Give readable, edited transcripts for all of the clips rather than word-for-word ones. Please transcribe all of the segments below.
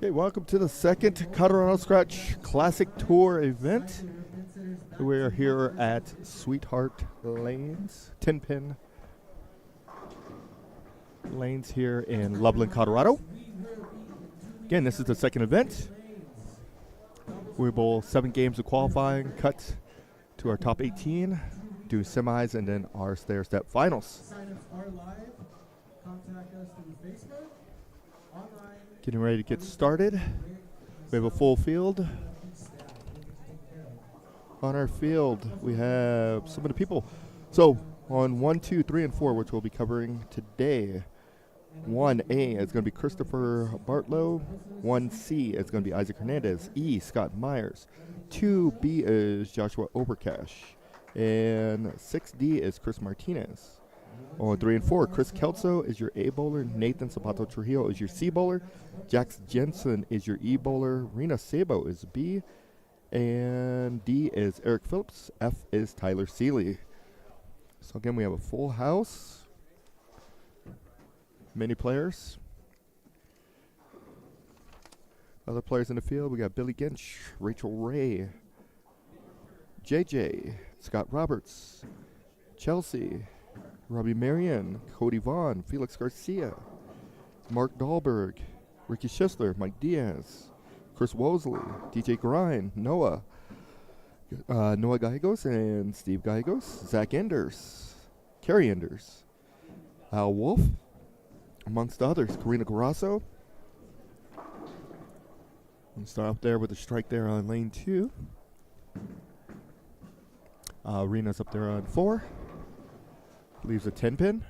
Okay, welcome to the second Colorado Scratch Classic Tour event. We are here at Sweetheart Lanes, 10-pin lanes here in Loveland, Colorado. Again, this is the second event. We bowl 7 games of qualifying, cut to our top 18, do semis, and then our stair-step finals. Sign-ups are live. Contact us through Facebook, online. Getting ready to get started. We have a full field. On our field, we have so many people. So on 1, 2, 3, and 4, which we'll be covering today, 1A is going to be Christopher Bartlow. 1C is going to be Isaac Hernandez. E, Scott Myers. 2B is Joshua Obercash. And 6D is Chris Martinez. On 3 and 4, Chris Kelso is your A bowler. Nathan Zapato Trujillo is your C bowler. Jax Jensen is your E bowler. Rena Sabo is B. And D is Eric Phillips. F is Tyler Seeley. So again, we have a full house. Many players. Other players in the field, we got Billy Ginch, Rachel Ray, JJ, Scott Roberts, Chelsea, Robbie Marion, Cody Vaughn, Felix Garcia, Mark Dahlberg, Ricky Schisler, Mike Diaz, Chris Wosley, DJ Grind, Noah Gallegos and Steve Gallegos, Zach Enders, Kerry Enders, Al Wolf, amongst others, Karina Garasso. We'll start up there with a strike there on lane 2. Rena's up there on 4. Leaves a 10-pin.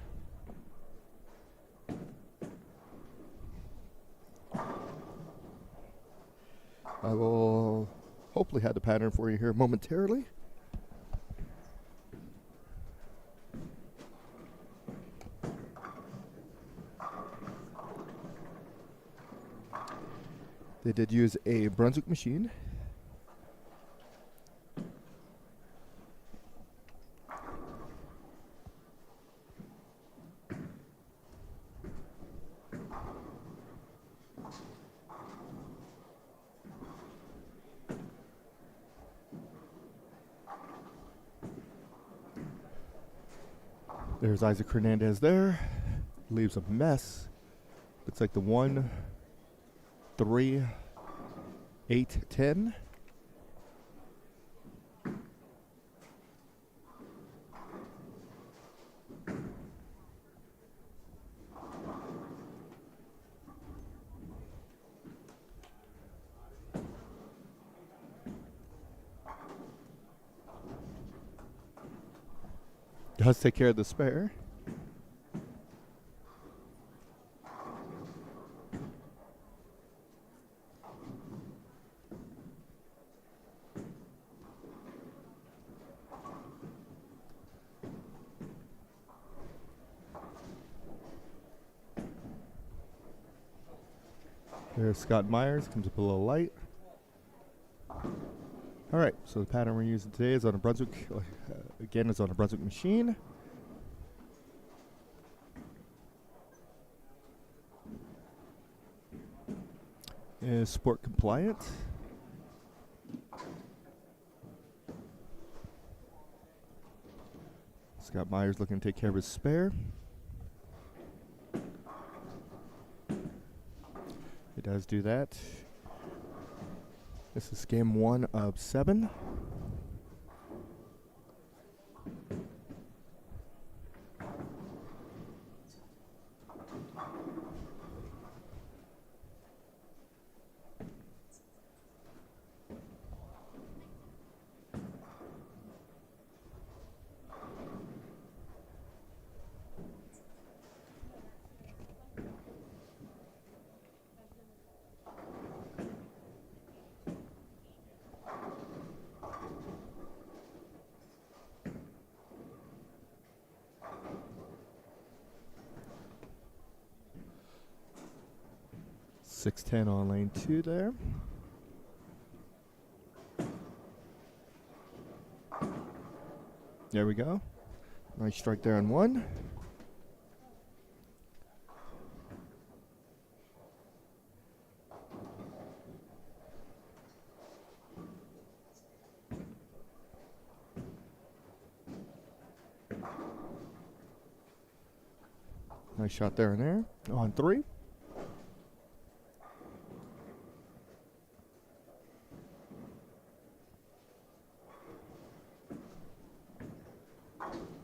I will hopefully have the pattern for you here momentarily. They did use a Brunswick machine. There's Isaac Hernandez there. Leaves a mess. Looks like the 1, 3, 8, 10. Does take care of the spare. There's Scott Myers, comes up a little light. All right, so the pattern we're using today is on a Brunswick, again, is on a Brunswick machine. Is sport compliant. Scott Myers looking to take care of his spare. It does do that. This is game 1 of 7. .610 on lane 2 there. There we go. Nice strike there on 1. Nice shot there and there. On 3.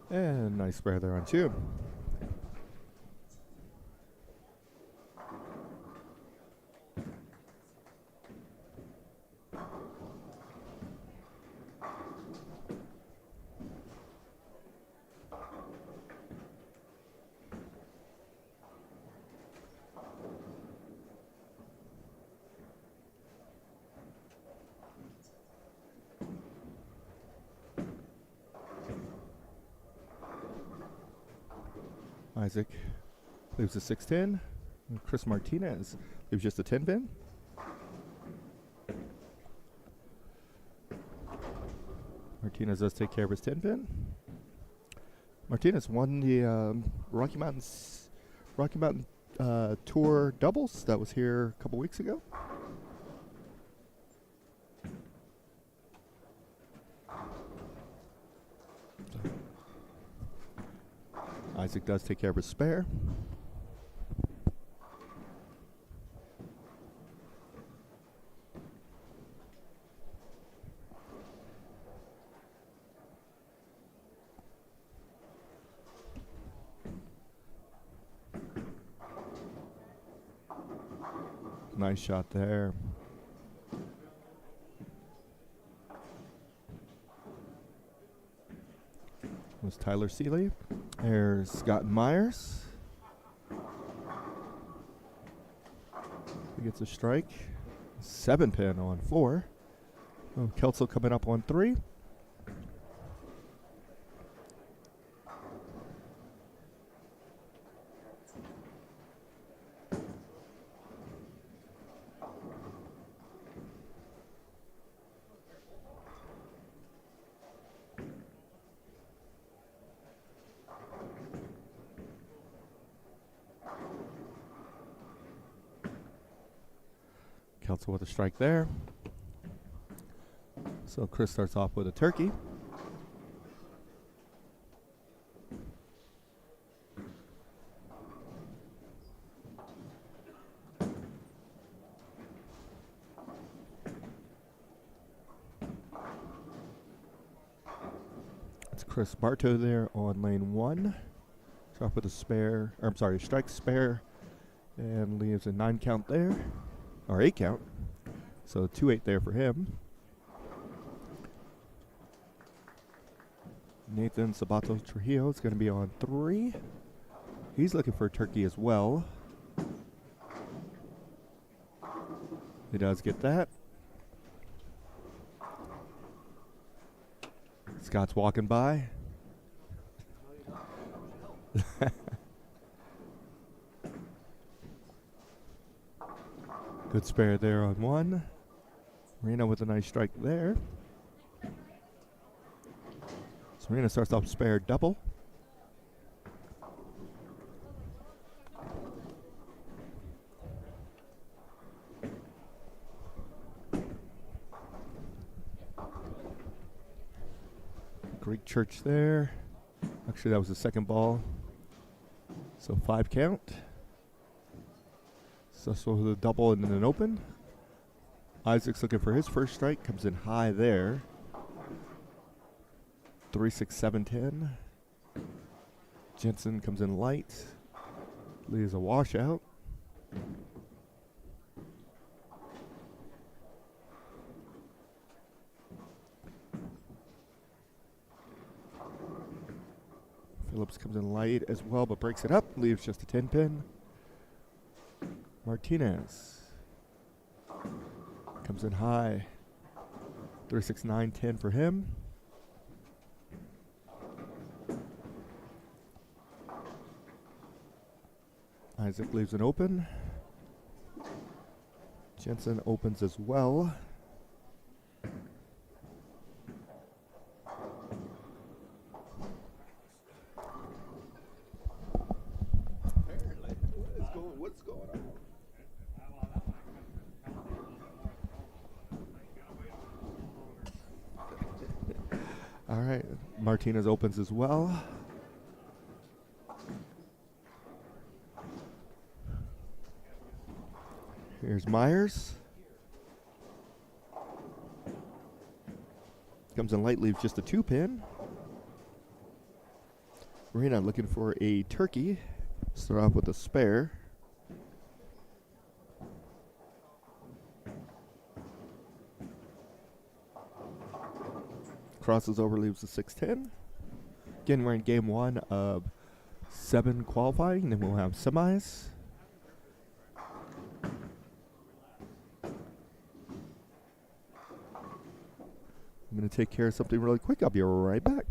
And nice spare there on 2. Isaac leaves a 6-10. And Chris Martinez leaves just a 10-pin. Martinez does take care of his 10-pin. Martinez won the Rocky Mountain Tour doubles that was here a couple weeks ago. Isaac does take care of his spare. Nice shot there. Was Tyler Seeley. There's Scott Myers. He gets a strike. 7-pin on 4. Oh, Kelso coming up on 3. Kelso with a strike there. So Chris starts off with a turkey. It's Chris Bartow there on lane 1. Starts off with a spare, or I'm sorry, strike spare, and leaves a 9 count there. Or 8 count. So 2-8 there for him. Nathan Sabato Trujillo is going to be on 3. He's looking for a turkey as well. He does get that. Scott's walking by. Good spare there on 1. Marina with a nice strike there. So Marina starts off spare double. Greek Church there. Actually, that was the second ball. So 5 count. So with a double and then an open. Isaac's looking for his first strike. Comes in high there. 3, 6, 7, 10. Jensen comes in light. Leaves a washout. Phillips comes in light as well, but breaks it up. Leaves just a 10-pin. Martinez comes in high. 3, 6, 9, 10 for him. Isaac leaves an open. Jensen opens as well. What's going on? All right, Martinez opens as well. Here's Myers. Comes in light, leaves just a 2-pin. Marina looking for a turkey. Start off with a spare. Crosses over, leaves a 6-10. Again, we're in game 1 of 7 qualifying. Then we'll have semis. I'm going to take care of something really quick. I'll be right back.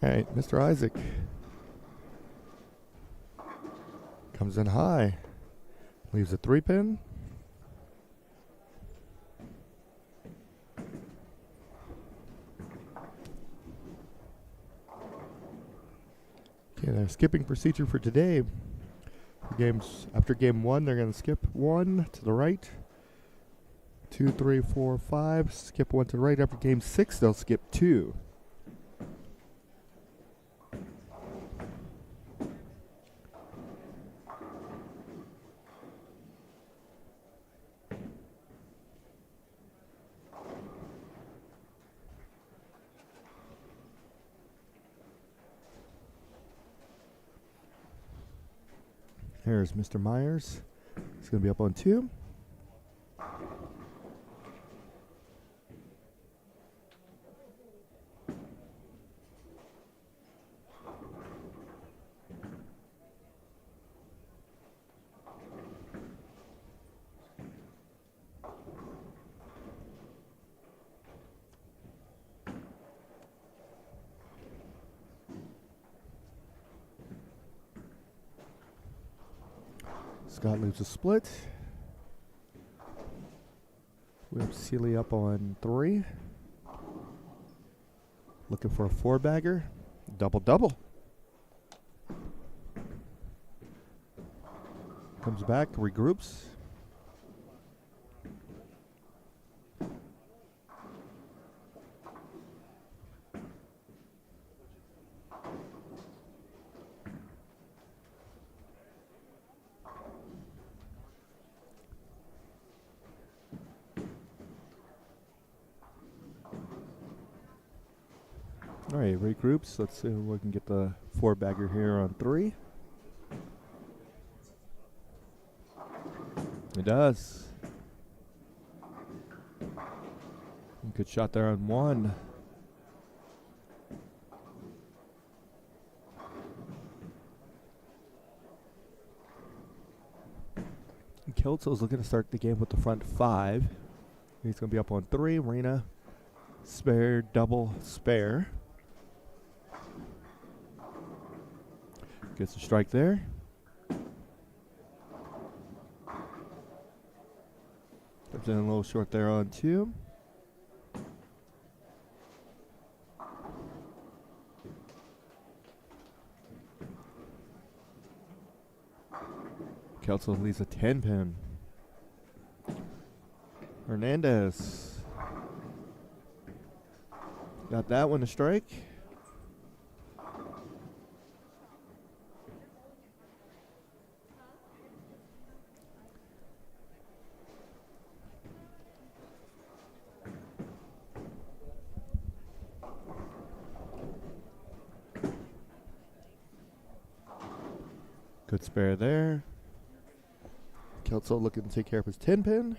All right, Mr. Isaac comes in high, leaves a 3-pin. Okay, their skipping procedure for today. Games after game 1, they're going to skip 1 to the right. 2, 3, 4, 5. Skip 1 to the right. After game 6, they'll skip 2. Here's Mr. Myers. He's going to be up on 2. Scott leaves a split. We have Sealy up on 3. Looking for a 4-bagger. Double. Comes back, regroups. All right, regroups. Let's see if we can get the 4-bagger here on 3. It does. Good shot there on 1. Kelso's looking to start the game with the front 5. He's going to be up on 3. Reyna, spare, double, spare. Gets a strike there. Comes in a little short there on 2. Kelso leaves a 10-pin. Hernandez. Got that one to strike. Good spare there. Kelso looking to take care of his 10-pin.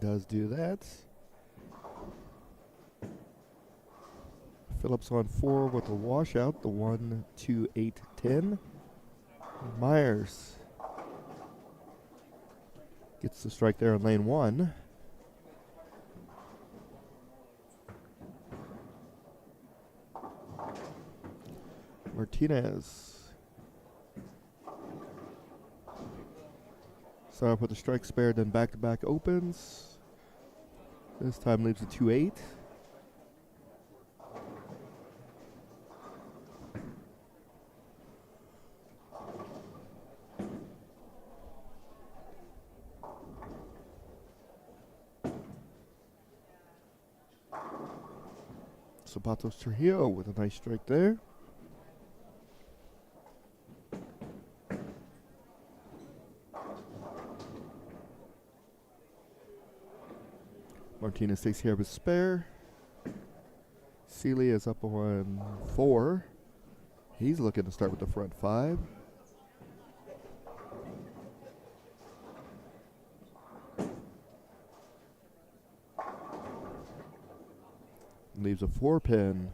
Does do that. Phillips on 4 with a washout. The 1, 2, 8, 10. Myers gets the strike there on lane 1. Martinez. Start off with a strike spare, then back-to-back opens. This time leaves a 2-8. Zapatos Trujillo with a nice strike there. Martinez takes care of his spare. Seeley is up on 4. He's looking to start with the front 5. Leaves a 4-pin.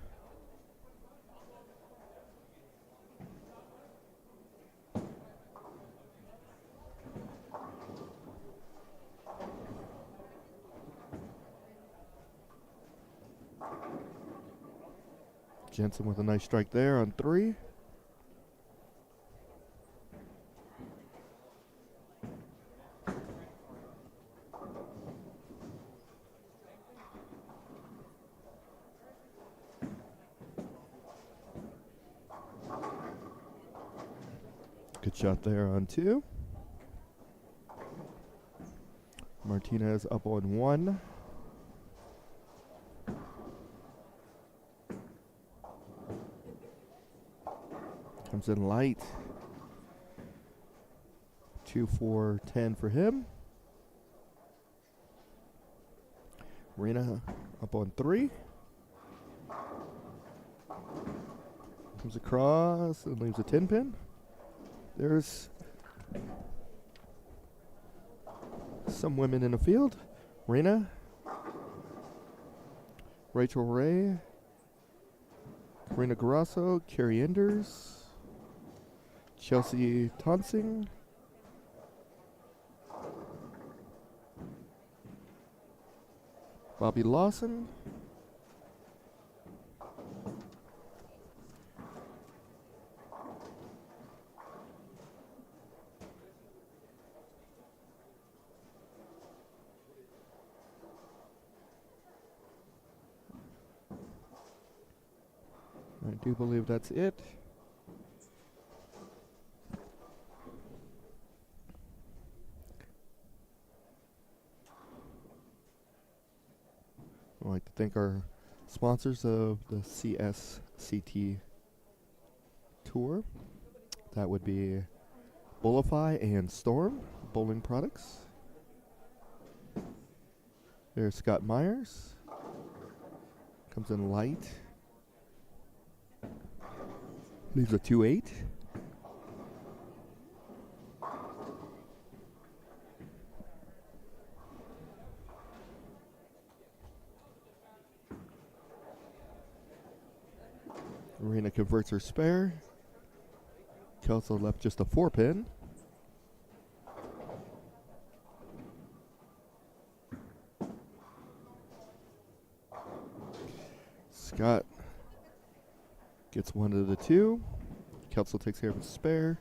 Jensen with a nice strike there on 3. Good shot there on 2. Martinez up on 1. Comes in light. 2, 4, 10 for him. Reyna up on 3. Comes across and leaves a 10-pin. There's some women in the field. Reyna, Rachel Ray, Karina Garasso, Carrie Enders, Chelsea Tonsing, Bobby Lawson, I do believe that's it. I'd like to thank our sponsors of the CSCT tour. That would be Bowlifi and Storm Bowling Products. There's Scott Myers. Comes in light. Leaves a 2-8. Arena converts her spare. Kelso left just a 4-pin. Scott gets one of the two. Kelso takes care of his spare.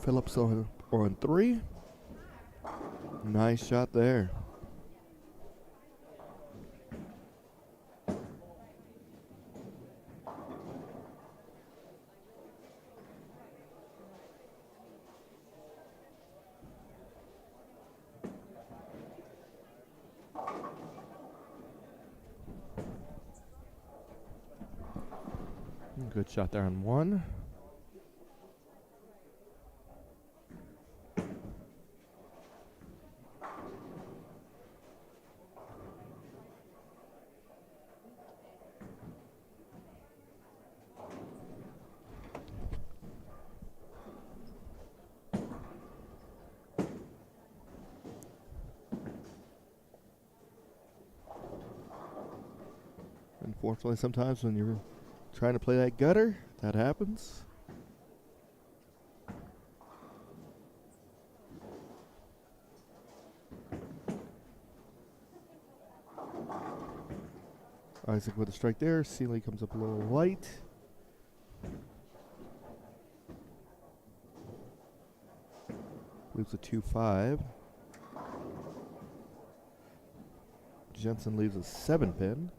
Phillips on 3. Nice shot there. Good shot there on 1. Unfortunately, sometimes when you're trying to play that gutter, that happens. Isaac with a strike there. Seeley comes up a little light. Leaves a 2-5. Jensen leaves a 7-pin.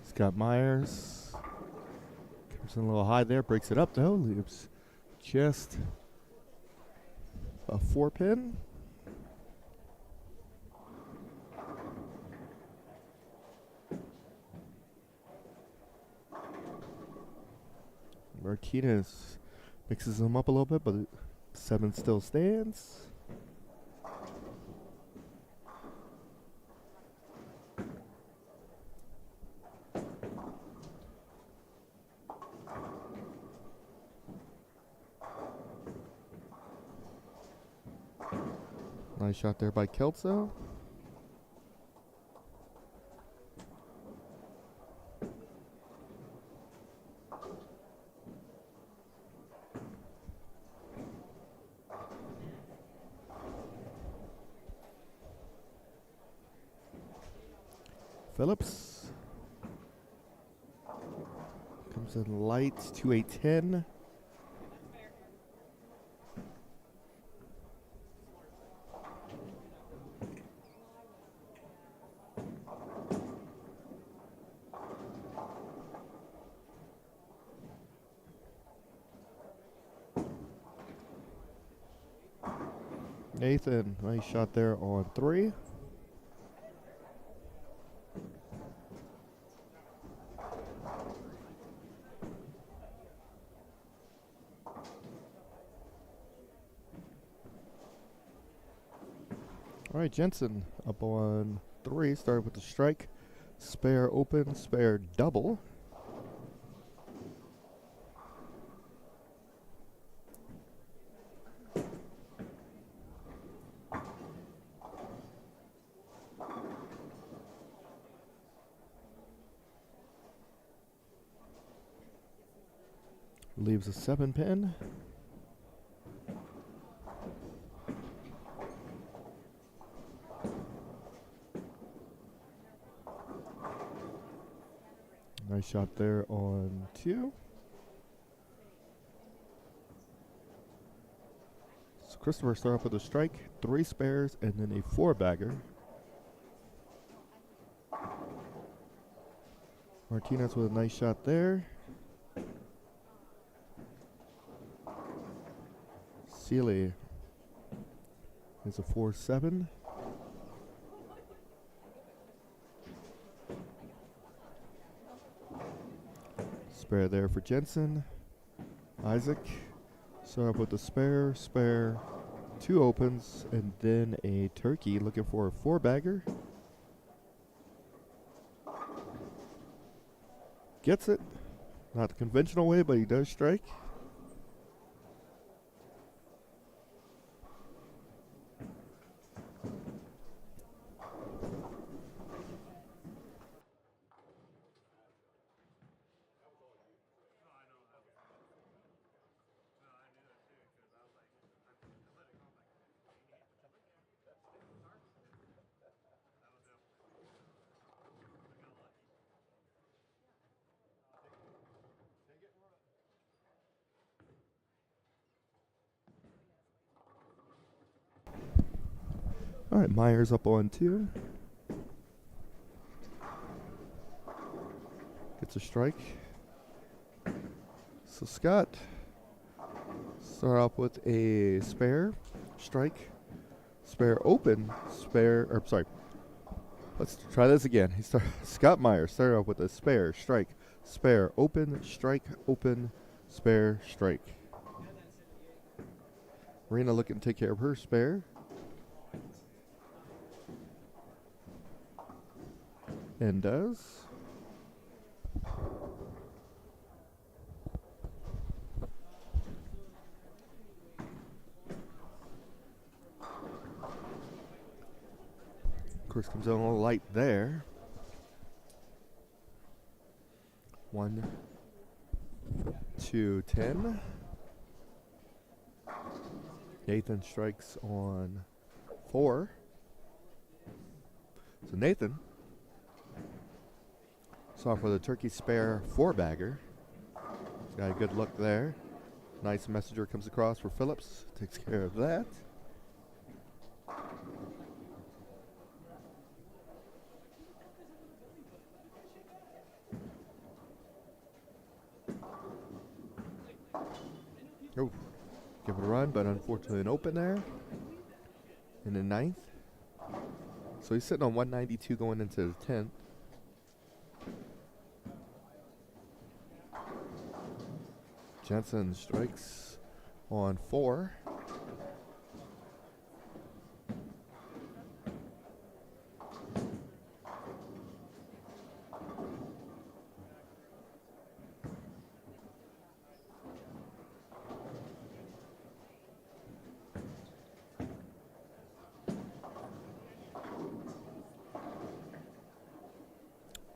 Scott Myers comes in a little high there, breaks it up though, leaves just a 4-pin. Martinez mixes them up a little bit, but 7 still stands. Nice shot there by Kelso. Phillips comes in light to a 10. Nathan, nice shot there on 3. All right, Jensen up on 3, started with the strike. Spare open, spare double. Leaves a 7-pin. Nice shot there on 2. So Christopher started off with a strike, 3 spares, and then a 4-bagger. Martinez with a nice shot there. Sealy is a 4-7. Spare there for Jensen. Isaac. Start up with a spare, 2 opens, and then a turkey looking for a 4-bagger. Gets it. Not the conventional way, but he does strike. All right, Myers up on 2. Gets a strike. So Scott start off with a spare, strike, spare open, let's try this again. Scott Myers started off with a spare, strike, spare, open, strike, open, spare, strike. Rena looking to take care of her spare. And does. Of course, comes on a little light there. 1, 2, 10. Nathan strikes on 4. So Nathan saw for the turkey spare 4-bagger. He's got a good look there. Nice messenger comes across for Phillips. Takes care of that. Oh, give it a run, but unfortunately an open there. In the 9th. So he's sitting on 192 going into the 10th. Jensen strikes on 4.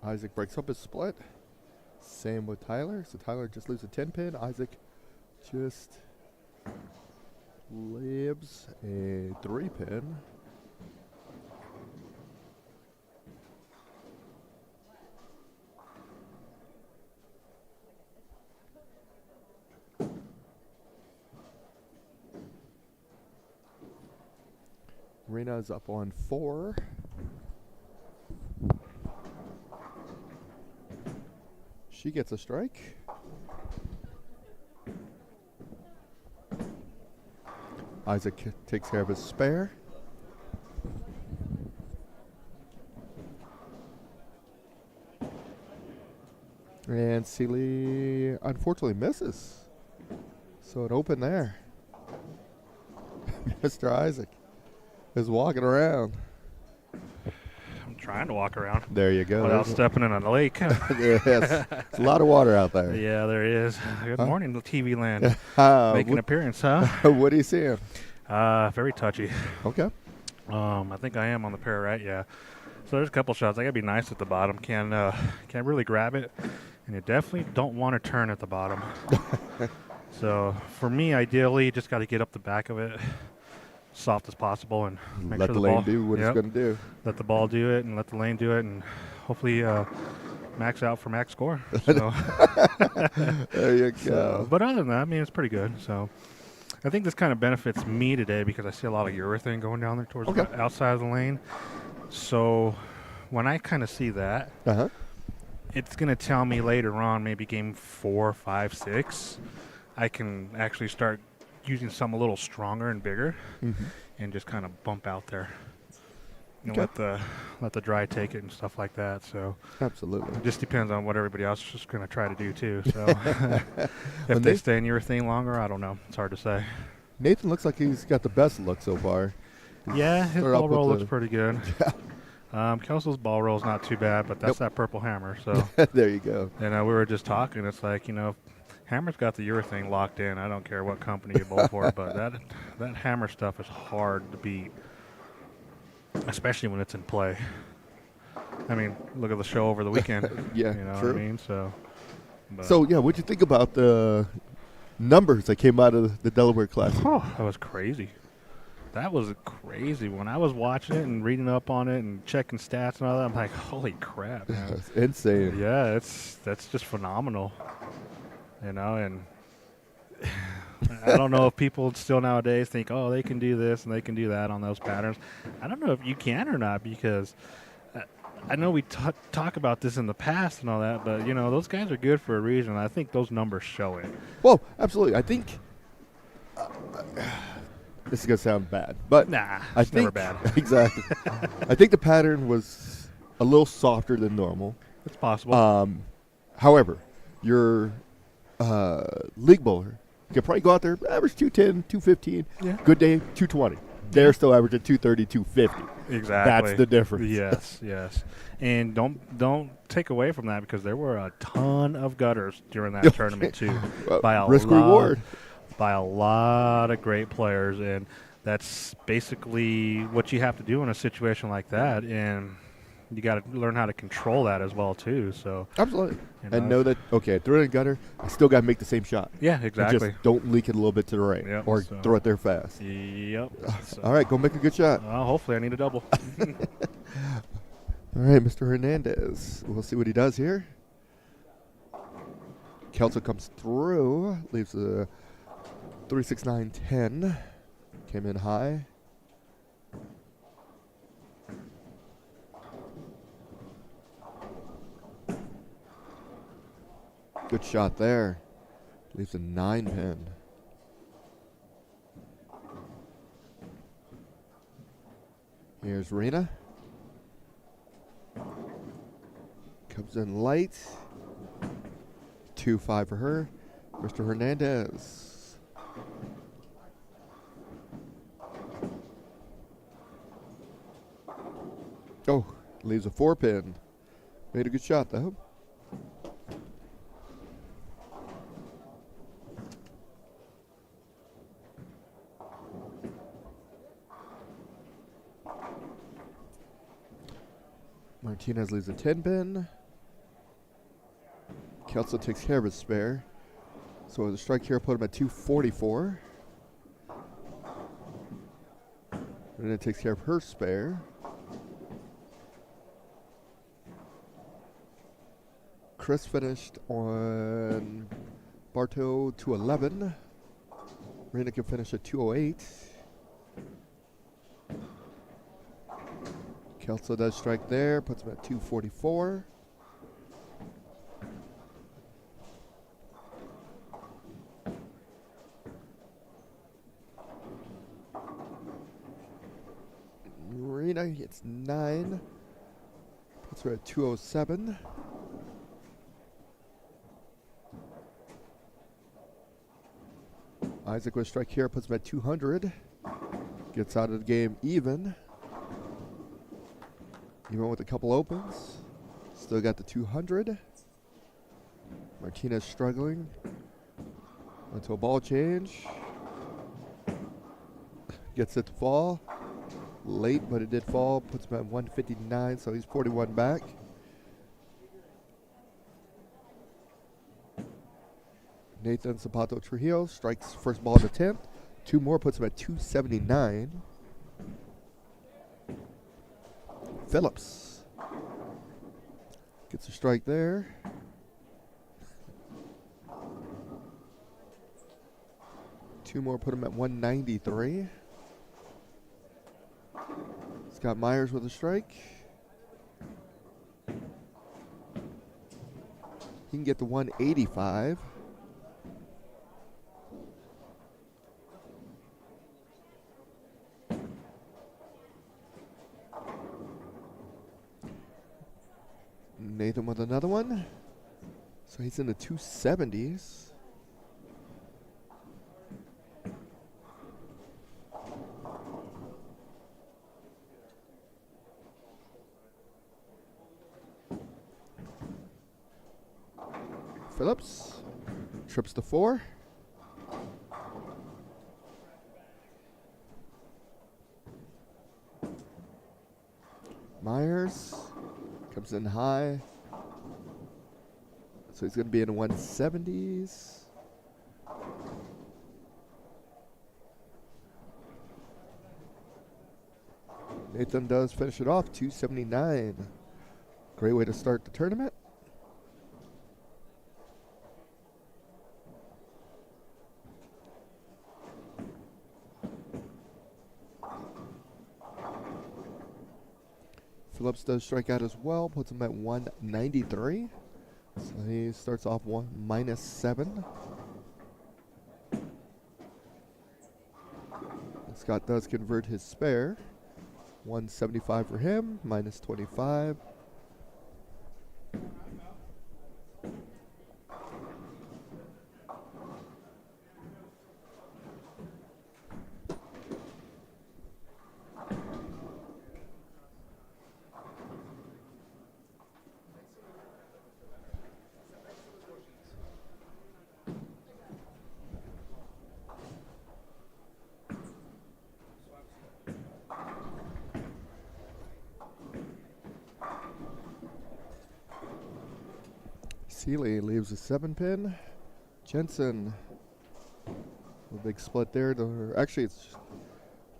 Isaac breaks up his split. Same with Tyler. So Tyler just loses a 10-pin. Isaac just lives a 3-pin. Rena's up on 4. She gets a strike. Isaac takes care of his spare. And Sealy unfortunately misses. So it opened there. Mr. Isaac is walking around. I'm trying to walk around. There you go. Without stepping in a lake. Yes. There's a lot of water out there. Yeah, there is. Good morning, TV land. Making an appearance, huh? What do you see him? Very touchy. Okay. I think I am on the pair, right? Yeah. So there's a couple shots. I gotta be nice at the bottom. Can't really grab it, and you definitely don't want to turn at the bottom. So for me, ideally, just got to get up the back of it, soft as possible, and make let sure the lane do what it's going to do. Let the ball do it, and let the lane do it, and hopefully max out for max score. So there you go. So, but other than that, I mean, it's pretty good. So I think this kind of benefits me today because I see a lot of urethane going down there towards the outside of the lane. So when I kind of see that, it's going to tell me later on, maybe game 4, 5, 6, I can actually start using some a little stronger and bigger and just kind of bump out there. And let the dry take it and stuff like that. So Absolutely. it just depends on what everybody else is just going to try to do too. So if they stay in urethane longer, I don't know. It's hard to say. Nathan looks like he's got the best look so far. Yeah, his ball roll looks pretty good. Kelso's ball roll is not too bad, but that's that purple hammer. So there you go. And we were just talking. It's like, Hammer's got the urethane locked in. I don't care what company you bowl for, but that hammer stuff is hard to beat, especially when it's in play. I mean, look at the show over the weekend. Yeah, you know true. what I mean? So what'd you think about the numbers that came out of the Delaware Classic? Oh, that was crazy. That was crazy. When I was watching it and reading up on it and checking stats and all that, I'm like, holy crap, man. That's insane. Yeah, that's just phenomenal. And I don't know if people still nowadays think, oh, they can do this and they can do that on those patterns. I don't know if you can or not, because I know we talk about this in the past and all that, but, those guys are good for a reason. I think those numbers show it. Well, absolutely. I think this is going to sound bad, but it's never bad. Exactly. I think the pattern was a little softer than normal. It's possible. However, your league bowler can probably go out there, average 210, 215. Yeah. Good day, 220. They're still averaging 230, 250. Exactly. That's the difference. Yes. And don't take away from that, because there were a ton of gutters during that tournament too. Risk-reward. By a lot of great players, and that's basically what you have to do in a situation like that, and you got to learn how to control that as well too. So absolutely, and know that throw it in a gutter, I still got to make the same shot. Yeah, exactly. And just don't leak it a little bit to the right, or throw it there fast. Yep. All right, go make a good shot. Hopefully, I need a double. All right, Mr. Hernandez. We'll see what he does here. Kelso comes through, leaves a 369-10. Came in high. Good shot there. Leaves a 9-pin. Here's Rena. Comes in light. 2-5 for her. Mr. Hernandez. Oh, leaves a 4-pin. Made a good shot, though. Martinez leaves a 10-pin. Kelso takes care of his spare. So the strike here put him at 244. And it takes care of her spare. Chris finished on Bartow 211. Rena can finish at 208. Kelso does strike there, puts him at 244. Rena hits 9, puts her at 207. Isaac with a strike here, puts him at 200. Gets out of the game even. Even with a couple opens. Still got the 200. Martinez struggling. Went to a ball change. Gets it to fall. Late, but it did fall. Puts him at 159, so he's 41 back. Nathan Zapato Trujillo strikes first ball in the 10th. 2 more puts him at 279. Phillips gets a strike there. Two more put him at 193. Scott Myers with a strike. He can get to 185. Nathan with another one. So he's in the 270s. Phillips trips to 4. Myers comes in high. So he's going to be in the 170s. Nathan does finish it off, 279. Great way to start the tournament. Phillips does strike out as well, puts him at 193. So he starts off -7. Scott does convert his spare. 175 for him, -25. Seeley leaves a 7-pin. Jensen, a big split there. Actually, it's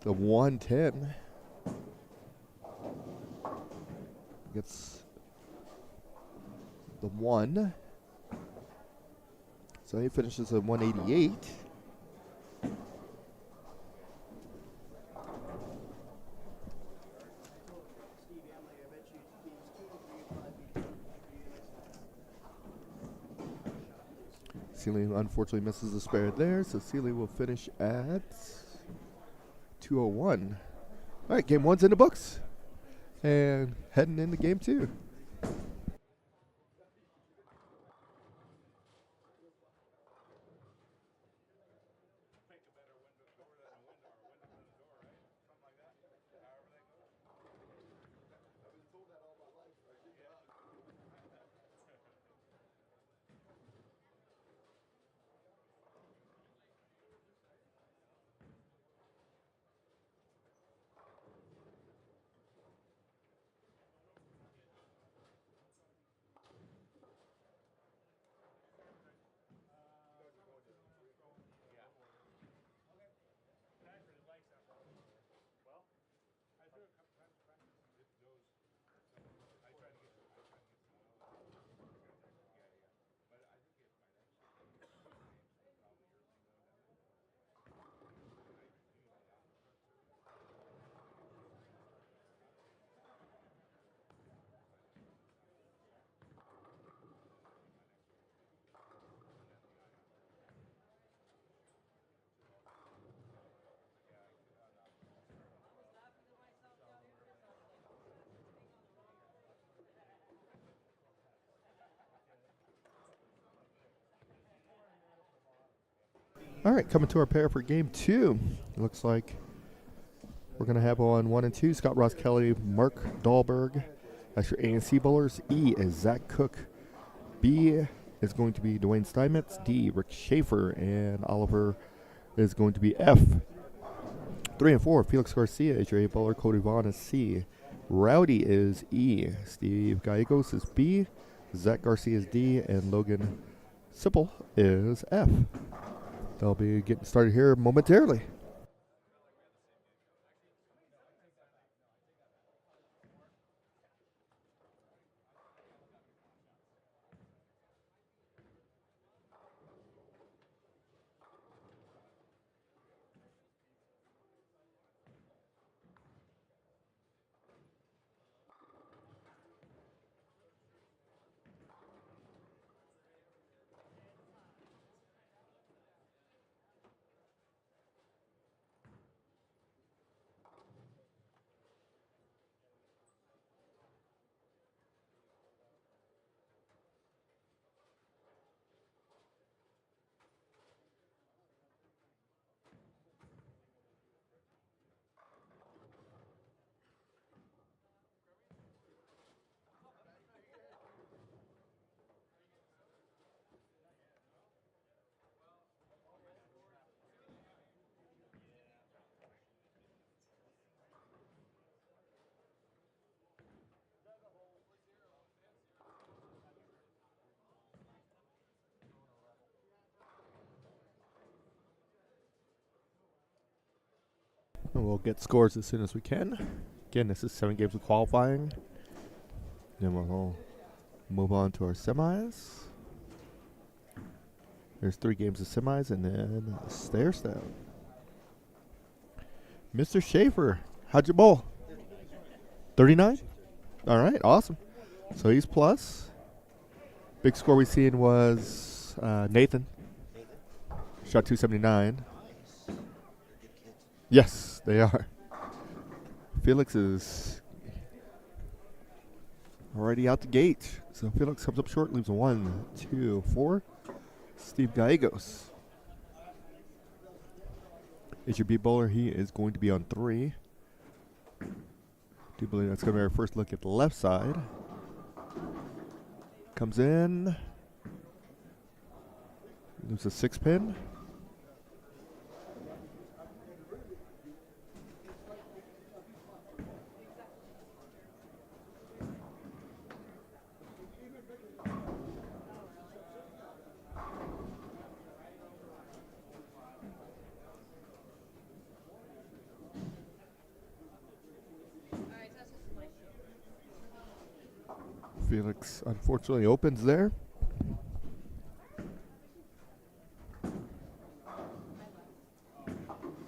the 110. Gets the 1. So he finishes at 188. Seeley unfortunately misses the spare there, so Seeley will finish at 201. All right, game 1's in the books. And heading into game 2. All right, coming to our pair for game 2. Looks like we're going to have on 1 and 2, Scott Ross Kelly, Mark Dahlberg. That's your A and C bowlers. E is Zach Cook. B is going to be Dwayne Steinmetz. D, Rick Schaefer. And Oliver is going to be F. 3 and 4, Felix Garcia is your A bowler. Cody Vaughn is C. Rowdy is E. Steve Gallegos is B. Zach Garcia is D. And Logan Sipple is F. They'll be getting started here momentarily. And we'll get scores as soon as we can. Again, this is 7 games of qualifying. Then we'll move on to our semis. There's 3 games of semis and then a stair step. Mr. Schaefer, how'd you bowl? 39? All right, awesome. So he's plus. Big score we seen was Nathan. Shot 279. Yes, they are. Felix is already out the gate. So Felix comes up short, leaves 1, 2, 4. Steve Gallegos is your beat bowler. He is going to be on 3. Do believe that's going to be our first look at the left side. Comes in. Leaves a 6 pin. Felix unfortunately opens there.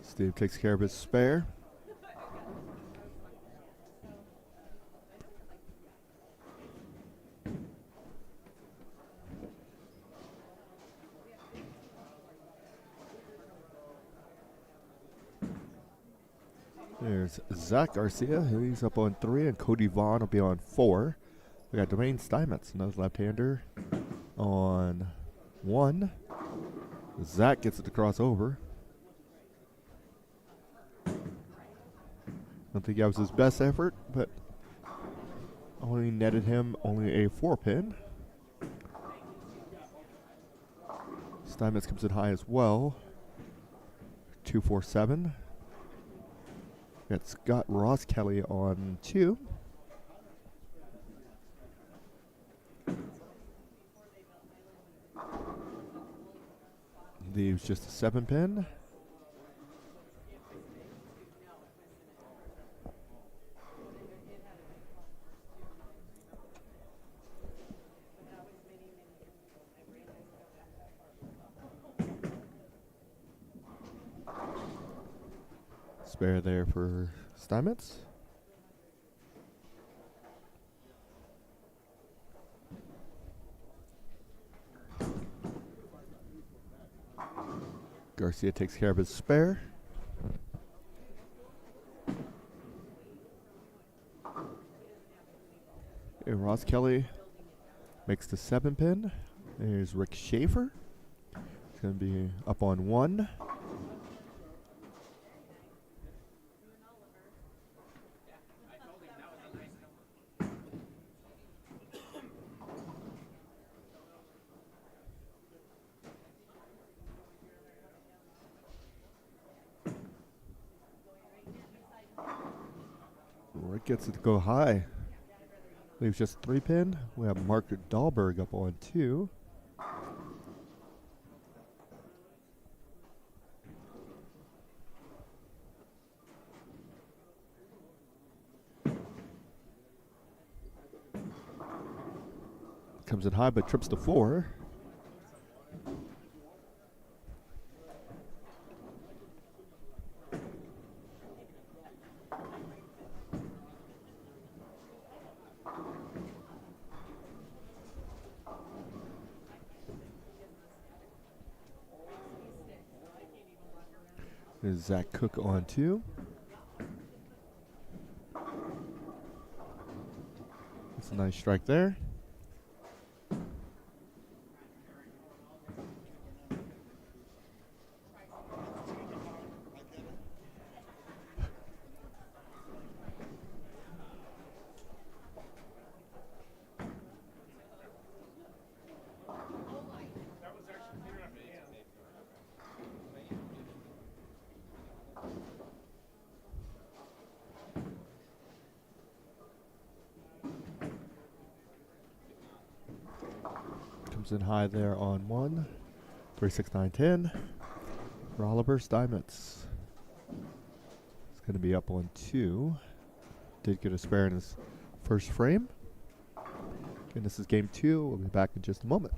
Steve takes care of his spare. There's Zach Garcia. He's up on 3, and Cody Vaughn will be on 4. We got Dwayne Steinmetz, another left-hander, on 1. Zach gets it to cross over. Don't think that was his best effort, but only netted him only a 4 pin. Steinmetz comes in high as well. 247. Got Scott Ross Kelly on 2. Leaves just a 7 pin. Spare there for Steinmetz. Garcia takes care of his spare. And Ross Kelly makes the 7 pin. There's Rick Schaefer. He's going to be up on 1. Rick gets it to go high. Leaves just 3 pin. We have Mark Dahlberg up on 2. Comes in high but trips to 4. There's Zach Cook on 2. That's a nice strike there. Comes in high there on 1. 3, 6, 9, 10. For Oliver Steinmetz. It's Going to be up on 2. Did get a spare in his first frame. And this is game 2. We'll be back in just a moment.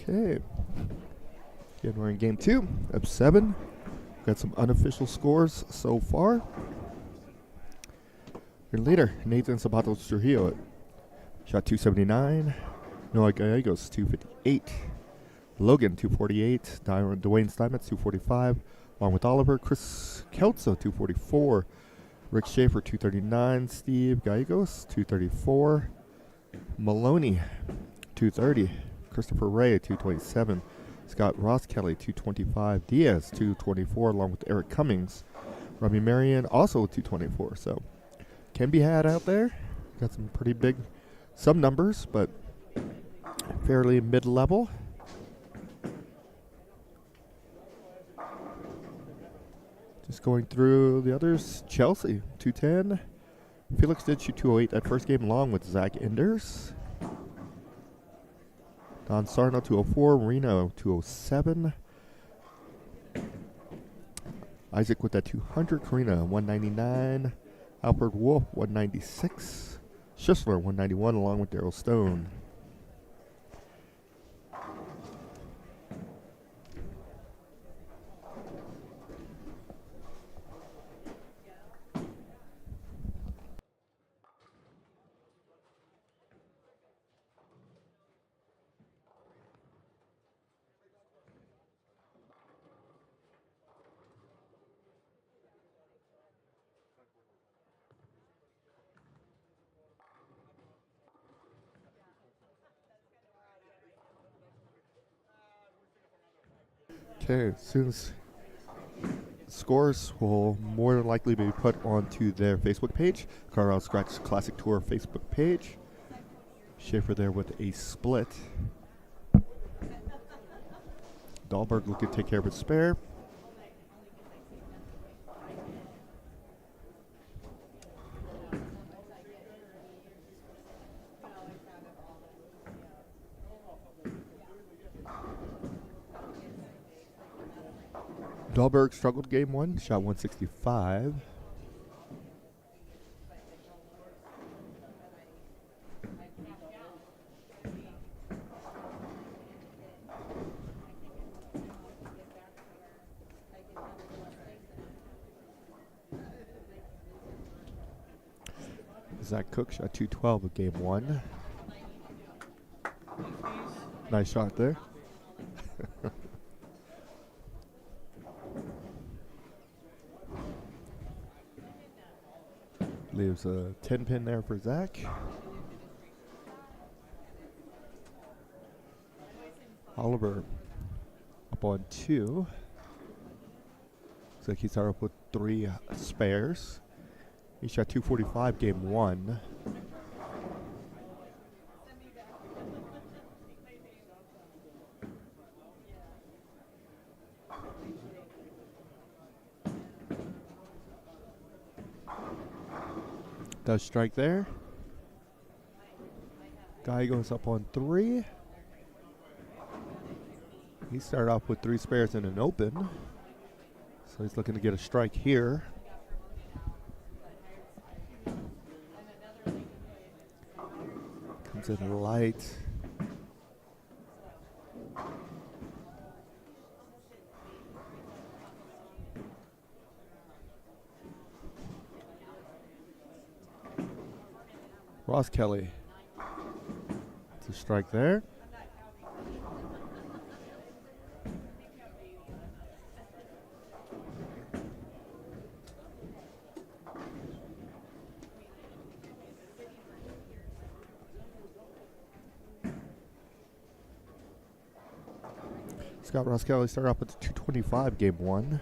Okay. Again, we're in game 2 of 7. Got some unofficial scores so far. Your leader, Nathan Sabatos Trujillo, shot 279. Noah Gallegos, 258. Logan, 248. Dwayne Steinmetz, 245. Along with Oliver, Chris Kelso, 244. Rick Schaefer, 239. Steve Gallegos, 234. Maloney, 230. Christopher Ray, 227. Scott Ross Kelly, 225. Diaz, 224, along with Eric Cummings. Robbie Marion, also 224. So, can be had out there. Got some pretty big, some numbers, but fairly mid-level. Just going through the others. Chelsea, 210. Felix did shoot 208 that first game, along with Zach Enders. Don Sarno, 204. Reno, 207. Isaac with that 200. Karina, 199. Alfred Wolf, 196. Schissler, 191, along with Daryl Stone. Okay, as soon as scores will more than likely be put onto their Facebook page, Carl Scratch Classic Tour Facebook page. Schaefer there with a split. Dahlberg looking to take care of his spare. Dahlberg struggled game 1, shot 165. Zach Cook shot 212 of game 1. Nice shot there. Leaves a 10 pin there for Zach. Oliver up on 2. Looks like he started up with 3 spares. He shot 245 game 1. Does strike there. Guy goes up on 3. He started off with 3 spares in an open. So he's looking to get a strike here. Comes in light. Ross Kelly. It's a strike there. Scott Ross Kelly started off with 225 game 1.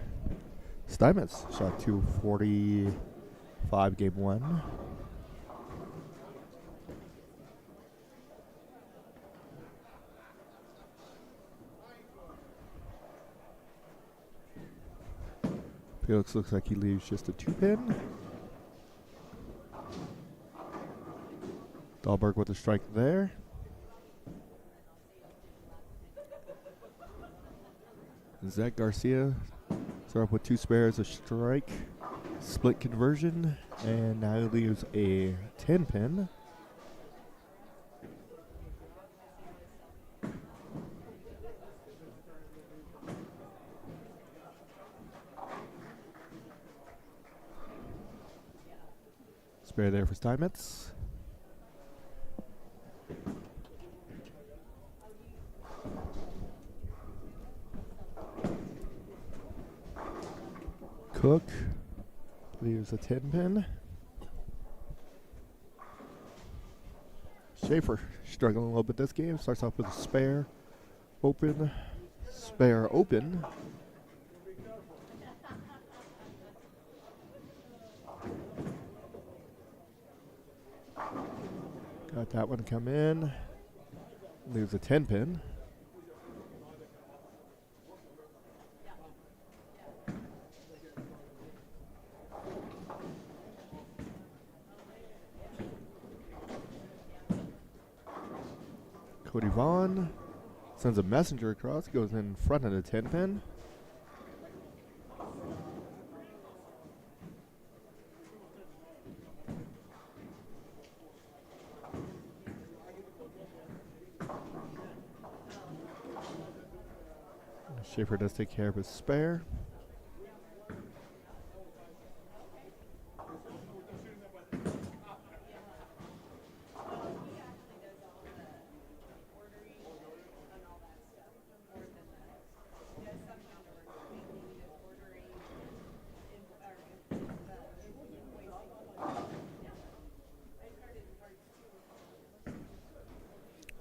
Steinmetz shot 245 game 1. Felix looks like he leaves just a 2-pin. Dahlberg with a strike there. Zach Garcia started up with 2 spares, a strike, split conversion, and now he leaves a 10-pin. Spare there for Steinmetz. Cook leaves a 10 pin. Schaefer struggling a little bit this game. Starts off with a spare, open, spare, open. Got that one come in. Leaves a 10 pin. Cody Vaughn sends a messenger across, goes in front of the 10 pin. Schaefer does take care of his spare.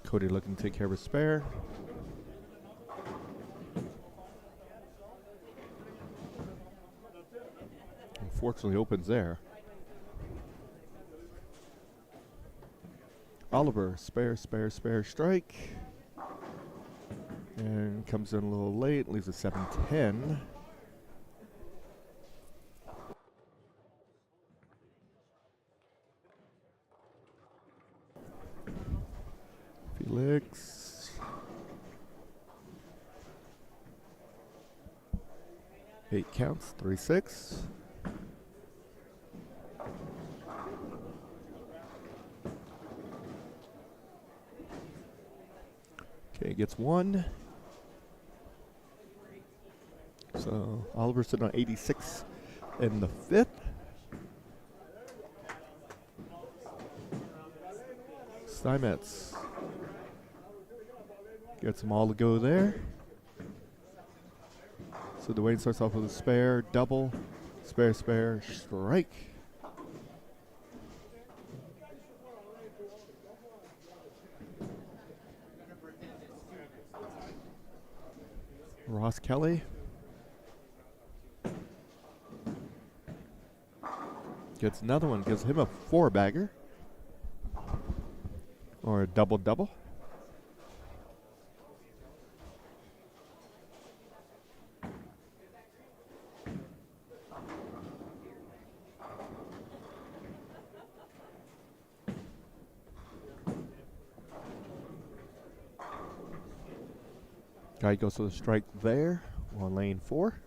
Cody looking to take care of his spare. Unfortunately opens there. Oliver, spare, spare, spare, strike. And comes in a little late, leaves a 7-10. Felix. 8 counts, 3-6. Okay, gets 1. So Oliver sitting on 86 in the 5th. Steinmetz gets them all to go there. So Dwayne starts off with a spare, double, spare, spare, strike. Ross Kelly gets another one, gives him a 4-bagger. Or a double-double. Guy goes to the strike there on lane 4.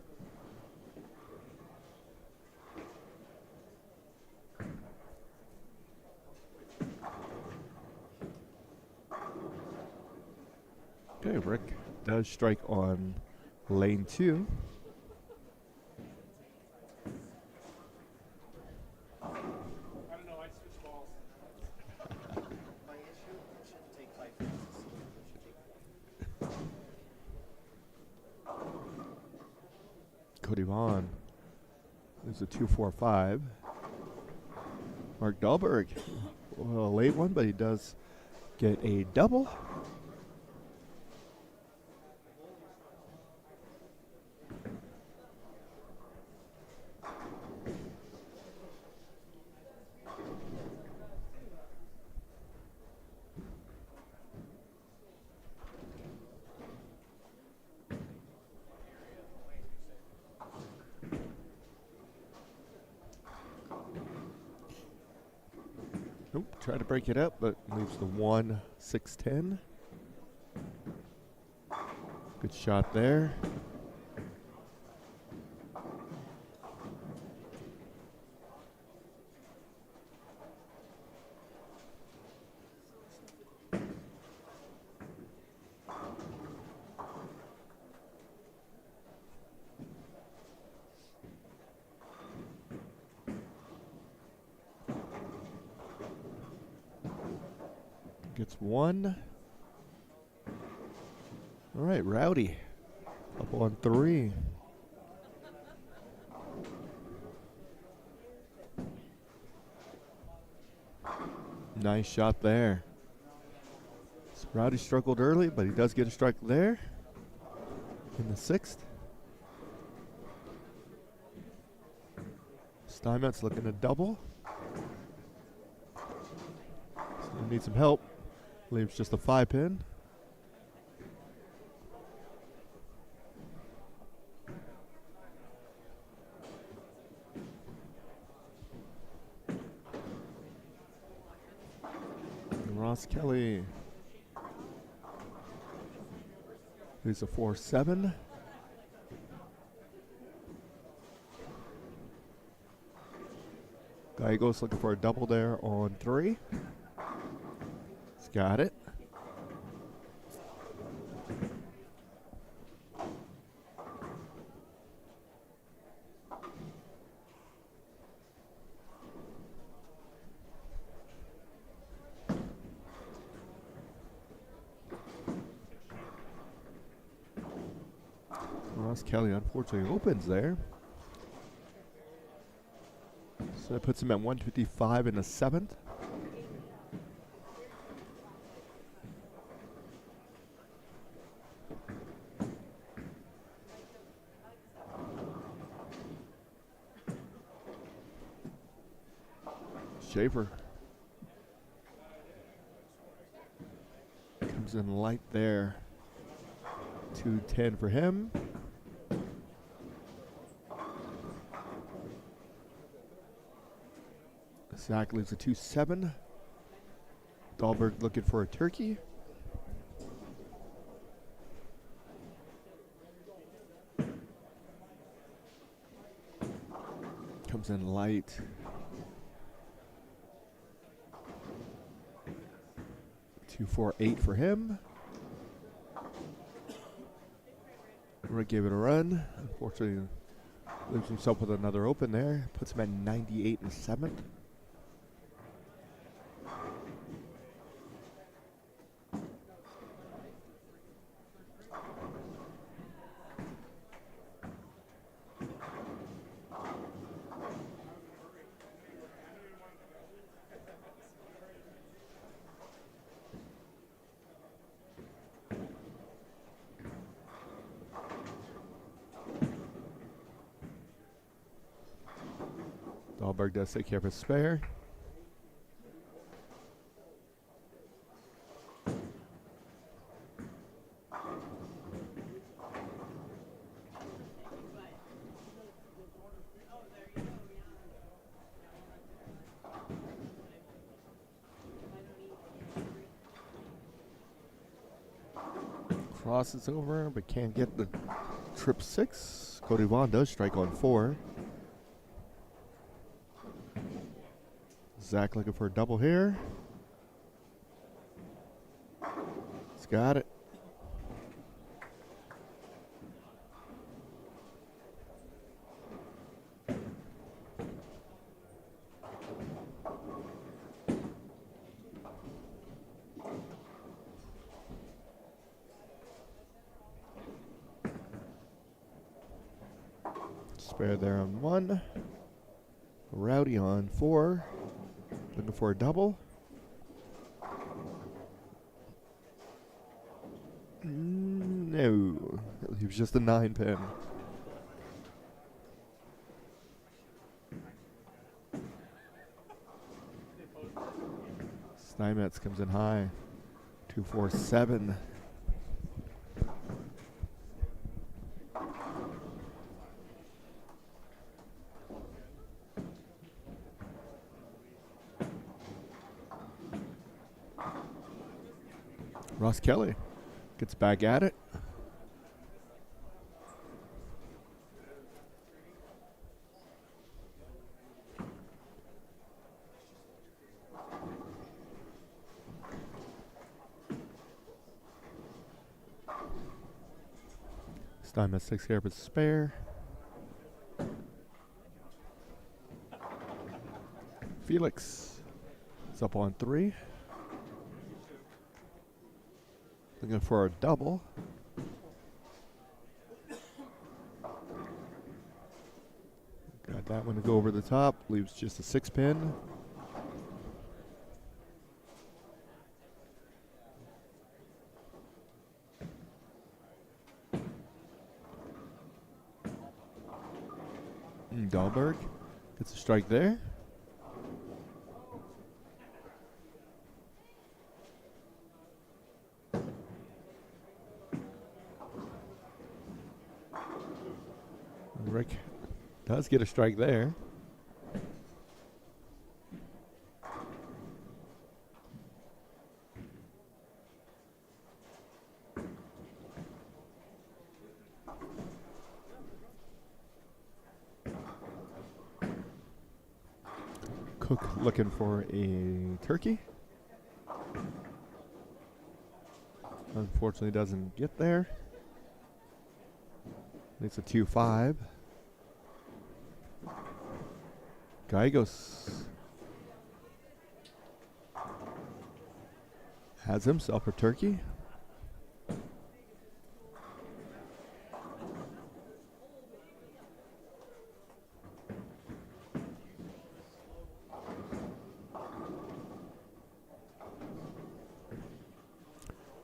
Okay, Rick does strike on lane 2. I don't know, I switched balls. My issue shouldn't take 5 minutes. Cody Vaughn is a 2-4-5. Mark Dahlberg, well, a late one, but he does get a double. Nope, try to break it up, but leaves the 1-6-10. Good shot there. Gets one. All right, Rowdy up on 3. Nice shot there. So Rowdy struggled early, but he does get a strike there in the 6th. Steinmetz looking to double. So need some help. Leaves just a 5-pin. Ross Kelly. He's a 4-7. Gallegos looking for a double there on 3. He's got it. Ross Kelly unfortunately opens there. So that puts him at 155 in the 7th. Schaefer comes in light there. 210 for him. Zach leaves a 2-7. Dahlberg looking for a turkey. Comes in light. 248 for him. Rick gave it a run. Unfortunately, leaves himself with another open there. Puts him at 98 in the 7th. Dahlberg does take care of his spare. Crosses over, but can't get the trip 6. Cody Vaughn does strike on 4. Zach looking for a double here. He's got it. Spare there on 1. Rowdy on 4. Looking for a double. No. He was just a 9-pin. Steinmetz comes in high. 247. Ross Kelly gets back at it. Steinmetz takes care of his spare. Felix is up on 3. Looking for a double. Got that one to go over the top. Leaves just a 6-pin. Dahlberg gets a strike there. Rick does get a strike there. Cook looking for a turkey. Unfortunately doesn't get there. It's a 2-5. Gallegos has himself a turkey.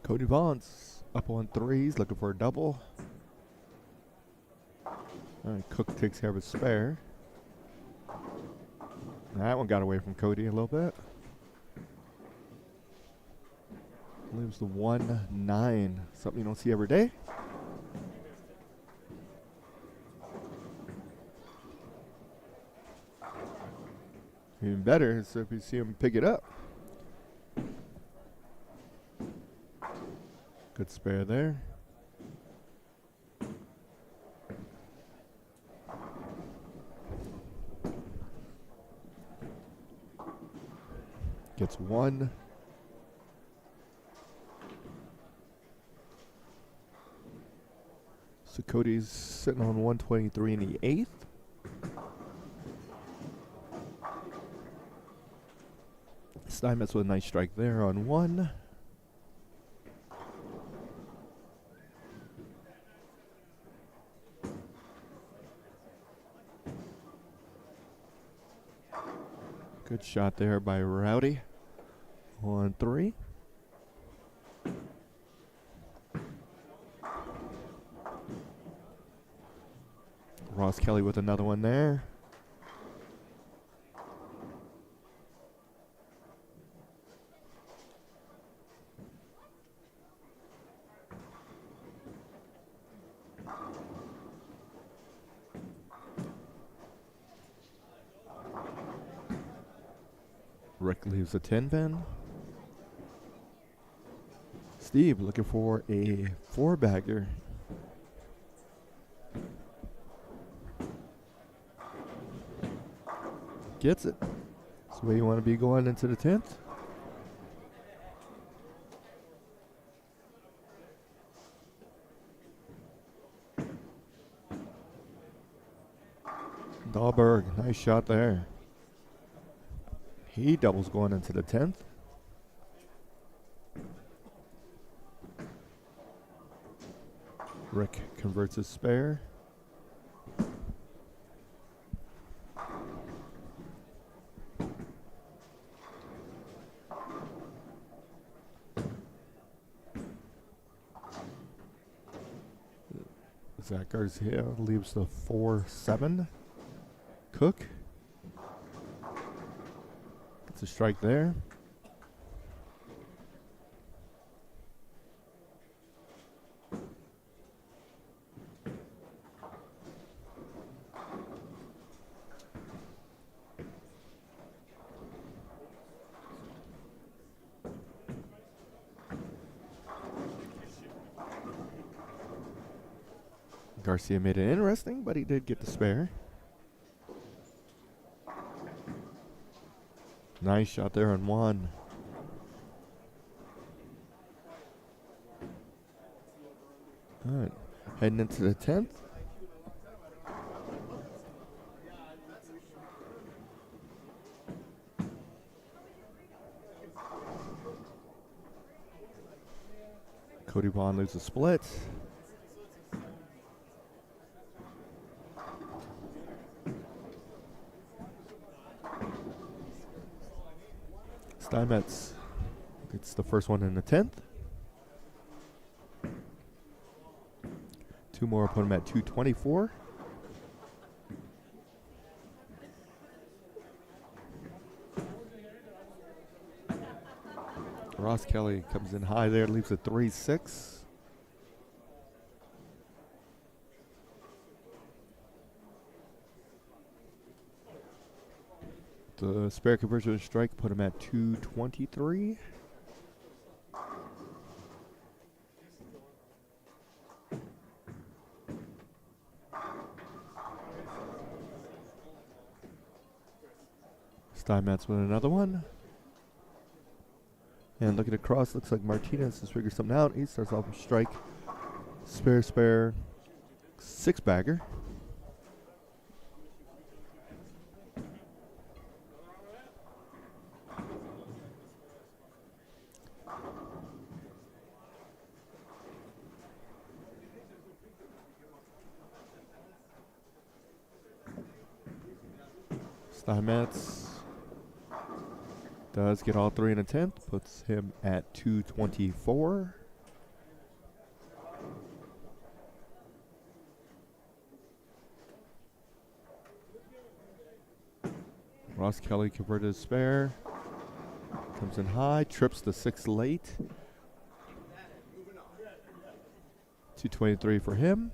Cody Vaughn's up on 3s, looking for a double. All right, Cook takes care of his spare. That one got away from Cody a little bit. Leaves the 1-9, something you don't see every day. Even better is if you see him pick it up. Good spare there. Gets 1. So Cody's sitting on 123 in the 8th. Steinmetz with a nice strike there on 1. Good shot there by Rowdy on 3. Ross Kelly with another one there. Rick leaves a 10-pin. Steve looking for a 4-bagger. Gets it. That's the way you want to be going into the 10th. Dahlberg, nice shot there. He doubles going into the 10th. Rick converts his spare. Zach Garcia leaves the 4-7. Cook gets a strike there. Garcia made it interesting, but he did get the spare. Nice shot there on 1. All right, heading into the 10th. Cody Vaughn loses a split. Steinmetz gets the first one in the 10th. Two more put him at 224. Ross Kelly comes in high there, leaves a 3-6. The spare conversion strike put him at 223. Steinmetz with another one. And looking across, looks like Martinez has figured something out. He starts off with strike, spare, six-bagger. Steinmetz does get all three in a 10th, puts him at 224. Ross Kelly converted his spare. Comes in high, trips the 6 late. 223 for him.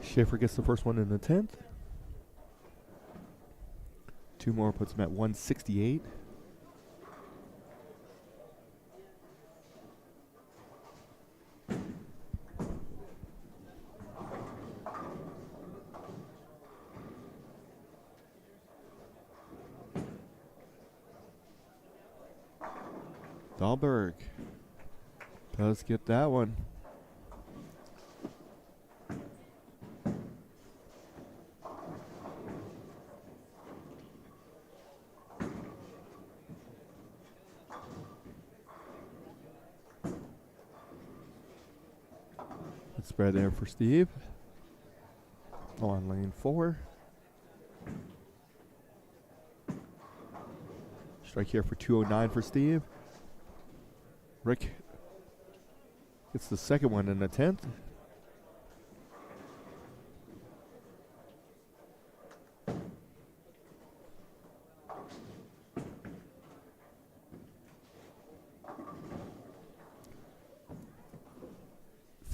Schaefer gets the first one in the 10th. Two more puts him at 168. Dahlberg does get that one. Spread there for Steve. On lane 4. Strike here for 209 for Steve. Rick gets the second one in the 10th.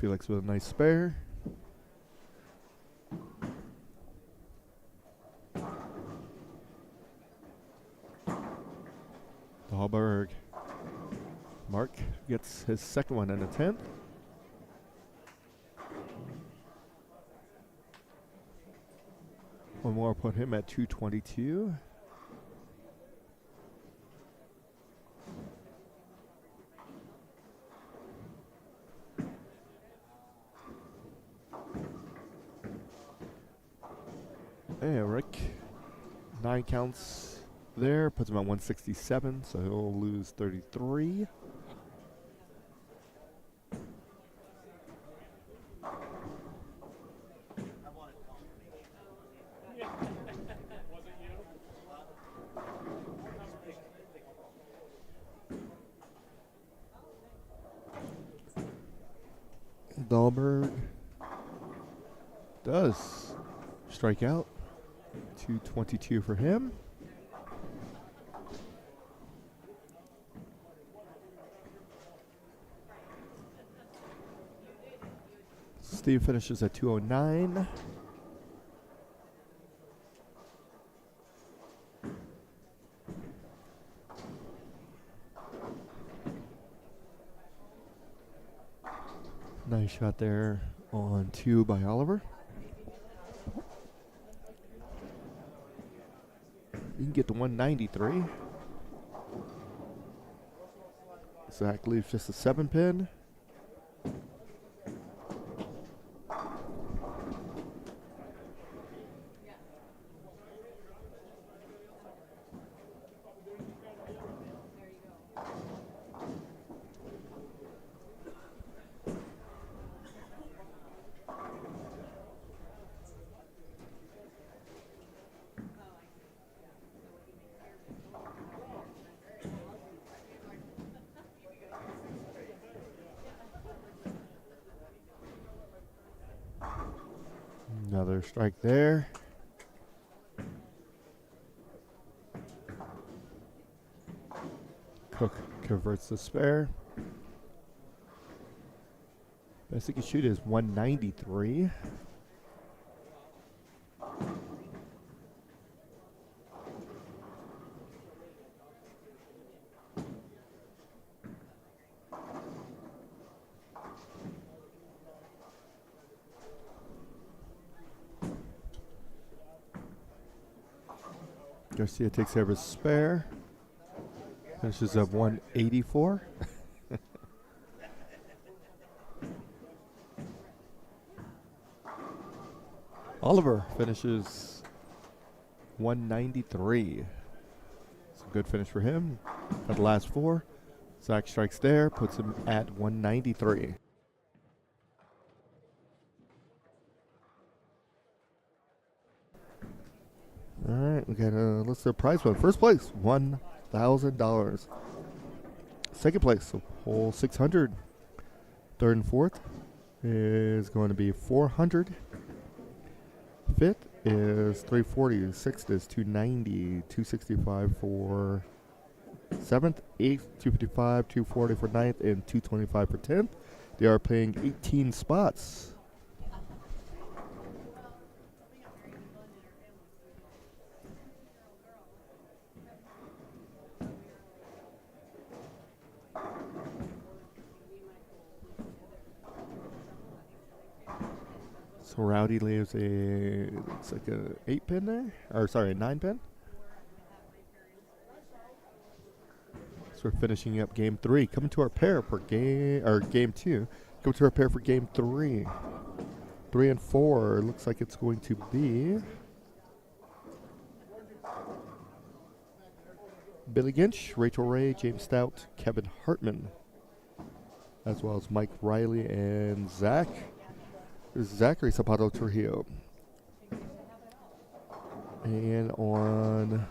Felix with a nice spare. Dahlberg. Mark gets his second one in the 10th. One more put him at 222. Hey, Rick. 9 counts there. Puts him at 167, so he'll lose 33. Dahlberg does strike out. 222 for him. Steve finishes at 209. Nice shot there on 2 by Oliver. You can get to 193. Zach leaves just a 7 pin. Another strike there. Cook converts the spare. Best he can shoot is 193. Garcia takes care of his spare. Finishes up 184. Oliver finishes 193. It's a good finish for him. Got the last four. Zach strikes there, puts him at 193. All right, we got a list of prize fund. First place, $1,000. Second place, so hole 600. Third and fourth is going to be 400. Fifth is 340. Sixth is 290. 265 for seventh. Eighth, 255. 240 for ninth, and 225 for 10th. They are playing 18 spots. So Rowdy leaves it's like a 8-pin there, or sorry, a 9-pin. So we're finishing up game 3. Coming to our pair for game 2. Coming to our pair for game 3. 3 and 4 looks like it's going to be Billy Ginch, Rachel Ray, James Stout, Kevin Hartman, as well as Mike Riley and Zach. Zachary Zapato Trujillo. And on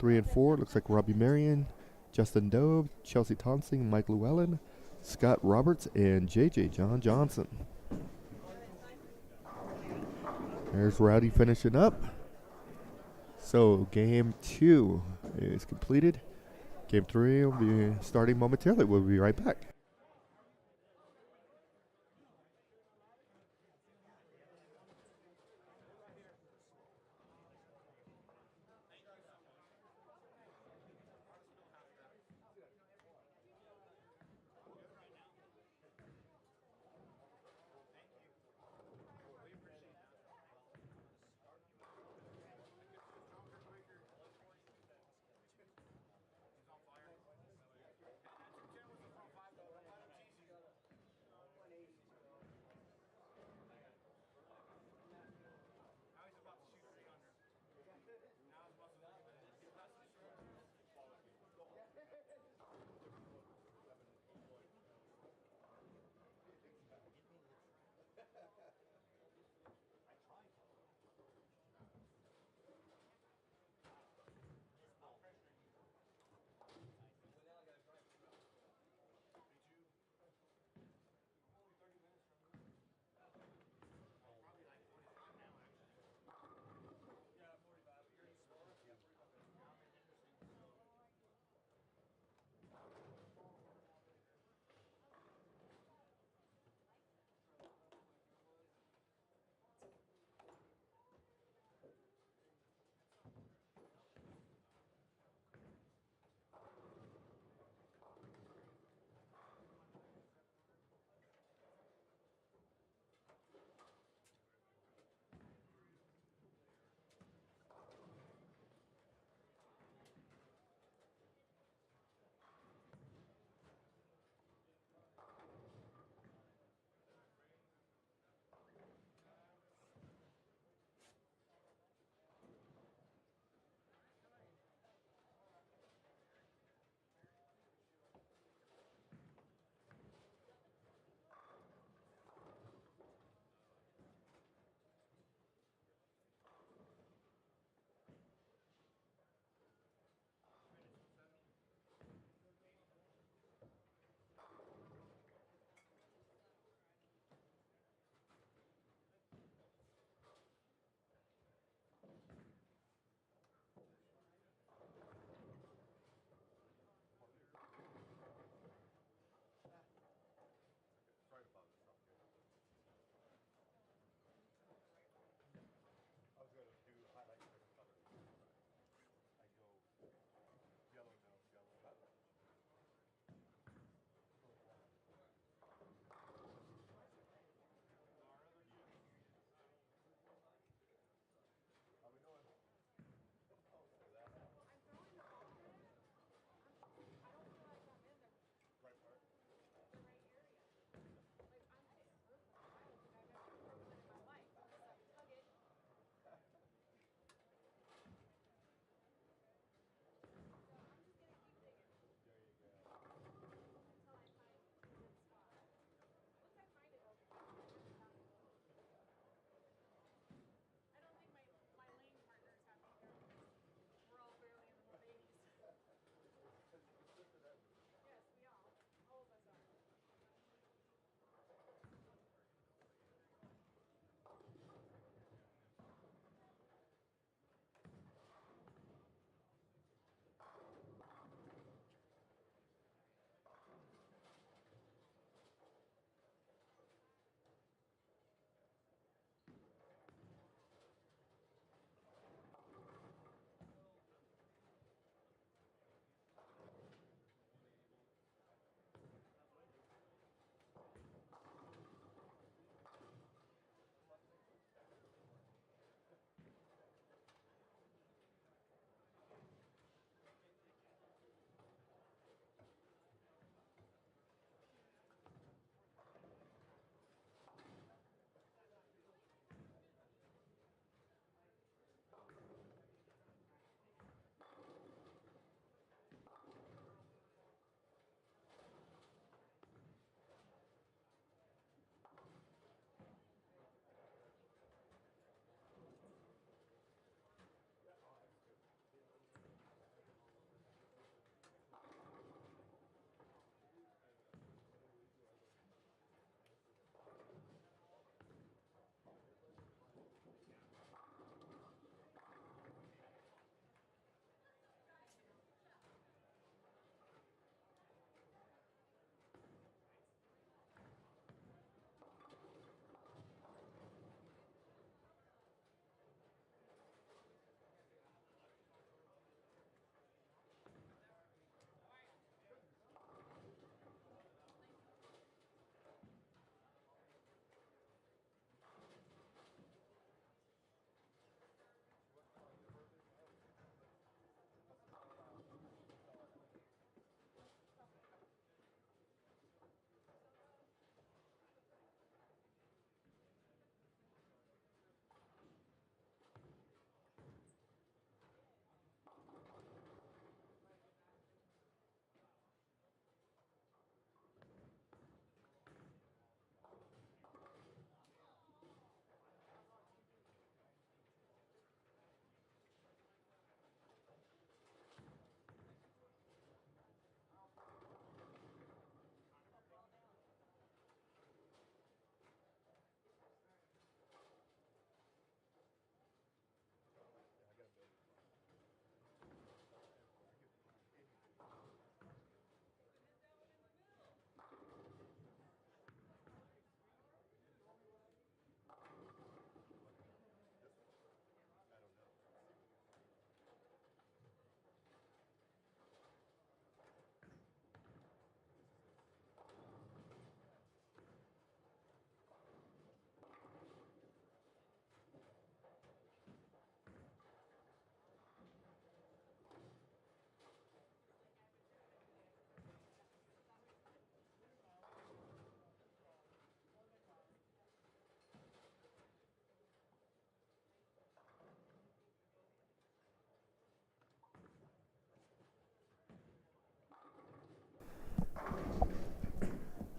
3 and 4, looks like Robbie Marion, Justin Dove, Chelsea Tonsing, Mike Llewellyn, Scott Roberts, and JJ John Johnson. There's Rowdy finishing up. So game 2 is completed. Game 3 will be starting momentarily. We'll be right back.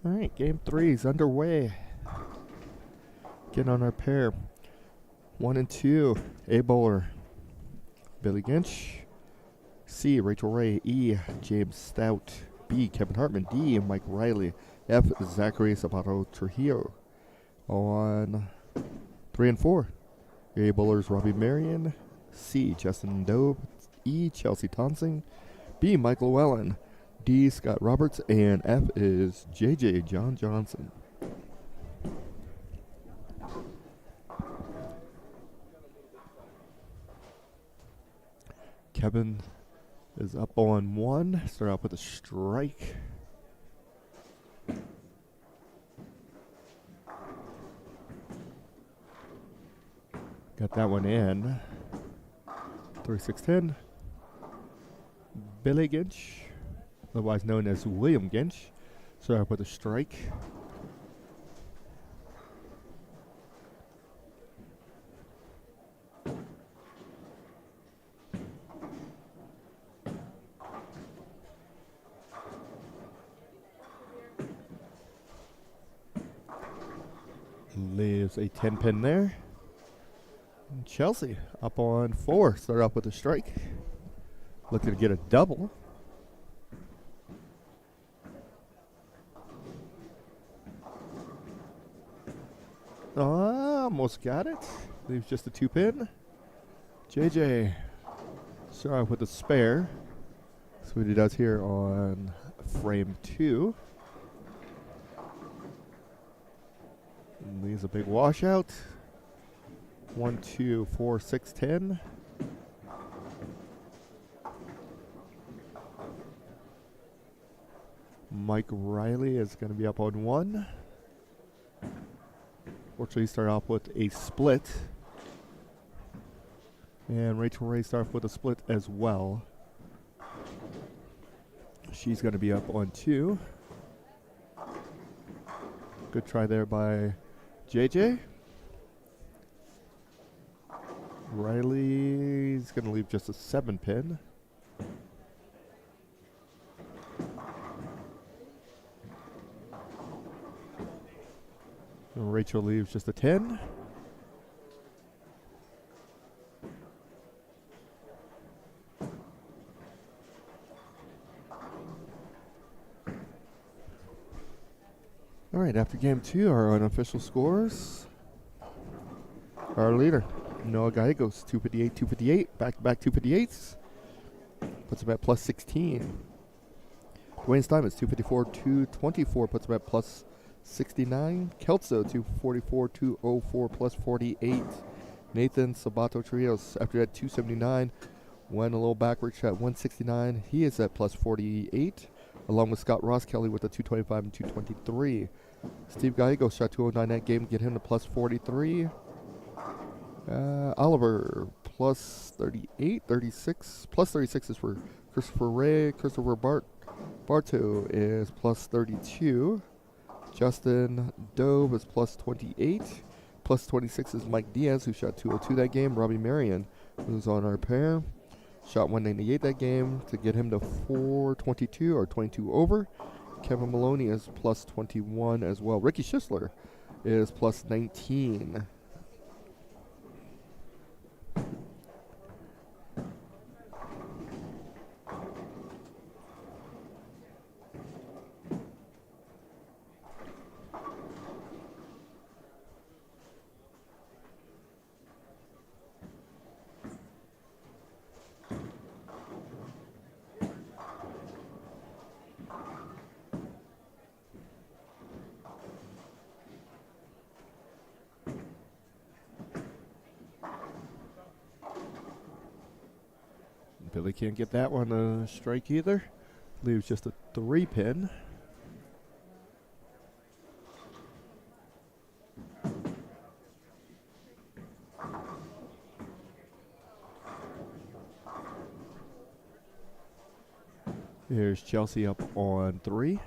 All right, game 3 is underway. Getting on our pair. 1 and 2, A bowler, Billy Ginch. C, Rachel Ray. E, James Stout. B, Kevin Hartman. D, Mike Riley. F, Zachary Sabato Trujillo. On 3 and 4, A bowlers, Robbie Marion. C, Justin Dobe. E, Chelsea Thompson. B, Michael Llewellyn. D, Scott Roberts. And F is JJ John Johnson. Kevin is up on 1. Start off with a strike. Got that one in. 3-6-10. Billy Ginch, otherwise known as William Ginch. Start off with a strike. Leaves a 10 pin there. And Chelsea up on 4. Start off with a strike. Looking to get a double. Almost got it. Leaves just a 2 pin. JJ start off with a spare. That's what he does here on frame 2. And leaves a big washout. 1, 2, 4, 6, 10. Mike Riley is going to be up on 1. Fortunately, start off with a split. And Rachel Ray starts with a split as well. She's going to be up on 2. Good try there by JJ. Riley's going to leave just a 7 pin. And Rachel leaves just a 10. All right, after game 2, our unofficial scores. Our leader, Noah Gallegos, 258, 258, back-to-back 258s. Puts him at plus 16. Dwayne Steinmetz, 254, 224, puts him at plus 69. Kelso, 244, 204, plus 48. Nathan Sabato Trios, after that 279, went a little backwards at 169. He is at plus 48, along with Scott Ross Kelly with a 225 and 223. Steve Gallegos shot 209 that game, get him to plus 43. Oliver, plus 38, 36. Plus 36 is for Christopher Ray. Christopher Bartow is plus 32. Justin Dove is plus 28. Plus 26 is Mike Diaz, who shot 202 that game. Robbie Marion, who's on our pair, shot 198 that game to get him to 422 or 22 over. Kevin Maloney is plus 21 as well. Ricky Schisler is plus 19. Billy can't get that one to strike either. Leaves just a 3 pin. Here's Chelsea up on 3.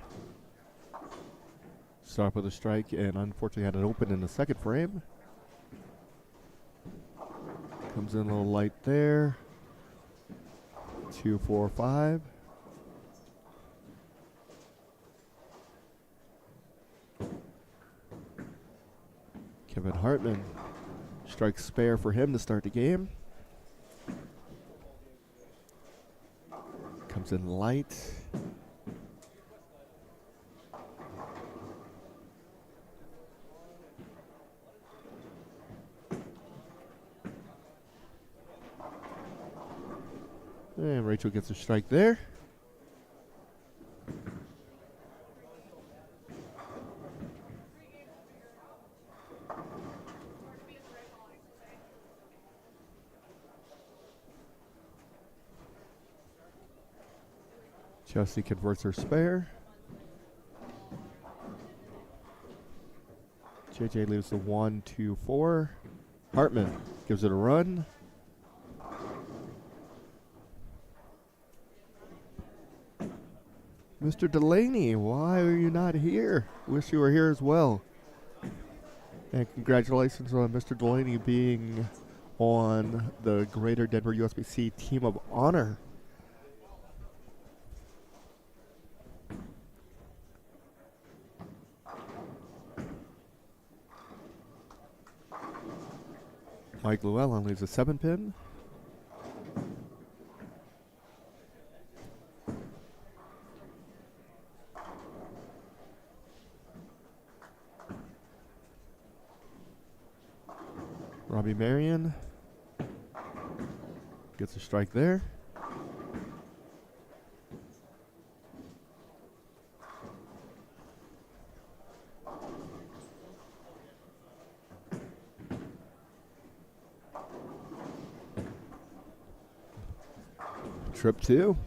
Start with a strike and unfortunately had it open in the second frame. Comes in a little light there. 2, 4, 5. Kevin Hartman strikes spare for him to start the game. Comes in light. And Rachel gets a strike there. Chelsea converts her spare. JJ leaves the 1-2-4. Hartman gives it a run. Mr. Delaney, why are you not here? Wish you were here as well. And congratulations on Mr. Delaney being on the Greater Denver USBC Team of Honor. Mike Llewellyn leaves a 7-pin. Robbie Marion gets a strike there. Trip 2.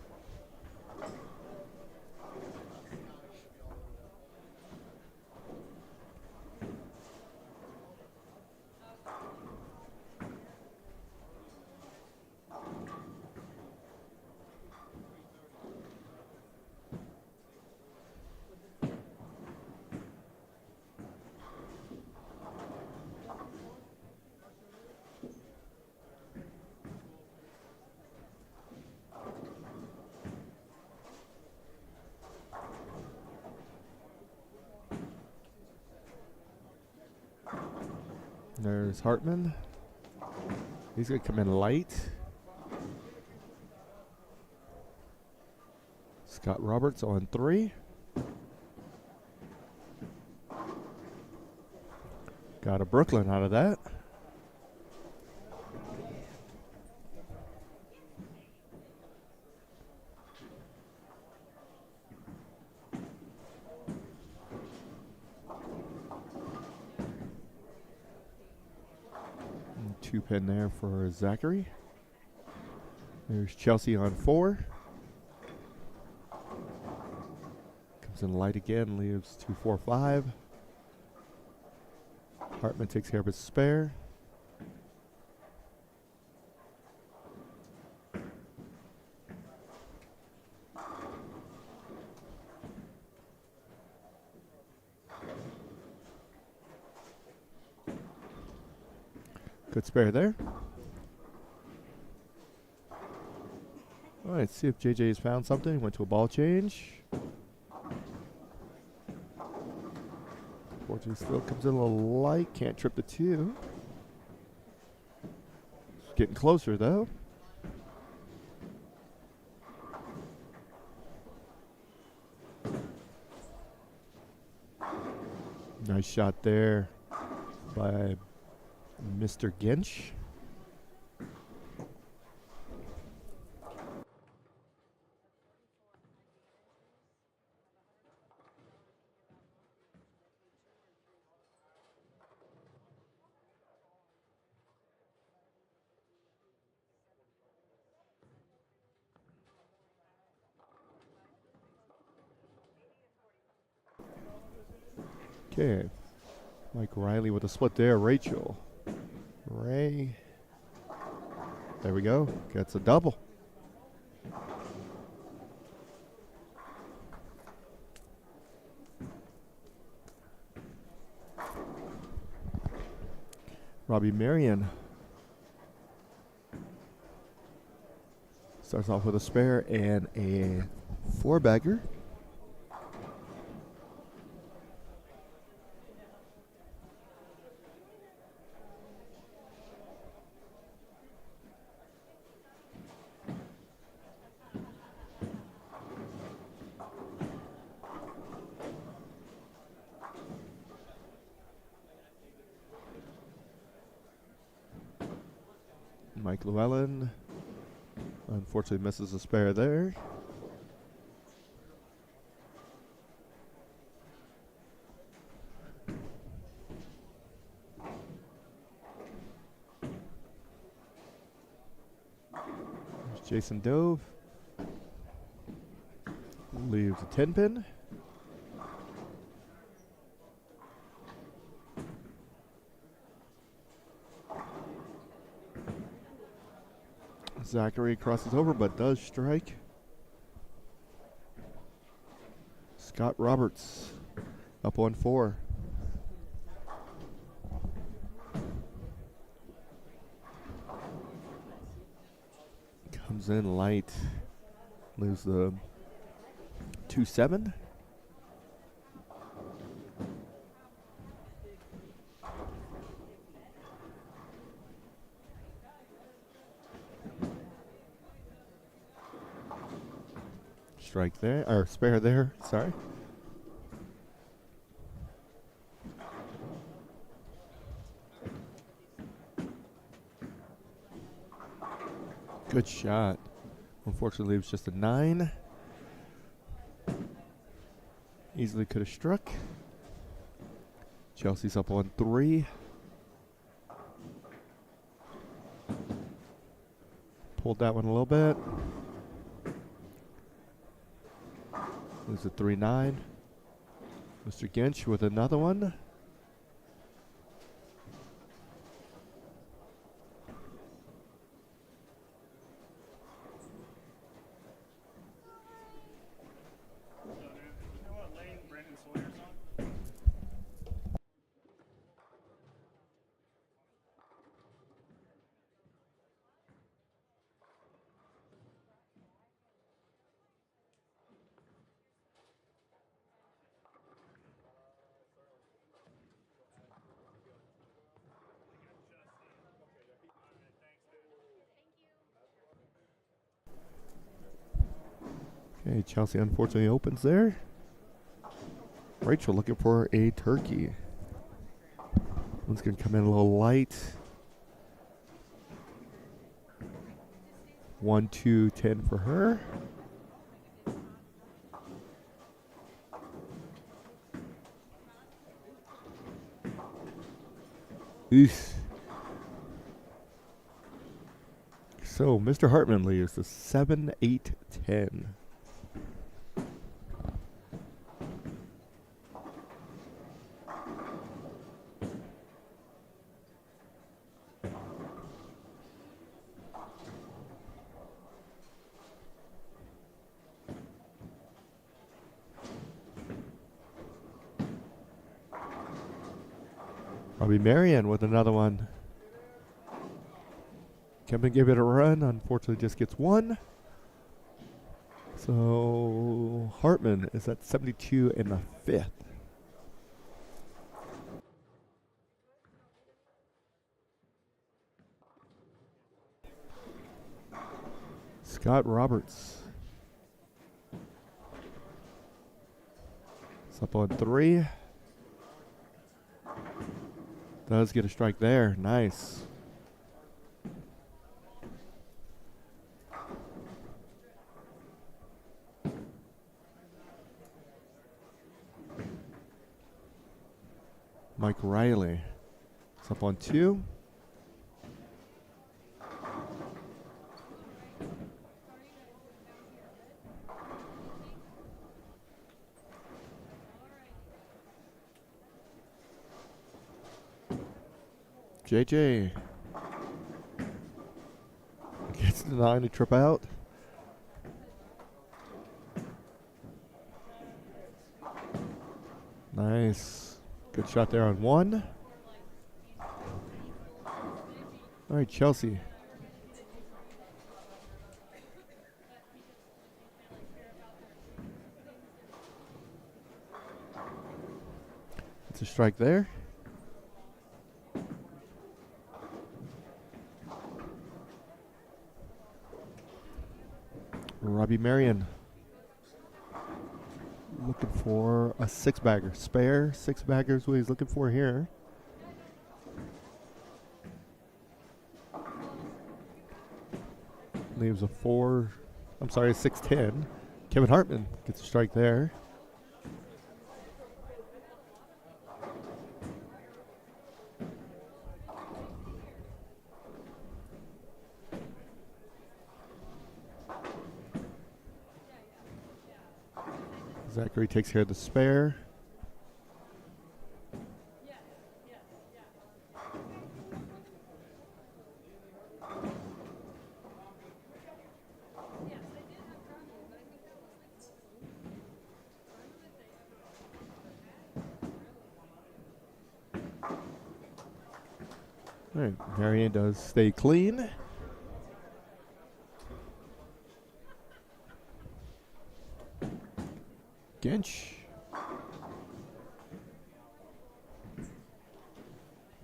There's Hartman. He's going to come in light. Scott Roberts on 3. Got a Brooklyn out of that. And 2-pin there for Zachary. There's Chelsea on 4. Comes in light again, leaves 2-4-5. Hartman takes care of his spare. Good spare there. All right, see if JJ has found something. Went to a ball change. Fortunately, still comes in a little light. Can't trip the 2. Getting closer, though. Nice shot there by Mr. Ginch. Okay, Mike Riley with a split there. Rachel, Ray, there we go, gets a double. Robbie Marion starts off with a spare and a 4-bagger. Mike Llewellyn unfortunately misses a spare there. There's Jason Dove. Leaves a 10 pin. Zachary crosses over but does strike. Scott Roberts up on 4. Comes in light. Lose the 2-7. Strike there, or spare there, sorry. Good shot. Unfortunately, it was just a 9. Easily could have struck. Chelsea's up on 3. Pulled that one a little bit. Lose a 3-9. Mr. Ginch with another one. Okay, Chelsea unfortunately opens there. Rachel looking for a turkey. One's going to come in a little light. 1, 2, 10 for her. Eesh. So Mr. Hartman leaves the 7, 8, 10. Robbie Marion with another one. Kevin gave it a run. Unfortunately, just gets 1. So Hartman is at 72 in the 5th. Scott Roberts. It's up on 3. Does get a strike there. Nice. Mike Riley. It's up on 2. JJ gets the 9 to trip out. Nice. Good shot there on 1. All right, Chelsea. It's a strike there. Robbie Marion looking for a 6-bagger. Spare 6-bagger is what he's looking for here. believe it was a 6'10". Kevin Hartman gets a strike there. Zachary takes care of the spare. All right, Marion does stay clean. Gench.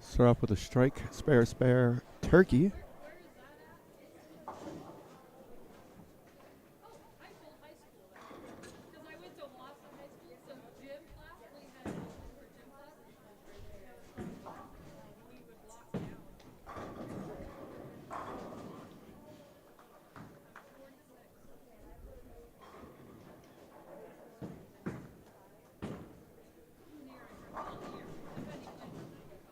Start off with a strike, spare, turkey.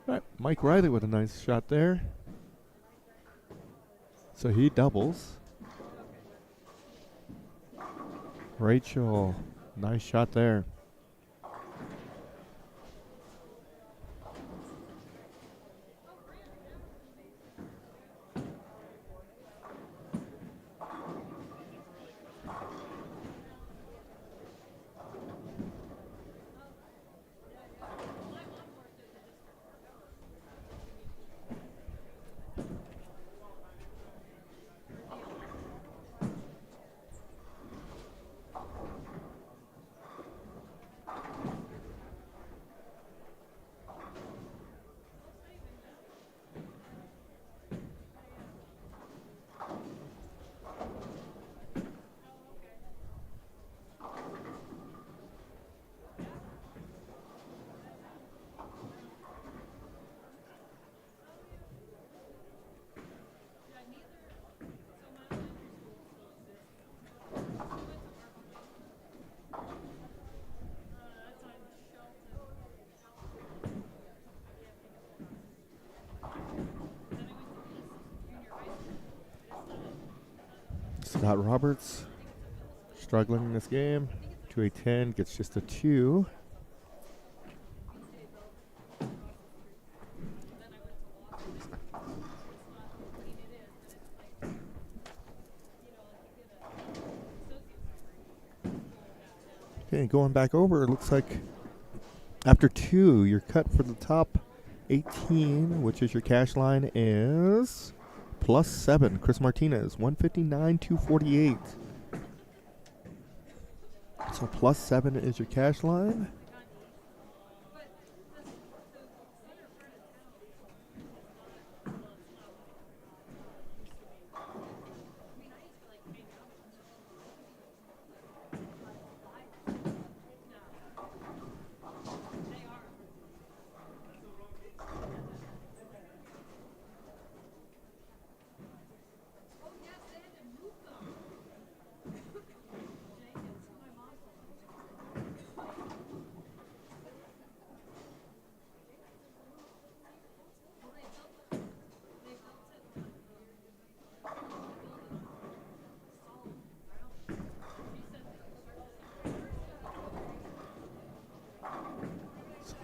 All right, Mike Riley with a nice shot there. So he doubles. Rachel, nice shot there. Scott Roberts struggling in this game. To a 10, gets just a 2. Okay, going back over, it looks like after 2, your cut for the top 18, which is your cash line, is +7. Chris Martinez, 159, 248. So +7 is your cash line.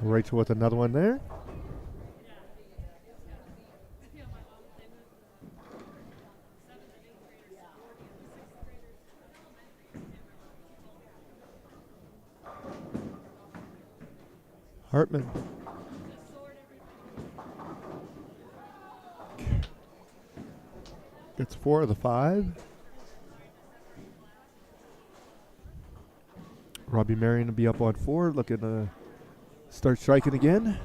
Rachel with another one there. Hartman. Gets 4 of the 5. Robbie Marion will be up on 4, looking to start striking again.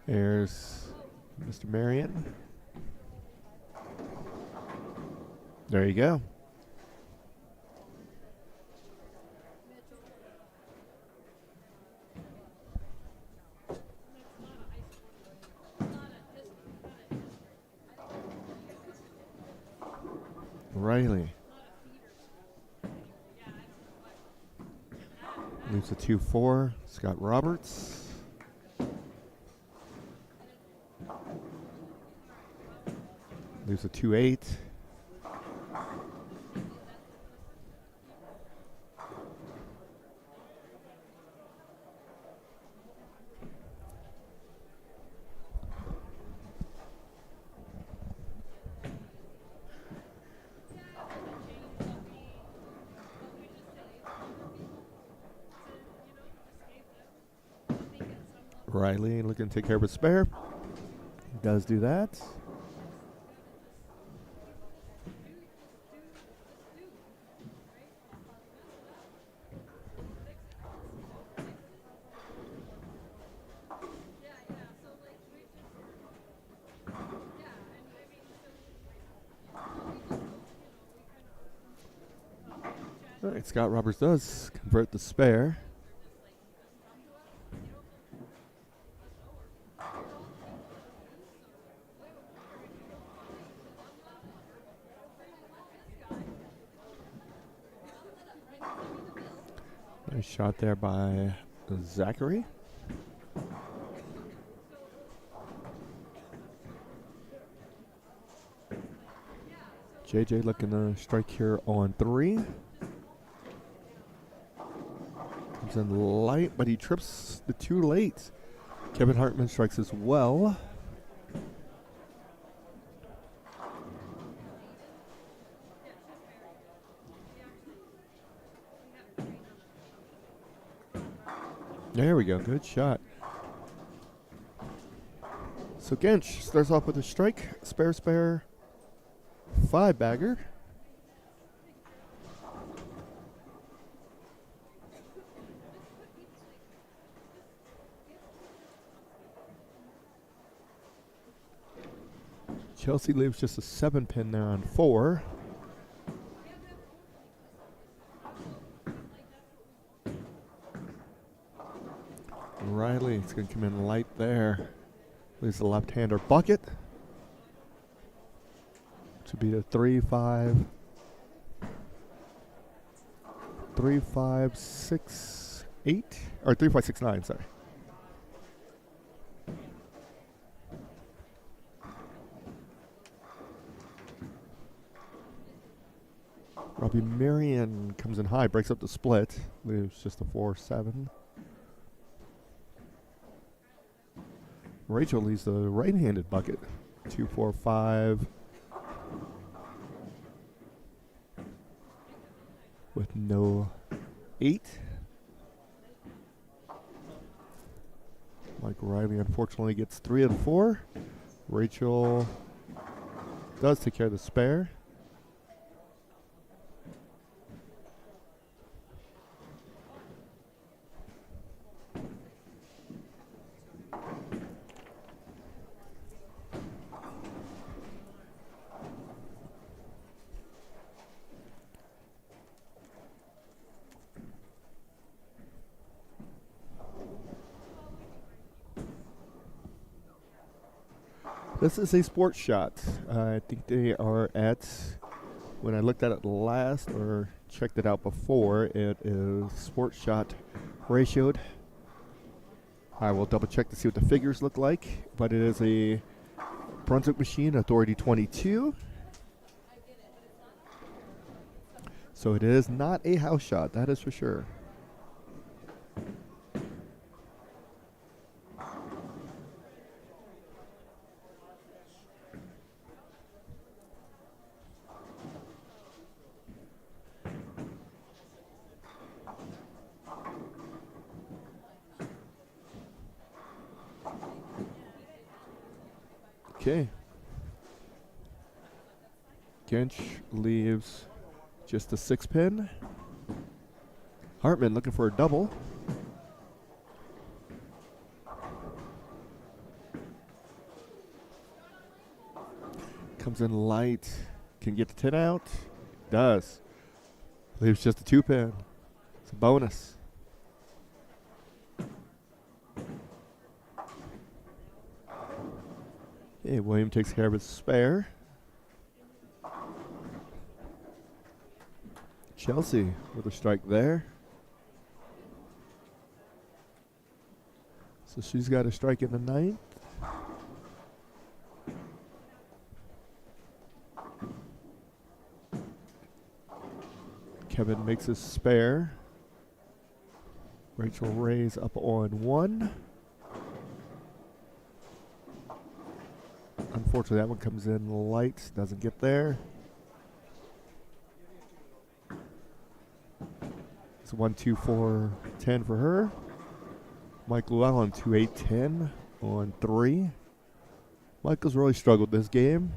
There's Mr. Marion. There you go. Riley leaves a 2-4. Scott Roberts. Leaves a 2-8. Riley looking to take care of a spare. Does do that. All right, Scott Roberts does convert the spare. Nice shot there by Zachary. JJ looking to strike here on 3. Comes in light, but he trips the 2 late. Kevin Hartman strikes as well. There we go, good shot. So Gench starts off with a strike, spare, 5-bagger. Chelsea leaves just a 7-pin there on 4. Riley's going to come in light there. Leaves the left-hander bucket. To be a 3-5. 3-5-6-8. Or 3-5-6-9, sorry. Robbie Marion comes in high, breaks up the split. Leaves just a 4-7. Rachel leaves the right-handed bucket. 2-4-5. With no 8. Mike Riley unfortunately gets 3 and 4. Rachel does take care of the spare. This is a sports shot. I think they are at, when I looked at it last or checked it out before, it is sports shot ratioed. I will double check to see what the figures look like, but it is a Brunswick machine, Authority 22. So it is not a house shot, that is for sure. Okay. Gench leaves just a 6-pin. Hartman looking for a double. Comes in light. Can get the 10 out. Does. Leaves just a 2-pin. It's a bonus. Okay, William takes care of his spare. Chelsea with a strike there. So she's got a strike in the 9th. Kevin makes his spare. Rachel Ray's up on 1. Unfortunately, that one comes in light. Doesn't get there. It's 1, 2, 4, 10 for her. Mike Llewellyn 2, 8, 10 on 3. Michael's really struggled this game.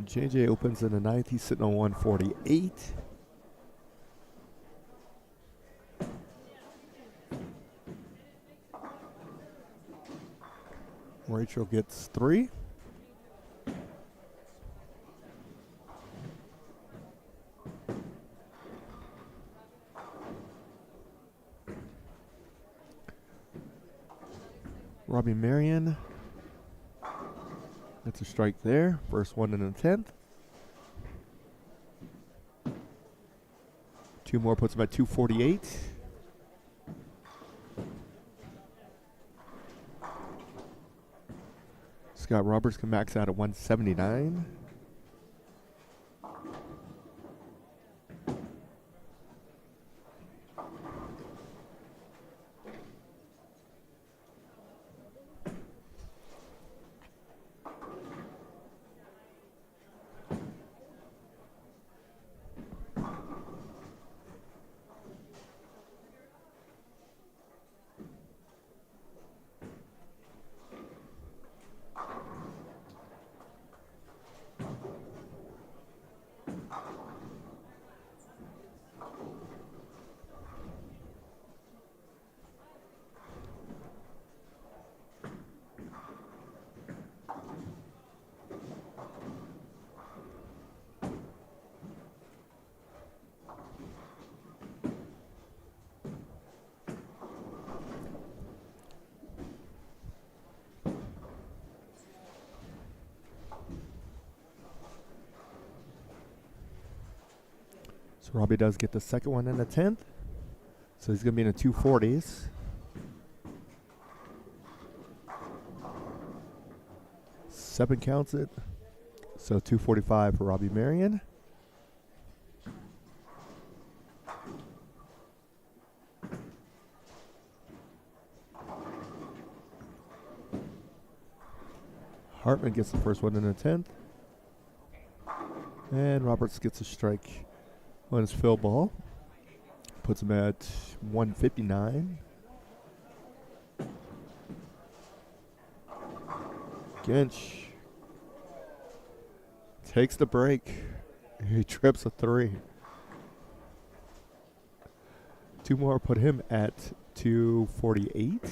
JJ opens in the 9th. He's sitting on 148. Rachel gets 3. Robbie Marion. That's a strike there. First one in the 10th. 2 more puts him at 248. Scott Roberts can max out at 179. So Robbie does get the second one in the 10th. So he's going to be in the 240s. Seven counts it. So 245 for Robbie Marion. Hartman gets the first one in the 10th. And Roberts gets a strike on his fill ball. Puts him at 159. Ginch takes the break. He trips a 3. 2 more put him at 248.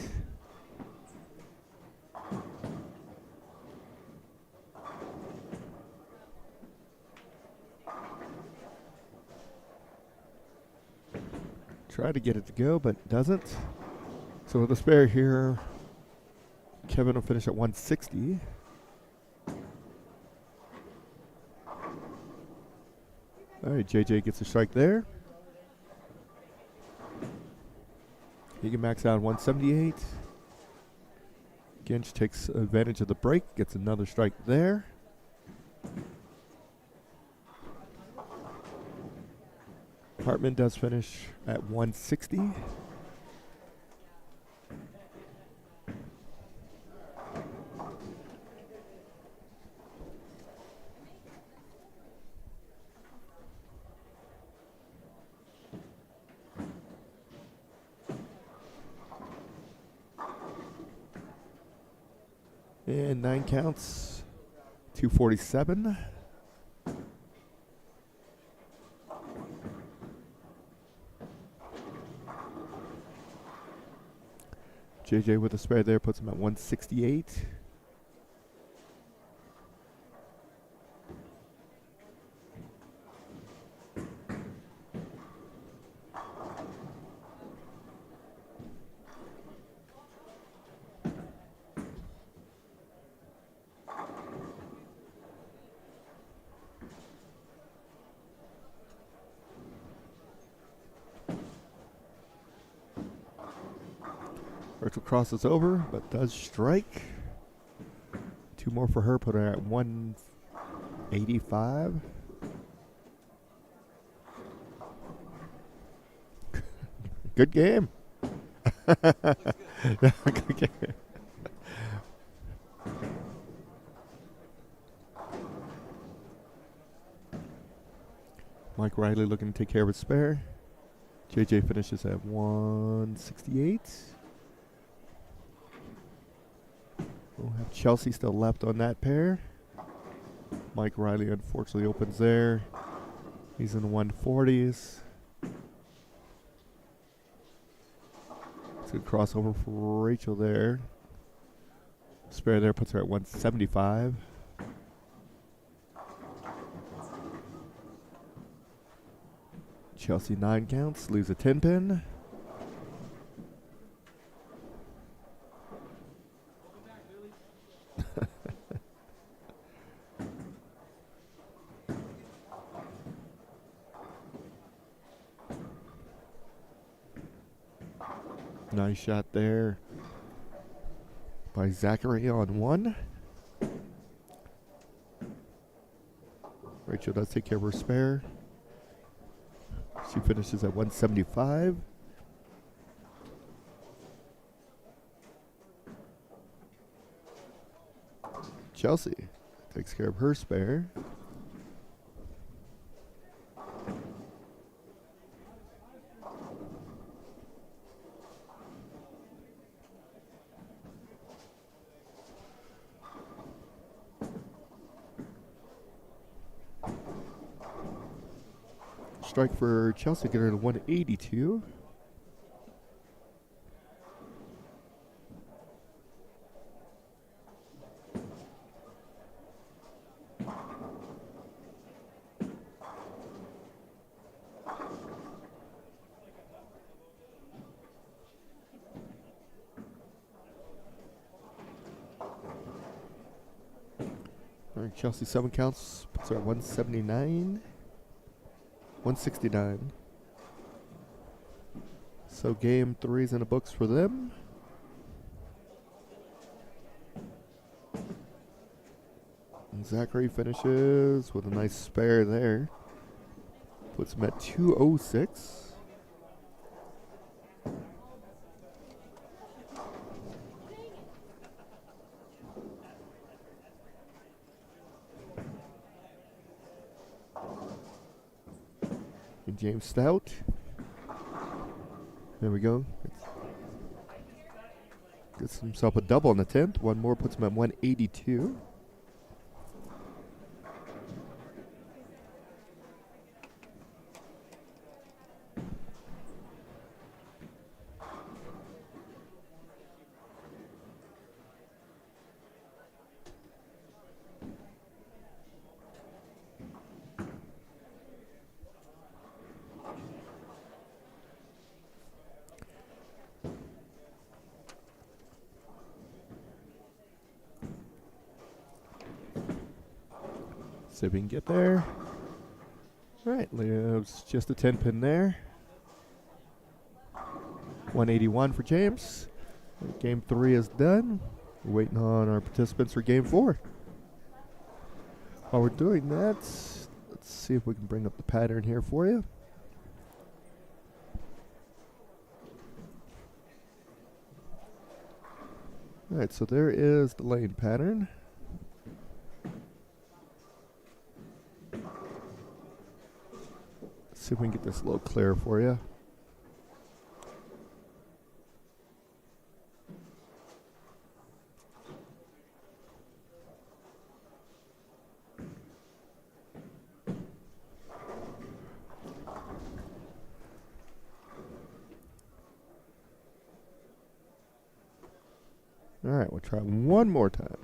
Try to get it to go, but doesn't. So with a spare here, Kevin will finish at 160. All right, JJ gets a strike there. He can max out 178. Ginch takes advantage of the break, gets another strike there. Hartman does finish at 160. And 9 counts, 247. JJ with a spare there puts him at 168. Rachel crosses over, but does strike. 2 more for her, put her at 185. Good game. Good game. Mike Riley looking to take care of his spare. JJ finishes at 168. We'll have Chelsea still left on that pair. Mike Riley unfortunately opens there. He's in the 140s. It's a good crossover for Rachel there. Spare there puts her at 175. Chelsea 9 counts, leaves a 10 pin. Nice shot there by Zachary on 1. Rachel does take care of her spare. She finishes at 175. Chelsea takes care of her spare. Strike for Chelsea, get her to 182. All right, Chelsea 7 counts, puts her at 179. 169. So game 3's in the books for them. And Zachary finishes with a nice spare there. Puts him at 206. James Stout. There we go. Gets himself a double in the 10th. One more puts him at 182. See if we can get there. All right, leaves just a 10 pin there. 181 for James. Game 3 is done. We're waiting on our participants for game 4. While we're doing that, let's see if we can bring up the pattern here for you. All right, so there is the lane pattern. See if we can get this a little clearer for you. All right, we'll try one more time.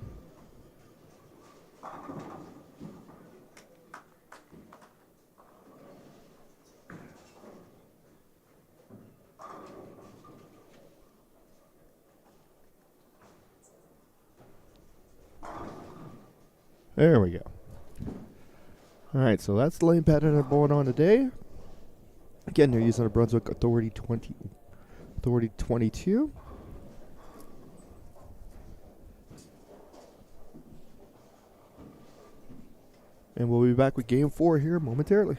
There we go. All right, so that's the lane pattern I'm going on today. Again, they're using a Brunswick Authority 22. And we'll be back with game 4 here momentarily.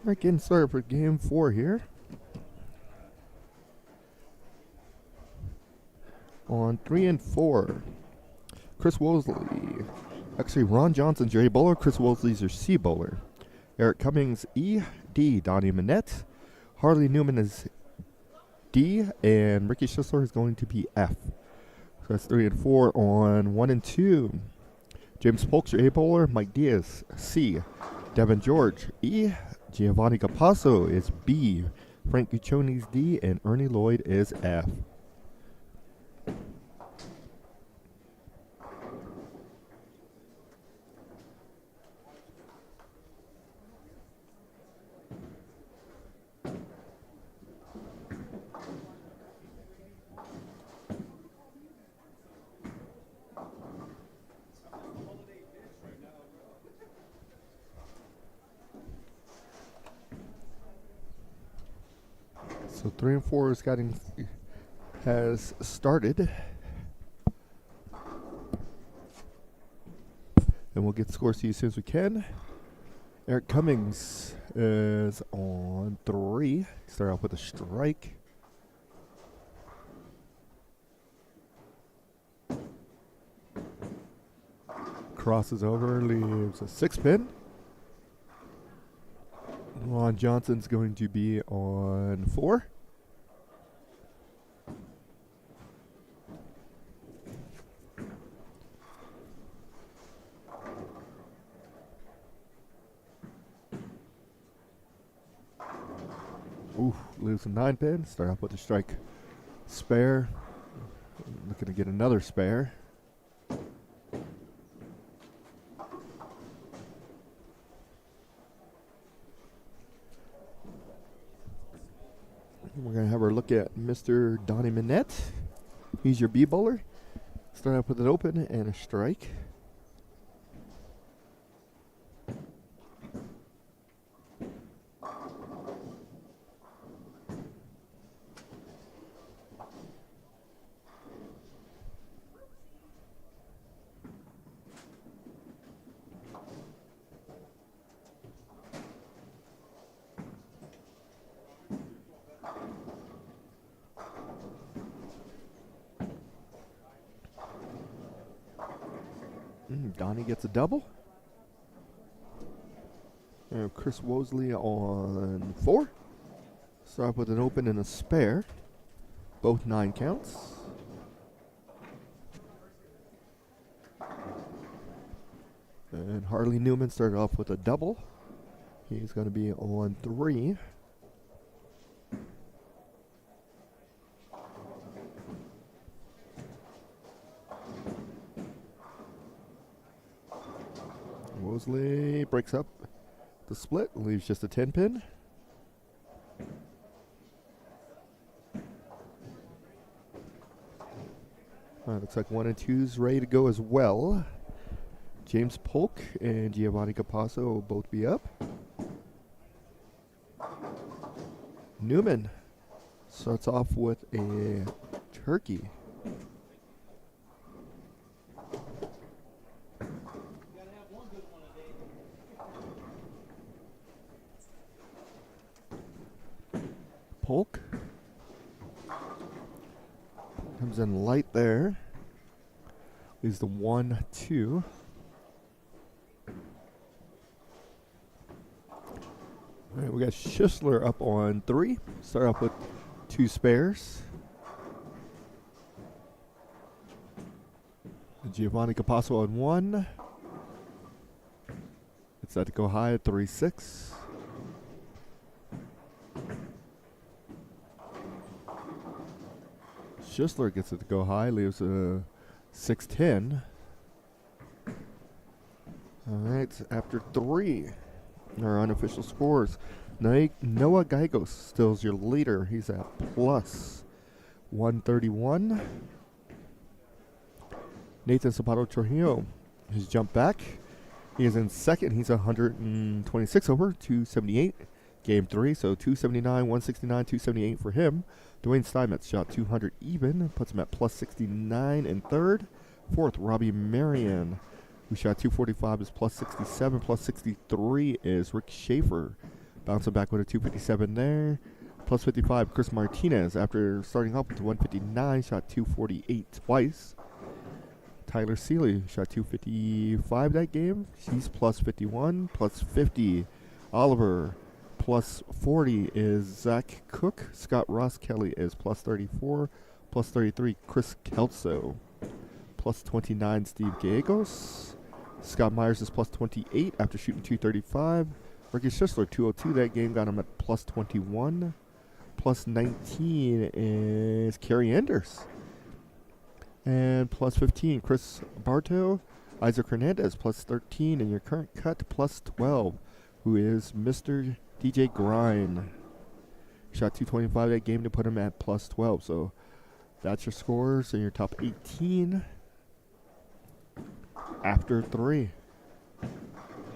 Right, getting started for game 4 here. On 3 and 4, Chris Wosley. Actually, Ron Johnson's your A bowler. Chris Wosley's your C bowler. Eric Cummings, E. D. Donnie Manette. Harley Newman is D. And Ricky Schisler is going to be F. So that's 3 and 4 on 1 and 2. James Polk's your A bowler. Mike Diaz, C. Devin George, E. Giovanni Capasso is B. Frank Guccioni's D. And Ernie Lloyd is F. So 3 and 4 has started. And we'll get scores to you as soon as we can. Eric Cummings is on 3. Start off with a strike. Crosses over, leaves a 6-pin. Ron Johnson's going to be on 4. Ooh, leaves a 9-pin. Start off with a strike. Spare. Looking to get another spare. We're going to have our look at Mr. Donnie Manette. He's your B bowler. Start off with an open and a strike. Donnie gets a double. And Chris Wosley on 4. Start off with an open and a spare. Both 9 counts. And Harley Newman started off with a double. He's going to be on 3. Wosley breaks up the split, leaves just a 10-pin. Looks like 1 and 2's ready to go as well. James Polk and Giovanni Capasso will both be up. Newman starts off with a turkey. Polk comes in light there. Leaves the 1-2. All right, we got Schisler up on 3. Start off with 2 spares. Giovanni Capasso on 1. It's set to go high at 3-6. Schisler gets it to go high, leaves a 6-10. All right, after 3, our unofficial scores. Noah Gagos still is your leader. He's at plus 131. Nathan Zapato Trujillo has jumped back. He is in second. He's 126 over, 278. Game 3, so 279, 169, 278 for him. Dwayne Steinmetz shot 200 even, puts him at plus 69 in third. Fourth, Robbie Marion, who shot 245, is plus 67. Plus 63 is Rick Schaefer. Bouncing back with a 257 there. Plus 55, Chris Martinez, after starting off with 159, shot 248 twice. Tyler Seeley shot 255 that game. He's plus 51, plus 50. Oliver, plus 40 is Zach Cook. Scott Ross Kelly is plus 34, plus 33, Chris Kelso. Plus 29, Steve Gallegos. Scott Myers is plus 28 after shooting 235. Ricky Schisler, 202 that game, got him at plus 21. Plus 19 is Kerry Enders. And plus 15, Chris Bartow. Isaac Hernandez, plus 13. And your current cut, plus 12, who is Mr. DJ Grind. Shot 225 that game to put him at plus 12. So that's your scores in your top 18 after 3.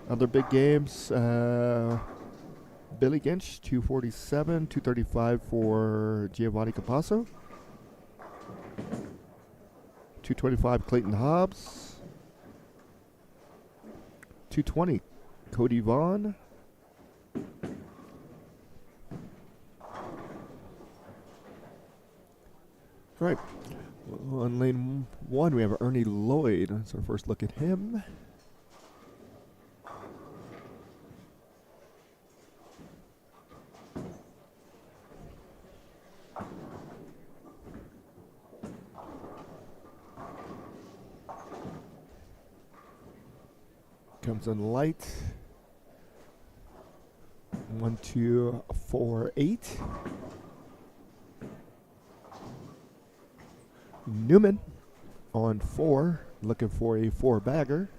Other big games, Billy Ginch, 247, 235 for Giovanni Capasso. 225, Clayton Hobbs. 220, Cody Vaughn. All right. On lane 1, we have Ernie Lloyd. That's our first look at him. Comes in light. 1, 2, 4, 8. Newman on 4, looking for a 4-bagger.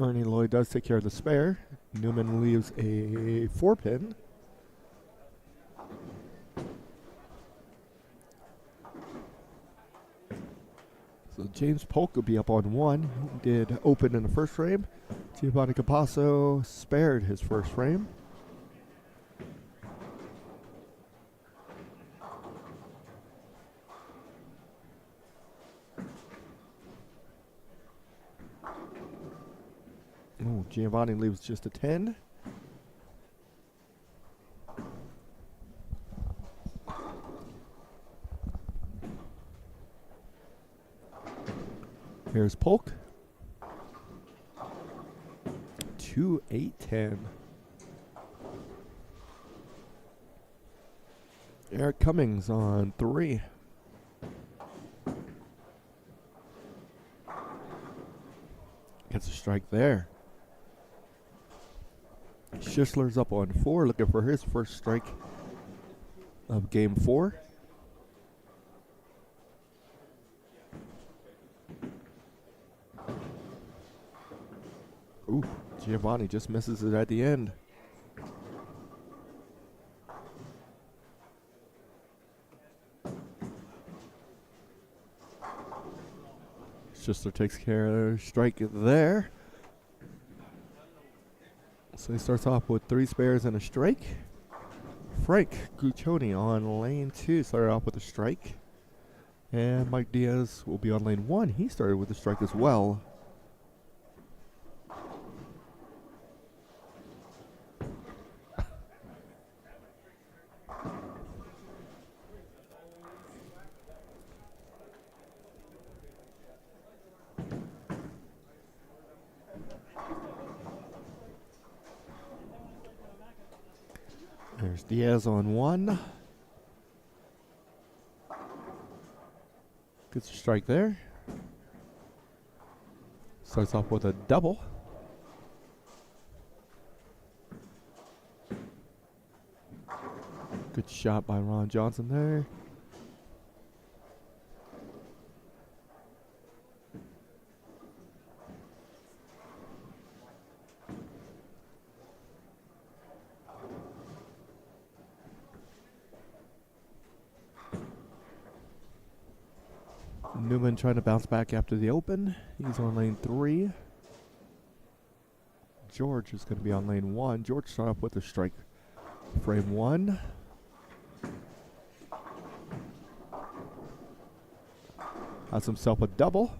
Ernie Lloyd does take care of the spare. Newman leaves a 4-pin. So James Polk will be up on 1. He did open in the first frame. Giovanni Capasso spared his first frame. Ooh, Giovanni leaves just a 10. Here's Polk. 2, 8, 10. Eric Cummings on 3. Gets a strike there. Schisler's up on 4, looking for his first strike of game 4. Ooh, Giovanni just misses it at the end. Schisler takes care of the strike there. So he starts off with 3 spares and a strike. Frank Guccione on lane 2 started off with a strike. And Mike Diaz will be on lane 1. He started with a strike as well. There's Diaz on 1. Gets a strike there. Starts off with a double. Good shot by Ron Johnson there. Newman trying to bounce back after the open. He's on lane 3. George is going to be on lane 1. George started off with a strike. Frame 1. Has himself a double.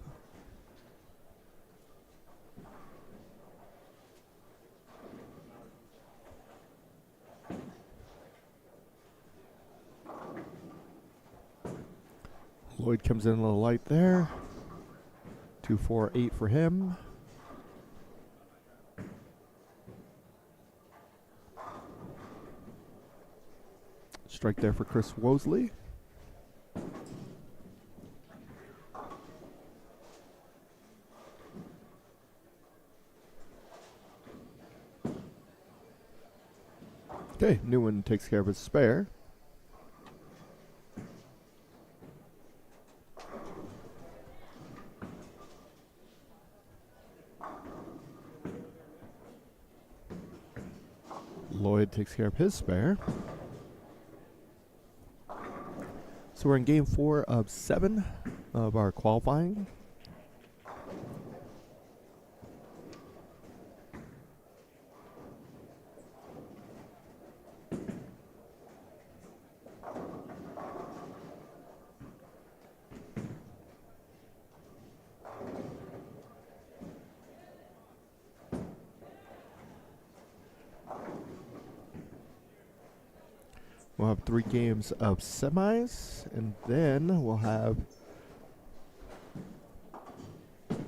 Lloyd comes in a little light there. 2, 4, 8 for him. Strike there for Chris Wosley. Okay, Newman takes care of his spare. Lloyd takes care of his spare. So we're in game 4 of 7 of our qualifying. We'll have 3 games of semis, and then we'll have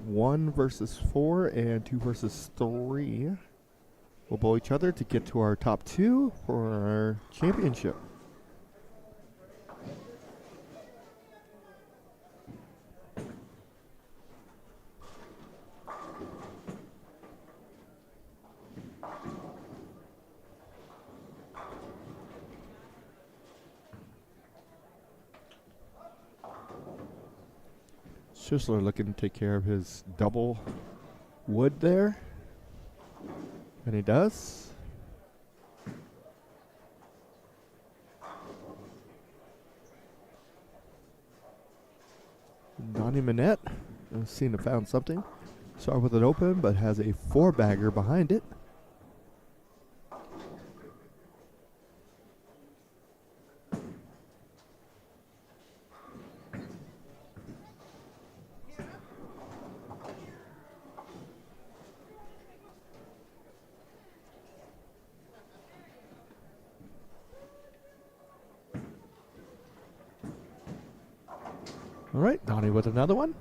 1 versus 4 and 2 versus 3. We'll bowl each other to get to our top 2 for our championship. Schussler looking to take care of his double wood there. And he does. Donnie Manette seemed to found something. Started with an open, but has a 4-bagger behind it. All right, Donnie with another one.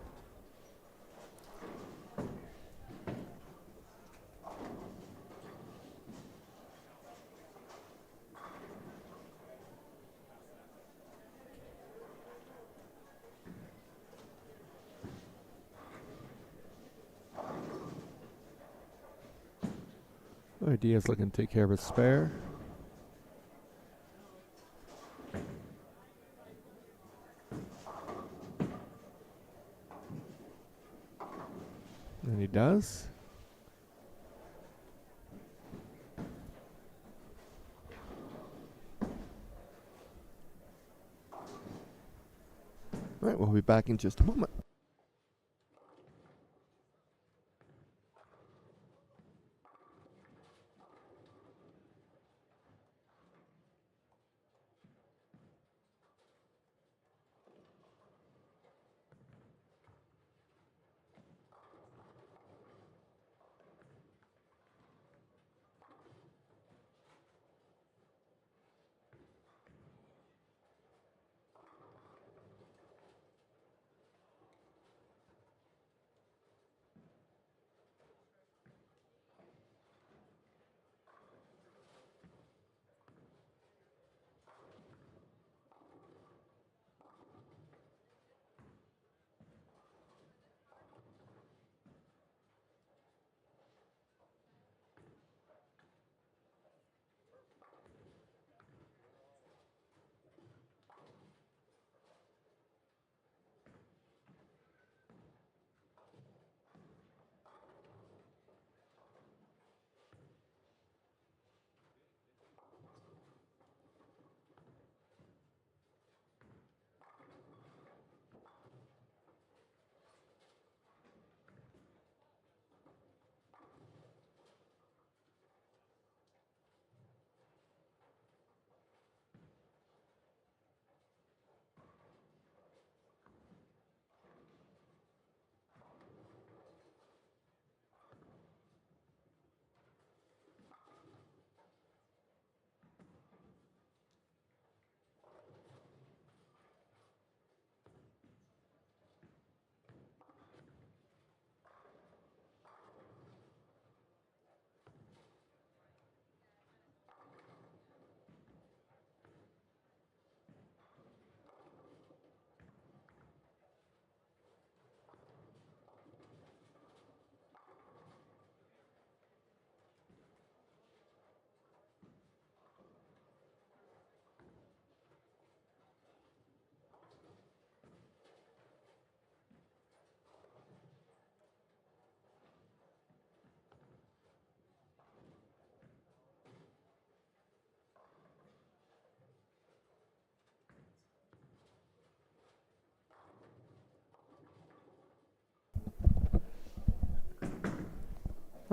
All right, Diaz looking to take care of his spare. And he does. All right, we'll be back in just a moment.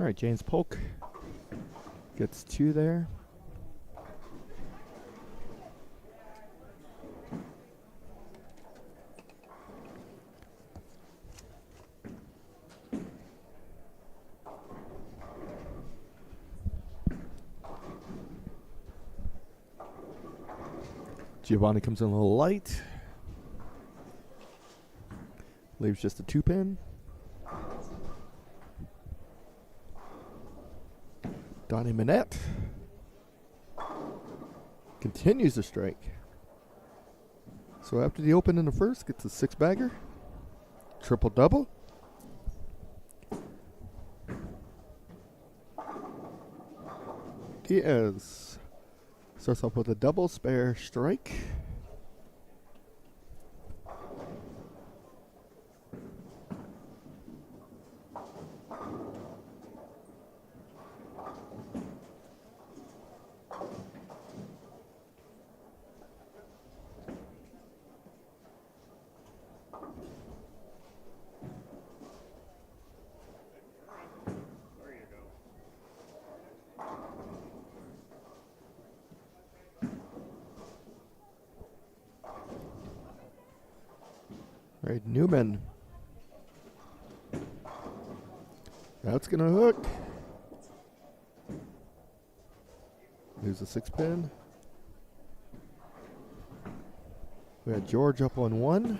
All right, James Polk gets 2 there. Giovanni comes in a little light. Leaves just a 2-pin. Donnie Manette continues to strike. So after the open in the first, gets a 6-bagger. Triple double. Diaz starts off with a double spare strike. There you go. All right, Newman. That's going to hook. There's a 6-pin. We got George up on 1.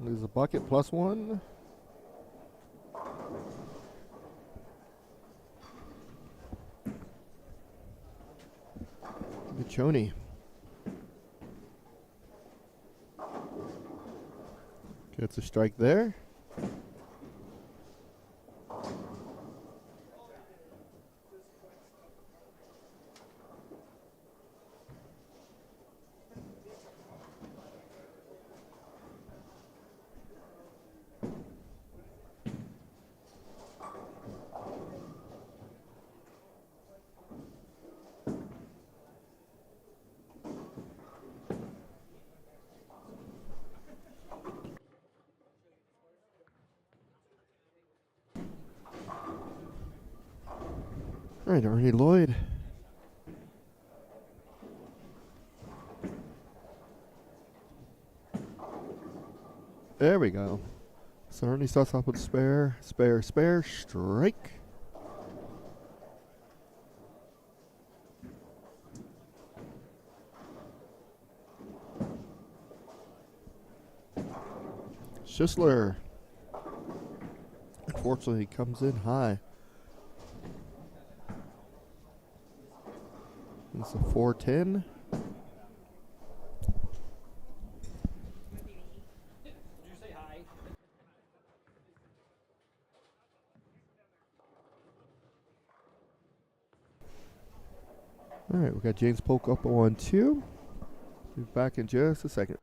There's a bucket plus 1. Michoni. Gets a strike there. All right, Ernie Lloyd. There we go. So Ernie starts off with spare, strike. Schisler. Unfortunately, comes in high. It's a 410. All right, we got James Polk up on 2. Be back in just a second.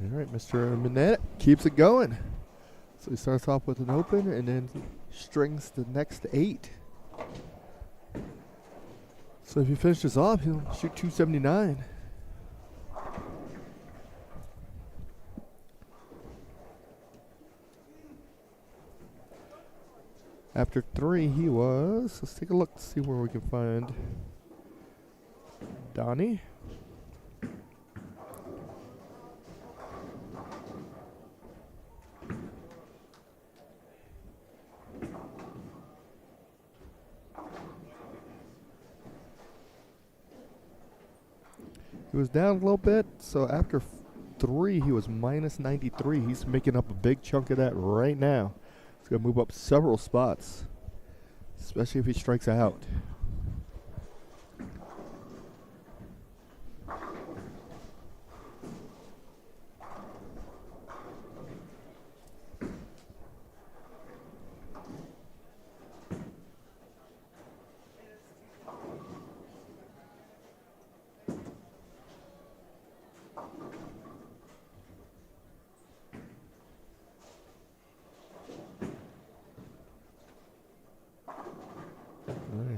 All right, Mr. Minette keeps it going. So he starts off with an open and then strings the next 8. So if he finishes off, he'll shoot 279. After 3, he was, let's take a look, see where we can find Donnie. He was down a little bit, so after 3, he was minus 93. He's making up a big chunk of that right now. He's going to move up several spots, especially if he strikes out.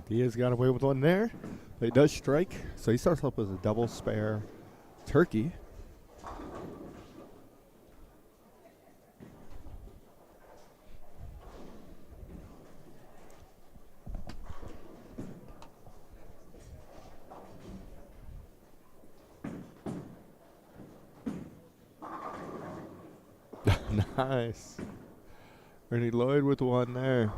Diaz got away with one there. But he does strike. So he starts off with a double spare turkey. Nice. Ernie Lloyd with one there.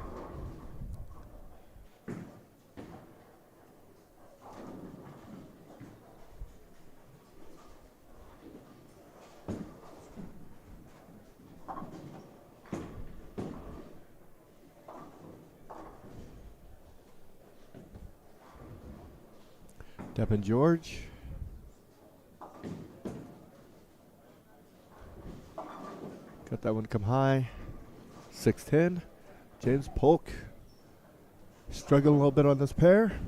Depp and George. Got that one come high. 6-10. James Polk struggling a little bit on this pair.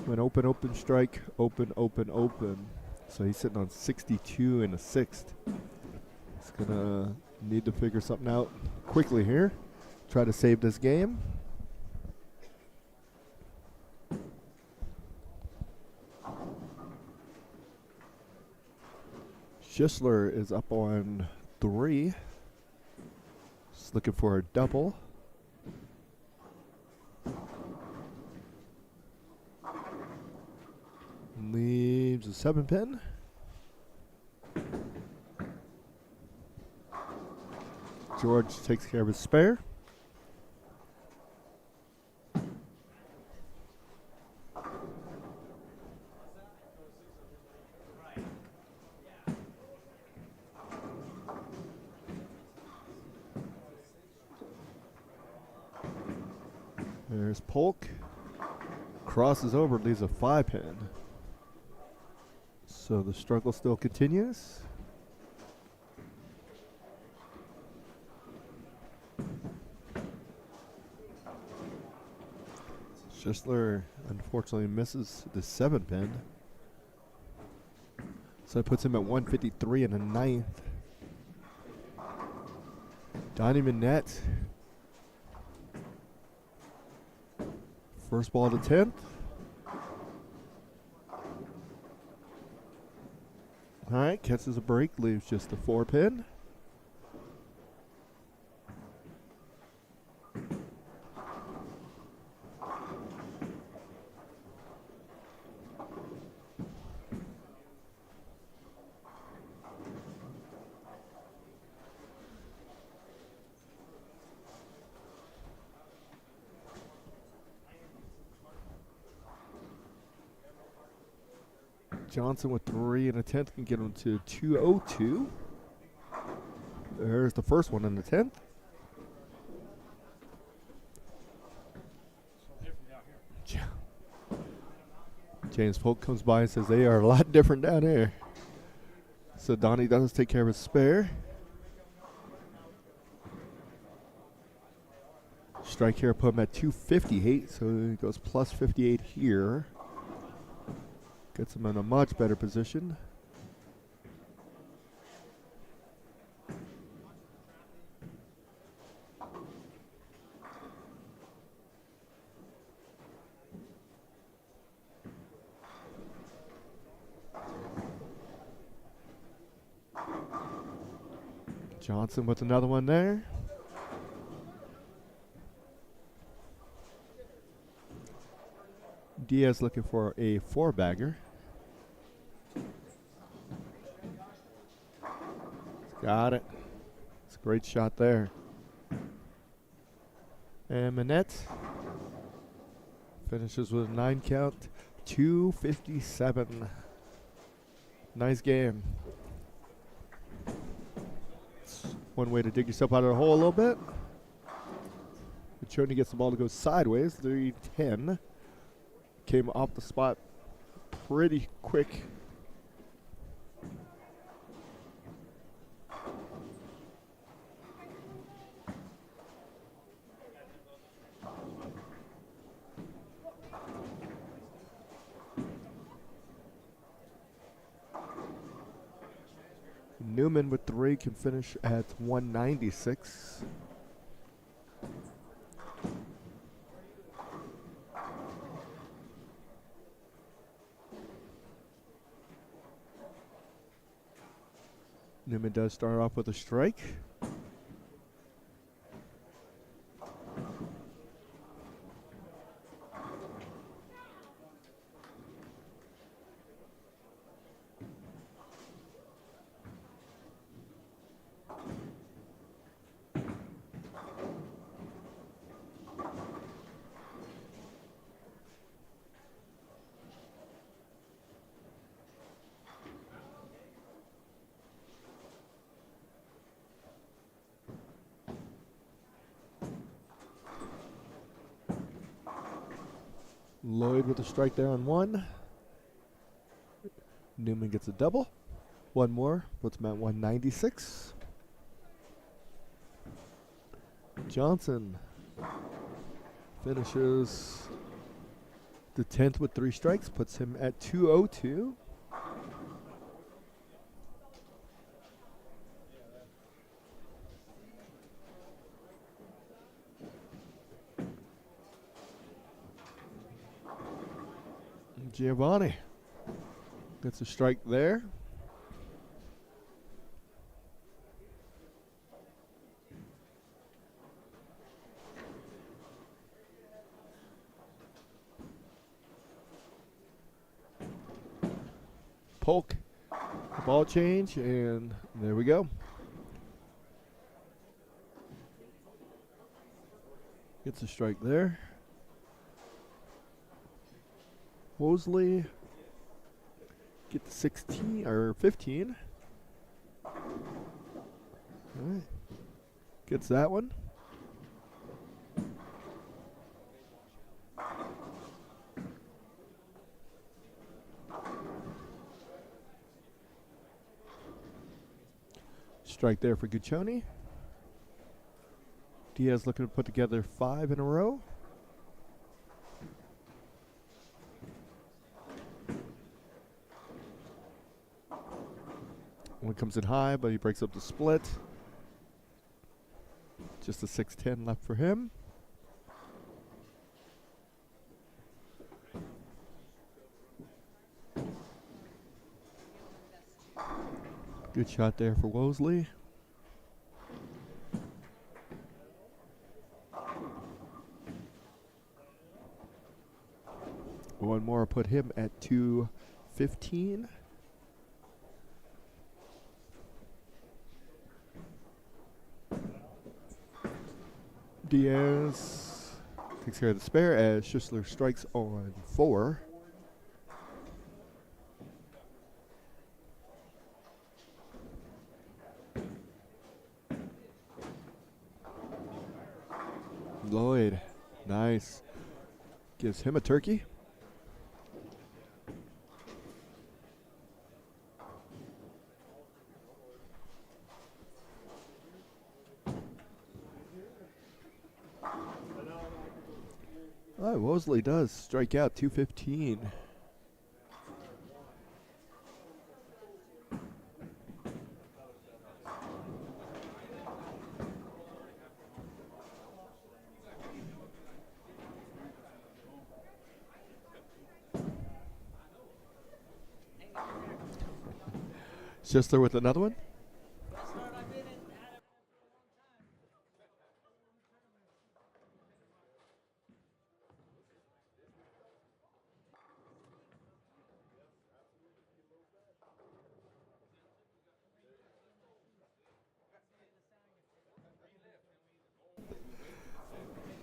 Went open, open, strike, open, open, open. So he's sitting on 62 in the 6th. He's gonna need to figure something out quickly here. Try to save this game. Schisler is up on 3. Just looking for a double. Leaves a 7-pin. George takes care of his spare. There's Polk. Crosses over, leaves a 5-pin. So the struggle still continues. Schisler unfortunately misses the 7-pin. So it puts him at 153 in the 9th. Donnie Minette. First ball to 10th. All right, catches a break, leaves just a 4-pin. Johnson with 3 and a 10th can get him to 202. There's the first one in the 10th. James Polk comes by and says they are a lot different down there. So Donnie does take care of his spare. Strike here put him at 258, so he goes plus 58 here. Gets him in a much better position. Johnson with another one there. Diaz looking for a 4-bagger. Got it. It's a great shot there. And Manette finishes with a 9 count, 257. Nice game. It's one way to dig yourself out of the hole a little bit. Choney gets the ball to go sideways, 3-10. Came off the spot pretty quick. Newman with 3 can finish at 196. Newman does start off with a strike. Lloyd with a strike there on 1. Newman gets a double. One more, puts him at 196. Johnson finishes the 10th with 3 strikes, puts him at 202. Giovanni gets a strike there. Polk, the ball change, and there we go. Gets a strike there. Wosley get the 16 or 15. All right. Gets that one. Strike there for Guccione. Diaz looking to put together 5 in a row. One comes in high, but he breaks up the split. Just a 6-10 left for him. Good shot there for Wosley. One more put him at 215. Diaz takes care of the spare as Schisler strikes on 4. Lloyd, nice. Gives him a turkey. Oh, Wosley does strike out 215. Just there with another one.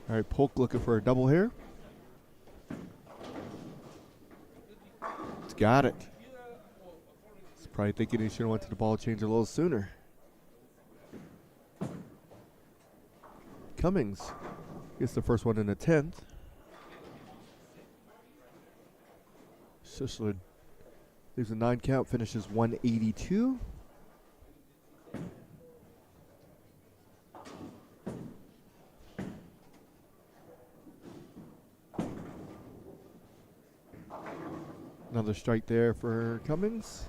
All right, Polk looking for a double here. It's got it. He's probably thinking he should have went to the ball change a little sooner. Cummings gets the first one in the 10th. Sisler leaves a 9 count, finishes 182. Another strike there for Cummings.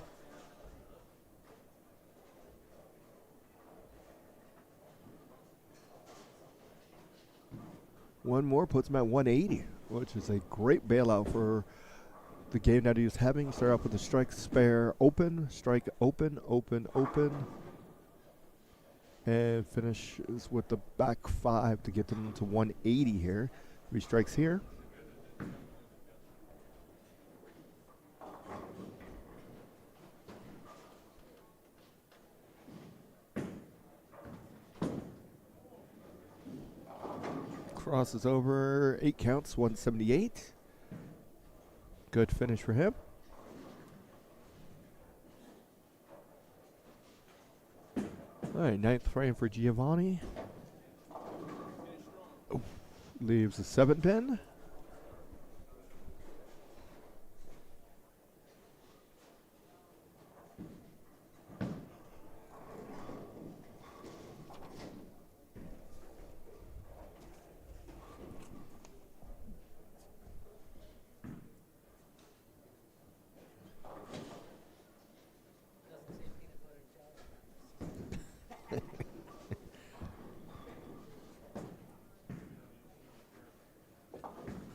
One more puts him at 180, which is a great bailout for the game that he was having. Start off with a strike, spare, open, strike, open, open, open. And finishes with the back 5 to get them to 180 here. 3 strikes here. Crosses over, 8 counts, 178. Good finish for him. All right, 9th frame for Giovanni. Oh, leaves a 7 pin.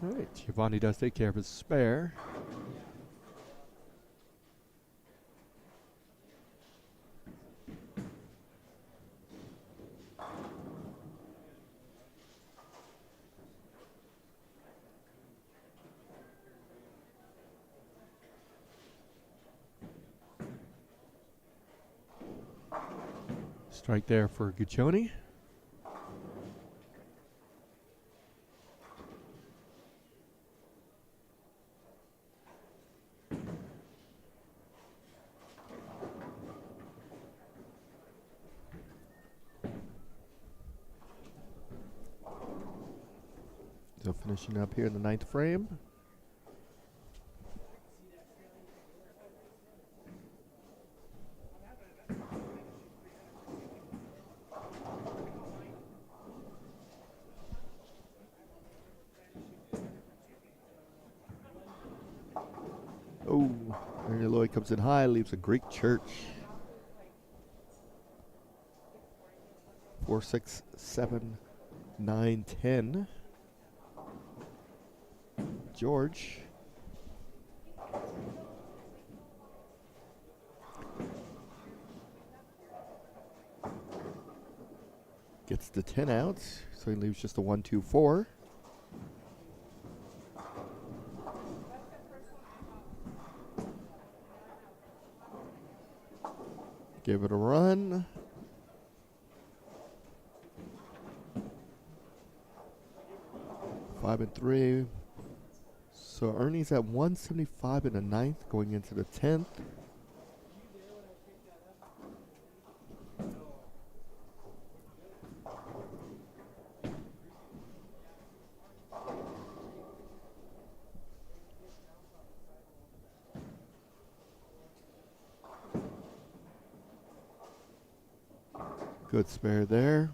All right, Giovanni does take care of his spare. Strike there for Guccione. So finishing up here in the 9th frame. Oh, Ernie Lloyd comes in high, leaves a Greek church. 4, 6, 7, 9, 10. George. Gets the 10 out, so he leaves just a 1, 2, 4. Give it a run. Five and 3. So Ernie's at 175 in the 9th, going into the 10th. Good spare there.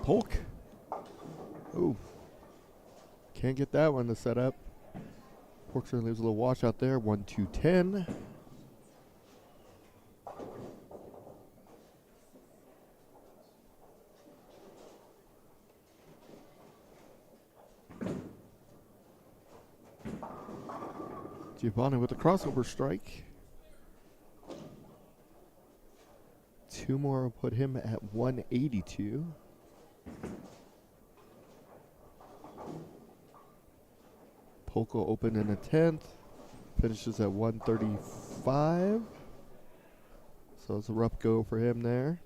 Polk. Ooh. Can't get that one to set up. Polk certainly leaves a little wash out there. 1, 2, 10. Giovanni with a crossover strike. 2 more will put him at 182. Local Open in the 10th. Finishes at 135. So it's a rough go for him there.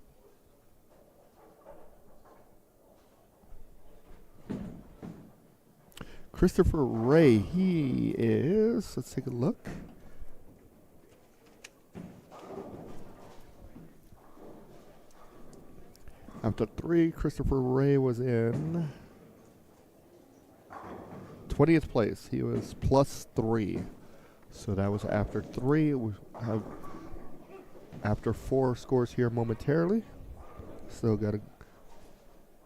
Christopher Ray, he is, let's take a look. After 3, Christopher Ray was in 20th place. He was +3. So that was after 3. We have after 4 scores here momentarily. Still got a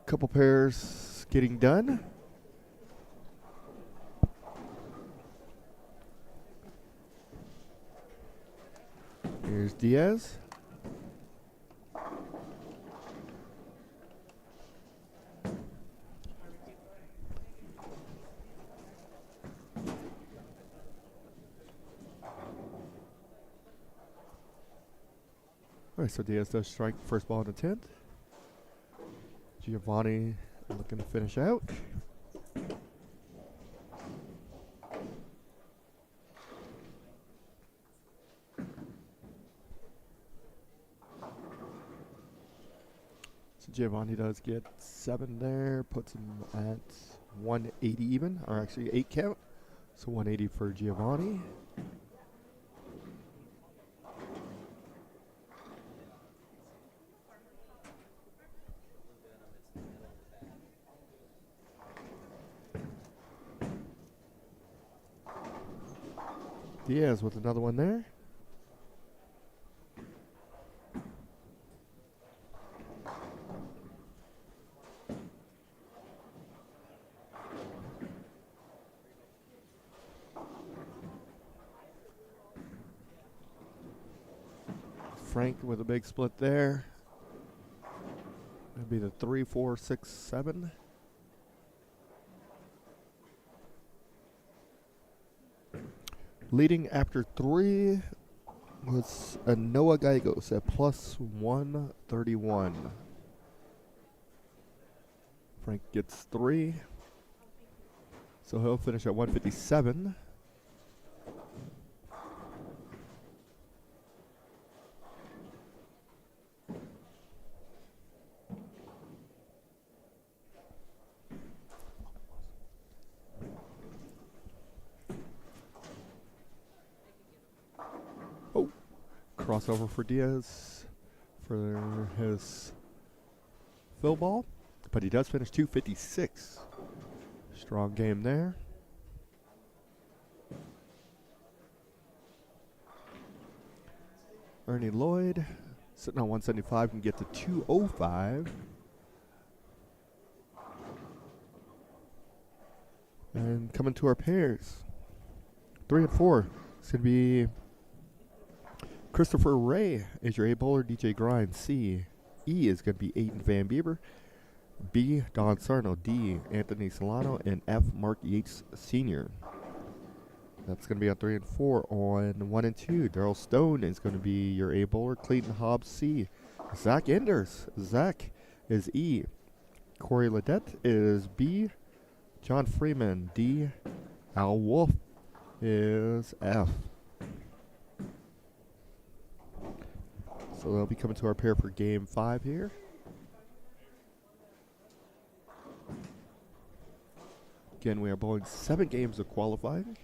couple pairs getting done. Here's Diaz. All right, so Diaz does strike first ball in the 10th. Giovanni looking to finish out. So Giovanni does get 7 there, puts him at 180 even, or actually 8 count. So 180 for Giovanni. Diaz with another one there. Frank with a big split there. That'd be the 3, 4, 6, 7. Leading after 3 was Noah Gallegos at +131. Frank gets 3. So he'll finish at 157. Crossover for Diaz for his fill ball, but he does finish 256. Strong game there. Ernie Lloyd sitting on 175 can get to 205. And coming to our pairs, 3 and 4. It's going to be Christopher Ray is your A bowler, DJ Grind. C. E is going to be Aiden Van Bieber. B. Don Sarno. D. Anthony Solano. And F. Mark Yates Sr. That's going to be on 3 and 4. On 1 and 2, Darryl Stone is going to be your A bowler. Clayton Hobbs. C. Zach Enders. Zach is E. Corey Ledette is B. John Freeman. D. Al Wolf is F. So they'll be coming to our pair for game 5 here. Again, we are bowling 7 games of qualifying.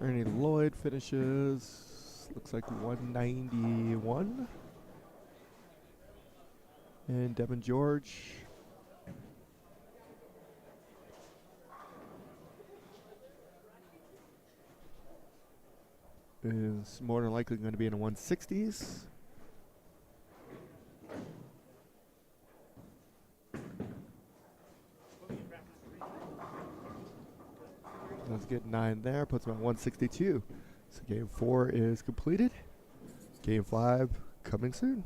Ernie Lloyd finishes, looks like 191. And Devin George is more than likely going to be in the 160s. Let's get 9 there, puts him at 162. So game 4 is completed. Game 5 coming soon.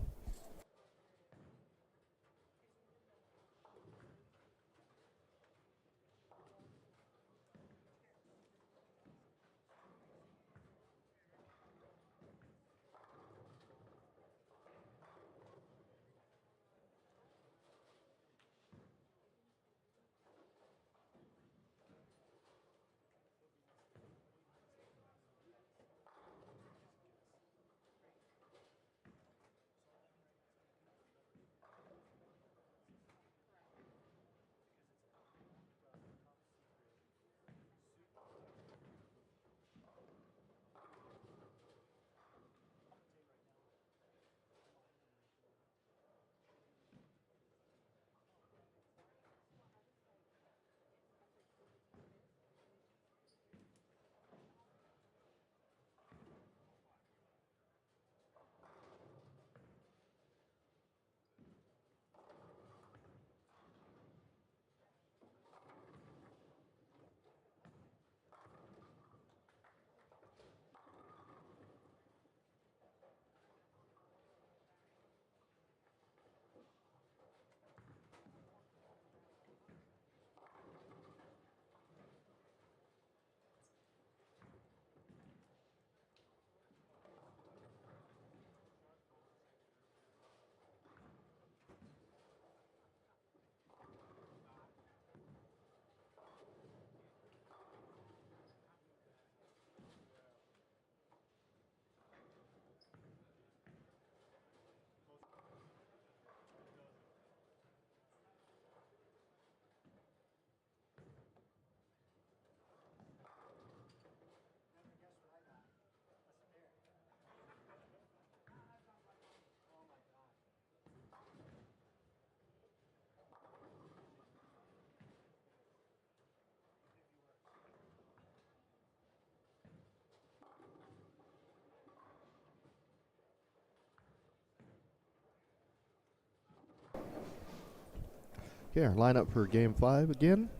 Okay, our lineup for game 5 again.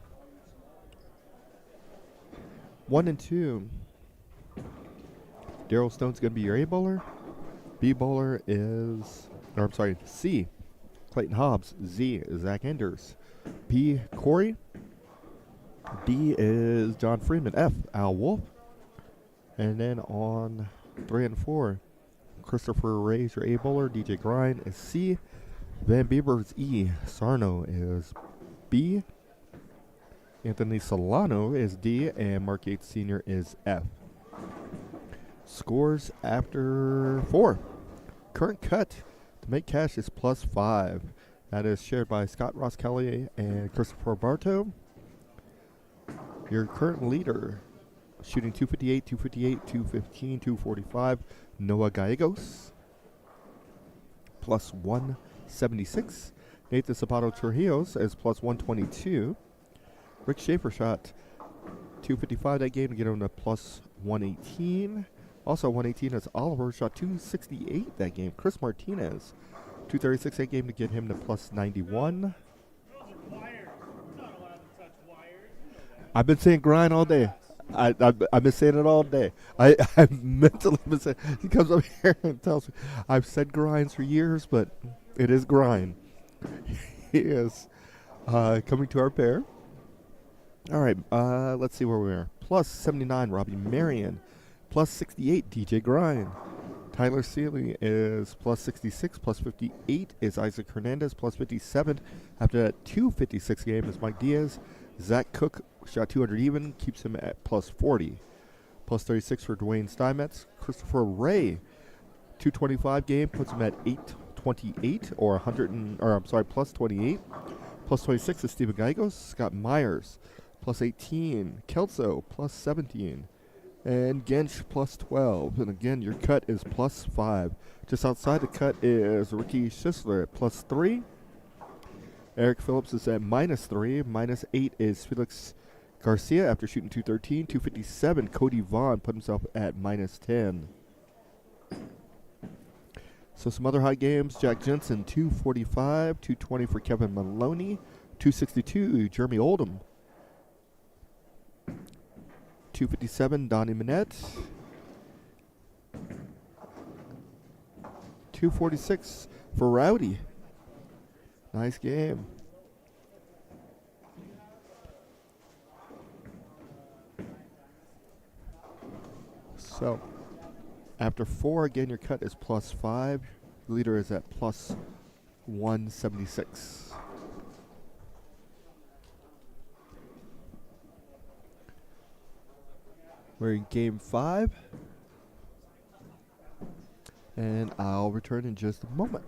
1 and 2. Daryl Stone's going to be your A bowler. B bowler is, or I'm sorry, C, Clayton Hobbs. Z, Zach Enders. B, Corey. D is John Freeman. F, Al Wolf. And then on 3 and 4, Christopher Ray's your A bowler. DJ Grind is C. Van Bieber's E. Sarno is B. Anthony Solano is D. And Mark Yates Sr. is F. Scores after 4. Current cut to make cash is +5. That is shared by Scott Ross Kelly and Christopher Bartow. Your current leader, shooting 258, 258, 215, 245, Noah Gallegos. +176. Nathan Zapato Trujillos is +122. Rick Schaefer shot 255 that game to get him to +118. Also 118 is Oliver, shot 268 that game. Chris Martinez, 236 that game to get him to +91. I've been saying grind all day. I've been saying it all day. I've mentally been saying. He comes up here and tells me I've said grinds for years, but it is grind. He is coming to our pair. All right, let's see where we are. +79, Robbie Marion. +68, DJ Grind. Tyler Seeley is +66. +58 is Isaac Hernandez. +57. After that 256 game is Mike Diaz. Zach Cook shot 200 even, keeps him at +40. +36 for Dwayne Steinmetz. Christopher Ray, 225 game, puts him at 828 or 100 +28. +26 is Steven Gallegos. Scott Myers, +18. Kelso, +17. And Gensch, +12. And again, your cut is +5. Just outside the cut is Ricky Schisler at +3. Eric Phillips is at -3. -8 is Felix Garcia after shooting 213. 257, Cody Vaughn put himself at -10. So some other high games. Jack Jensen, 245. 220 for Kevin Maloney. 262, Jeremy Oldham. 257, Donnie Manette. 246 for Rowdy. Nice game. So, after 4, again, your cut is +5. Leader is at +176. We're in game 5. And I'll return in just a moment.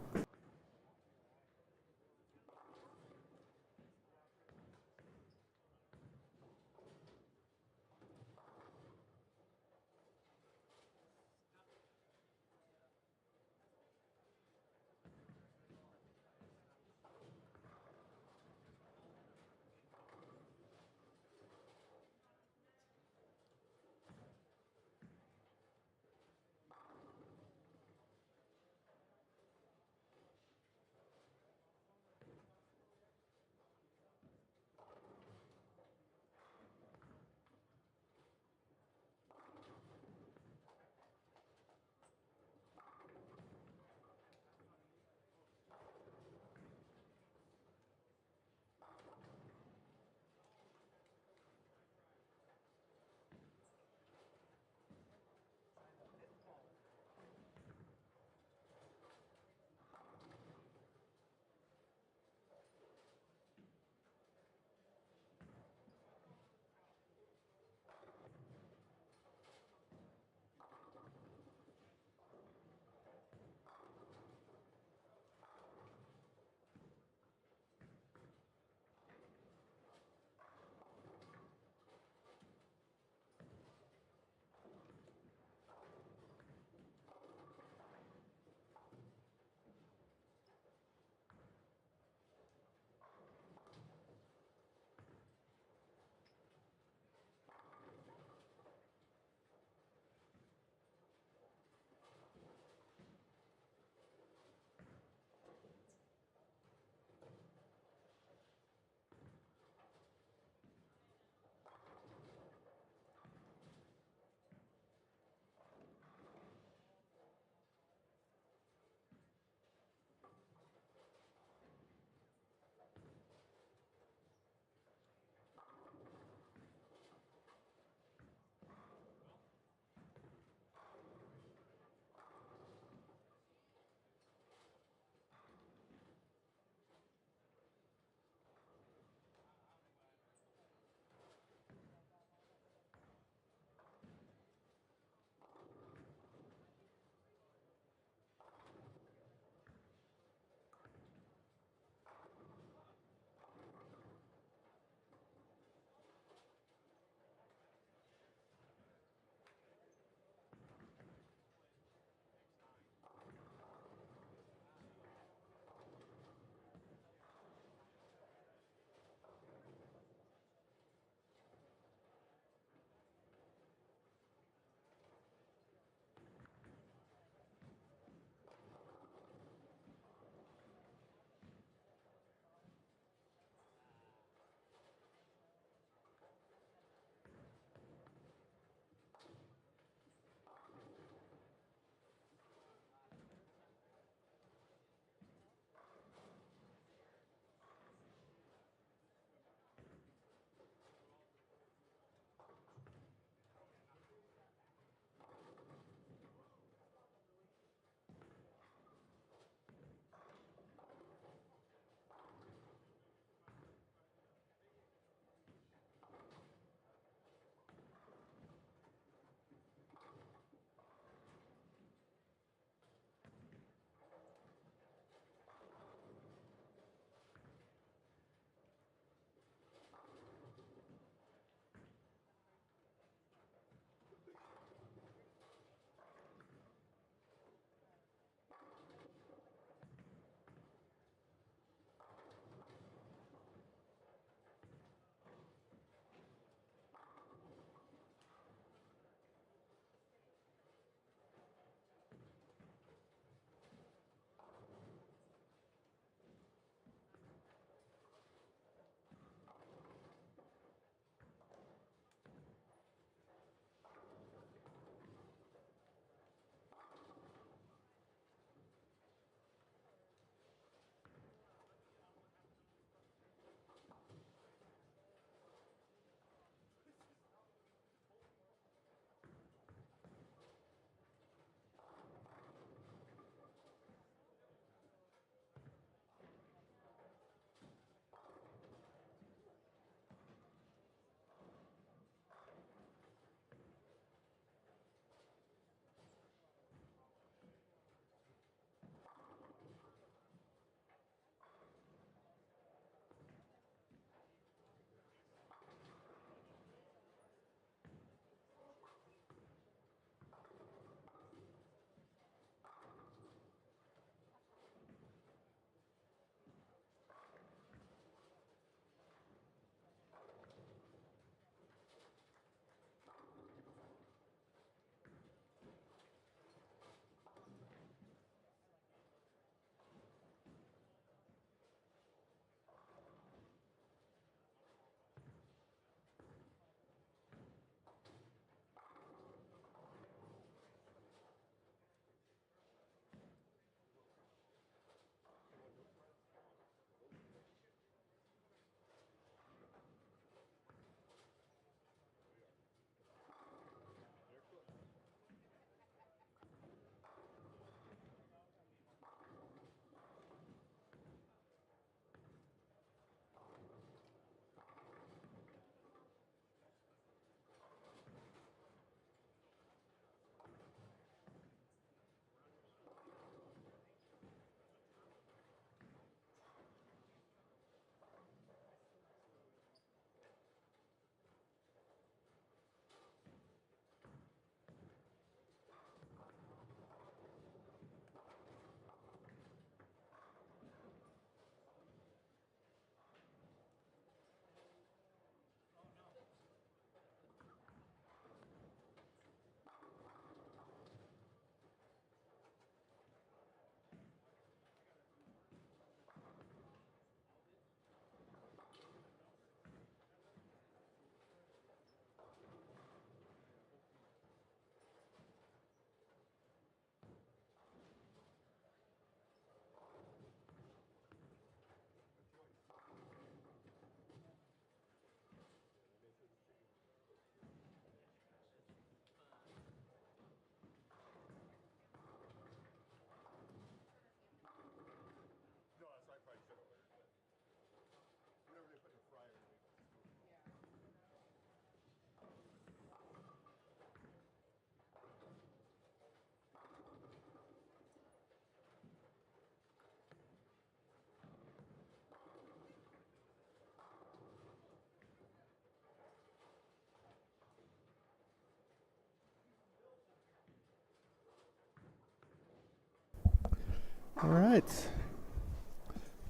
All right.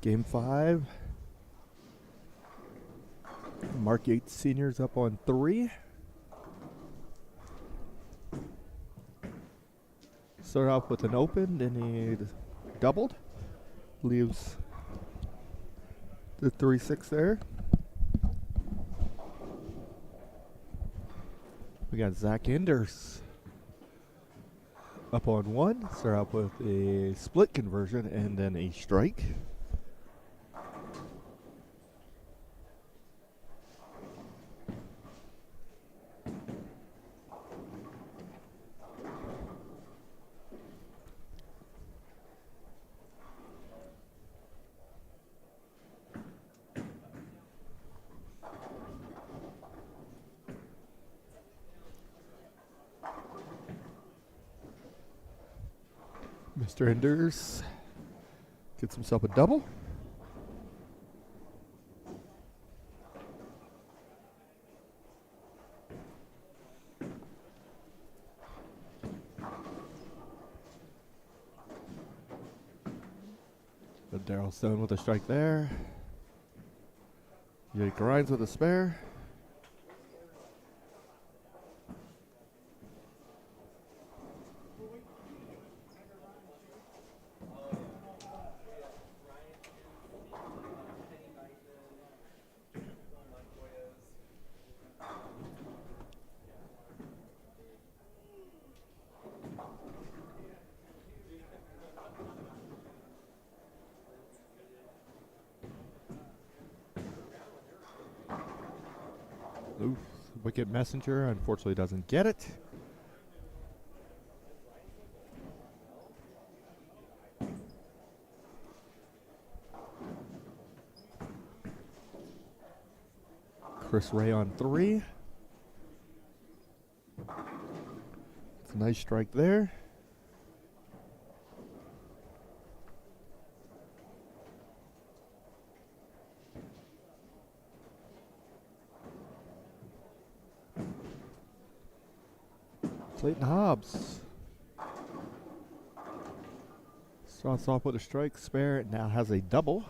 Game 5. Mark Yates Seniors up on 3. Start off with an open, then he doubled. Leaves the 3-6 there. We got Zach Enders up on 1. Start out with a split conversion and then a strike. Mr. Enders gets himself a double. But Daryl Stone with a strike there. Jake Rhines with a spare. Oof, Wicked Messenger unfortunately doesn't get it. Chris Ray on 3. It's a nice strike there. Clayton Hobbs starts off with a strike, spare, it now has a double.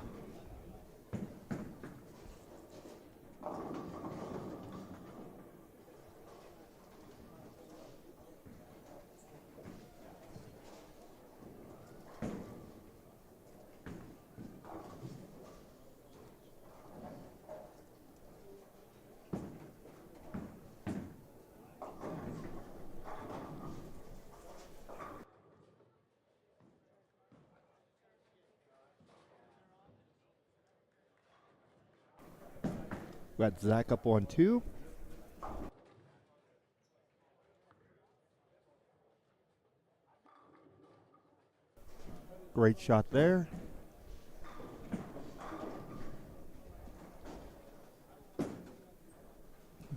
Got Zach up on 2. Great shot there.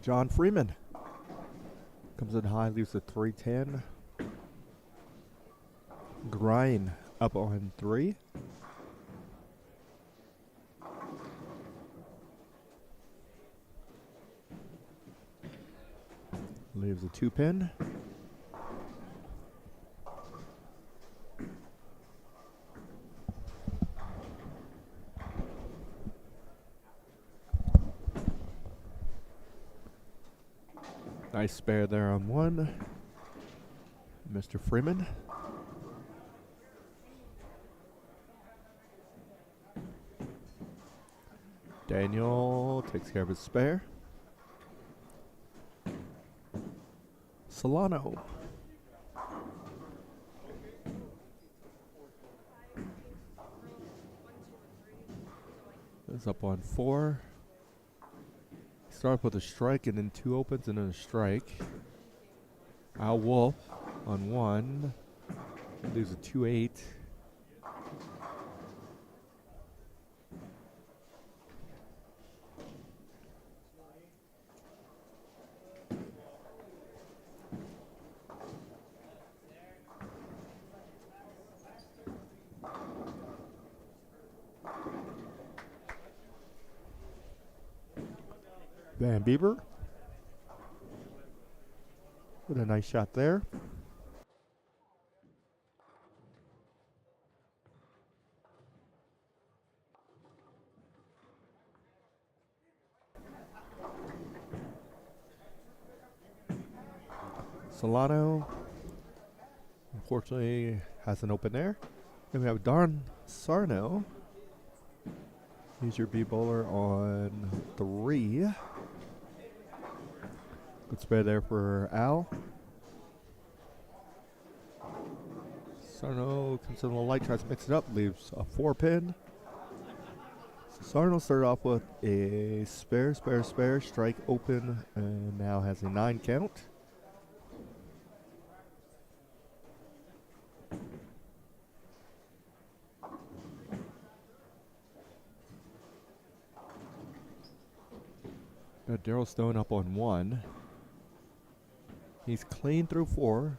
John Freeman comes in high, leaves a 310. Grind up on 3. Leaves a 2-pin. Nice spare there on 1. Mr. Freeman. Daniel takes care of his spare. Solano. Is up on 4. Start with a strike and then 2 opens and then a strike. Al Wolf on 1. Leaves a 2-8. Van Bieber with a nice shot there. Solano, unfortunately, has an open there. Then we have Don Sarno. He's your B bowler on 3. Good spare there for Al. Sarno comes in a little light, tries to mix it up, leaves a 4-pin. Sarno started off with a spare, strike open, and now has a 9 count. Got Daryl Stone up on 1. He's clean through 4,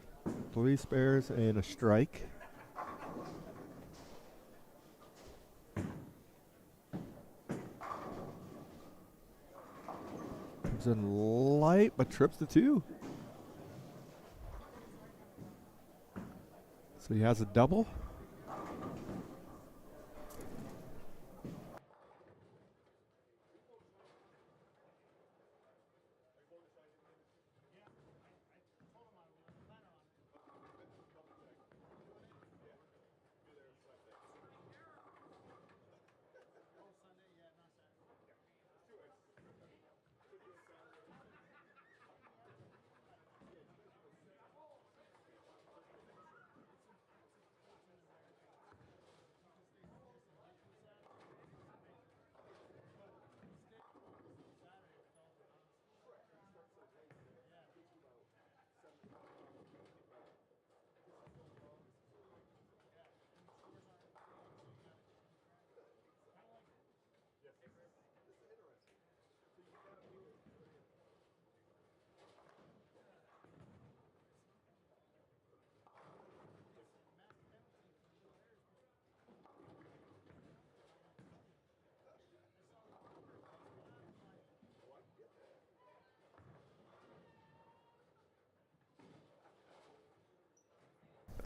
3 spares and a strike. Comes in light, but trips the 2. So he has a double.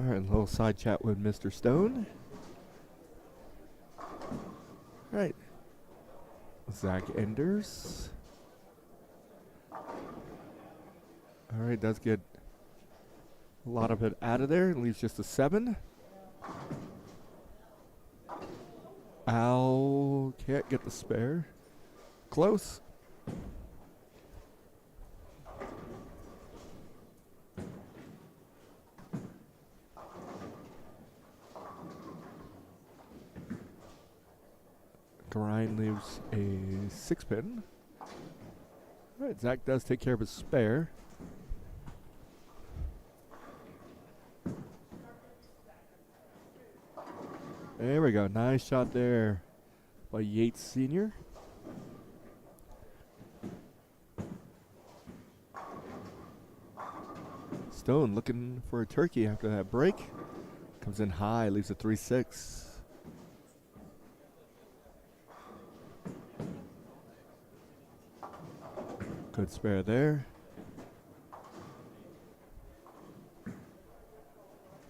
All right, a little side chat with Mr. Stone. All right. Zach Enders. All right, does get a lot of it out of there. Leaves just a 7. Al can't get the spare. Close. Grind leaves a 6-pin. All right, Zach does take care of his spare. There we go. Nice shot there by Yates Sr. Stone looking for a turkey after that break. Comes in high, leaves a 3-6. Good spare there.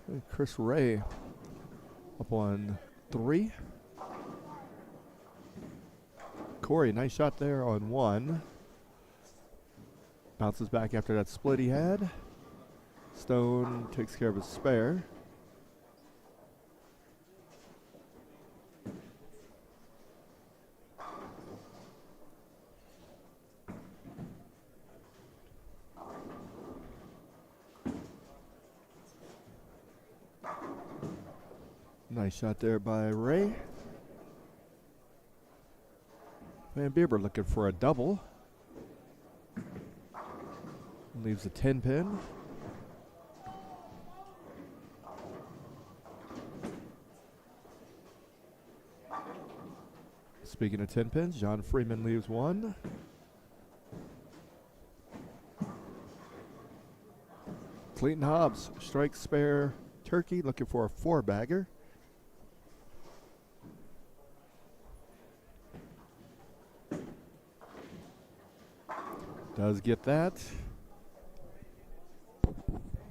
And Chris Ray up on 3. Corey, nice shot there on 1. Bounces back after that split he had. Stone takes care of his spare. Nice shot there by Ray. Van Bieber looking for a double. Leaves a 10-pin. Speaking of 10 pins, John Freeman leaves 1. Clayton Hobbs, strike spare turkey, looking for a 4-bagger. Does get that.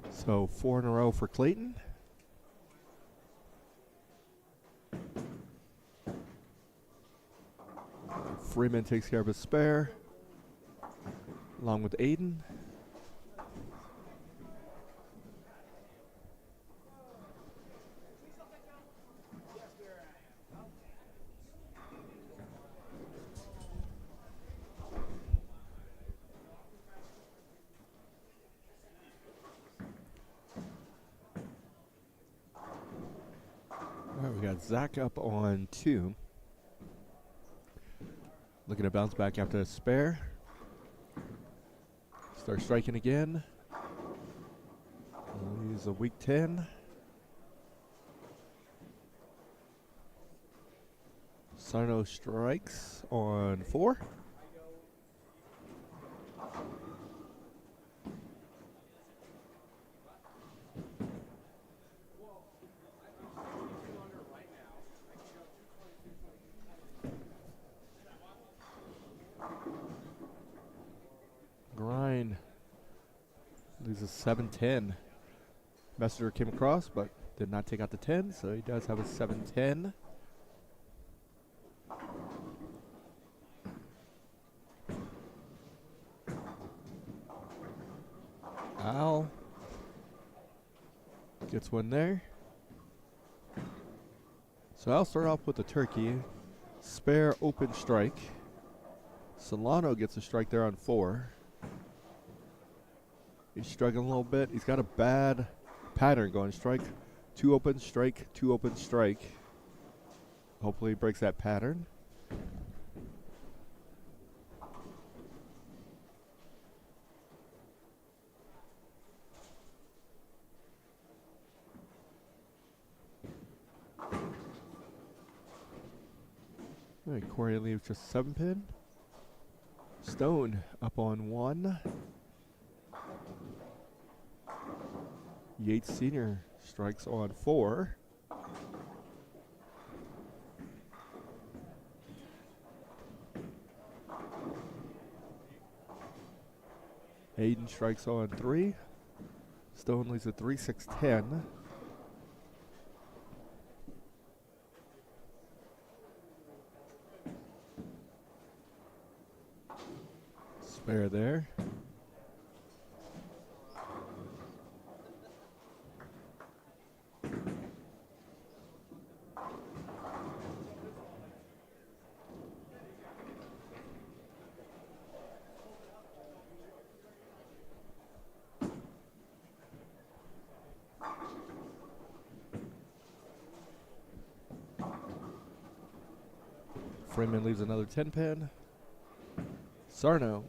So 4 in a row for Clayton. Freeman takes care of his spare, along with Aiden. We got Zach up on 2. Looking to bounce back after a spare. Start striking again. He's a weak 10. Sarno strikes on 4. Grind loses 7-10. Messenger came across, but did not take out the 10, so he does have a 7-10. Al gets one there. So I'll start off with a turkey. Spare open strike. Solano gets a strike there on 4. He's struggling a little bit. He's got a bad pattern going. Strike, 2 open, strike, 2 open, strike. Hopefully he breaks that pattern. All right, Corey leaves just 7-pin. Stone up on 1. Yates Sr. strikes on 4. Hayden strikes on 3. Stone leaves a 3-6-10. Spare there. Freeman leaves another 10-pin. Sarno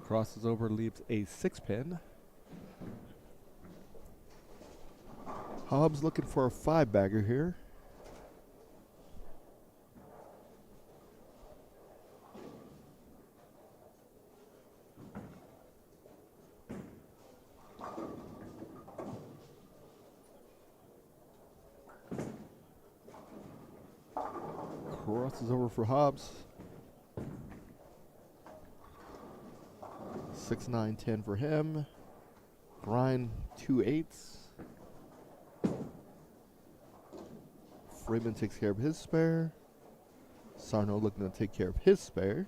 crosses over, leaves a 6-pin. Hobbs looking for a 5-bagger here. Crosses over for Hobbs. 6, 9, 10 for him. Grind 2 8s. Freeman takes care of his spare. Sarno looking to take care of his spare.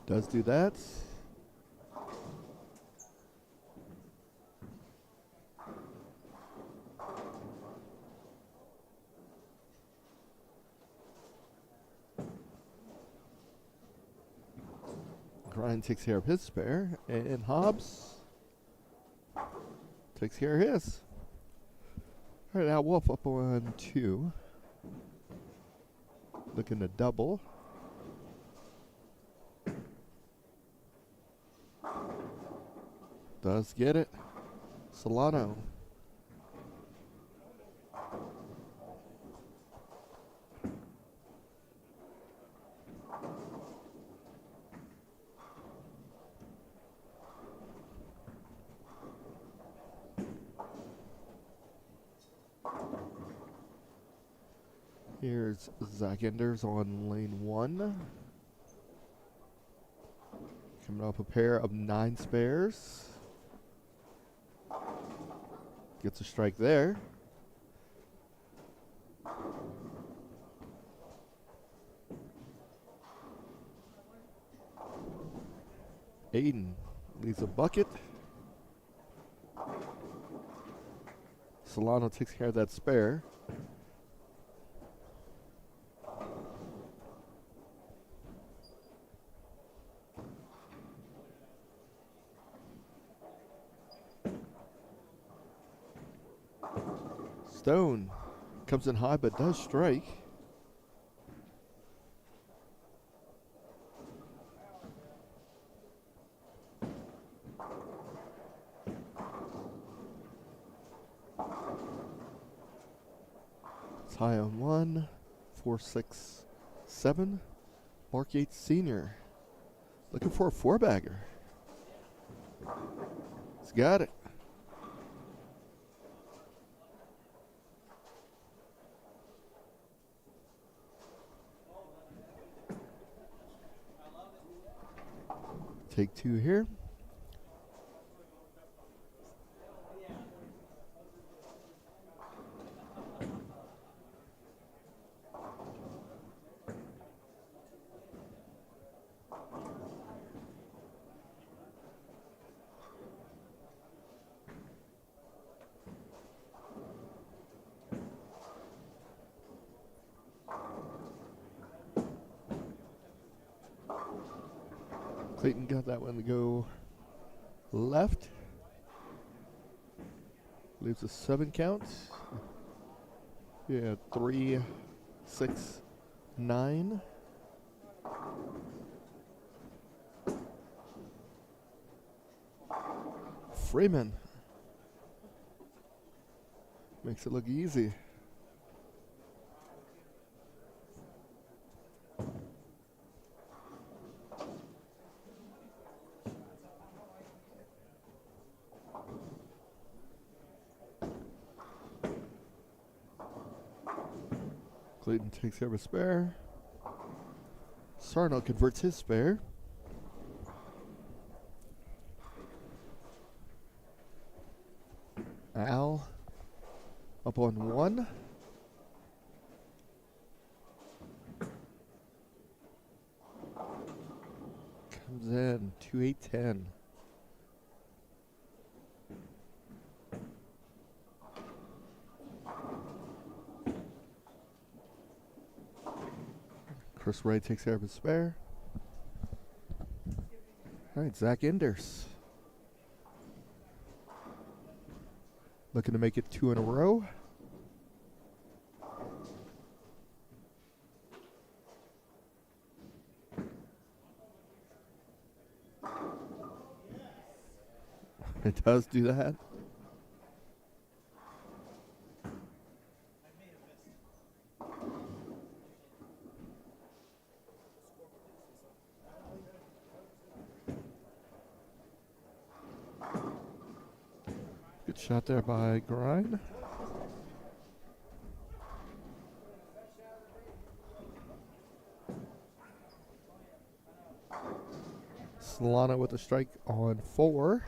Does do that. Grind takes care of his spare, and Hobbs takes care of his. All right, now Wolf up on 2. Looking to double. Does get it. Solano. Here's Zach Enders on lane 1. Coming up a pair of 9 spares. Gets a strike there. Aiden leaves a bucket. Solano takes care of that spare. Stone comes in high but does strike. It's high on 1, 4, 6, 7. Mark Yates Sr. looking for a 4-bagger. He's got it. Take 2 here. Clayton got that one to go left. Leaves a 7 count. Yeah, 3, 6, 9. Freeman makes it look easy. Clayton takes care of a spare. Sarno converts his spare. Al up on 1. Comes in 2, 8, 10. Chris Ray takes care of his spare. All right, Zach Enders. Looking to make it 2 in a row. It does do that. Good shot there by Grind. Solana with a strike on 4.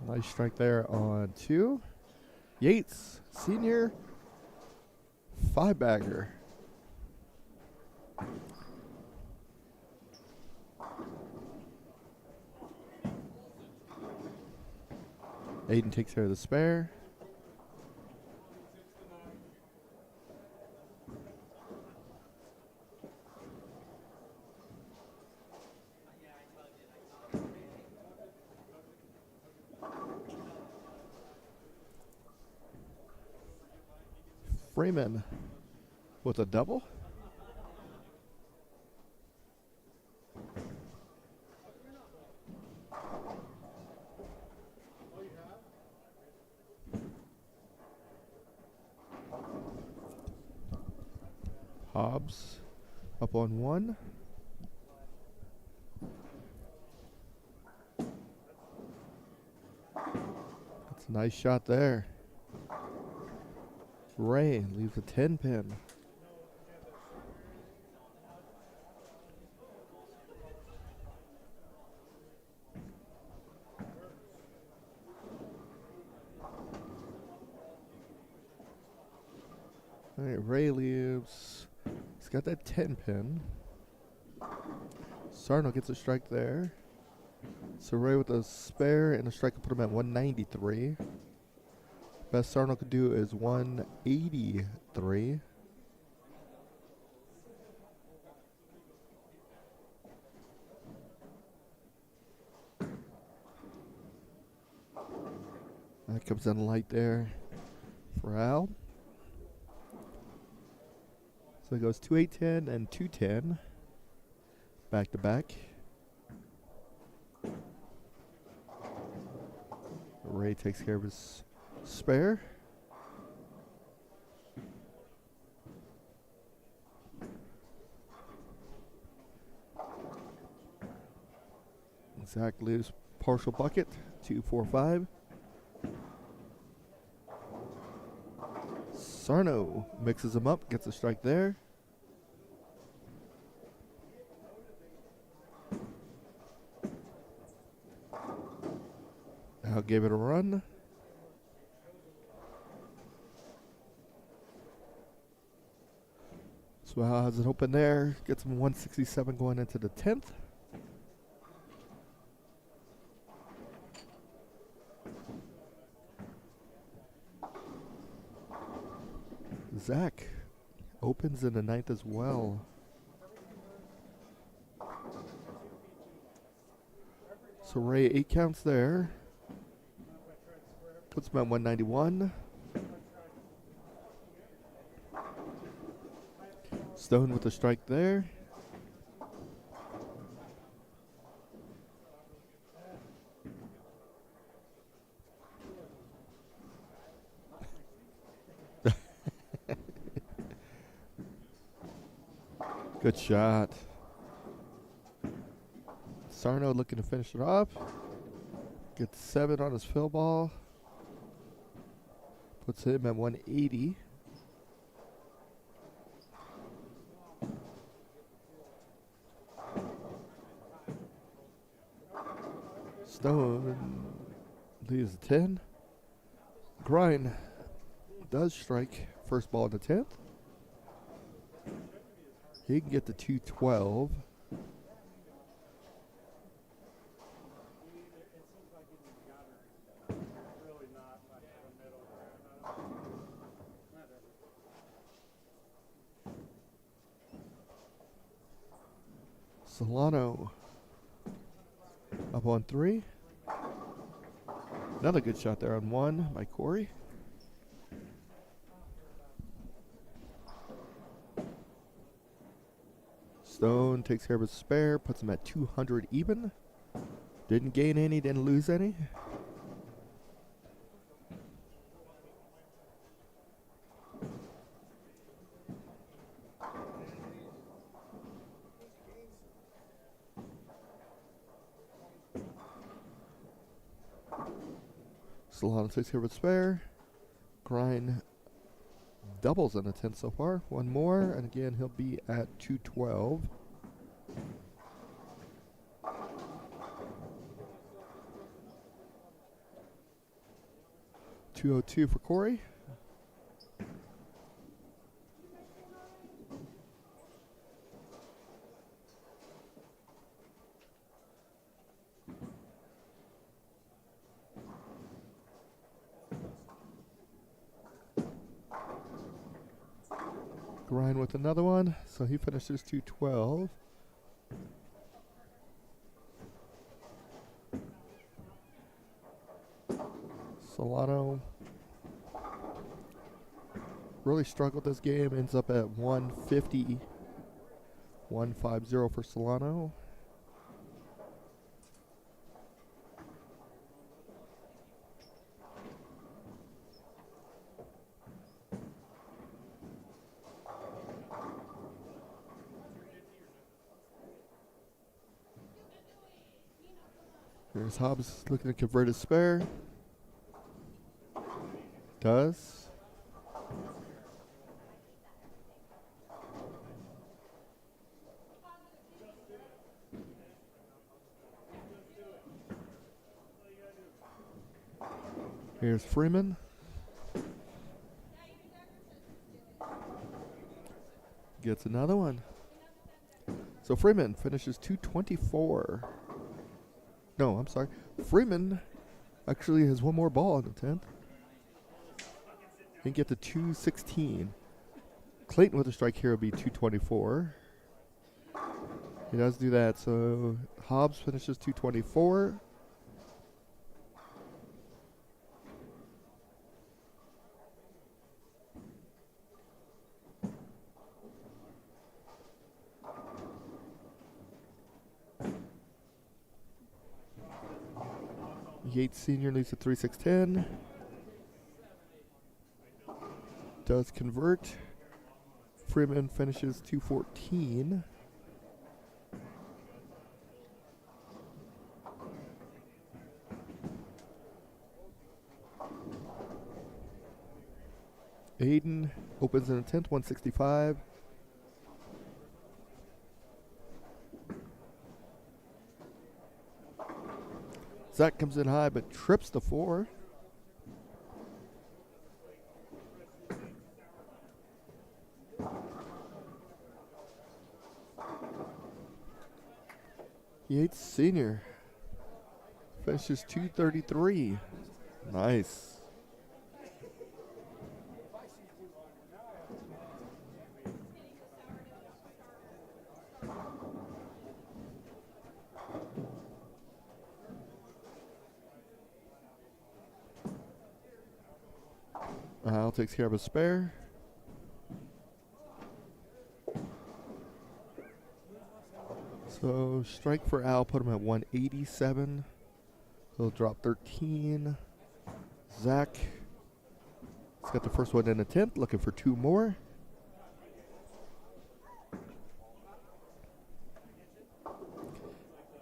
Nice strike there on 2. Yates, Senior, 5-bagger. Aiden takes care of the spare. Freeman with a double. Hobbs up on 1. That's a nice shot there. Ray leaves a 10 pin. Ray leaves. He's got that 10 pin. Sarno gets a strike there. So Ray with a spare and a strike will put him at 193. Best Sarno could do is 183. That comes in light there for Al. So it goes 2-8-10 and 2-10. Back to back. Ray takes care of his spare. Zach leaves partial bucket, 2-4-5. Sarno mixes them up, gets a strike there. Al gave it a run. So Al has it open there, gets him 167 going into the 10th. Zach opens in the 9th as well. So Ray 8 counts there. Puts him at 191. Stone with a strike there. Good shot. Sarno looking to finish it off. Gets 7 on his fill ball. Puts him at 180. Stone leaves the 10. Grind does strike first ball in the 10th. He can get to 212. Solano up on 3. Another good shot there on 1 by Corey. Stone takes care of his spare, puts him at 200 even. Didn't gain any, didn't lose any. Solano takes care of his spare. Grind doubles in the 10th so far. One more, and again, he'll be at 212. $202 for Corey. Grind with another one, so he finishes 212. Solano really struggled this game, ends up at 150. 150 for Solano. Here's Hobbs looking to convert his spare. Does. Here's Freeman. Gets another one. So Freeman finishes 224. No, I'm sorry. Freeman actually has one more ball in the 10th. He can get to 216. Clayton with a strike here will be 224. He does do that. So Hobbs finishes 224. Yates Sr. leads at 3.610. Does convert. Freeman finishes 214. Aiden opens in the 10th, 165. Zach comes in high but trips the 4. Yates Sr. finishes 233. Nice. Al takes care of a spare. So strike for Al, put him at 187. He'll drop 13. Zach has got the first one in the 10th, looking for 2 more.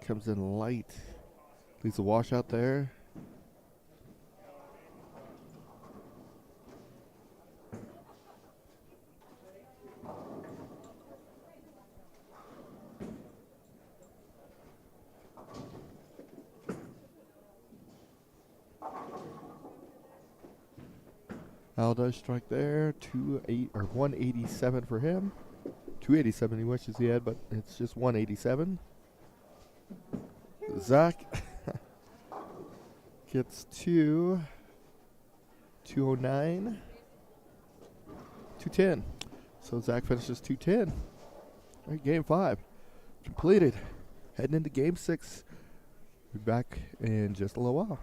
Comes in light. Leaves a washout there. Al does strike there. 187 for him. 287 he wishes he had, but it's just 187. Zach gets 209. 210. So Zach finishes 210. All right, game 5 completed. Heading into game 6. We'll be back in just a little while.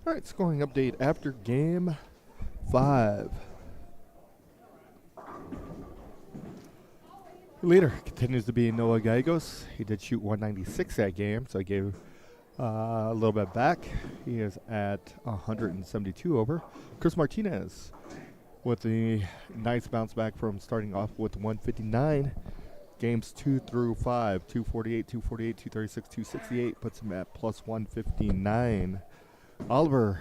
All right, scoring update after game 5. The leader continues to be Noah Gallegos. He did shoot 196 that game, so he gave a little bit back. He is at 172 over. Chris Martinez with the nice bounce back from starting off with 159. Games 2 through 5, 248, 248, 236, 268 puts him at plus 159. Oliver,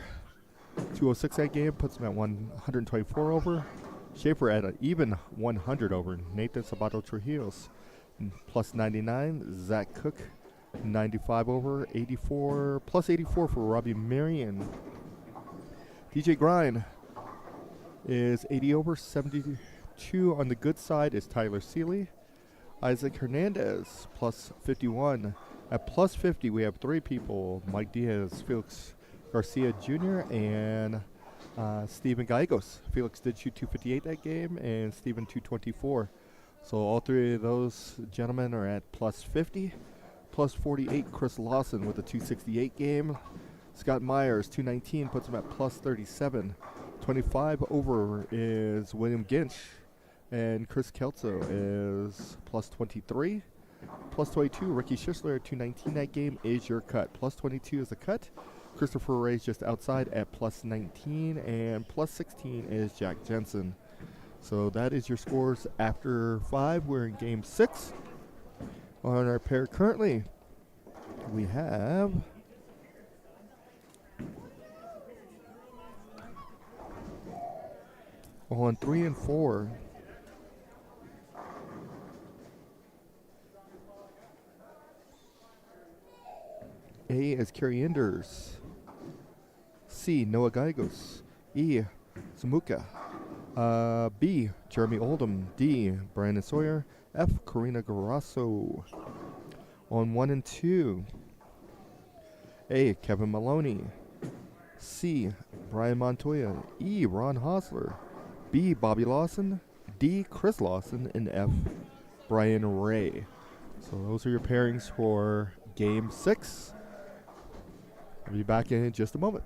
206 that game, puts him at 124 over. Schaefer at an even 100 over. Nathan Sabato Trujillos, plus 99. Zach Cook, 95 over. 84, plus 84 for Robbie Marion. DJ Grind is 80 over. 72 on the good side is Tyler Seeley. Isaac Hernandez, plus 51. At plus 50, we have 3 people. Mike Diaz, Felix Garcia Jr., and Steven Gallegos. Felix did shoot 258 that game, and Steven 224. So all 3 of those gentlemen are at plus 50. Plus 48, Chris Lawson with a 268 game. Scott Myers, 219, puts him at plus 37. 25 over is William Ginch. And Chris Kelso is plus 23. Plus 22, Ricky Schisler at 219 that game is your cut. Plus 22 is the cut. Christopher Ray's just outside at plus 19. And plus 16 is Jack Jensen. So that is your scores after 5. We're in game 6. On our pair currently, we have on 3 and 4. A is Kerry Enders. C, Noah Gallegos. E, Samuka. B, Jeremy Oldham. D, Brandon Sawyer. F, Karina Garasso. On 1 and 2. A, Kevin Maloney. C, Brian Montoya. E, Ron Hosler. B, Bobby Lawson. D, Chris Lawson. And F, Brian Ray. So those are your pairings for game 6. I'll be back in just a moment.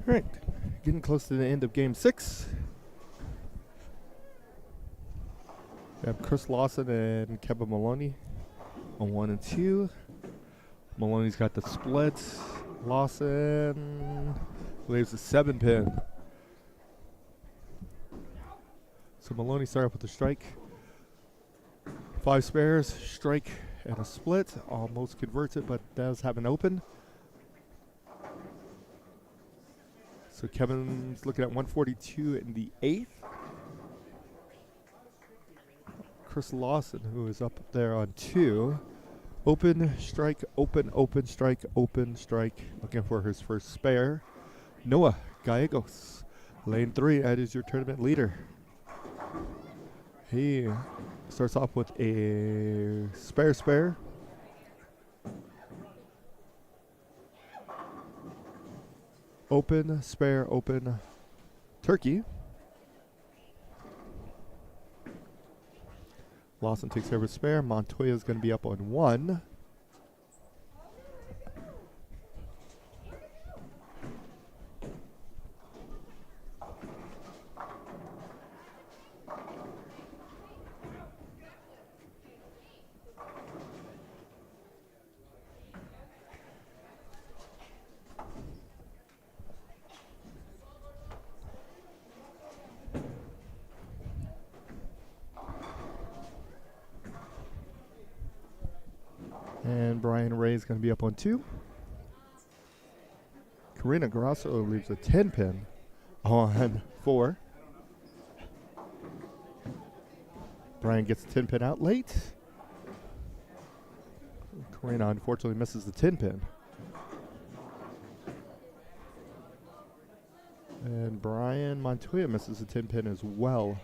All right, getting close to the end of game 6. We have Chris Lawson and Kevin Maloney on 1 and 2. Maloney's got the splits. Lawson leaves a 7-pin. So Maloney started with a strike. 5 spares, strike, and a split. Almost converts it, but does have an open. So Kevin's looking at 142 in the 8th. Chris Lawson, who is up there on 2. Open, strike, open, open, strike, open, strike. Looking for his first spare. Noah Gallegos, lane 3, that is your tournament leader. He starts off with a spare. Open, spare, open, turkey. Lawson takes care of a spare. Montoya is going to be up on 1. And Brian Ray is going to be up on 2. Karina Grasso leaves a 10-pin on 4. Brian gets the 10-pin out late. Karina unfortunately misses the 10-pin. And Brian Montoya misses the 10-pin as well.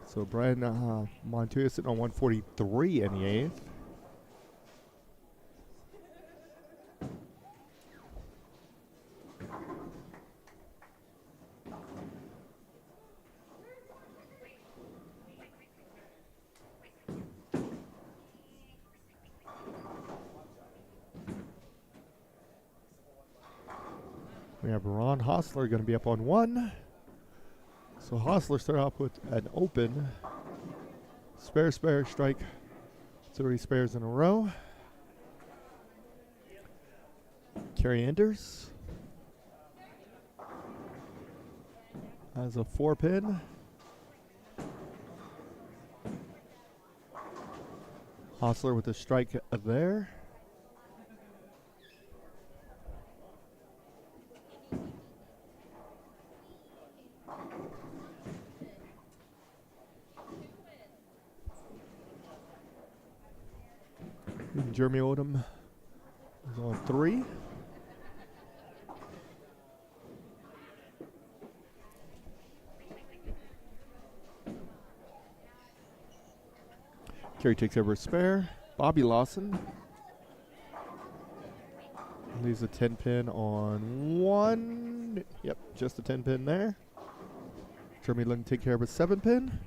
So Brian Montoya sitting on 143 in the 8th. We have Ron Hostler going to be up on 1. So Hostler started off with an open. Spare, strike. 3 spares in a row. Carrie Enders has a 4-pin. Hostler with a strike there. Jeremy Odom is on 3. Kerry takes over a spare. Bobby Lawson leaves a 10-pin on 1. Yep, just a 10-pin there. Jeremy looking to take care of a 7-pin.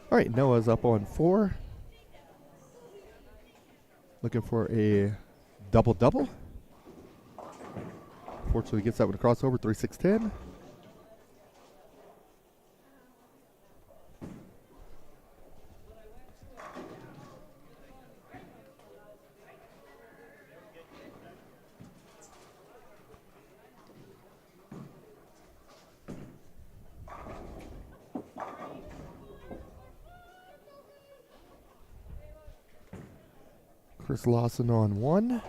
All right, Noah's up on 4. Looking for a double-double. Fortunately gets that with a crossover, 3-6-10. Chris Lawson on 1.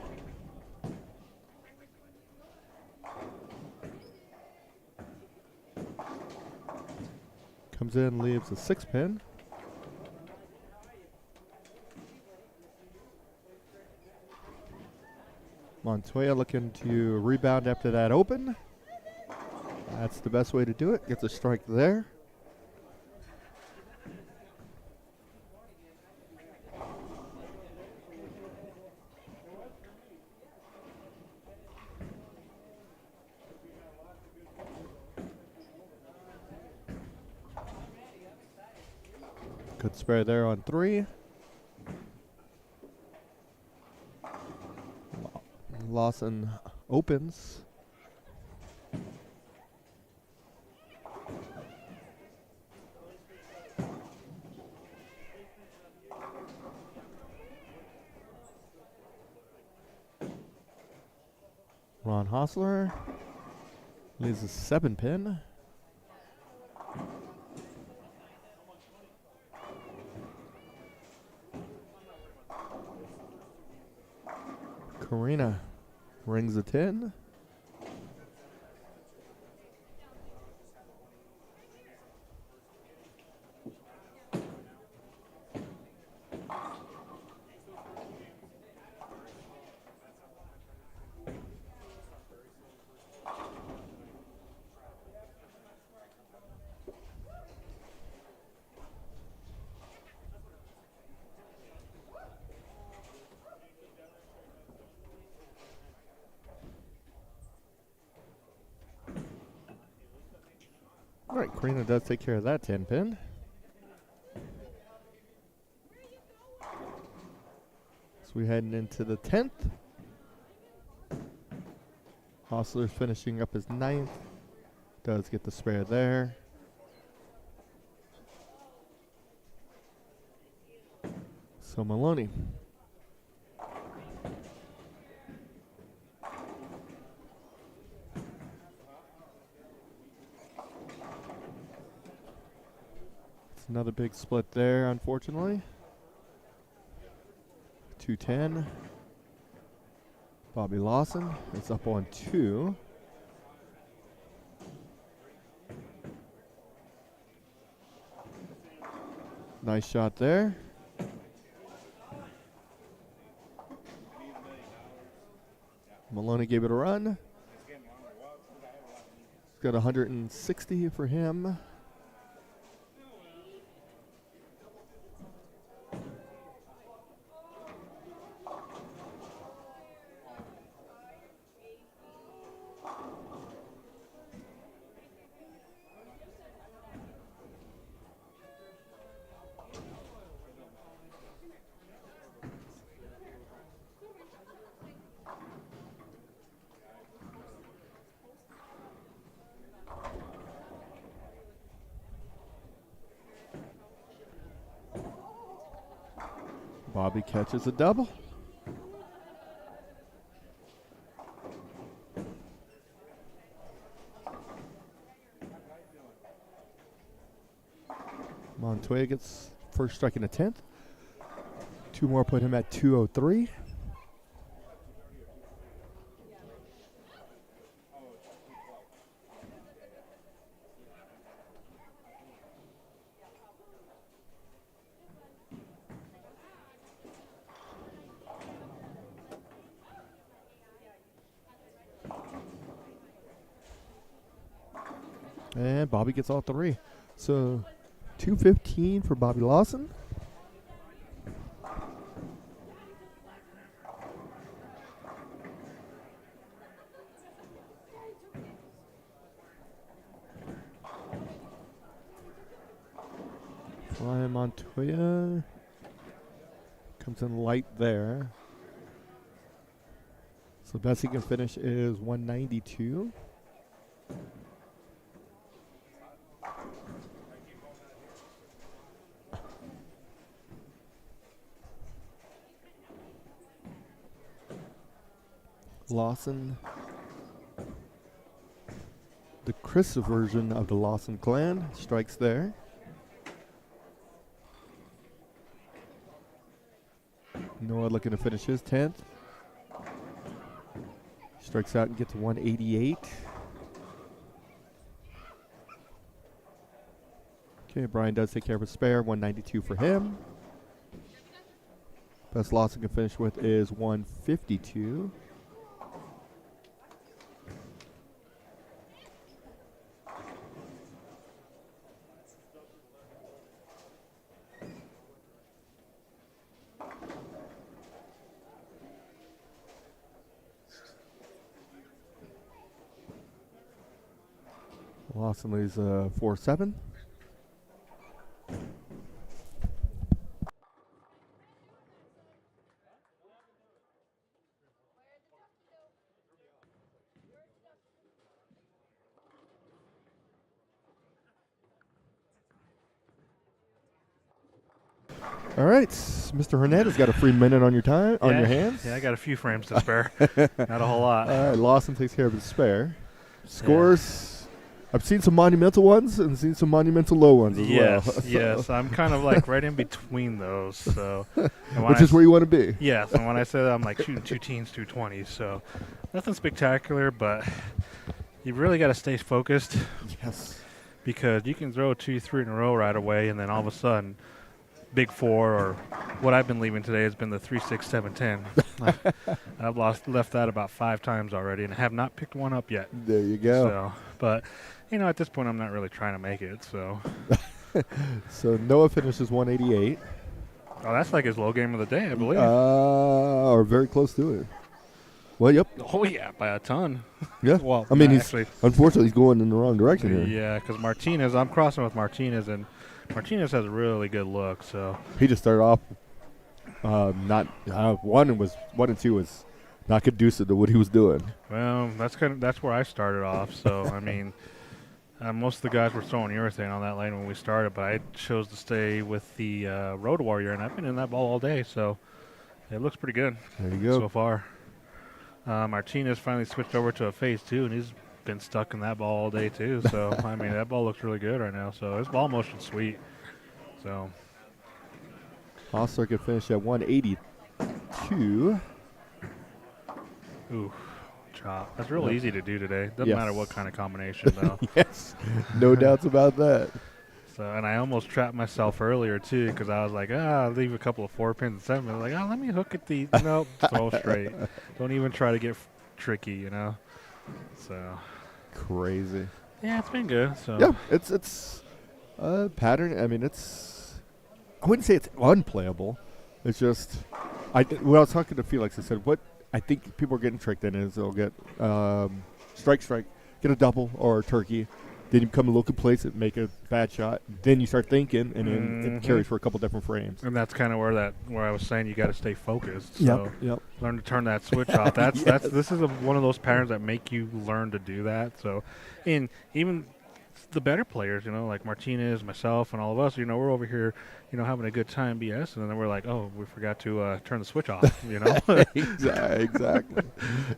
Comes in, leaves a 6-pin. Montoya looking to rebound after that open. That's the best way to do it. Gets a strike there. Good spare there on 3. Lawson opens. Ron Hostler leaves a 7-pin. Karina rings a 10. All right, Karina does take care of that 10-pin. So we're heading into the 10th. Hostler's finishing up his 9th. Does get the spare there. So Maloney. It's another big split there, unfortunately. 210. Bobby Lawson is up on 2. Nice shot there. Maloney gave it a run. He's got 160 for him. Bobby catches a double. Montoya gets first strike in the 10th. 2 more put him at 203. And Bobby gets all 3. So 215 for Bobby Lawson. Ryan Montoya comes in light there. So best he can finish is 192. Lawson, the Chris version of the Lawson clan, strikes there. Noah looking to finish his 10th. Strikes out and gets 188. Okay, Brian does take care of a spare, 192 for him. Best Lawson can finish with is 152. Lawson leads 4-7. All right, Mr. Hernandez got a free minute on your time on your hands. Yeah, I got a few frames to spare. Not a whole lot. All right, Lawson takes care of his spare. Scores. I've seen some monumental ones and seen some monumental low ones as well. Yes. I'm kind of like right in between those. So, which is where you want to be. Yes, and when I say that, I'm like shooting 2 teens, 220s. So, nothing spectacular, but you really got to stay focused. Yes. Because you can throw 2, 3 in a row right away, and then all of a sudden, big 4, or what I've been leaving today has been the 3, 6, 7, 10. I've left that about 5 times already, and I have not picked one up yet. There you go. So, but at this point, I'm not really trying to make it. So, so Noah finishes 188. Oh, that's like his low game of the day, I believe. Or very close to it. Well, yep. Oh yeah, by a ton. Yeah. Well, I mean, unfortunately he's going in the wrong direction here. Yeah, because Martinez, I'm crossing with Martinez, and Martinez has a really good look. So he just started off not 1 and 2 was not conducive to what he was doing. Well, that's where I started off. So I mean, most of the guys were throwing urethane on that lane when we started, but I chose to stay with the Road Warrior, and I've been in that ball all day. So it looks pretty good. There you go. So far. Martinez finally switched over to a phase 2, and he's been stuck in that ball all day too. So I mean, that ball looks really good right now. So his ball motion's sweet. So Off circuit finish at 182. Ooh, chop. That's real easy to do today. Doesn't Yes. matter what kind of combination though. Yes, no doubts about that. So, and I almost trapped myself earlier too, because I was like, I'll leave a couple of 4 pins and 7 pins. Like, let me hook at the nope, throw straight. Don't even try to get tricky, So Crazy. yeah, it's been good. So Yeah, it's a pattern. I mean, I wouldn't say it's unplayable. It's just when I was talking to Felix, I said what I think people are getting tricked in is they'll get strike, get a double or a turkey. Then you become a little complacent, make a bad shot. Then you start thinking, and then it carries for a couple different frames. And that's kind of where I was saying you got to stay focused. So Yep. learn to turn that switch off. This is one of those patterns that make you learn to do that. So, and even the better players, like Martinez, myself, and all of us, we're over here, having a good time BS, and then we're like, oh, we forgot to turn the switch off, Exactly.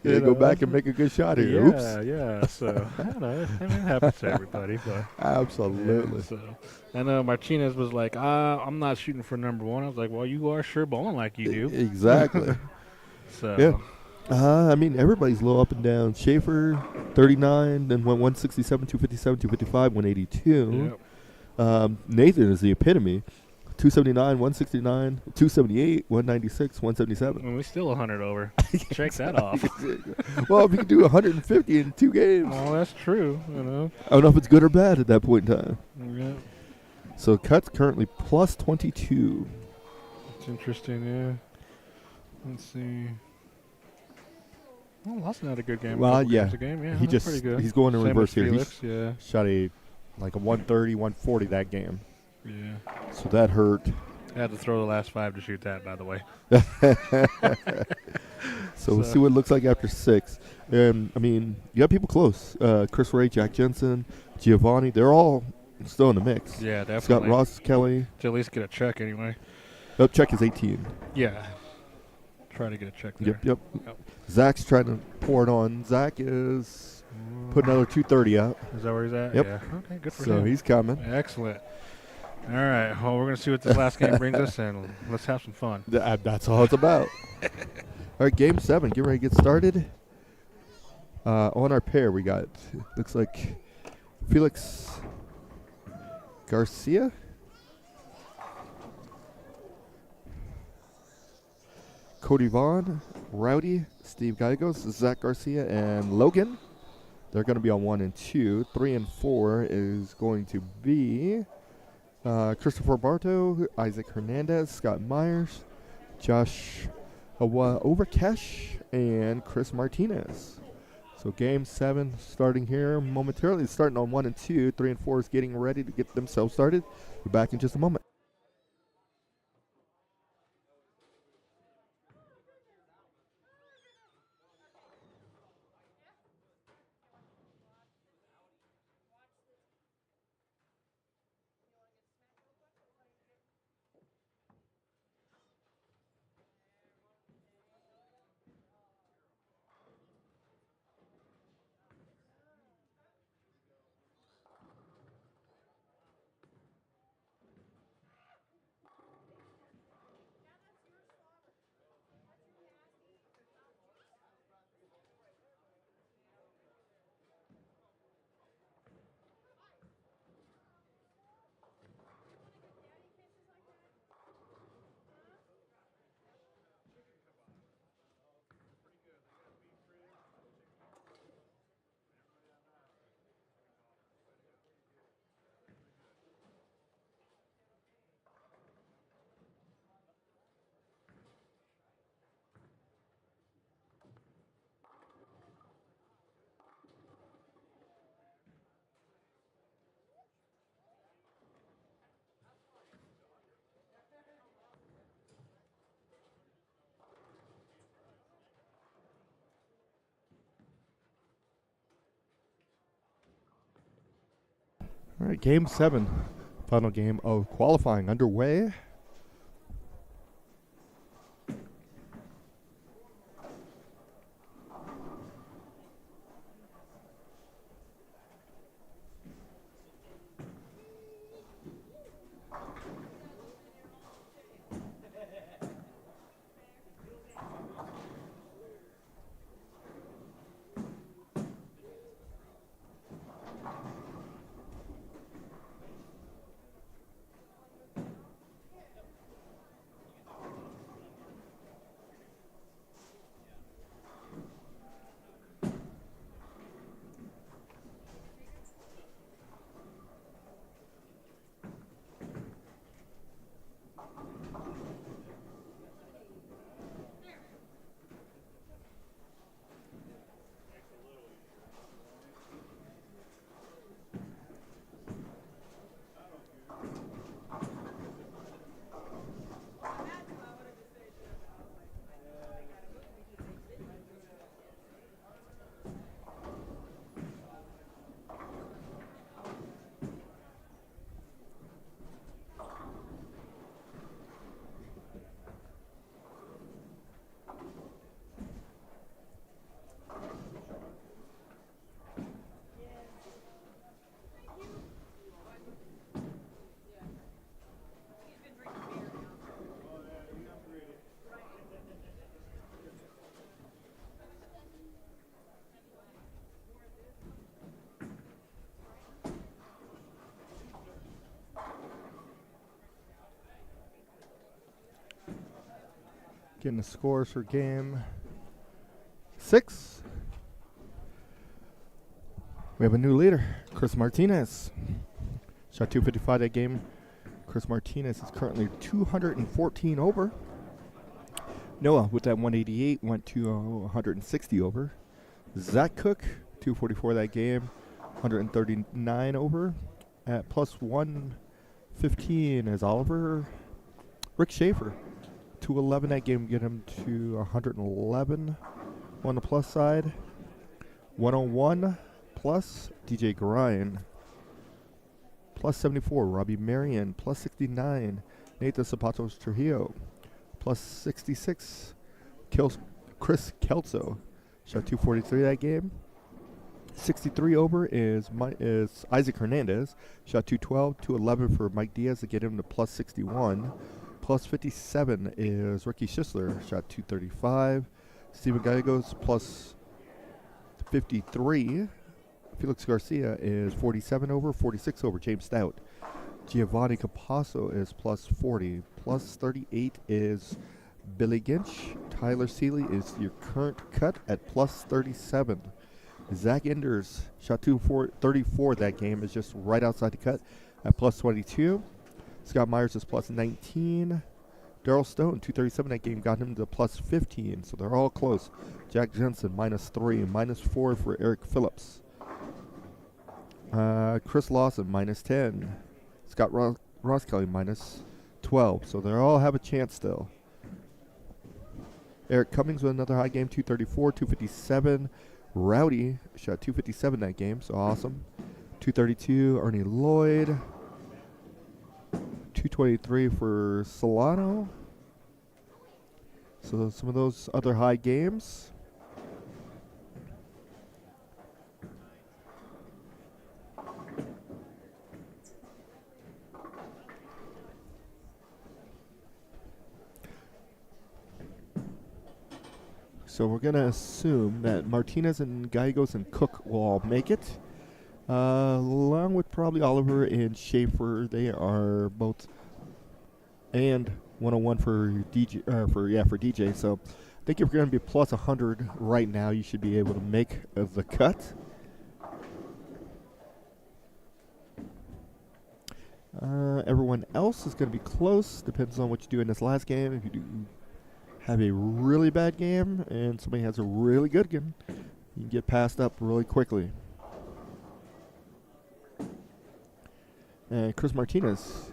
Yeah, go back and make a good shot here. Oops. Yeah. So I don't know. I mean, it happens to everybody, but Absolutely. Yeah, so I know Martinez was like, I'm not shooting for number 1. I was like, well, you are sure bowling like you do. Exactly. So yeah. I mean, everybody's low up and down. Schaefer, 39, then went 167, 257, 255, 182. Yep. Nathan is the epitome. 279, 169, 278, 196, 177. And we still 100 over. Check that off. Well, if you can do 150 in 2 games. Well, that's true. I don't know if it's good or bad at that point in time. Yeah. So Cut's currently plus 22. It's interesting, yeah. Let's see. Well, Lawson had a good game. Well, yeah. Game. Yeah, He that's pretty good. he's going in Same reverse with here. Felix, yeah. Shot a 130, 140 that game. Yeah. So that hurt. I had to throw the last 5 to shoot that, by the way. So we'll see what it looks like after 6. I mean, you got people close. Chris Ray, Jack Jensen, Giovanni. They're all still in the mix. Yeah, definitely. Scott Ross, Kelly. To at least get a check anyway. Check is 18. Yeah. Try to get a check there. Yep. Zach's trying to pour it on. Zach is putting another 230 out. Is that where he's at? Yep. Yeah. Okay, good for him. So he's coming. Excellent. All right. Well, we're going to see what this last game brings us, and let's have some fun. That's all it's about. All right, game 7. Get ready to get started. On our pair, we got, looks like Felix Garcia. Cody Vaughn, Rowdy, Steve Gallegos, Zach Garcia, and Logan. They're going to be on 1 and 2. 3 and 4 is going to be Christopher Barto, Isaac Hernandez, Scott Myers, Josh Overkesh, and Chris Martinez. So game 7 starting here momentarily. Starting on 1 and 2. 3 and 4 is getting ready to get themselves started. We're back in just a moment. All right, game 7, final game of qualifying underway. Getting the scores for game 6. We have a new leader, Chris Martinez. Shot 255 that game. Chris Martinez is currently 214 over. Noah with that 188 went to 160 over. Zach Cook, 244 that game, 139 over. At plus 115 is Oliver. Rick Schaefer, 211 that game, get him to 111 on the plus side. 101 plus DJ Grind. Plus 74, Robbie Marion. Plus 69, Nathan Zapatos Trujillo. Plus 66, Chris Kelso. Shot 243 that game. 63 over is Isaac Hernandez. Shot 212, 211 for Mike Diaz to get him to plus 61. Plus 57 is Ricky Schisler. Shot 235. Steven Gallegos plus 53. Felix Garcia is 47 over, 46 over. James Stout. Giovanni Capasso is plus 40. Plus 38 is Billy Ginch. Tyler Seeley is your current cut at plus 37. Zach Enders, shot 34 that game, is just right outside the cut at plus 22. Scott Myers is plus 19. Daryl Stone, 237 that game, got him to plus 15, so they're all close. Jack Jensen, -3, -4 for Eric Phillips. Chris Lawson, -10. Scott Ross Kelly, -12, so they all have a chance still. Eric Cummings with another high game, 234, 257. Rowdy shot 257 that game, so awesome. 232, Ernie Lloyd. 223 for Solano. So some of those other high games. So we're going to assume that Martinez and Gallegos and Cook will all make it. Along with probably Oliver and Schaefer. They are both, and 101 for DJ, for DJ. So I think if you're going to be plus 100 right now, you should be able to make the cut. Everyone else is going to be close. Depends on what you do in this last game. If you do have a really bad game and somebody has a really good game, you can get passed up really quickly. And Chris Martinez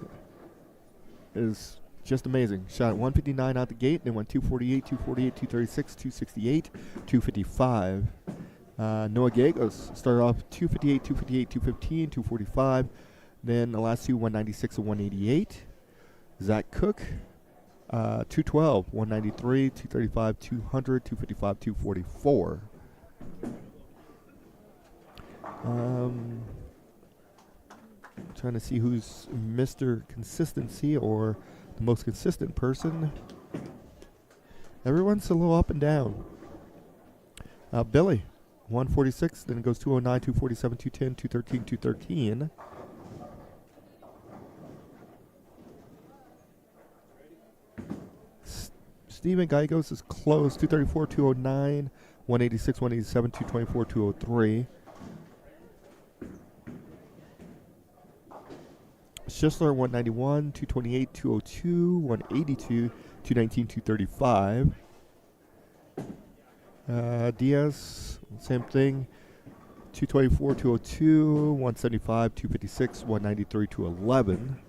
is just amazing. Shot at 159 out the gate, then went 248, 248, 236, 268, 255. Noah Gallegos started off 258, 258, 215, 245. Then the last two, 196 and 188. Zach Cook, 212, 193, 235, 200, 255, 244. Trying to see who's Mr. Consistency or the most consistent person. Everyone's a little up and down. Billy, 146, then it goes 209, 247, 210, 213, 213. Steven Gallegos is close, 234, 209, 186, 187, 224, 203. Schistler, 191, 228, 202, 182, 219, 235. Diaz, same thing, 224, 202, 175, 256, 193, 211.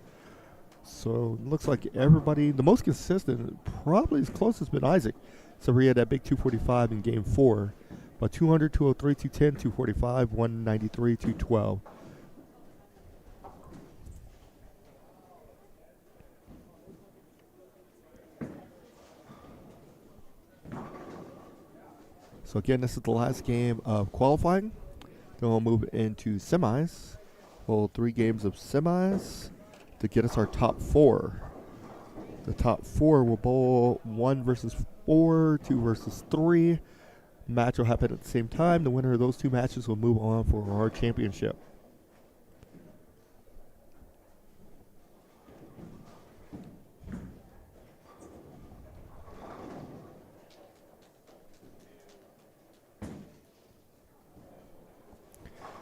So it looks like everybody, the most consistent, probably as close has been Isaac. So he had that big 245 in game 4. But 200, 203, 210, 245, 193, 212. So again, this is the last game of qualifying. Then we'll move into semis. Hold 3 games of semis to get us our top 4. The top 4 will bowl 1 versus 4, 2 versus 3. Match will happen at the same time. The winner of those 2 matches will move on for our championship.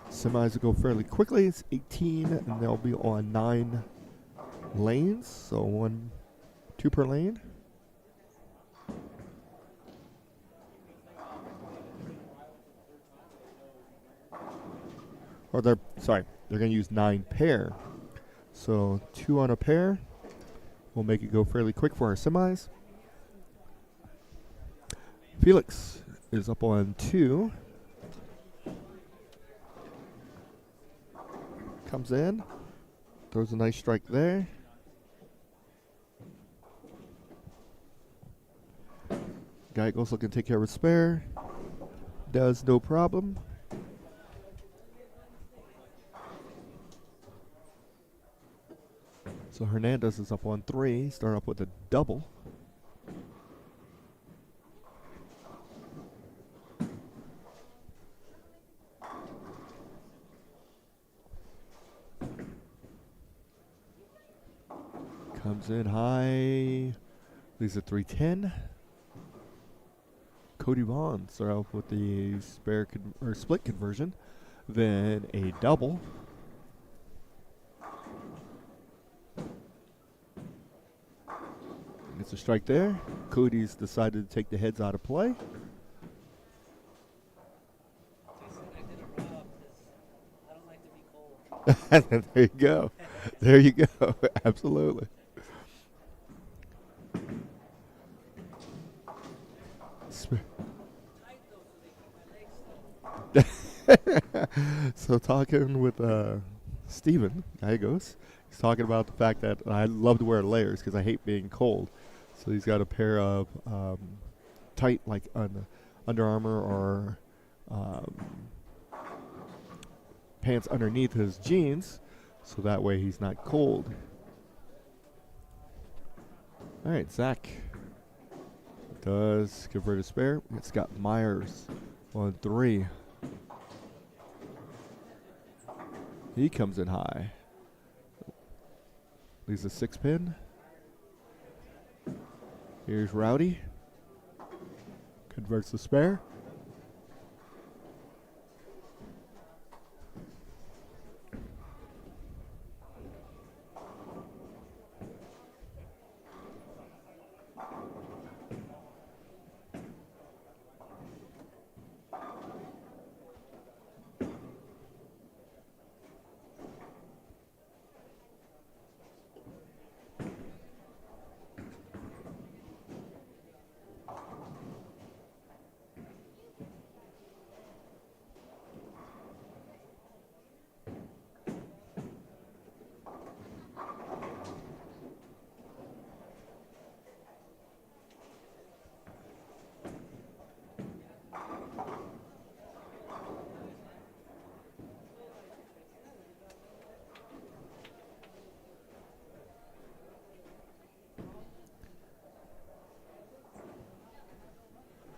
Semis will go fairly quickly. It's 18, and they'll be on 9 lanes, so 2 per lane. Or they're going to use 9 pair. So 2 on a pair. We'll make it go fairly quick for our semis. Felix is up on 2. Comes in, throws a nice strike there. Guy goes looking to take care of a spare. Does no problem. So Hernandez is up on 3. Start up with a double. Comes in high, leaves at 310. Cody Vaughn start off with the split conversion, then a double. Gets a strike there. Cody's decided to take the heads out of play. Jason, I did a rub because I don't like to be cold. There you go. There you go. Absolutely. Tight though, so they keep my legs still. So talking with Steven Gallegos, he's talking about the fact that I love to wear layers because I hate being cold. So he's got a pair of tight, like Under Armour or pants underneath his jeans, so that way he's not cold. All right, Zach does convert a spare. It's got Myers on 3. He comes in high. Leaves a 6-pin. Here's Rowdy. Converts the spare.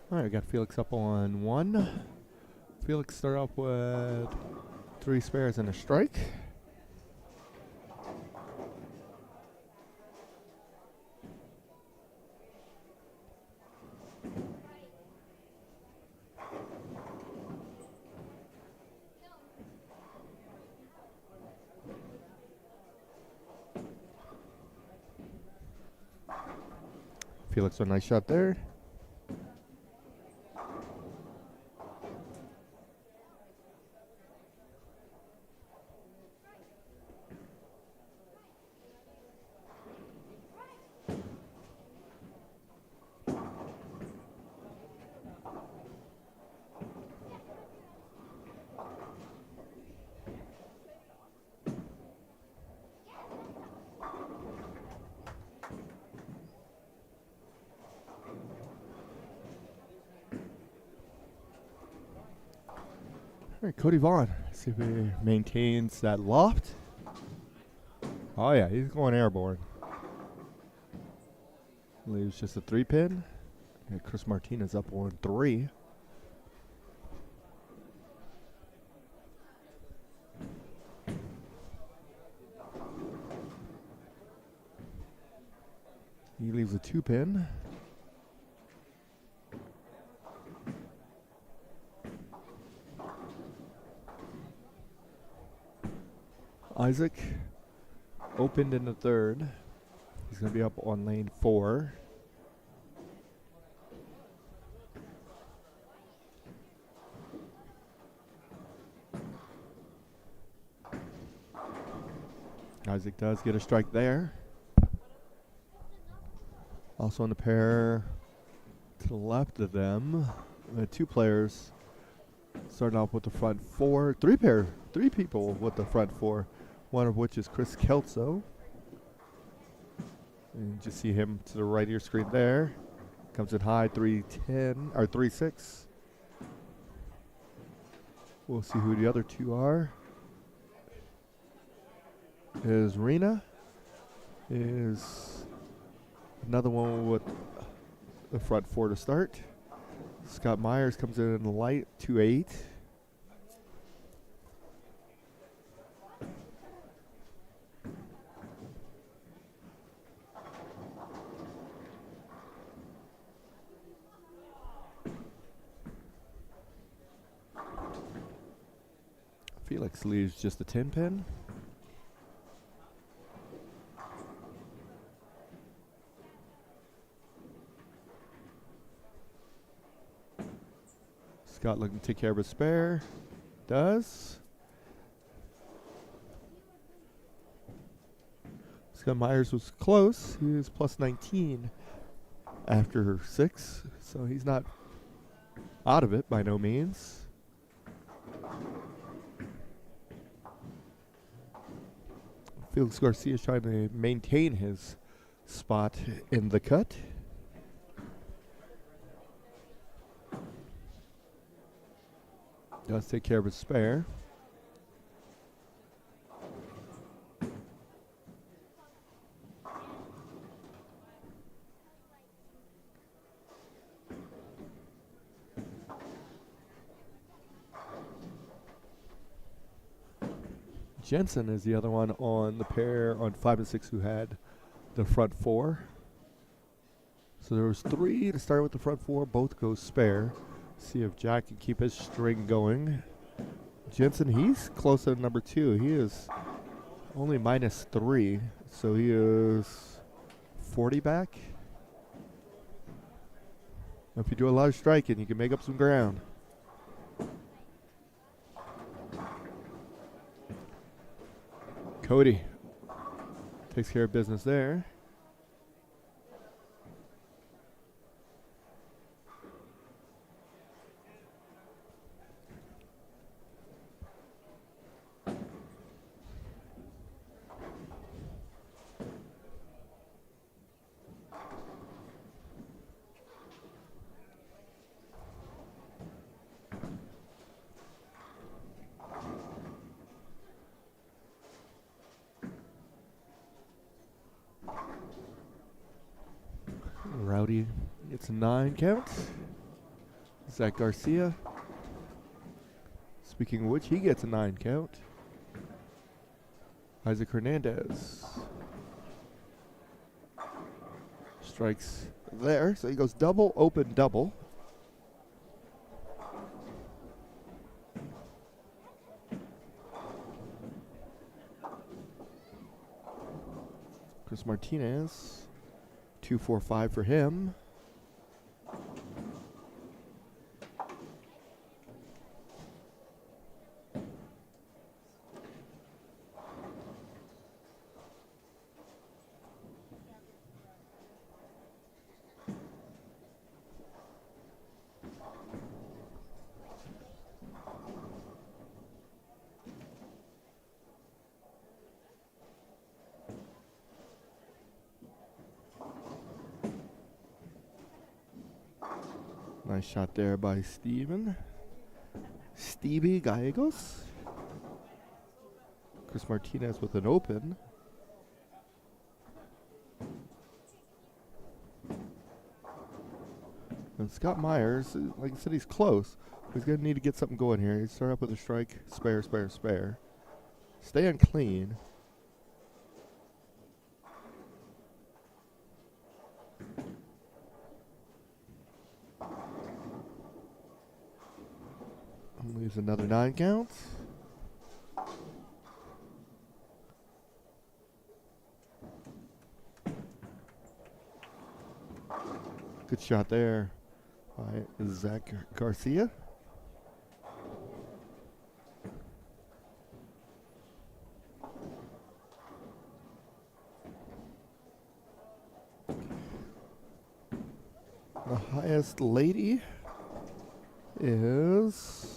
All right, got Felix up on 1. Felix start off with 3 spares and a strike. Felix, a nice shot there. All right, Cody Vaughn. See if he maintains that loft. Oh, yeah, he's going airborne. Leaves just a 3-pin. And Chris Martinez up on 3. He leaves a 2-pin. Isaac opened in the 3rd. He's going to be up on lane 4. Isaac does get a strike there. Also on the pair to the left of them, 2 players starting off with the front 4. 3 people with the front 4. One of which is Chris Kelso. And you just see him to the right of your screen there. Comes in high, 3-10 or 3-6. We'll see who the other 2 are. Is Rena. Is another one with the front 4 to start. Scott Myers comes in the light, 2-8. Felix leaves just a 10-pin. Scott looking to take care of his spare. Does. Scott Myers was close. He was plus 19 after 6, so he's not out of it by no means. Felix Garcia is trying to maintain his spot in the cut. Does take care of his spare. Jensen is the other one on the pair on 5 and 6 who had the front 4. So there was 3 to start with the front 4. Both go spare. See if Jack can keep his string going. Jensen, he's close to number 2. He is only minus 3. So he is 40 back. If you do a lot of striking, you can make up some ground. Cody takes care of business there. Rowdy gets a 9 count. Zach Garcia. Speaking of which, he gets a 9 count. Isaac Hernandez strikes there, so he goes double, open, double. Chris Martinez. 2-4-5 for him. Nice shot there by Stevie Gallegos. Chris Martinez with an open. And Scott Myers, like I said, he's close. He's going to need to get something going here. He's start up with a strike, spare, spare, spare. Stay unclean. Leaves another 9 counts. Good shot there by Zach Garcia. The highest lady is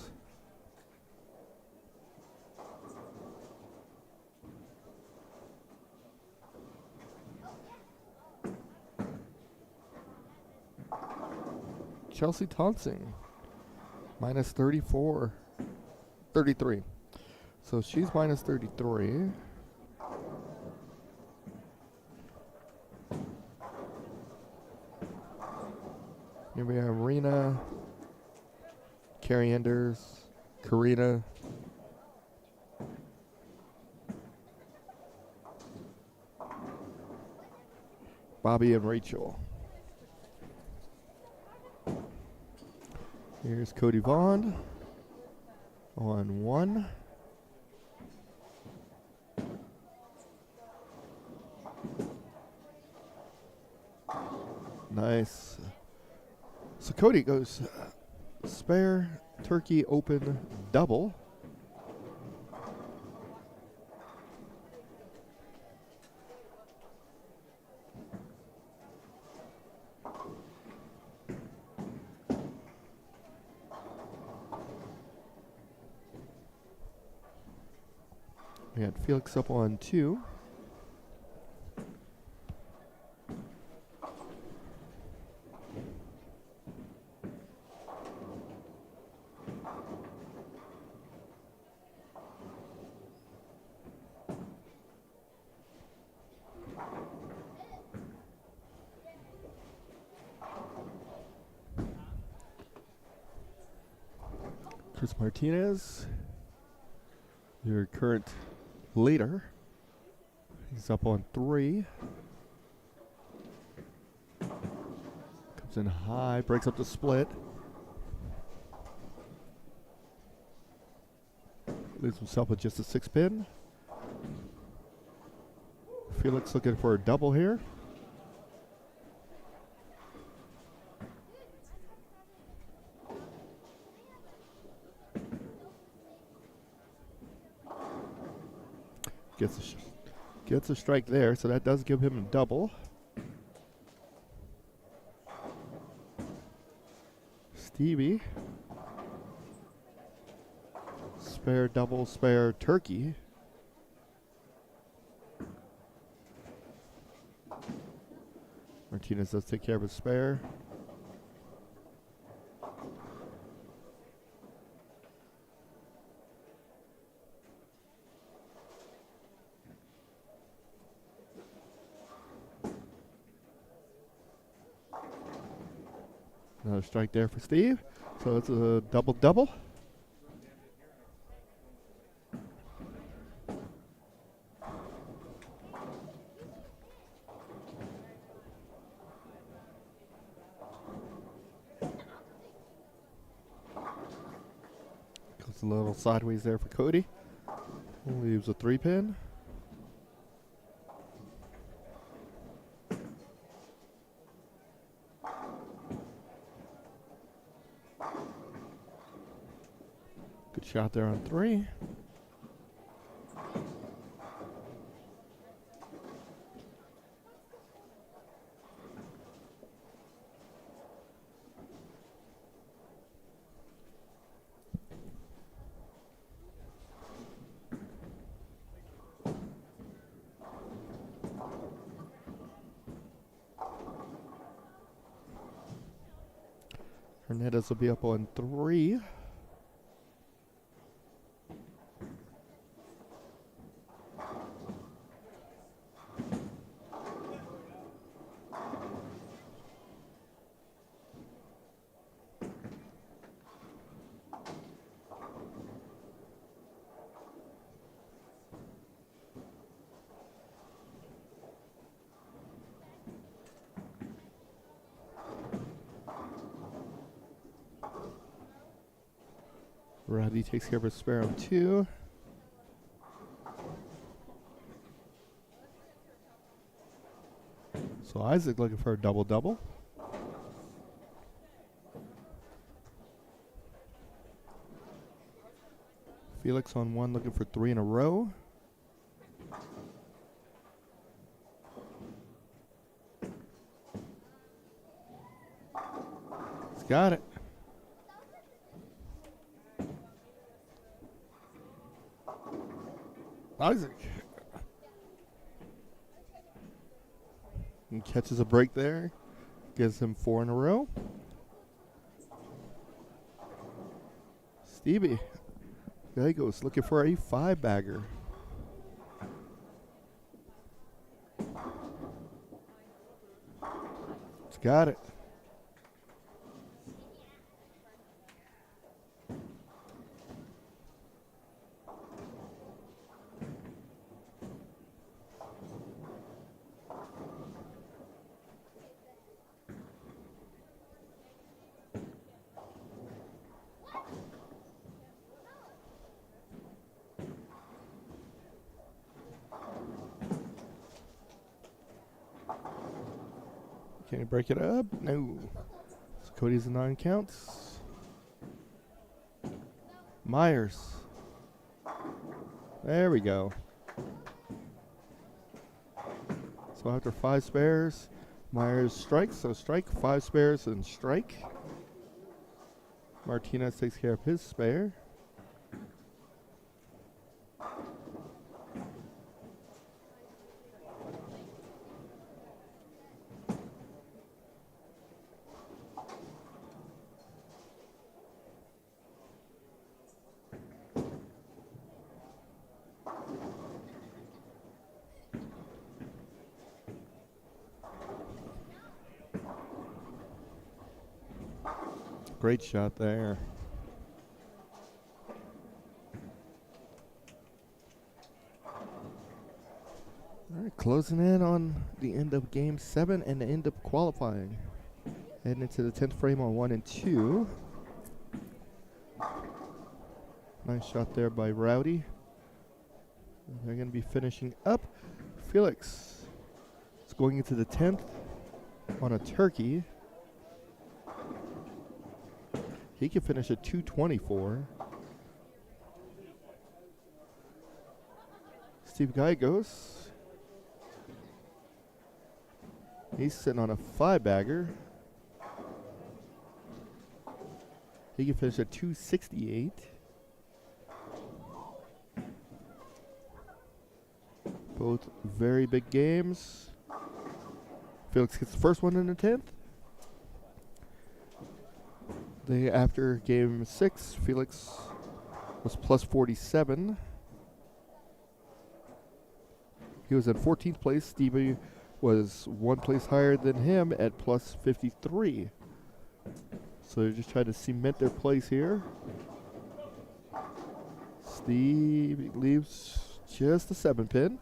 Chelsea Thompson, minus 33. So she's minus 33. Here we have Rena, Carrie Enders, Karina, Bobby and Rachel. Here's Cody Vaughn on 1. Nice. So Cody goes spare turkey open double. We had Felix up on 2. Chris Martinez, your current leader. He's up on 3. Comes in high, breaks up the split. Leaves himself with just a 6-pin. Felix looking for a double here. Gets a strike there, so that does give him a double. Stevie. Spare, double, spare, turkey. Martinez does take care of his spare. Another strike there for Steve. So it's a double-double. Goes a little sideways there for Cody. Leaves a 3-pin. Good shot there on 3. Hernandez will be up on 3. Roddy takes care of his spare on 2. So Isaac looking for a double-double. Felix on 1 looking for 3 in a row. He's got it. Isaac. And catches a break there. Gives him 4 in a row. Stevie. There he goes, looking for a 5-bagger. He's got it. Can he break it up? No. So Cody's a 9 counts. Myers. There we go. So after 5 spares, Myers strikes. So strike, 5 spares, and strike. Martinez takes care of his spare. Great shot there. All right, closing in on the end of Game 7 and the end of qualifying. Heading into the 10th frame on 1 and 2. Nice shot there by Rowdy. They're going to be finishing up. Felix is going into the 10th on a turkey. He can finish at 224. Steve Gallegos. He's sitting on a 5-bagger. He can finish at 268. Both very big games. Felix gets the first one in the 10th. After game 6, Felix was plus 47. He was in 14th place. Stevie was 1 place higher than him at plus 53. So they're just trying to cement their place here. Steve leaves just a 7-pin.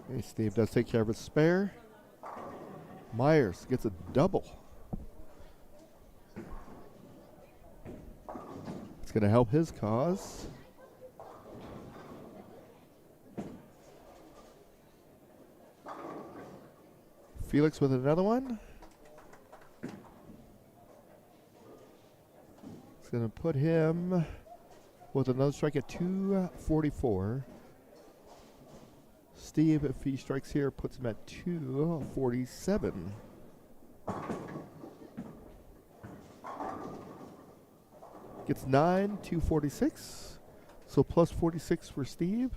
Hey, Steve does take care of his spare. Myers gets a double. It's going to help his cause. Felix with another one. It's going to put him with another strike at 244. Steve, if he strikes here, puts him at 247. Gets 9, 246. So plus 46 for Steve.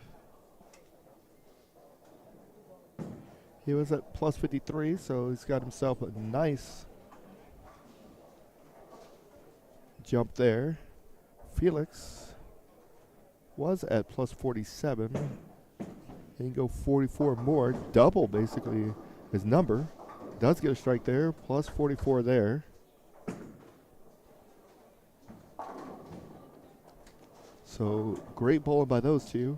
He was at plus 53, so he's got himself a nice jump there. Felix was at plus 47. He can go 44 more, double basically his number. Does get a strike there, plus 44 there. So great bowling by those two.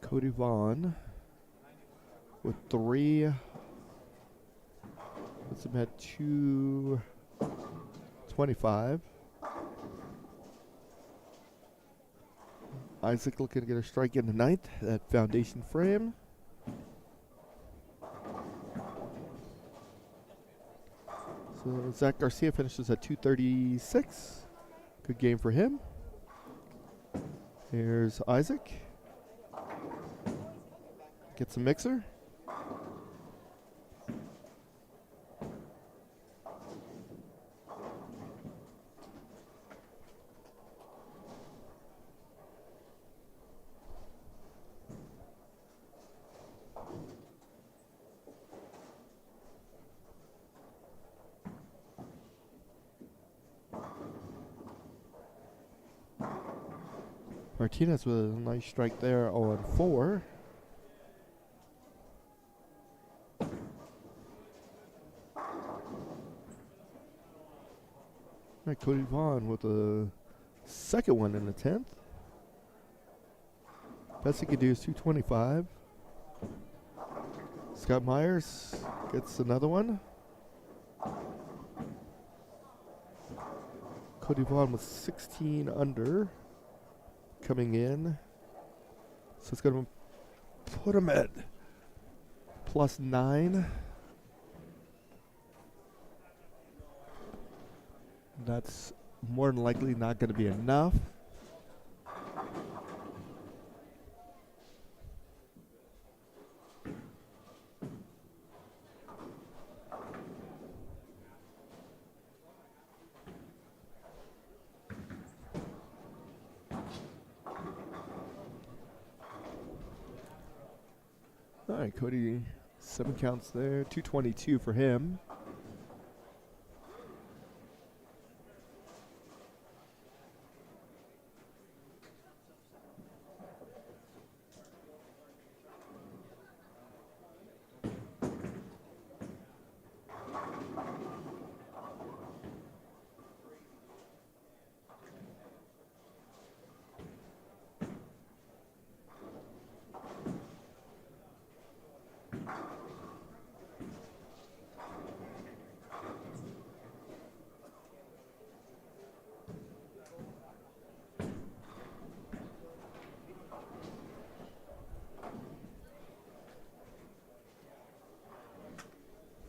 Cody Vaughn with 3. Puts him at 225. Isaac looking to get a strike in the 9th, that foundation frame. So Zach Garcia finishes at 236. Good game for him. Here's Isaac. Gets a mixer. Martinez with a nice strike there on 4. All right, Cody Vaughn with the second one in the 10th. Best he could do is 225. Scott Myers gets another one. Cody Vaughn with 16 under coming in. So it's going to put him at +9. That's more than likely not going to be enough. All right, Cody, 7 counts there, 222 for him.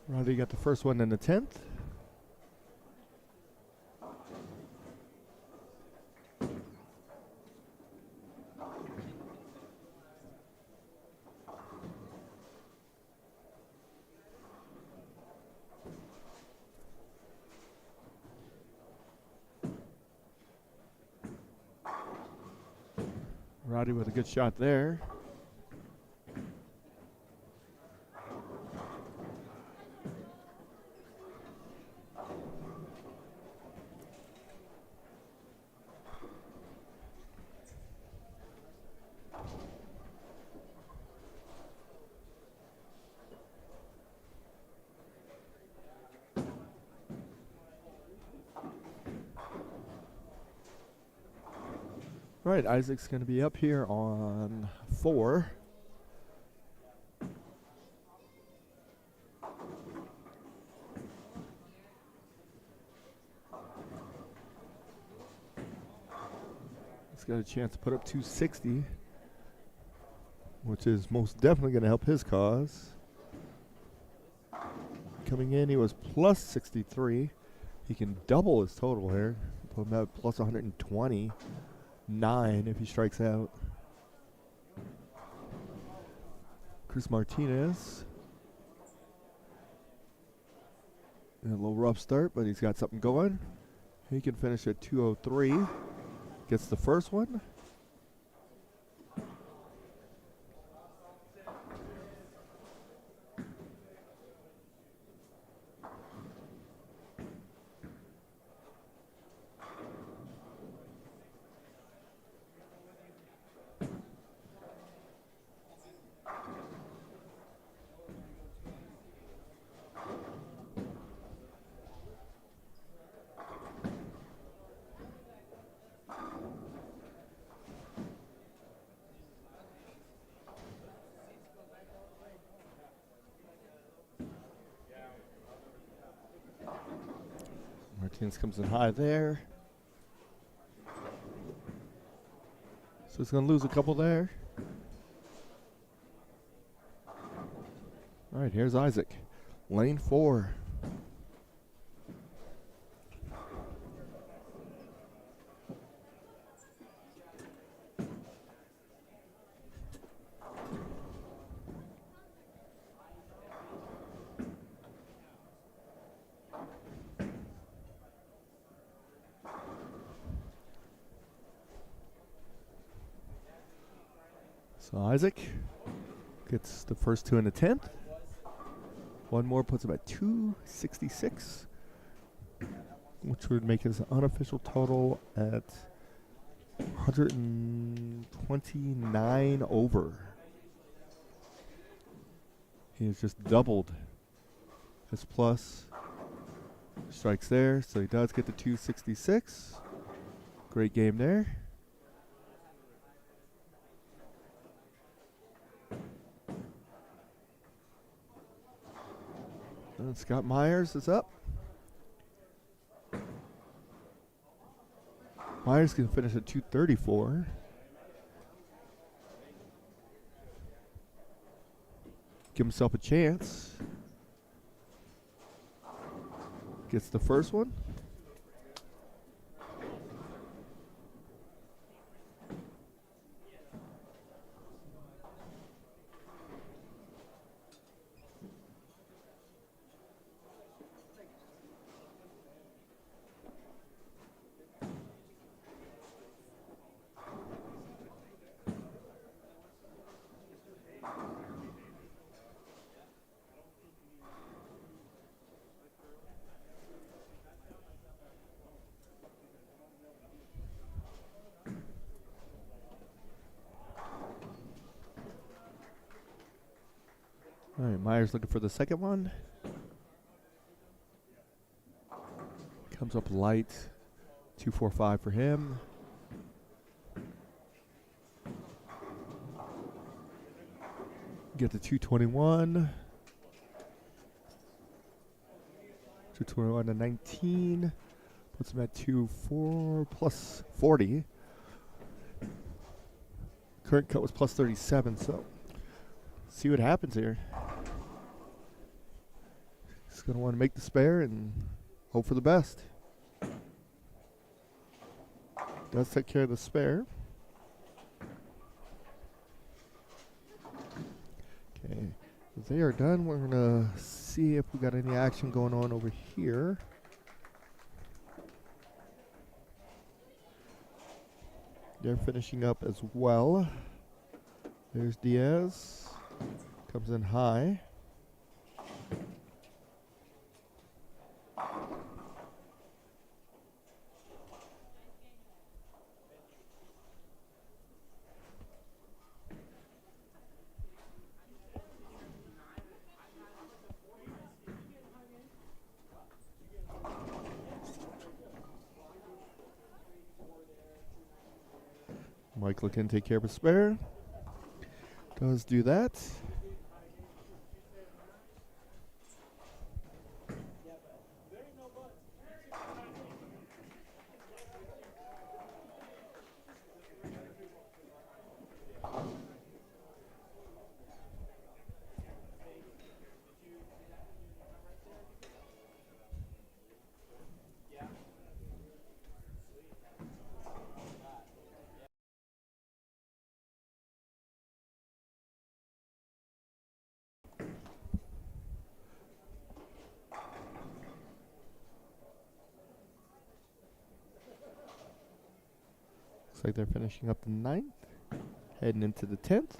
Roddy got the first one in the 10th. Roddy with a good shot there. All right, Isaac's going to be up here on 4. He's got a chance to put up 260, which is most definitely going to help his cause. Coming in, he was plus 63. He can double his total here. Put him at plus 129 if he strikes out. Chris Martinez. A little rough start, but he's got something going. He can finish at 203. Gets the first one. Martinez comes in high there. So he's going to lose a couple there. All right, here's Isaac. Lane 4. So Isaac gets the first 2 in the 10th. One more puts him at 266, which would make his unofficial total at 100 and 29 over. He has just doubled his plus strikes there, so he does get the 266. Great game there. And Scott Myers is up. Myers can finish at 234. Give himself a chance. Gets the first one. All right, Myers looking for the second one. Comes up light. 245 for him. Get the 221. 221 to 19. Puts him at 24 plus 40. Current cut was plus 37, so see what happens here. He's going to want to make the spare and hope for the best. Does take care of the spare. Okay, if they are done, we're going to see if we got any action going on over here. They're finishing up as well. There's Diaz. Comes in high. Mike looking to take care of a spare. Does do that. Looks like they're finishing up the 9th, heading into the 10th.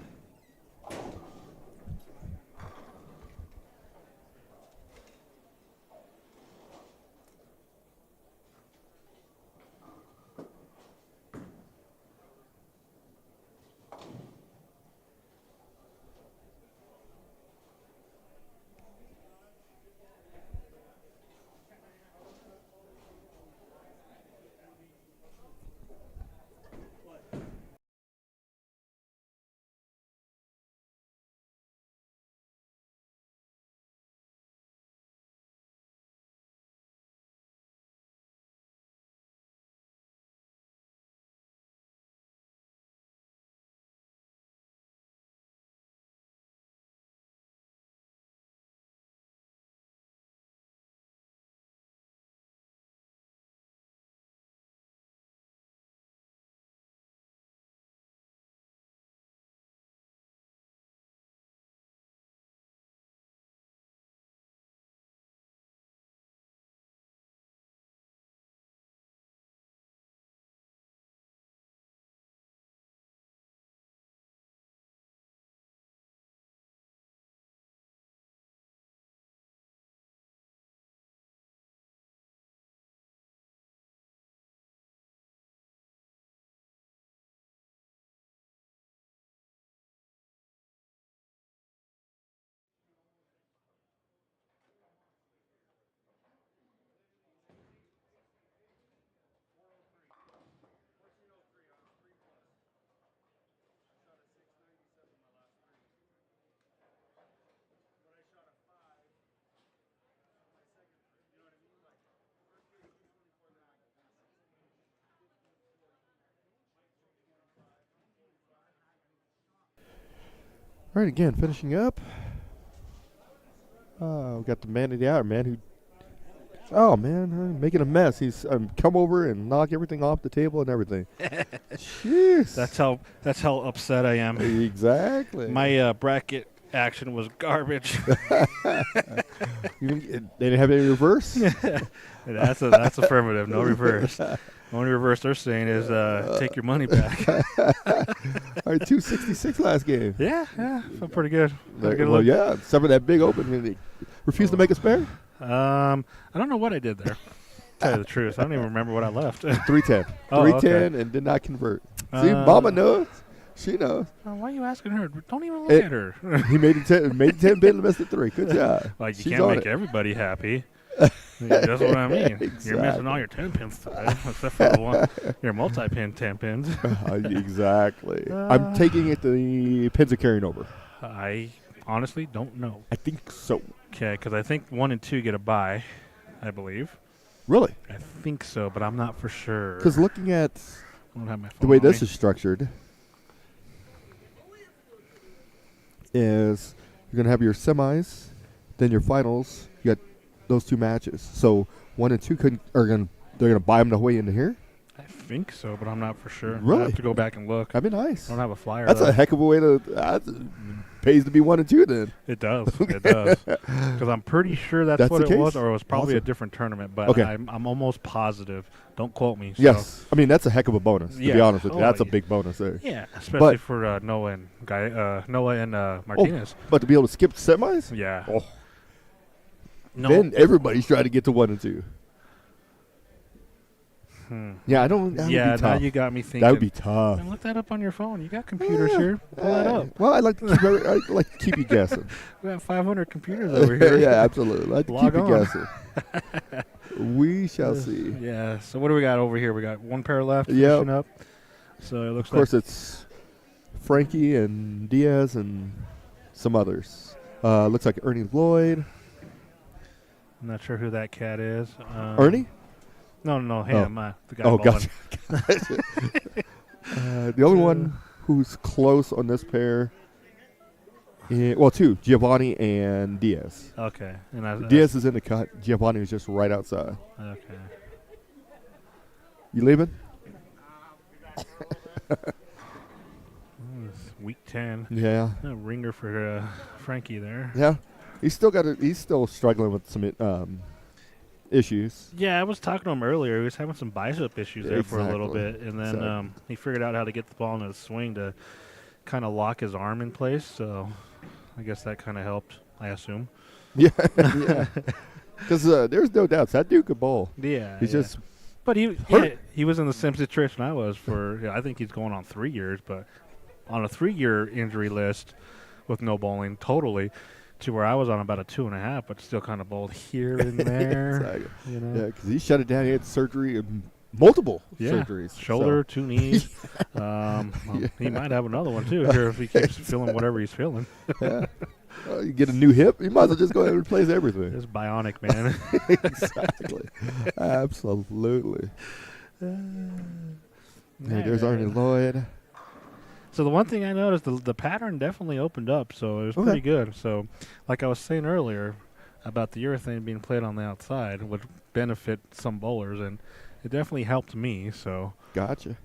All right, again, finishing up. We got the man of the hour, man, who... Oh, man, making a mess. He's come over and knock everything off the table and everything. Jeez. That's how upset I am. Exactly. My bracket action was garbage. They didn't have any reverse? That's affirmative. No reverse. The only reverse they're saying is take your money back. All right, 266 last game. Yeah, felt pretty good. Well, yeah, some of that big open. They refused to make a spare? I don't know what I did there. Tell you the truth, I don't even remember what I left. 310. Oh, 310 and did not convert. See, Mama knows. She knows. Why are you asking her? Don't even look at her. He made it 10 bid and missed it 3. Good job. Like, you She's can't on make it. everybody happy. That's what I mean. Exactly. You're missing all your 10 pins today, except for the one. Your multi-pin 10 pins. Exactly. I'm taking it the pins are carrying over. I honestly don't know. I think so. Okay, because I think 1 and 2 get a bye, I believe. Really? I think so, but I'm not for sure. Because looking at I don't have my phone the way on this me. is structured is you're going to have your semis, then your finals. You got those 2 matches. So 1 and 2 they're going to buy them the way into here? I think so, but I'm not for sure. Really? I have to go back and look. That'd be nice. I don't have a flyer. That's though. a heck of a way to pays to be 1 and 2 then. It does. It does. Because I'm pretty sure that's what the it was, case? or it was probably a Awesome. different tournament. But Okay. I'm almost positive. Don't quote me. So. Yes. I mean, that's a heck of a bonus, to be Yeah. honest with you. Oh, That's a yeah. big bonus there. Yeah, especially But- for Noah and Martinez. But to be able to skip semis? Yeah. Oh, No. then everybody's trying to get to 1 and 2. Yeah, I don't. That yeah, would be now tough. you got me thinking. That would be tough. Man, look that up on your phone. You got computers here. Pull that up. Well, I like to keep I like to keep you guessing. We have 500 computers over here. Yeah, absolutely. I like to Log keep you on. guessing. We shall see. Yeah. So what do we got over here? We got 1 pair left. Yep. Finishing up. So it looks Of course, like it's Frankie and Diaz and some others. Looks like Ernie Lloyd. I'm not sure who that cat is. Ernie? No, him. The guy. Oh, bowling. gotcha. The only one who's close on this pair, 2, Giovanni and Diaz. Okay. And Diaz is in the cut. Giovanni is just right outside. Okay. You leaving? It's week 10. Yeah. A ringer for Frankie there. Yeah. He's still struggling with some issues. Yeah, I was talking to him earlier. He was having some bicep issues there for a little Exactly. bit, and then Exactly. he figured out how to get the ball in his swing to kind of lock his arm in place. So I guess that kind of helped, I assume. Yeah. Yeah. Because there's no doubts that dude could bowl. Yeah. He's just But he was in the same situation I was for. I think he's going on 3 years, but on a 3-year injury list with no bowling totally. To where I was on about a 2.5, but still kind of bowled here and there. Exactly. You know? Yeah, because he shut it down. He had surgery, multiple surgeries. Shoulder, 2 knees. He might have another one too here if he keeps feeling whatever he's feeling. Yeah. You get a new hip, you might as well just go ahead and replace everything. It's bionic, man. Exactly. Absolutely. Hey, there's Arnie Lloyd. So the one thing I noticed, the pattern definitely opened up, so it was Okay. pretty good. So, like I was saying earlier about the urethane being played on the outside would benefit some bowlers, and it definitely helped me. So, Gotcha.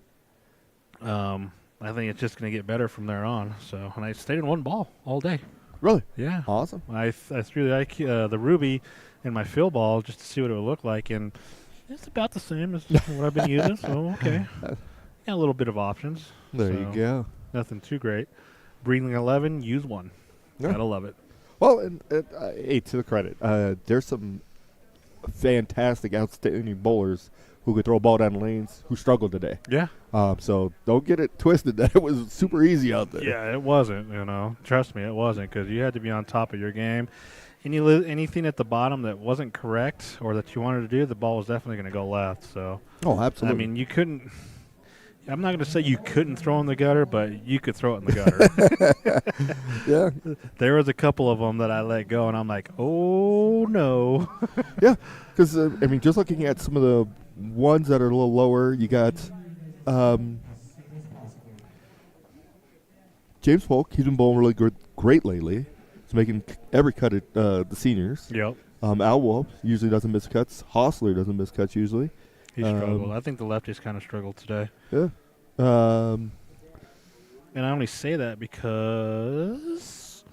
I think it's just going to get better from there on. So, and I stayed in 1 ball all day. Really? Yeah. Awesome. I threw the Ruby in my fill ball just to see what it would look like, and it's about the same as what I've been using. So, okay. Yeah, a little bit of options. There you So, go. Nothing too great. Breeding 11, use 1. Yeah. Gotta love it. Well, and hey, to the credit, there's some fantastic, outstanding bowlers who could throw a ball down the lanes who struggled today. Yeah. So don't get it twisted that it was super easy out there. Yeah, it wasn't, Trust me, it wasn't, because you had to be on top of your game. Anything at the bottom that wasn't correct or that you wanted to do, the ball was definitely going to go left. So, Oh, absolutely. I mean, you couldn't – I'm not going to say you couldn't throw in the gutter, but you could throw it in the gutter. Yeah. There was a couple of them that I let go, and I'm like, oh, no. Yeah. Because, I mean, just looking at some of the ones that are a little lower, you got James Polk. He's been bowling really good great lately. He's making every cut at the seniors. Yep. Al Wolf usually doesn't miss cuts. Hostler doesn't miss cuts usually. He struggled. I think the lefties kind of struggled today. Yeah. And I only say that because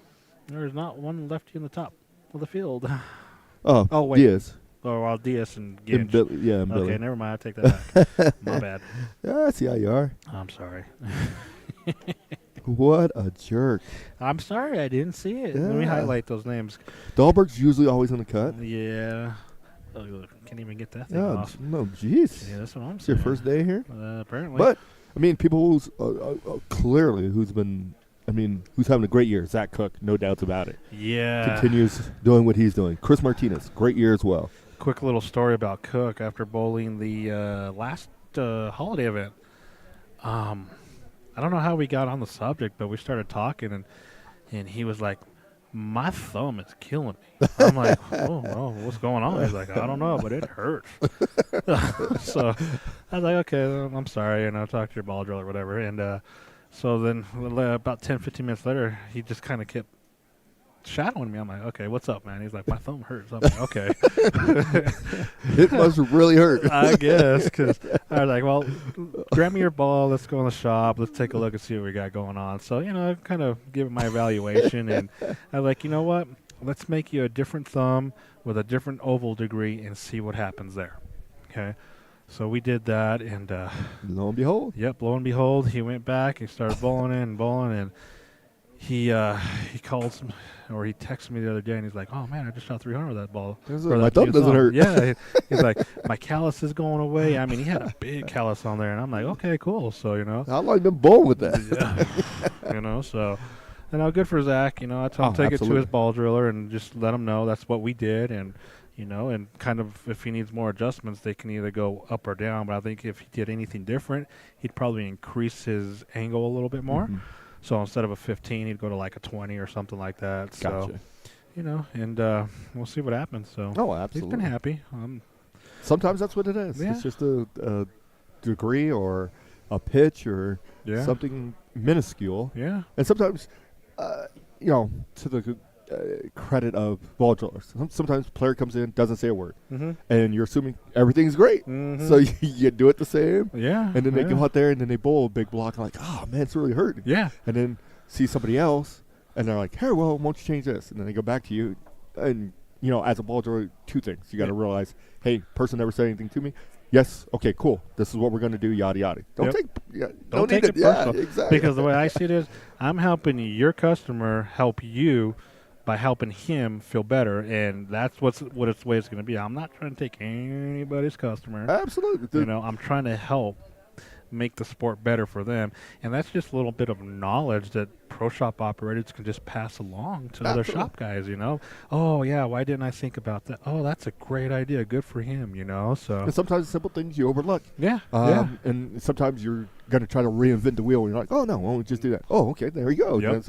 there's not one lefty in the top of the field. Oh, wait. Diaz. Oh, well, Diaz and And Ginch. Billy. And Okay, Billy. never mind. I take that back. My bad. Yeah, I see how you are. I'm sorry. What a jerk. I'm sorry. I didn't see it. Let me Yeah. highlight those names. Dahlberg's usually always in the cut. Yeah. Oh, look, can't even get that thing Yeah, off. no, jeez. Yeah, that's what I'm It's your saying. first day here? Apparently. But, I mean, people who's clearly who's having a great year. Zach Cook, no doubts about it. Yeah. Continues doing what he's doing. Chris Martinez, great year as well. Quick little story about Cook after bowling the last holiday event. I don't know how we got on the subject, but we started talking, and he was like, my thumb is killing me. I'm like, oh, no, what's going on? He's like, I don't know, but it hurts. So I was like, okay, I'm sorry, and I'll talk to your ball drill or whatever. And so then about 10, 15 minutes later, he just kind of kept shadowing me. I'm like, okay, what's up, man? He's like, my thumb hurts. I'm like, okay. It must really hurt. I guess, because I was like, well, grab me your ball. Let's go in the shop. Let's take a look and see what we got going on. So, I kind of give it my evaluation, and I was like, you know what? Let's make you a different thumb with a different oval degree and see what happens there. Okay? So we did that, and Lo and behold. yep, lo and behold, he went back. He started bowling and he calls or he texted me the other day, and he's like, "Oh man, I just shot 300 with that ball. Or My that thumb new doesn't hurt. Yeah, he's like, my callus is going away. I mean, he had a big callus on there, and I'm like, okay, cool. So How long been bowling with that? yeah, so. Good for Zach. I told him take it to his ball driller and just let him know that's what we did, and and kind of if he needs more adjustments, they can either go up or down. But I think if he did anything different, he'd probably increase his angle a little bit more. Mhm. So instead of a 15, he'd go to like a 20 or something like that. Gotcha. So, and we'll see what happens. So Oh, he's absolutely. been happy. Sometimes that's what it is. Yeah. It's just a degree or a pitch or Yeah. something minuscule. Yeah. And sometimes, to the credit of ball drillers, sometimes a player comes in, doesn't say a word, Mm-hmm. and you're assuming everything's great. Mhm. So you do it the same, Yeah. and then they yeah. go out there and then they bowl a big block like, oh, man, it's really hurting. Yeah. And then see somebody else, and they're like, hey, well, won't you change this? And then they go back to you, and, as a ball driller, two things. You got to realize, hey, person never said anything to me. Yes, okay, cool. This is what we're going to do, yada, yada. Don't Don't take need it personal. Yeah, exactly. Because the way I see it is, I'm helping your customer help you by helping him feel better, and that's what its way it's going to be. I'm not trying to take anybody's customer. Absolutely. I'm trying to help make the sport better for them, and that's just a little bit of knowledge that pro shop operators can just pass along to other shop guys. Oh yeah, why didn't I think about that? Oh, that's a great idea. Good for him. So And sometimes simple things you overlook. yeah. And sometimes you're going to try to reinvent the wheel, and you're like, oh, no, why don't we just do that? Oh, okay, there you go. Yep.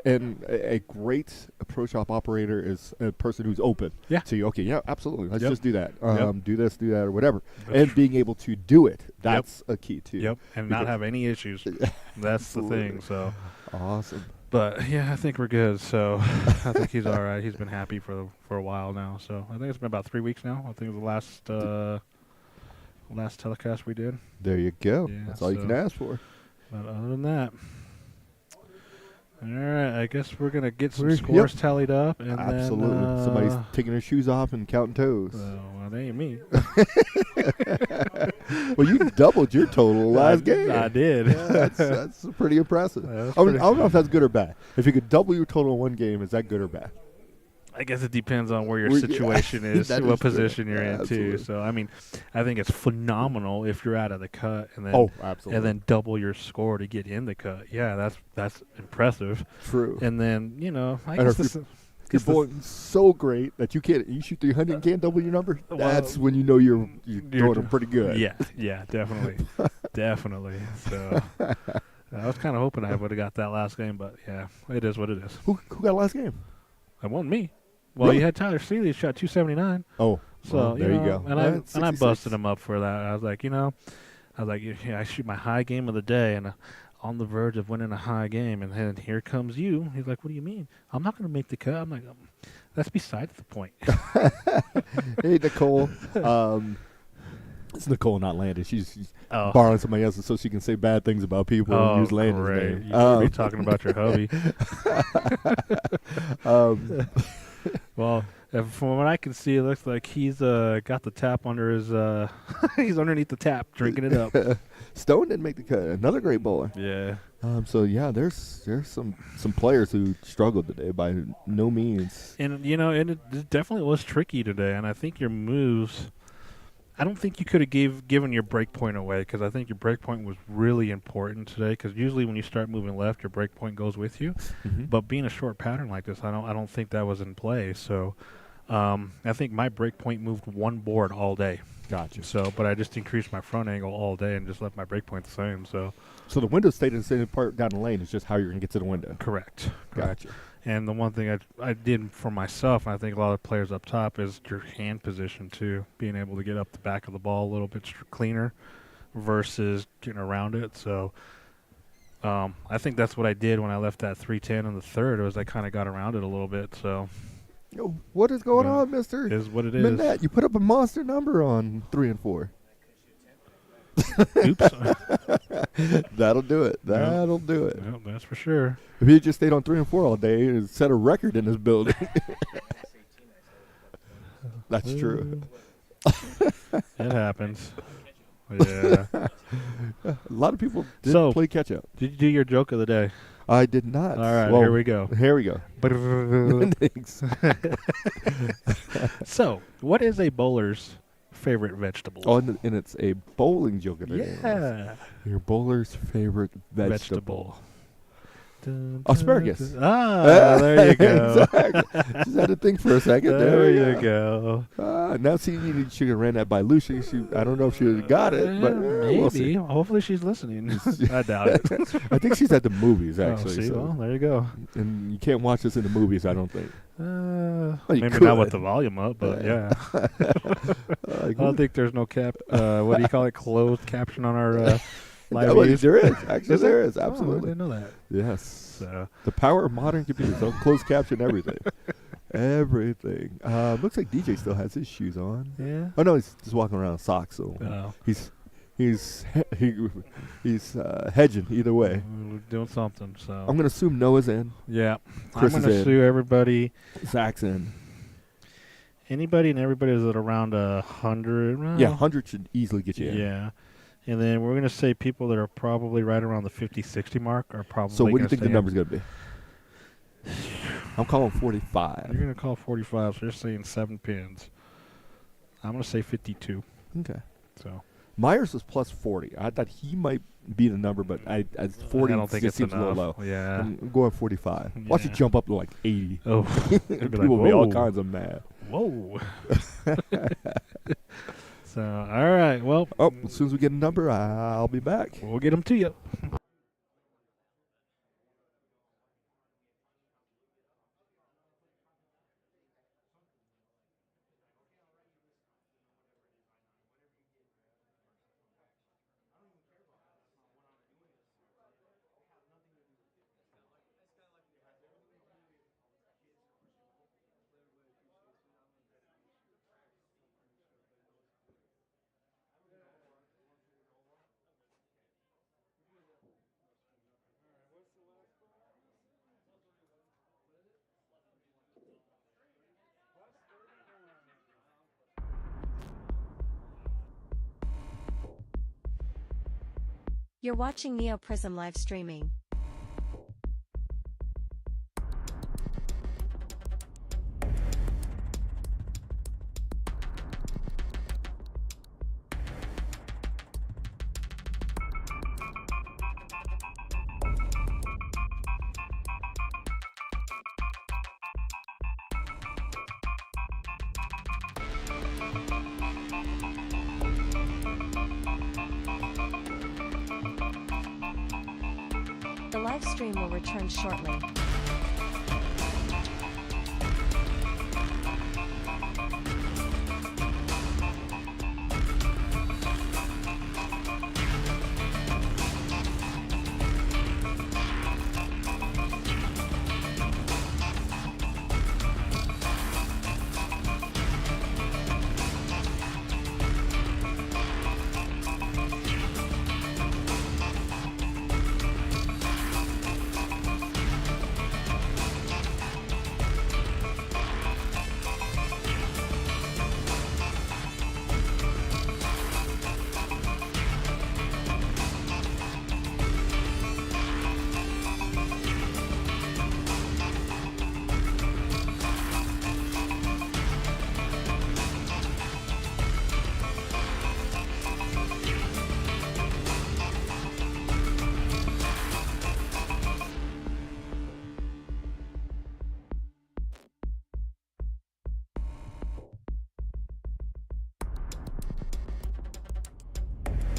And a great pro shop operator is a person who's open to you. Okay, yeah, absolutely. Let's Yep. just do that. Yep. Do this, do that, or whatever. That's And being able to do it, that's a key, too. Yep, and not Because- have any issues. That's the thing. Absolutely. So, Awesome. but yeah, I think we're good. So I think he's all right. He's been happy for a while now. So I think it's been about 3 weeks now. I think it was the last telecast we did. There you go. Yeah, That's all you can so- ask for. But other than that, all right. I guess we're gonna get some We're- scores tallied up, and Absolutely. then Somebody's taking their shoes off and counting toes. well, that ain't me. Well, you doubled your total last game. I did. Yeah, that's pretty impressive. That's I pretty- don't know if that's good or bad. If you could double your total in one game, is that good or bad? I guess it depends on where your Yeah, situation is, that what is true. position you're Yeah, in absolutely. too. So I mean, I think it's phenomenal if you're out of the cut and then Absolutely. and then double your score to get in the cut. Yeah, that's impressive. True. And then I And guess if you're bowling so great that you shoot 300 and can't double your number. Well, That's when you know you're doing them pretty good. Yeah, definitely, definitely. So I was kind of hoping I would have got that last game, but yeah, it is what it is. Who got last game? It wasn't me. Well, Really? you had Tyler Seeley shot 279. Oh, So well, there you go. And I 66. busted him up for that. I was like, I shoot my high game of the day, and on the verge of winning a high game, and then here comes you. He's like, "What do you mean? I'm not going to make the cut." I'm like, "That's beside the point." Hey, Nicole. It's Nicole, not Landon. She's Oh. borrowing somebody else's so she can say bad things about people and use Landon's great. name. You better be talking about your hubby. Well, from what I can see, it looks like he's got the tap under his. He's underneath the tap, drinking it up. Stone didn't make the cut. Another great bowler. Yeah. So yeah, there's some players who struggled today by no means. And it definitely was tricky today. And I think your moves. I don't think you could have given your break point away, because I think your break point was really important today. Because usually when you start moving left, your break point goes with you. Mm-hmm. But being a short pattern like this, I don't think that was in play. So I think my break point moved one board all day. Gotcha. So, but I just increased my front angle all day and just left my break point the same. So the window stayed in the same part down the lane. It's just how you're gonna get to the window. correct. Gotcha. And the one thing I did for myself, and I think a lot of players up top, is your hand position too, being able to get up the back of the ball a little bit cleaner versus getting around it. So I think that's what I did when I left that 310 in the third, was I kind of got around it a little bit. So Yo, what is going on, Mister? is what it is. Minette, you put up a monster number on 3 and 4. Oops. That'll do it. That'll do it. Well, that's for sure. If he had just stayed on 3 and 4 all day, it'd set a record in this building. That's true. It happens. Yeah. A lot of people did play catch up. Did you do your joke of the day? I did not. All right, Well, here we go. Here we go. Thanks. So, what is a bowler's favorite vegetable? Oh, and it's a bowling joke of the day. Yeah. Your bowler's favorite vegetable. Dun, Asparagus. dun, dun. Ah, there you go. Exactly. Just had to think for a second. There you go. Now, see, you should have ran that by Lucy. I don't know if she would have got it, but maybe. we'll see. Hopefully she's listening. I doubt it. I think she's at the movies, actually. Oh, see, so. well, there you go. And you can't watch this in the movies, I don't think. Maybe could. not with the volume up, but yeah. I don't think there's no what do you call it, closed caption on our live views. There is. Actually, Is there it? is. Absolutely. Oh, I didn't know that. Yes. So. The power of modern computers. They'll close caption everything. Everything. Looks like DJ still has his shoes on. Yeah. Oh, no, he's just walking around in socks. So he's hedging either way. We're doing something. So I'm going to assume Noah's in. Yeah. Chris I'm going to is sue everybody. Zach's in. Anybody and everybody is at around 100. Well, Yeah, 100 should easily get you in. Yeah. And then we're going to say people that are probably right around the 50, 60 mark are probably. So what do you think the stay in. number's going to be? I'm calling 45. You're going to call 45, so you're saying 7 pins. I'm going to say 52. Okay. So Myers was plus 40. I thought he might be the number, but 40 I don't think just it's seems enough. a little low. Yeah. I'm going 45. Watch it Yeah. jump up to like 80. Oh. People will be all kinds of mad. Whoa. So, all right. Well. Oh, as soon as we get a number, I'll be back. We'll get them to you. You're watching Neo Prism live streaming. The live stream will return shortly.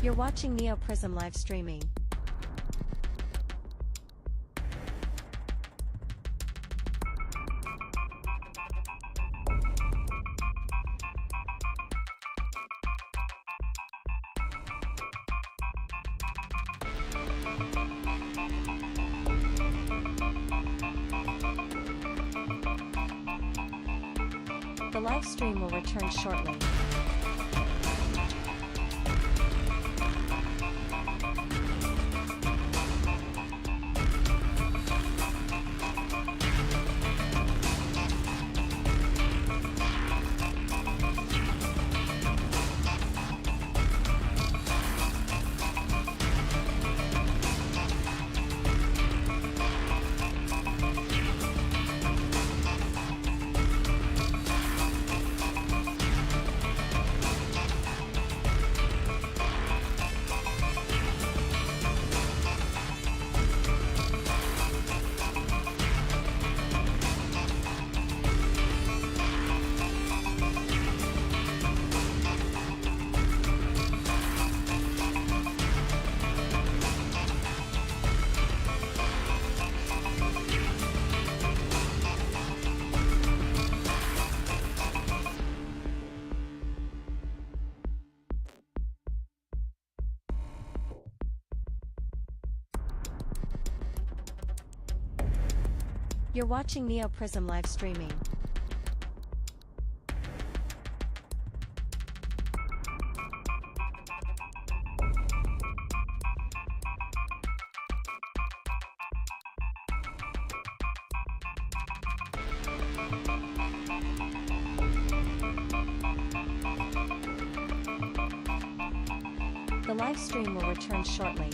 You're watching Neo Prism live streaming. The live stream will return shortly. You're watching Neo Prism live streaming. The live stream will return shortly.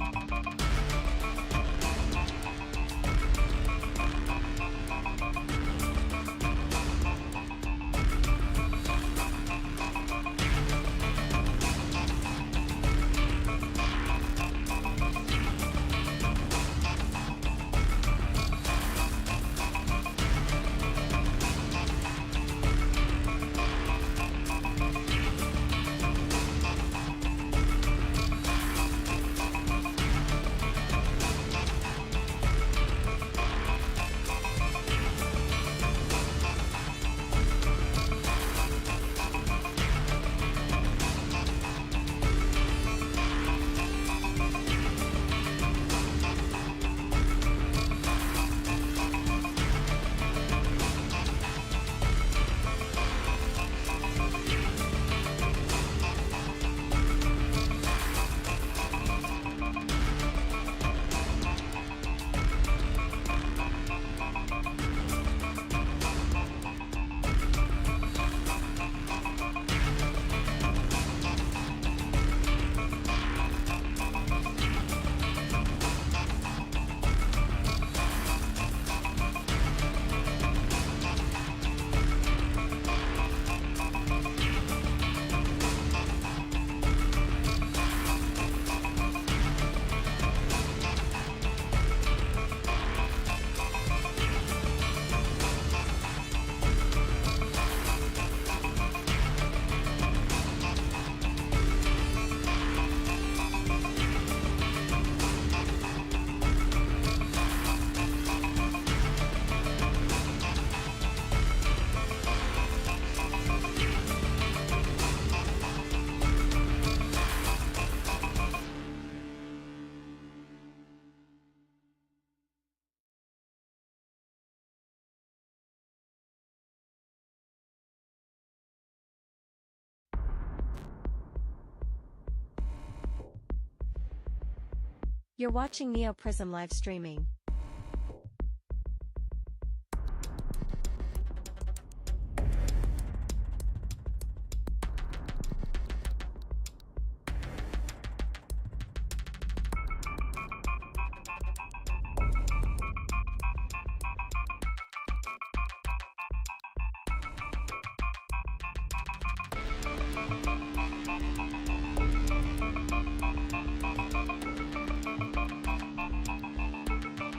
You're watching Neo Prism live streaming.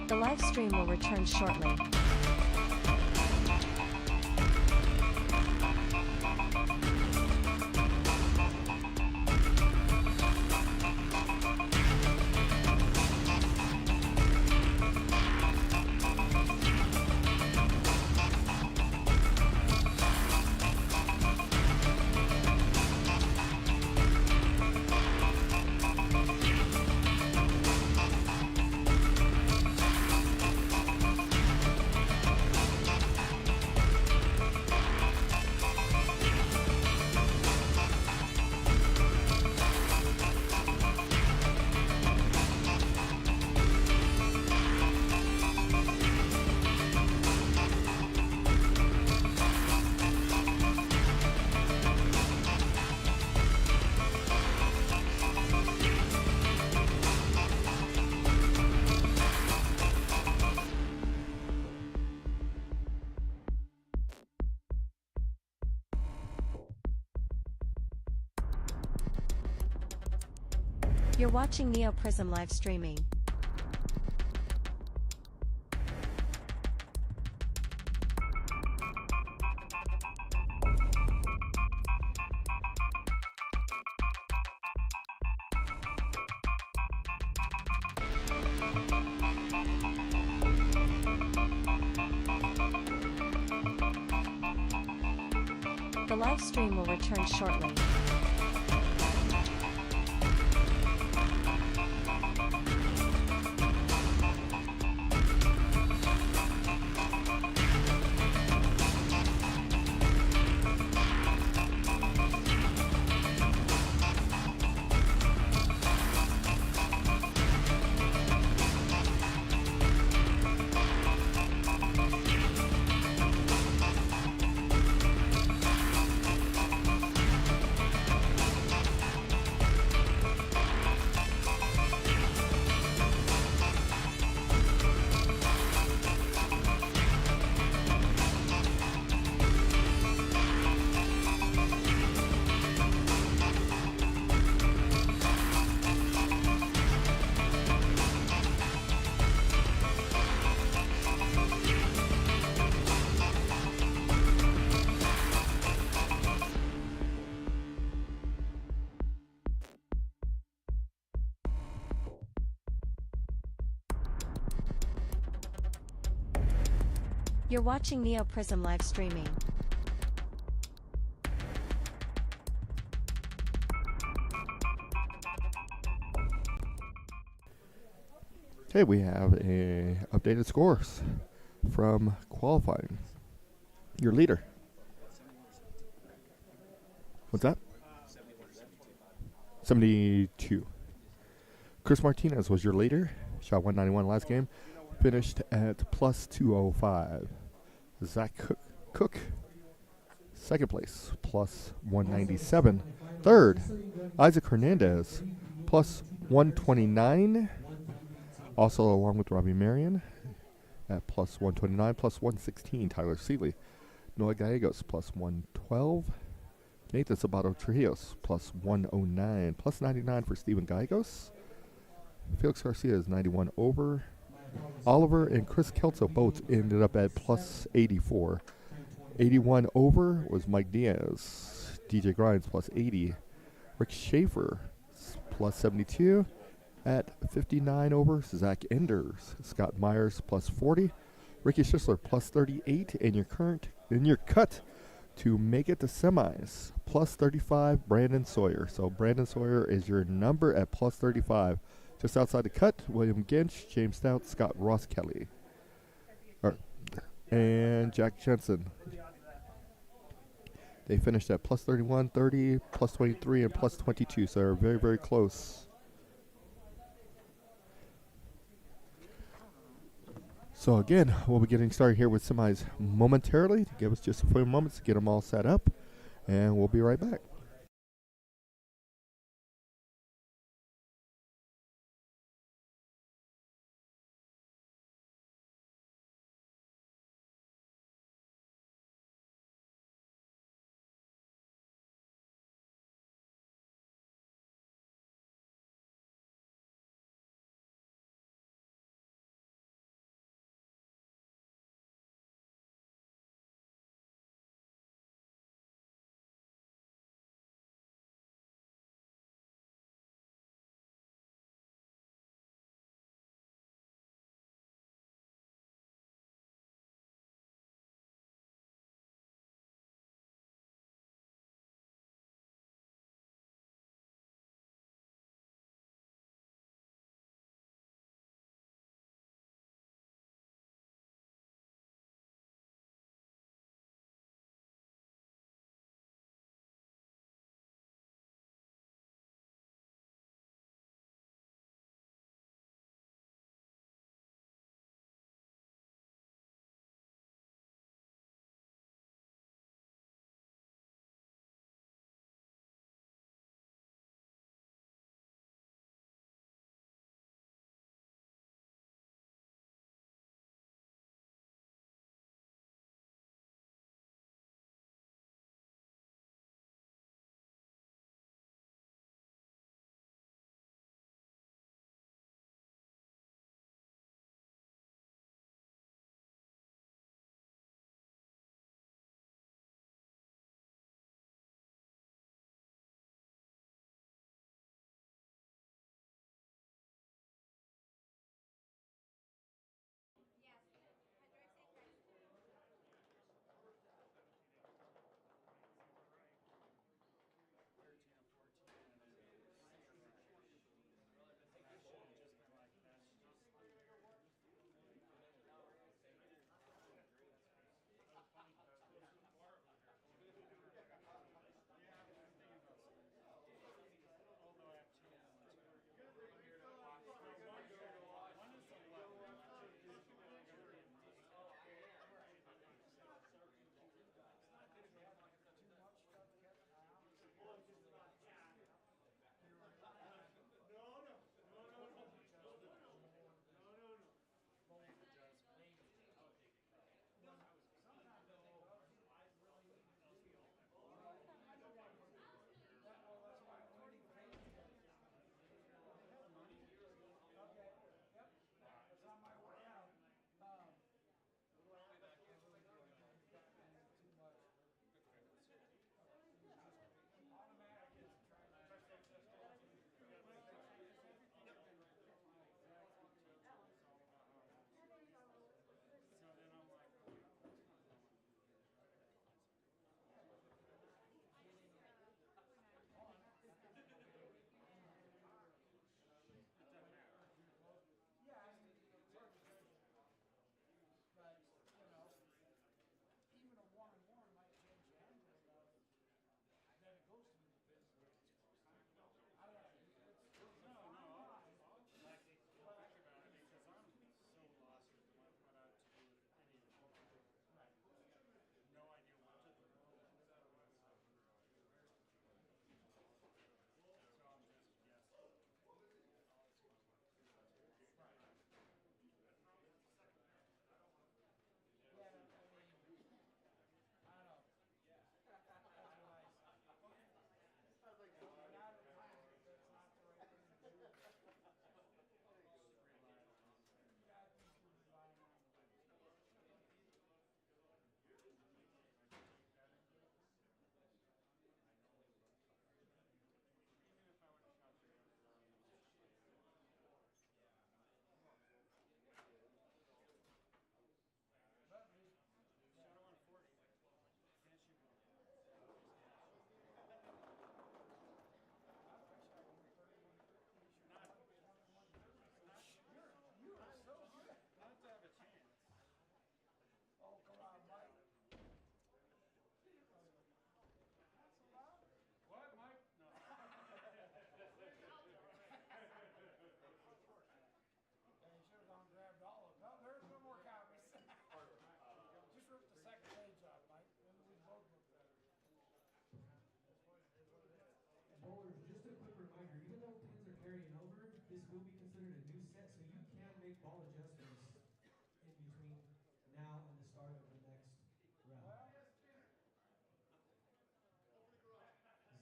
The live stream will return shortly. You're watching Neo Prism live streaming. The live stream will return shortly. You're watching Neo Prism live streaming. Okay, we have a updated scores from qualifying. Your leader. What's that? 72. Chris Martinez was your leader. Shot 191 last game. Finished at plus 205. Zach Cook, second place, plus 197. Third, Isaac Hernandez, plus 129. Also along with Robbie Marion at plus 129, plus 116, Tyler Seeley. Noah Gallegos, plus 112. Nathan Sabato Trujillos, plus 109, plus 99 for Steven Gallegos. Felix Garcia is 91 over. Oliver and Chris Kelso both ended up at plus 84. 81 over was Mike Diaz. DJ Grimes plus 80. Rick Schaefer plus 72. At 59 over, Zach Enders. Scott Myers plus 40. Ricky Schisler plus 38. And your cut to make it to semis plus 35, Brandon Sawyer. So Brandon Sawyer is your number at plus 35. Just outside the cut, William Ginch, James Stout, Scott Ross Kelly, and Jack Jensen. They finished at plus 31, 30, plus 23, and plus 22, so they're very, very close. So again, we'll be getting started here with semis momentarily. Give us just a few moments to get them all set up, and we'll be right back. reminder, even though pins are carrying over, this will be considered a new set, so you can make ball adjustments in between now and the start of the next round.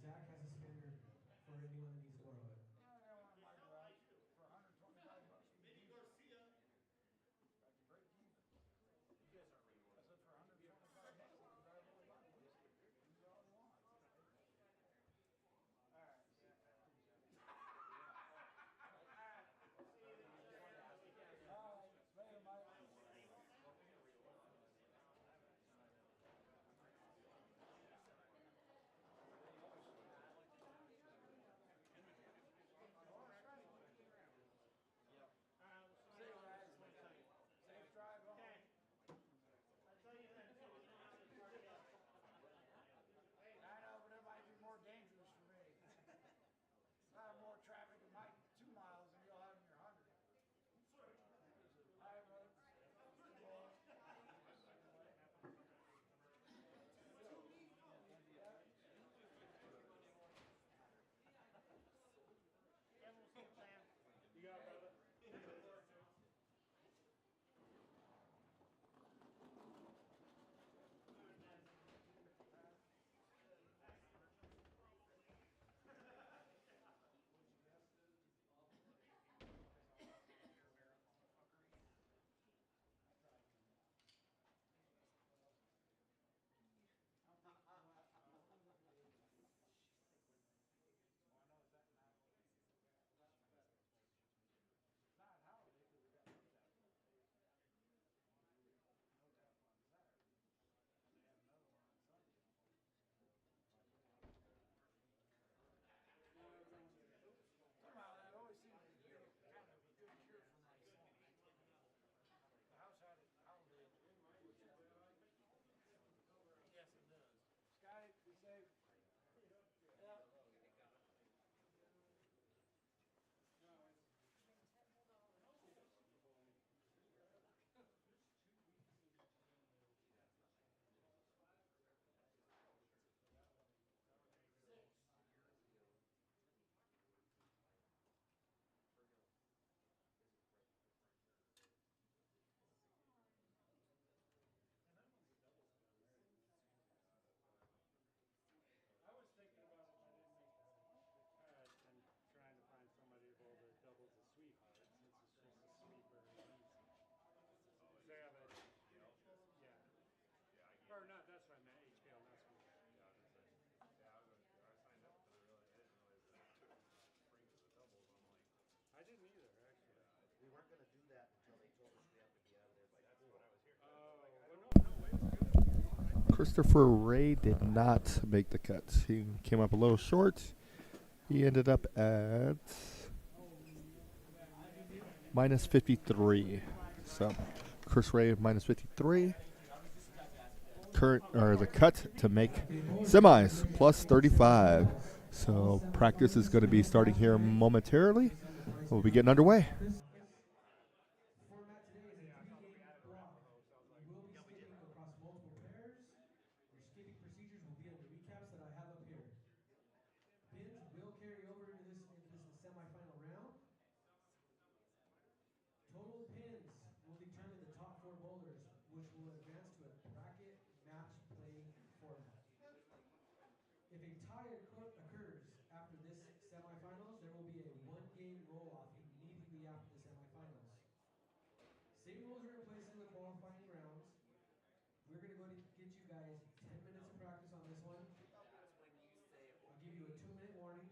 Zach has a spinner for anyone that needs to borrow it. Yeah, I got one in my garage for $125. Maybe Garcia. I can break even. You guys aren't really I said for $125, you can drive all over the place. Use all you want. All right. Later, Mike. Safe drive home. I know, but it might be more dangerous for me. I have more traffic in my 2 miles than you'll have in your 100. All right, brother. You got it, brother. Not holiday because we got no tap on. No tap on Saturday. And they have another one on Sunday. Somehow that always seems to be kind of a good cure for my slump. The house had a holiday. Yes, it does. Scotty, be safe. Yeah. I was thinking about if I didn't make the cut and trying to find somebody able to double the sweeper since it's just a sweeper and easy. They have a yeah. Or not, that's what I meant, HPL, not sweeper. I didn't either, actually. We weren't going to do that until they told us we have to be out of there by 4. Oh, well, no, it was good. Christopher Ray did not make the cut. He came up a little short. He ended up at minus 53. So Chris Ray minus 53. The cut to make semis plus 35. So practice is going to be starting here momentarily. We'll be getting underway. Format today is a 3-game block. You will be skipping across multiple pairs. Your skipping procedures will be on the recaps that I have up here. Pins will carry over into this semifinal round. Total pins will determine the top 4 bowlers, which will advance to a bracket match play format. If a tie occurs after this semifinals, there will be a 1-game roll-off immediately after the semifinals. Same rules are in place as the qualifying rounds. We're going to go to get you guys 10 minutes of practice on this one. I'll give you a 2-minute warning.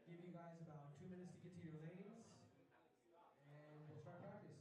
Give you guys about 2 minutes to get to your lanes. And we'll start practice.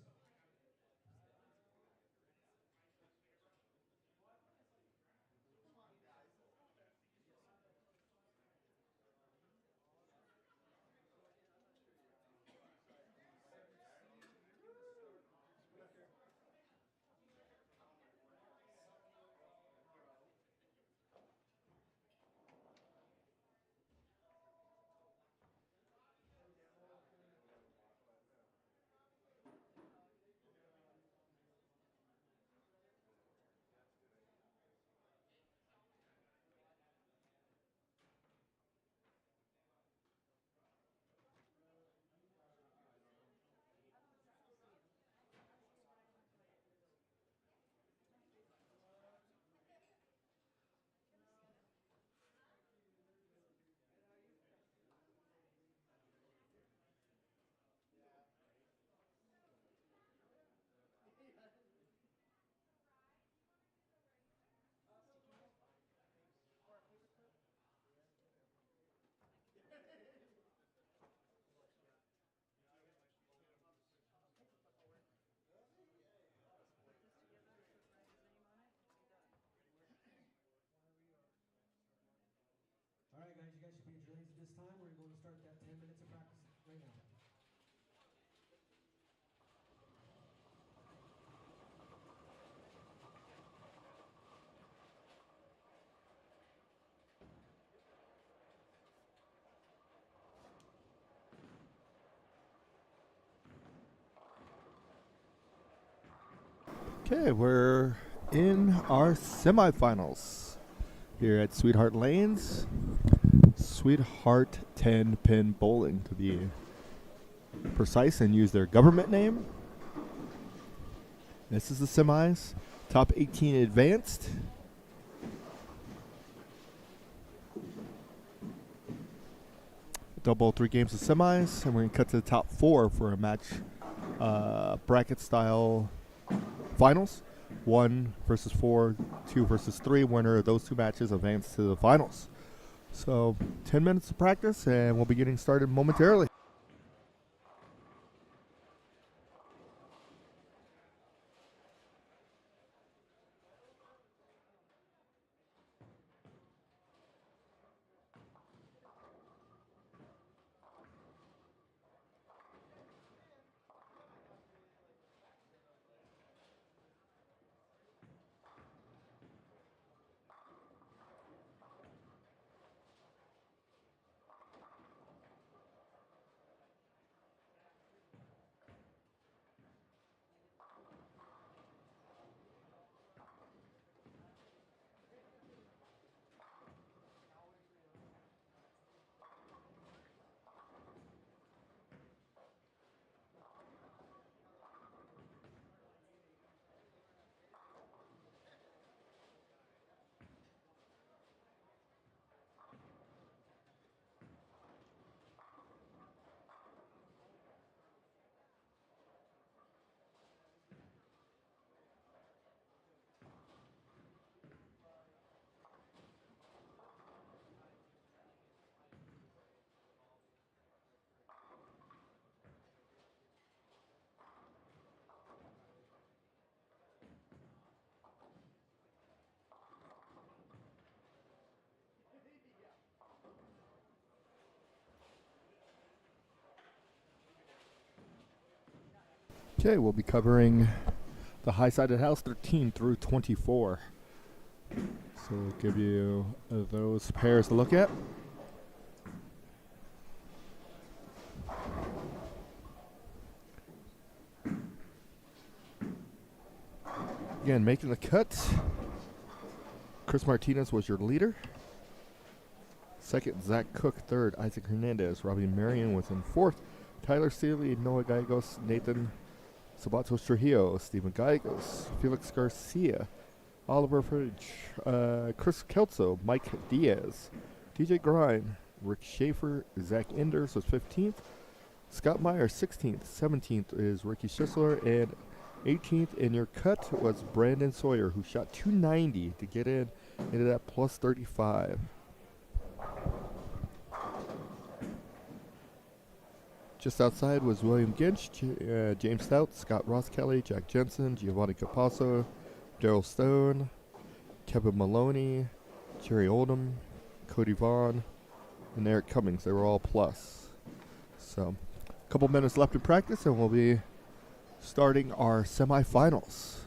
guys should be in drillings at this time. We're going to start that 10 minutes of practice right now. Okay, we're in our semifinals here at Sweetheart Lanes. Sweetheart 10-pin bowling, to be precise, and use their government name. This is the semis. Top 18 advanced. Double 3 games of semis, and we're going to cut to the top 4 for a match bracket style finals. 1 versus 4, 2 versus 3. Winner of those 2 matches advance to the finals. So 10 minutes of practice, and we'll be getting started momentarily. Okay, we'll be covering the high-sided house 13 through 24. So we'll give you those pairs to look at. Again, making the cut, Chris Martinez was your leader. Second, Zach Cook. Third, Isaac Hernandez. Robbie Marion was in fourth. Tyler Seeley, Noah Gallegos, Nathan Sabatos Trujillo, Stephen Gallegos, Felix Garcia, Oliver Fridge, Chris Kelso, Mike Diaz, DJ Grind, Rick Schaefer, Zach Enders was 15th. Scott Meyer, 16th. 17th is Ricky Schisler, and 18th in your cut was Brandon Sawyer, who shot 290 to get in, into that plus 35. Just outside was William Ginch, James Stout, Scott Ross Kelly, Jack Jensen, Giovanni Capasso, Daryl Stone, Kevin Maloney, Jerry Oldham, Cody Vaughn, and Eric Cummings. They were all plus. So, a couple minutes left in practice, and we'll be starting our semifinals.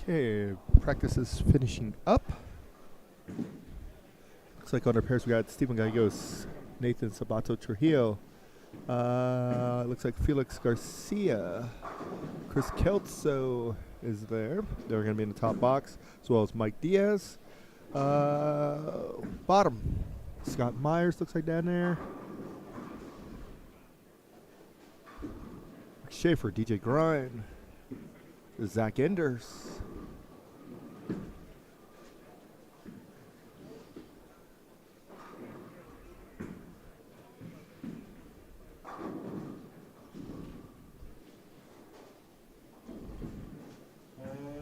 Okay, practice is finishing up. Looks like on our pairs we got Stephen Gallegos, Nathan Sabato Trujillo. Looks like Felix Garcia, Chris Kelso is there. They're going to be in the top box, as well as Mike Diaz. Bottom, Scott Myers looks like down there. Schaefer, DJ Grind, Zach Enders.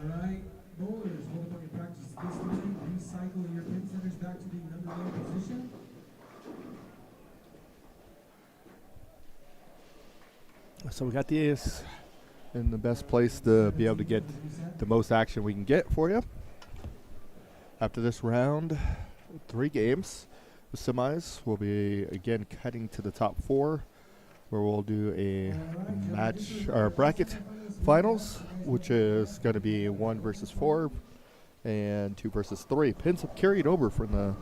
Alright, bowlers, hold up on your practice this line. Recycle your pin centers back to the number 1 position. So we got these in the best place to be able to get the most action we can get for you. After this round, 3 games. The semis will be again cutting to the top 4, where we'll do a match or bracket finals, which is going to be 1 versus 4 and 2 versus 3. Pins have carried over from the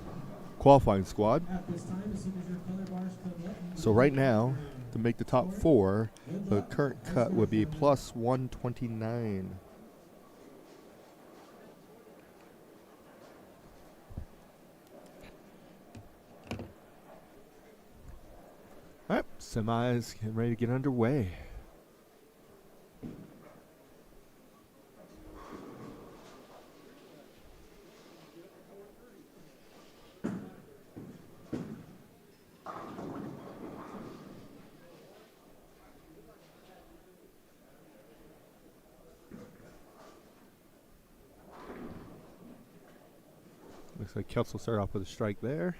qualifying squad. So right now, to make the top 4, the current cut would be plus 129. All right, semis getting ready to get underway. Looks like Kelts will start off with a strike there.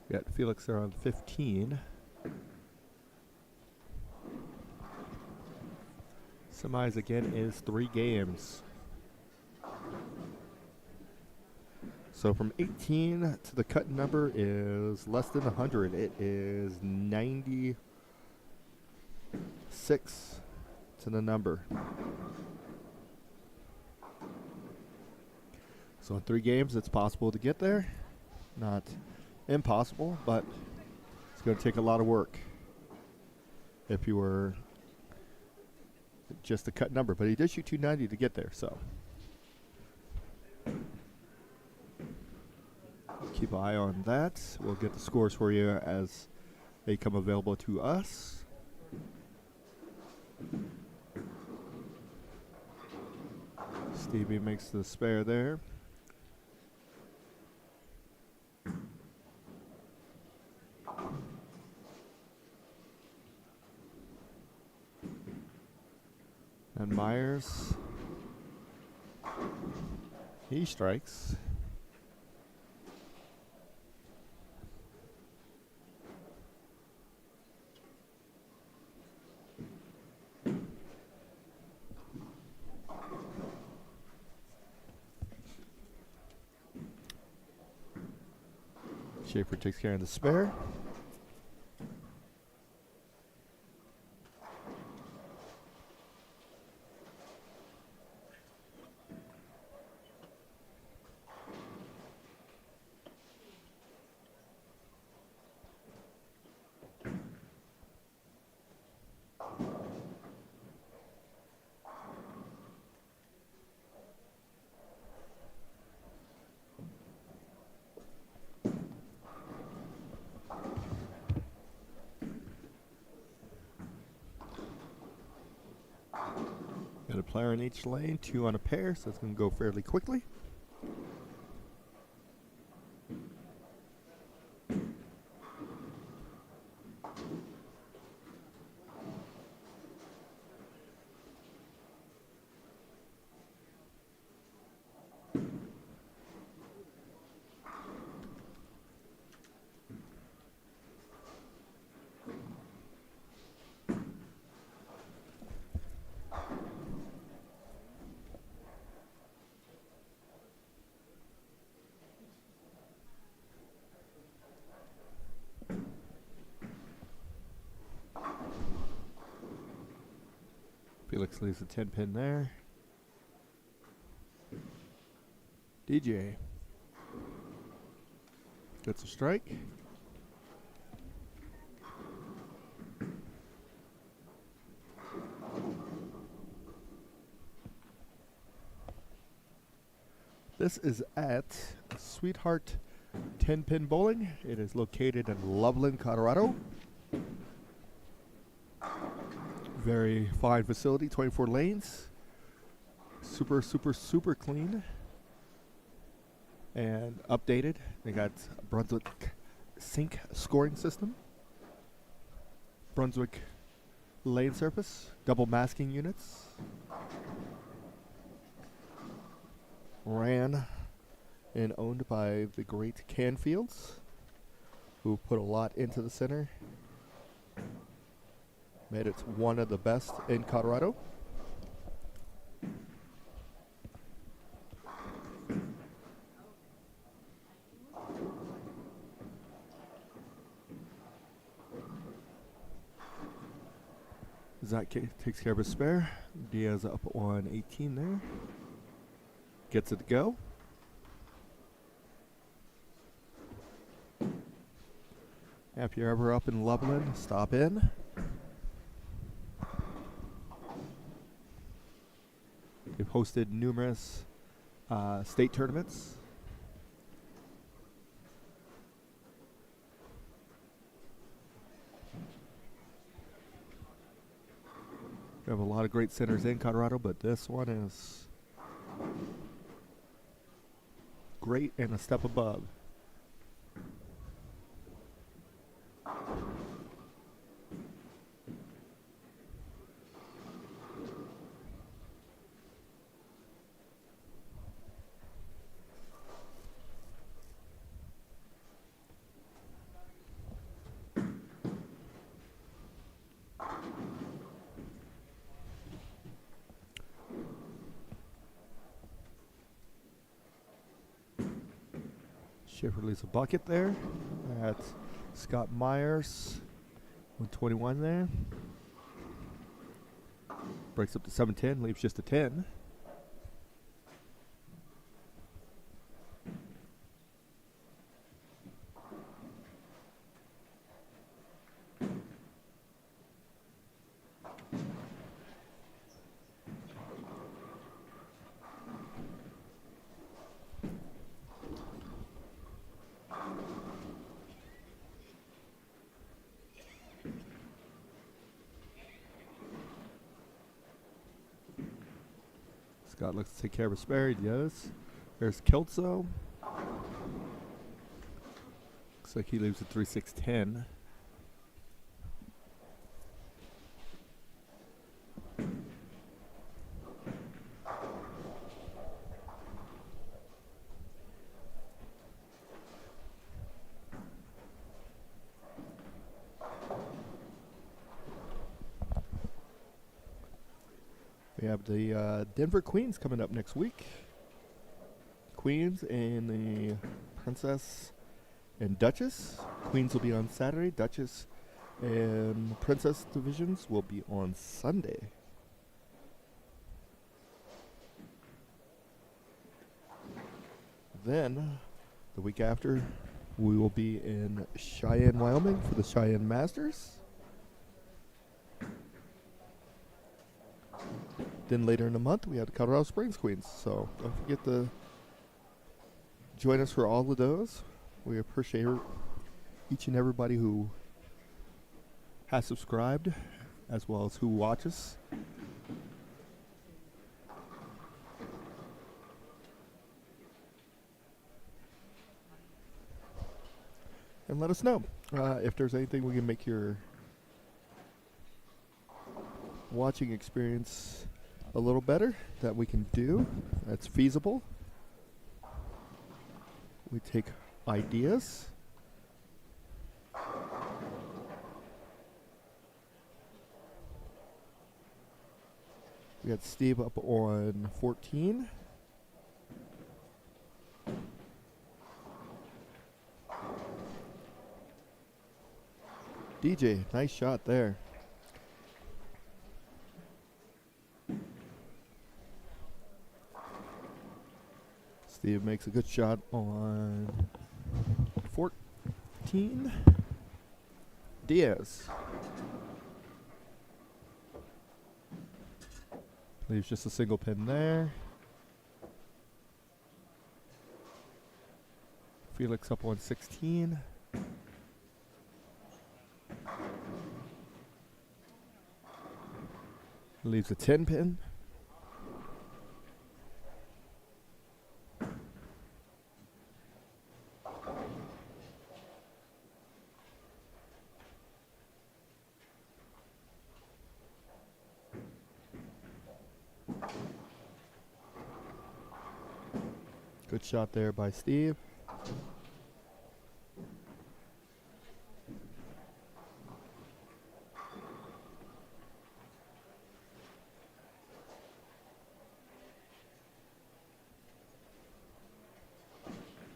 We got Felix there on 15. Semis again is 3 games. So from 18 to the cut number is less than 100. It is 96 to the number. So in 3 games, it's possible to get there. Not impossible, but it's going to take a lot of work if you were just a cut number. But he did shoot 290 to get there, so keep an eye on that. We'll get the scores for you as they come available to us. Stevie makes the spare there. And Myers, he strikes. Schaefer takes care of the spare. Got a player in each lane, 2 on a pair, so it's going to go fairly quickly. Felix leaves a 10 pin there. DJ gets a strike. This is at Sweetheart 10 Pin Bowling. It is located in Loveland, Colorado. Very fine facility, 24 lanes. Super, super, super clean. And updated. They got Brunswick sync scoring system. Brunswick lane surface. Double masking units. Ran and owned by the great Canfields, who put a lot into the center. Made it one of the best in Colorado. Zach takes care of his spare. Diaz up on 18 there. Gets it to go. If you're ever up in Loveland, stop in. They've hosted numerous state tournaments. We have a lot of great centers in Colorado, but this one is great and a step above. Schiffer leaves a bucket there at Scott Myers with 21 there. Breaks up to 7-10, leaves just a 10. Scott looks to take care of his spare. He does. There's Kelso. Looks like he leaves at 3-6-10. We have the Denver Queens coming up next week. Queens and the Princess and Duchess. Queens will be on Saturday. Duchess and Princess divisions will be on Sunday. Then, the week after, we will be in Cheyenne, Wyoming for the Cheyenne Masters. Then later in the month, we have the Colorado Springs Queens. So don't forget to join us for all of those. We appreciate each and everybody who has subscribed, as well as who watches. And let us know if there's anything we can make your watching experience a little better that we can do that's feasible. We take ideas. We got Steve up on 14. DJ, nice shot there. Steve makes a good shot on 14. Diaz. Leaves just a single pin there. Felix up on 16. Leaves a 10 pin. Good shot there by Steve.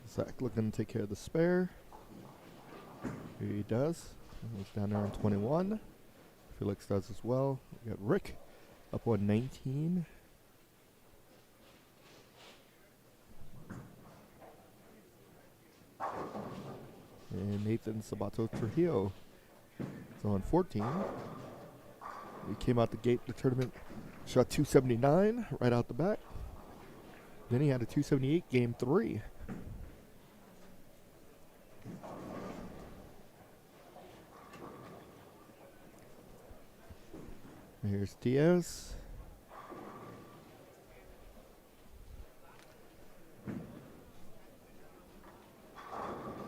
Zach looking to take care of the spare. Here he does. He's down there on 21. Felix does as well. We got Rick up on 19. And Nathan Sabato Trujillo is on 14. He came out the gate the tournament, shot 279 right out the back. Then he had a 278 game 3. Here's Diaz.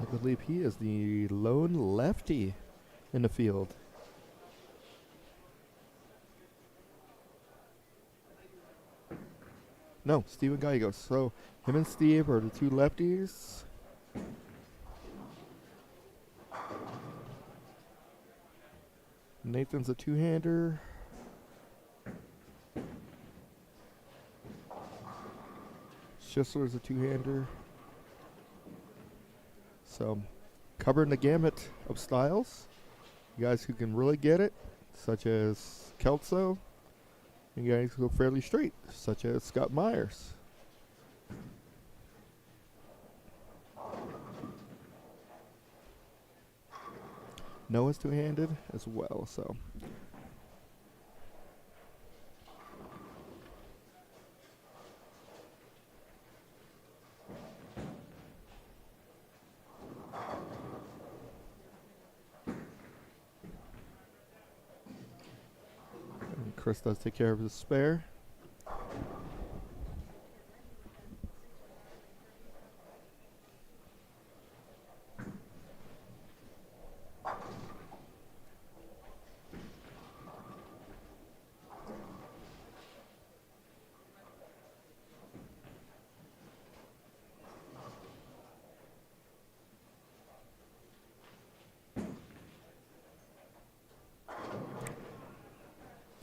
I believe he is the lone lefty in the field. No, Steven Gallegos. So him and Steve are the two lefties. Nathan's a two-hander. Schisler's a two-hander. So, covering the gamut of styles. You guys who can really get it, such as Kelso. And guys who go fairly straight, such as Scott Myers. Noah's two-handed as well, so. And Chris does take care of his spare.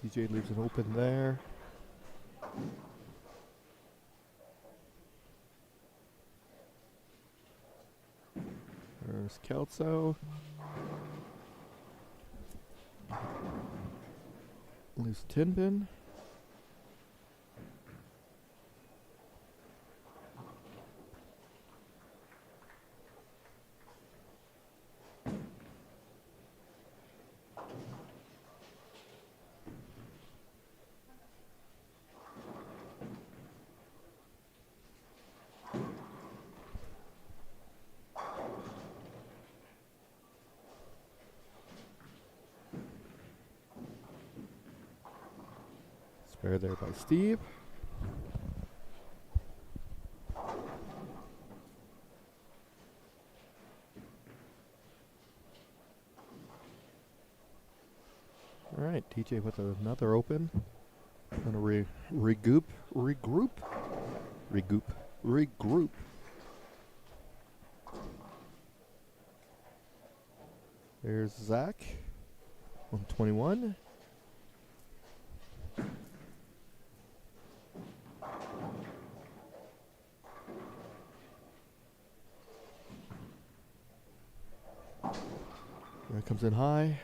DJ leaves it open there. There's Kelso. Leaves tin bin. Spare there by Steve. All right, DJ with another open. Gonna regroup. There's Zach on 21. There comes in high.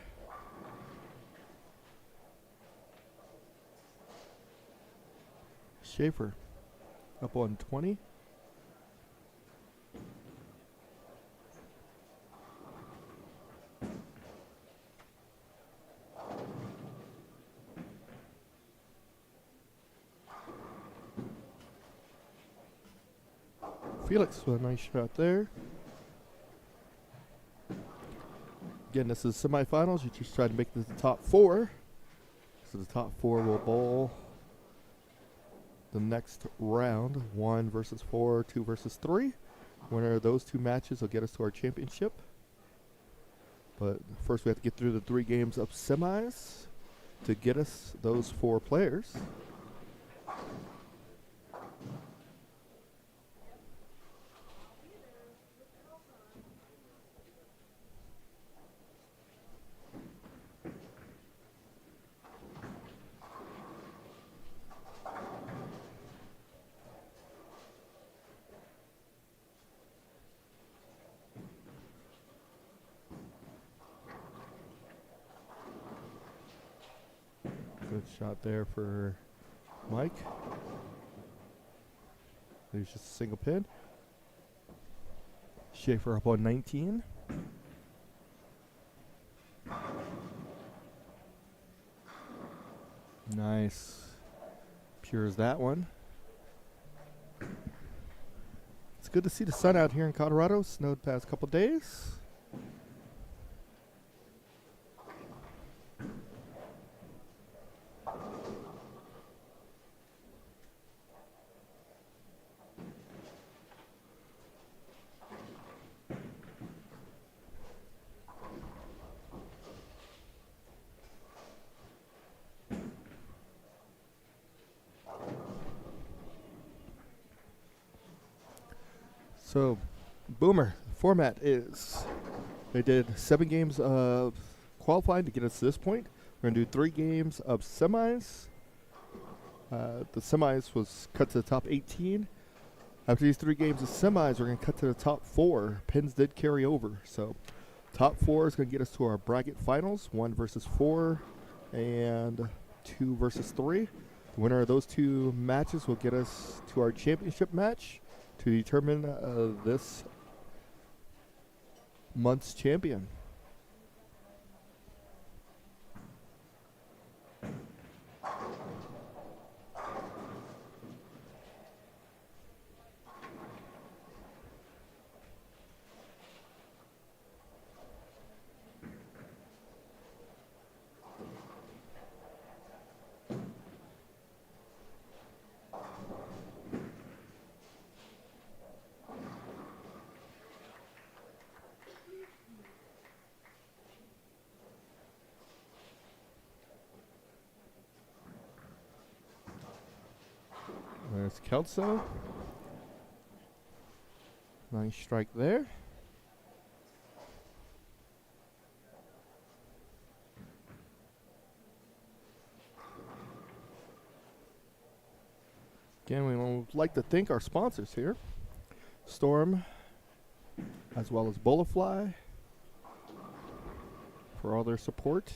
Schaefer up on 20. Felix with a nice shot there. Again, this is semifinals. You just try to make this the top 4. So the top 4 will bowl the next round. 1 versus 4, 2 versus 3. Winner of those 2 matches will get us to our championship. But first we have to get through the 3 games of semis to get us those 4 players. Good shot there for Mike. There's just a single pin. Schaefer up on 19. Nice. Pure as that one. It's good to see the sun out here in Colorado. Snowed past couple days. So, Boomer, the format is they did 7 games of qualifying to get us to this point. We're going to do 3 games of semis. The semis was cut to the top 18. After these 3 games of semis, we're going to cut to the top 4. Pins did carry over. So, top 4 is going to get us to our bracket finals, 1 versus 4 and 2 versus 3. The winner of those 2 matches will get us to our championship match to determine this month's champion. There's Kelso. Nice strike there. Again, we would like to thank our sponsors here. Storm, as well as Bowlifi, for all their support.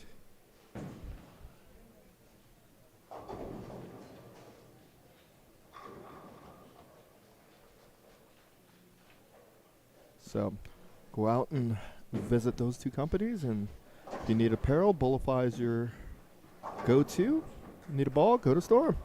So go out and visit those 2 companies, and if you need apparel, Bowlifi is your go-to. You need a ball, go to Storm.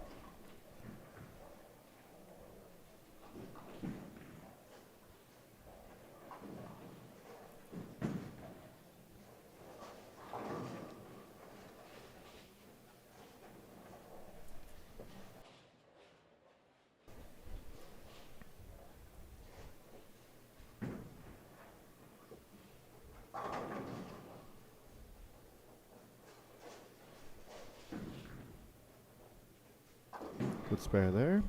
Good spare there.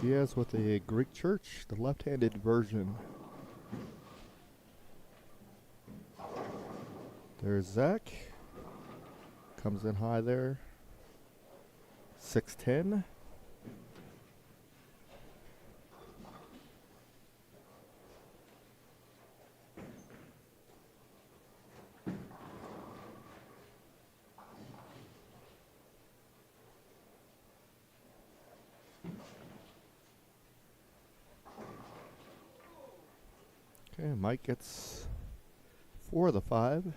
Diaz with a Greek church, the left-handed version. There's Zach. Comes in high there. 6'10". Okay, Mike gets 4 of the 5.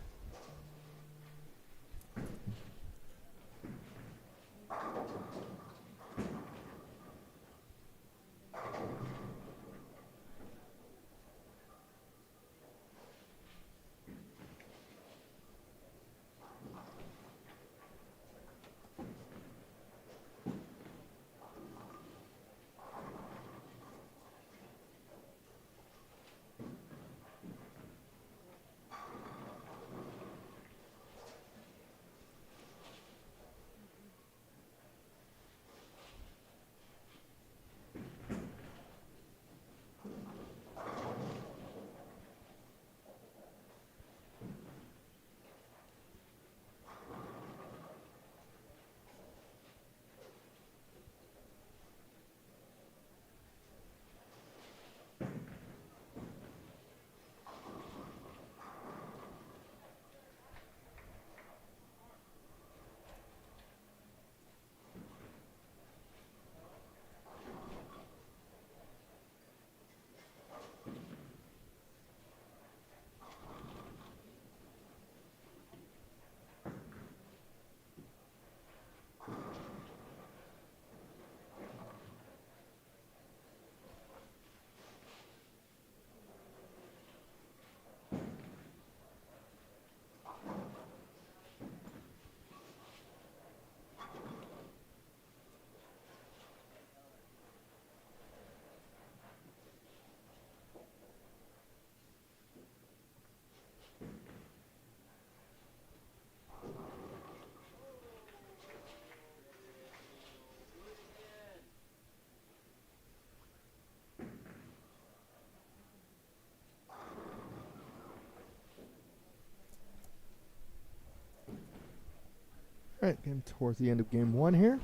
All right, getting towards the end of game 1 here.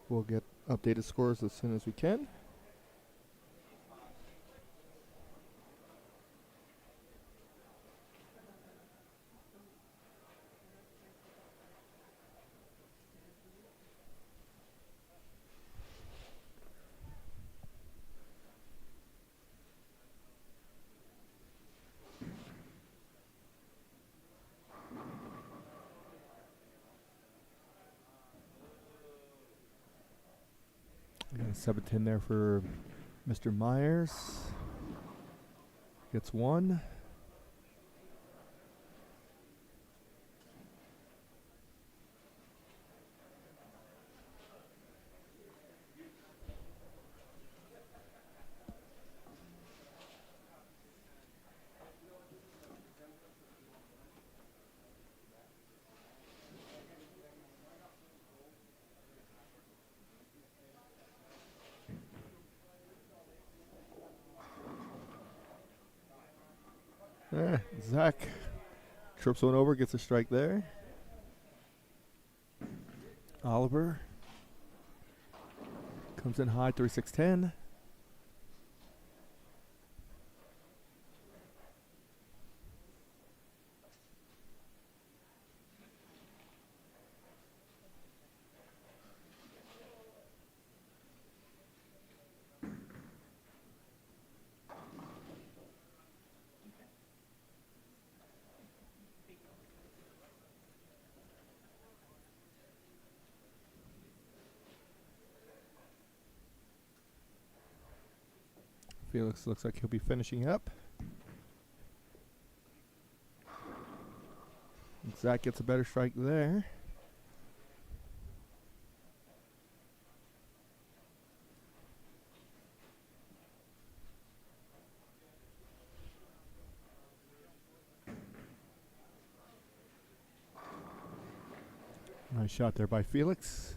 We'll get updated scores as soon as we can. Got a 7-10 there for Mr. Myers. Gets 1. Zach trips one over, gets a strike there. Oliver comes in high, 3-6-10. Felix looks like he'll be finishing up. Zach gets a better strike there. Nice shot there by Felix.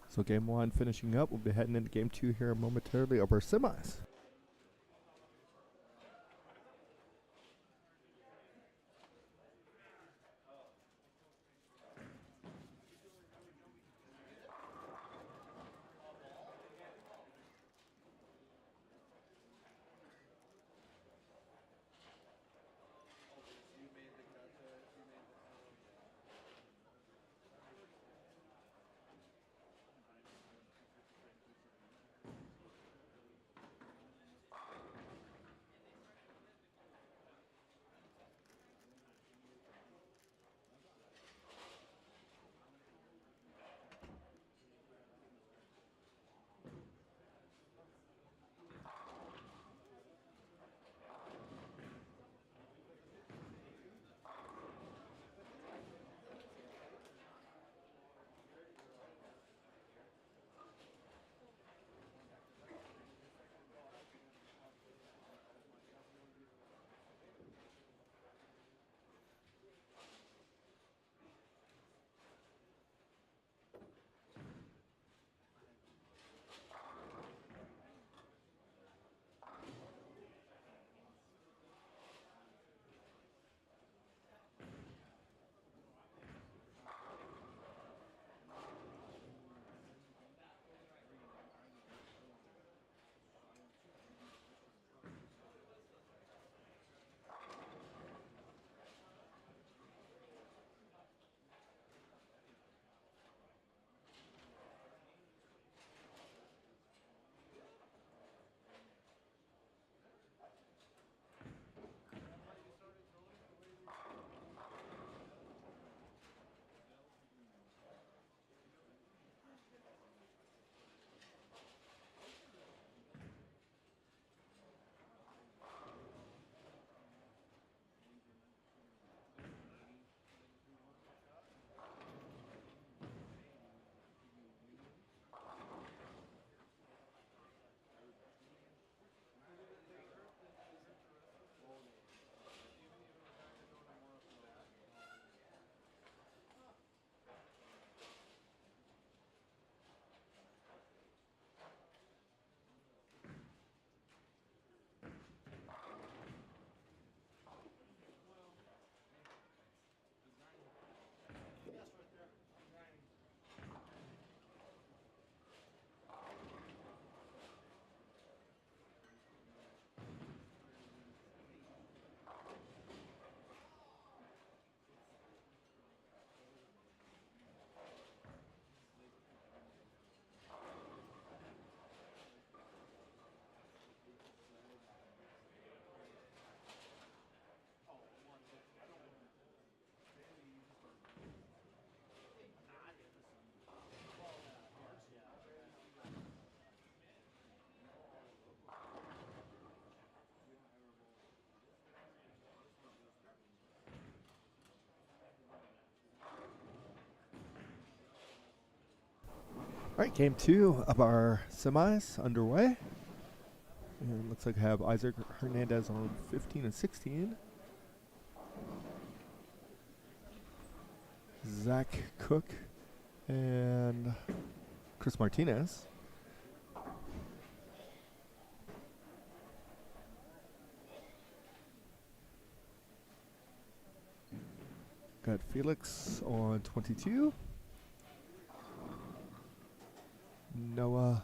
So game 1 finishing up. We'll be heading into game 2 here momentarily of our semis. All right, game 2 of our semis underway. And looks like I have Isaac Hernandez on 15 and 16. Zach Cook and Chris Martinez. Got Felix on 22. Noah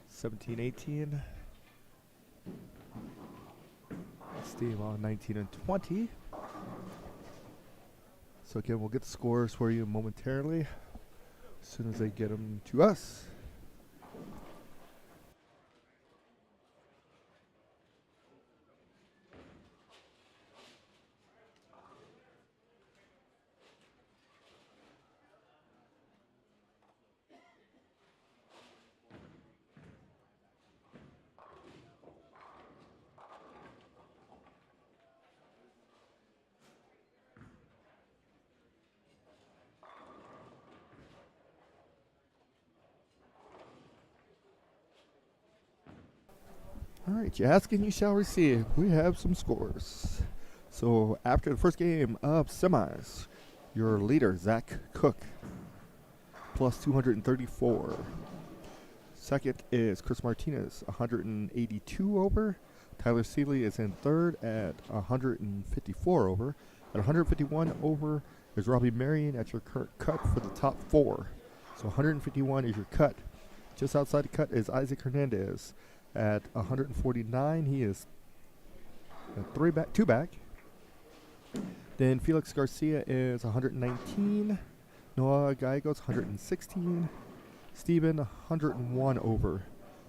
17, 18. Steve on 19 and 20. So again, we'll get the scores for you momentarily as soon as they get them to us. All right, you ask and you shall receive. We have some scores. So after the first game of semis, your leader, Zach Cook, plus 234. Second is Chris Martinez, 182 over. Tyler Seeley is in third at 154 over. At 151 over is Robbie Marion at your current cut for the top 4. So 151 is your cut. Just outside the cut is Isaac Hernandez. At 149, he is two back. Then Felix Garcia is 119. Noah Gallegos 116. Steven 101 over.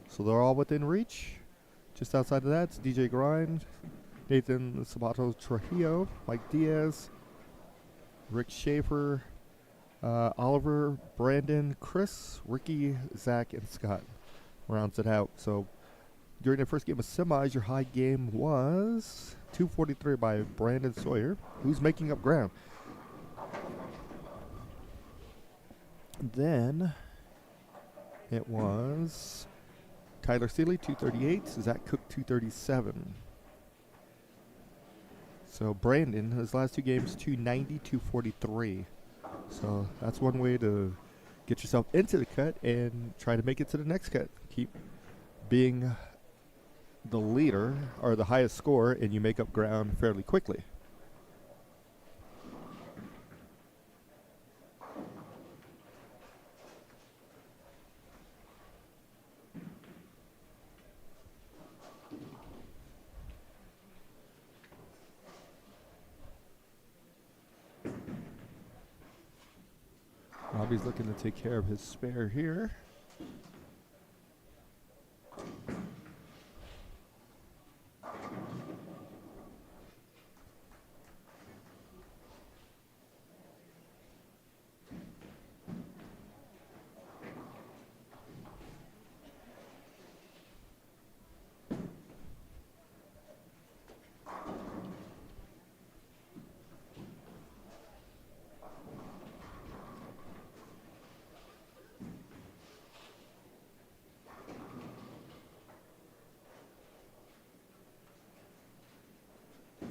So they're all within reach. Just outside of that, it's DJ Grimes, Nathan Sabato Trujillo, Mike Diaz, Rick Schaefer, Oliver, Brandon, Chris, Ricky, Zach, and Scott rounds it out. So during the first game of semis, your high game was 243 by Brandon Sawyer, who's making up ground. Then it was Tyler Seeley, 238, Zach Cook, 237. So Brandon, his last 2 games, 290, 243. So that's one way to get yourself into the cut and try to make it to the next cut. Keep being the leader or the highest score, and you make up ground fairly quickly. Robbie's looking to take care of his spare here.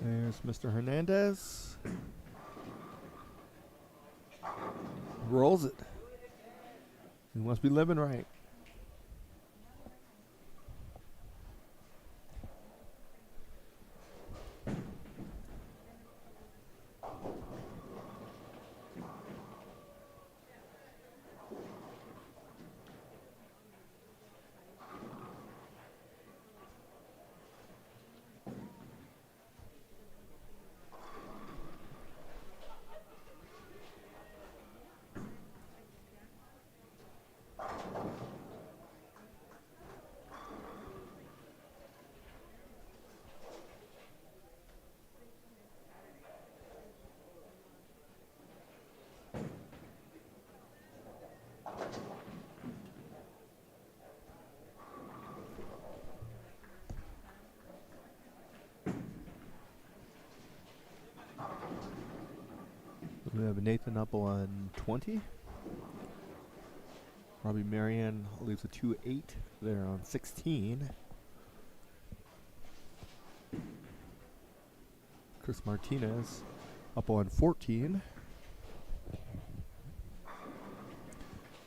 There's Mr. Hernandez. Rolls it. He must be living right. We have Nathan up on 20. Robbie Marion leaves a 2-8 there on 16. Chris Martinez up on 14.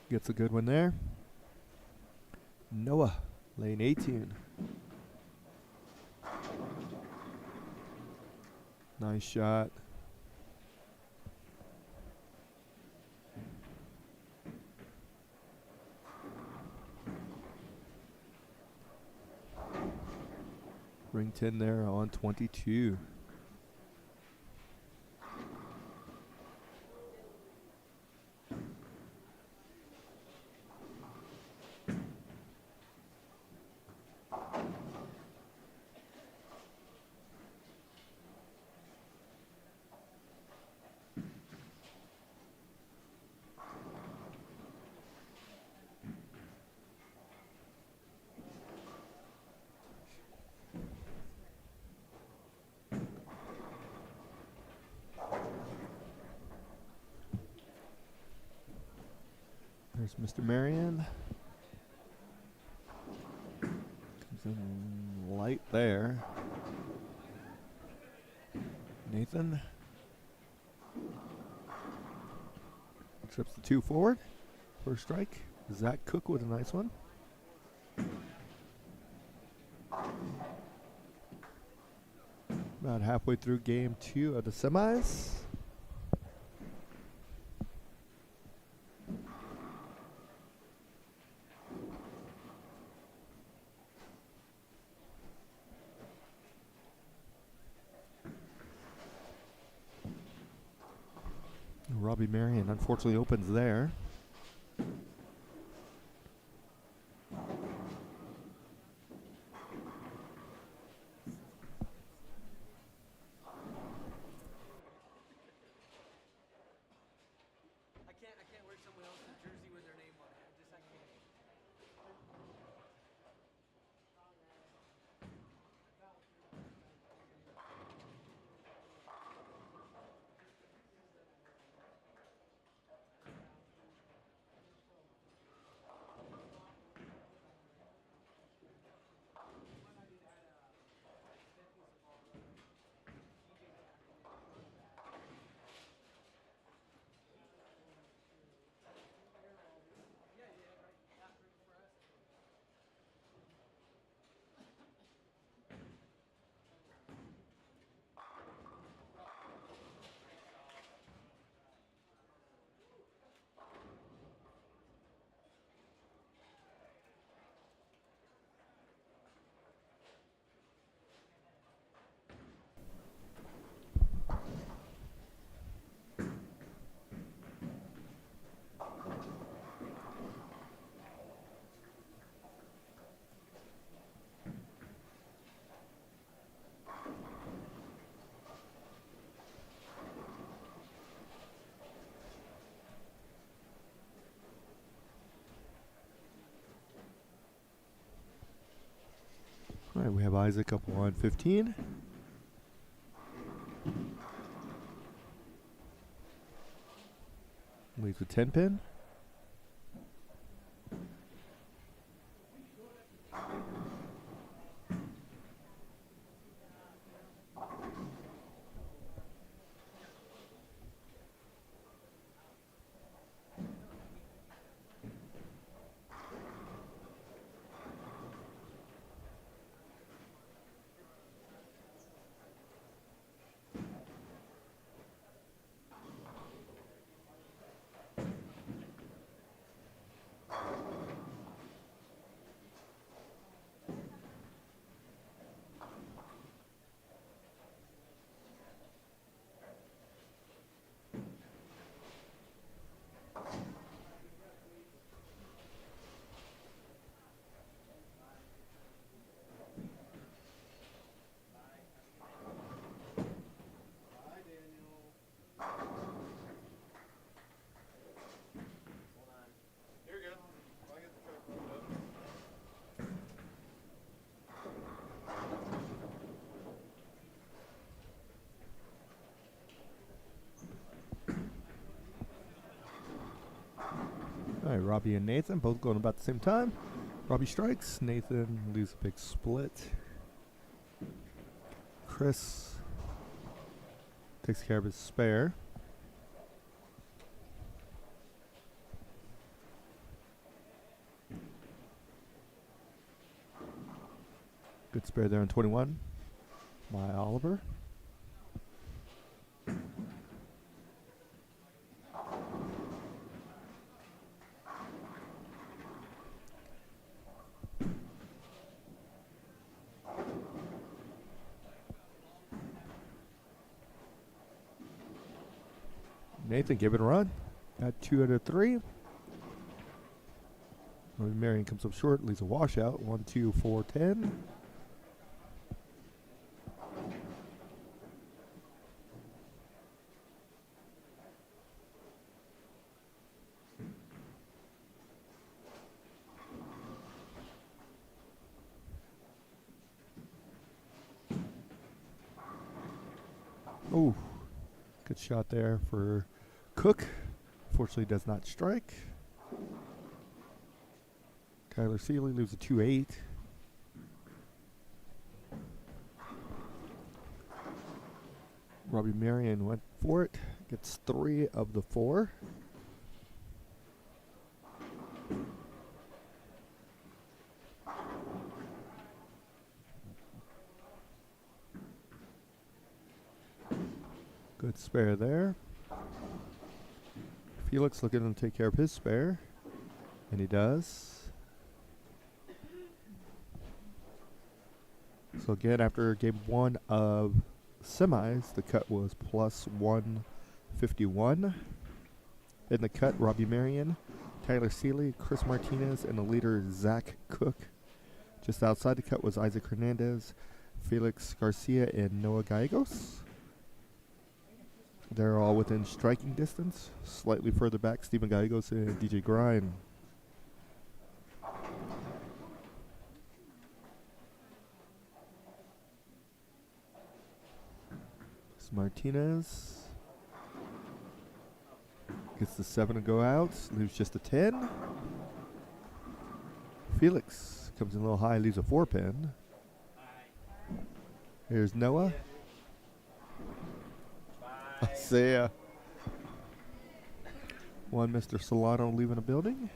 Gets a good one there. Noah, lane 18. Nice shot. Rington there on 22. There's Mr. Marion. Comes in light there. Nathan. Trips the 2 forward. First strike. Zach Cook with a nice one. About halfway through game 2 of the semis. Robbie Marion unfortunately opens there. I can't wear someone else's jersey with their name on it. I can't. All right, we have Isaac up on 15. Leaves a 10 pin. right, Robbie and Nathan both going about the same time. Robbie strikes. Nathan leaves a big split. Chris takes care of his spare. Good spare there on 21 by Oliver. Nathan give it a run. Got 2 out of 3. Marion comes up short, leaves a washout. 1, 2, 4, 10. Ooh, good shot there for Cook. Fortunately, does not strike. Kyler Seeley leaves a 2-8. Robbie Marion went for it. Gets 3 of the 4. Good spare there. Felix looking to take care of his spare. And he does. So again, after game 1 of semis, the cut was plus 151. In the cut, Robbie Marion, Tyler Seeley, Chris Martinez, and the leader Zach Cook. Just outside the cut was Isaac Hernandez, Felix Garcia, and Noah Gallegos. They're all within striking distance. Slightly further back, Stephen Gallegos and DJ Grind. Martinez gets the 7 to go out, leaves just a 10. Felix comes in a little high, leaves a 4-pin. Here's Noah. Isaiah. One Mr. Solano leaving the building.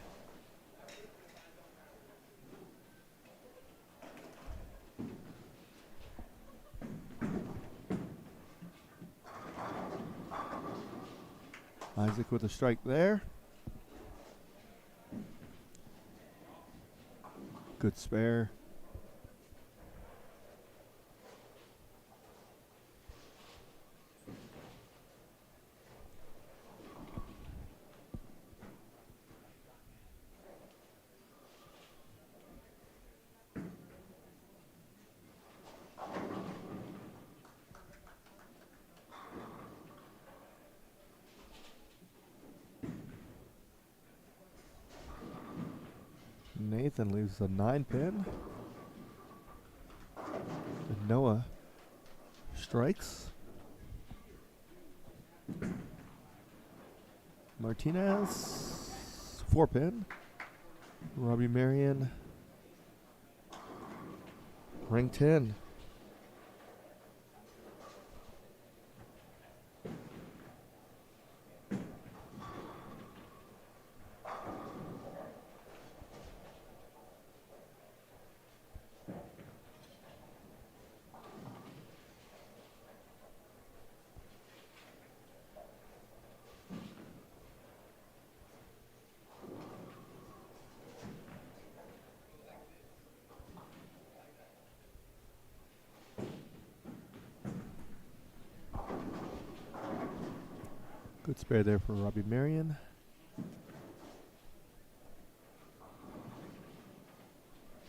Isaac with a strike there. Good spare. Nathan leaves a 9-pin. And Noah strikes. Martinez, 4-pin. Robbie Marion, ring 10. Good spare there for Robbie Marion.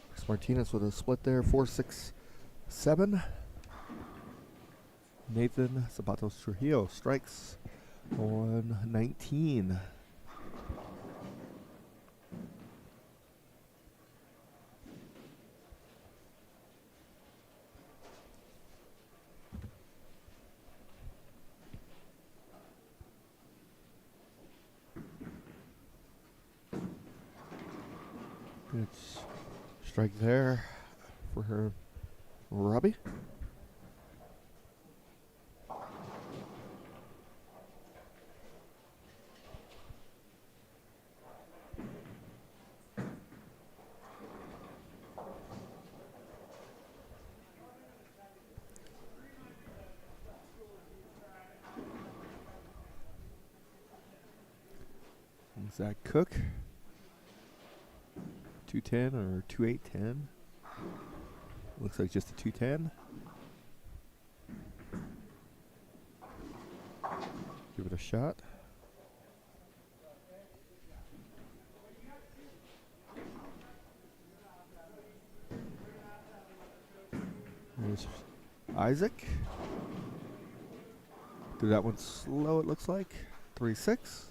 Chris Martinez with a split there, 4-6-7. Nathan Zapatos Trujillo strikes on 19. Good strike there for her, Robbie. Zach Cook, 210 or 2810. Looks like just a 210. Give it a shot. There's Isaac. Do that one slow, it looks like. 3-6.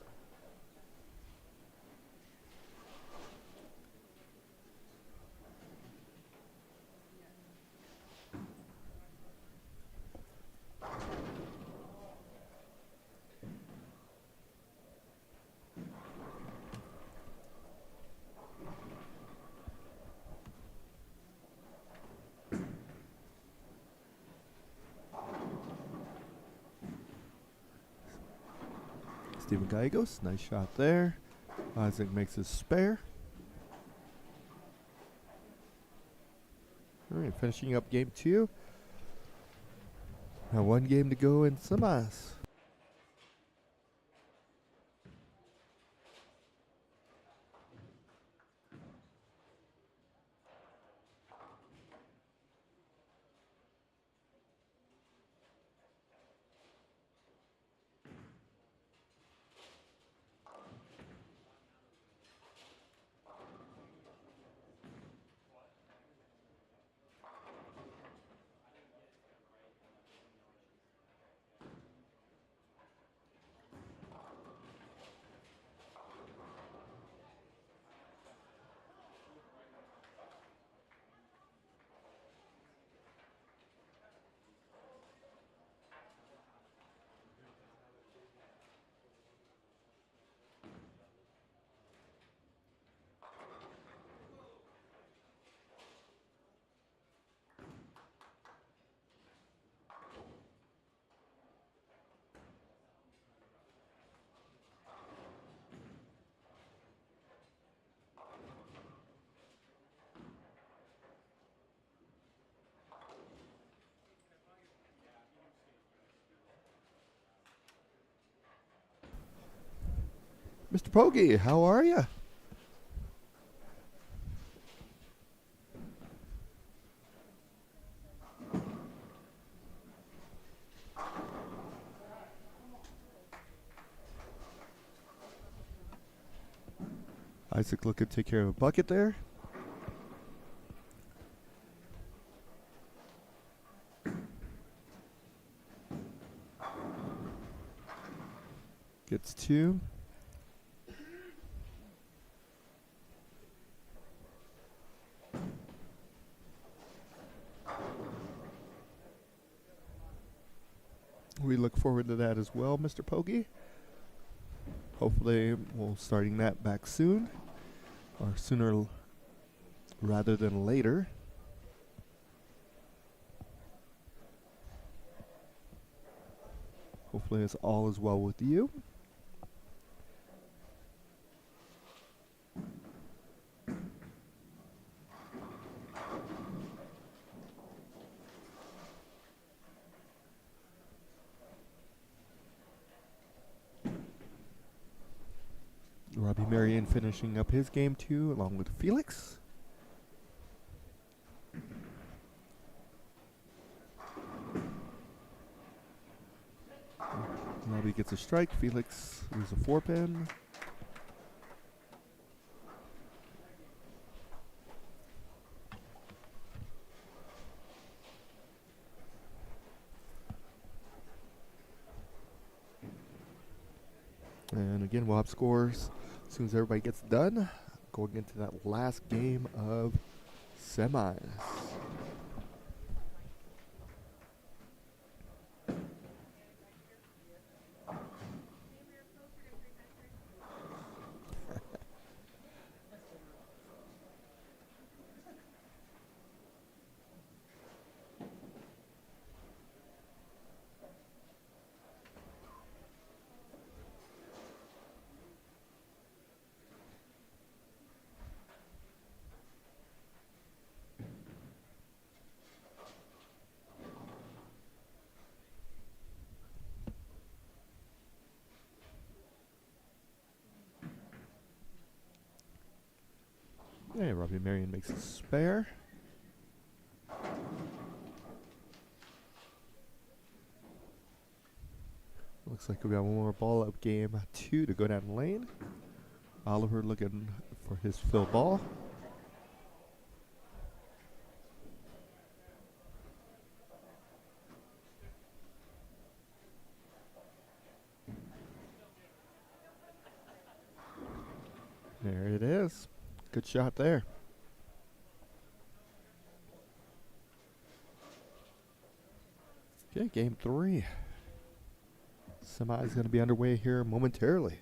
Steven Gallegos, nice shot there. Isaac makes his spare. All right, finishing up game 2. Now 1 game to go in semis. Mr. Pogge, how are you? Isaac looking to take care of a bucket there. Gets 2. We look forward to that as well, Mr. Pogge. Hopefully we'll starting that back soon, or sooner rather than later. Hopefully it's all is well with you. Robbie Marion finishing up his game 2 along with Felix. Robbie gets a strike. Felix is a 4-pin. And again, we'll have scores as soon as everybody gets done. Going into that last game of semis. Hey, Robbie Marion makes a spare. Looks like we got one more ball up, game 2 to go down the lane. Oliver looking for his fill ball. There it is. Good shot there. Okay, game 3. Semi is going to be underway here momentarily.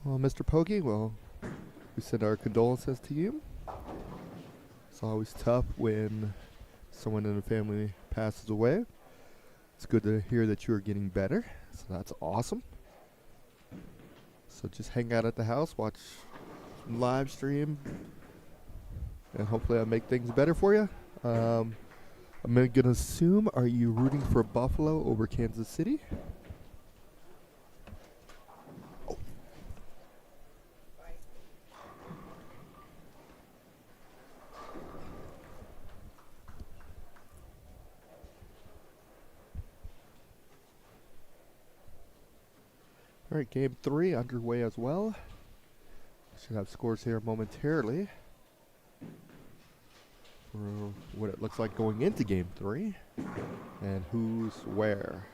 Well, Mr. Pokey, well, we send our condolences to you. It's always tough when someone in the family passes away. It's good to hear that you are getting better, so that's awesome. So just hang out at the house, watch live stream, and hopefully I'll make things better for you. I'm going to assume, are you rooting for Buffalo over Kansas City? All right, game 3 underway as well. Should have scores here momentarily for what it looks like going into game 3 and who's where.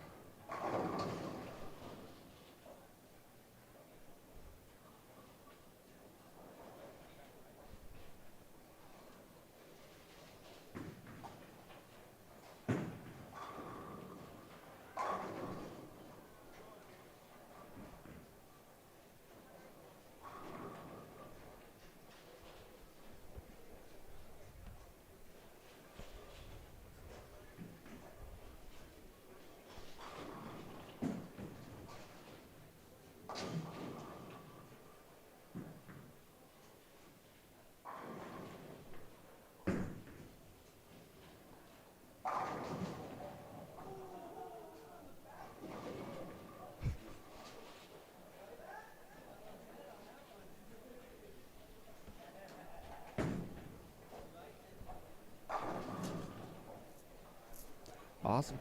Awesome.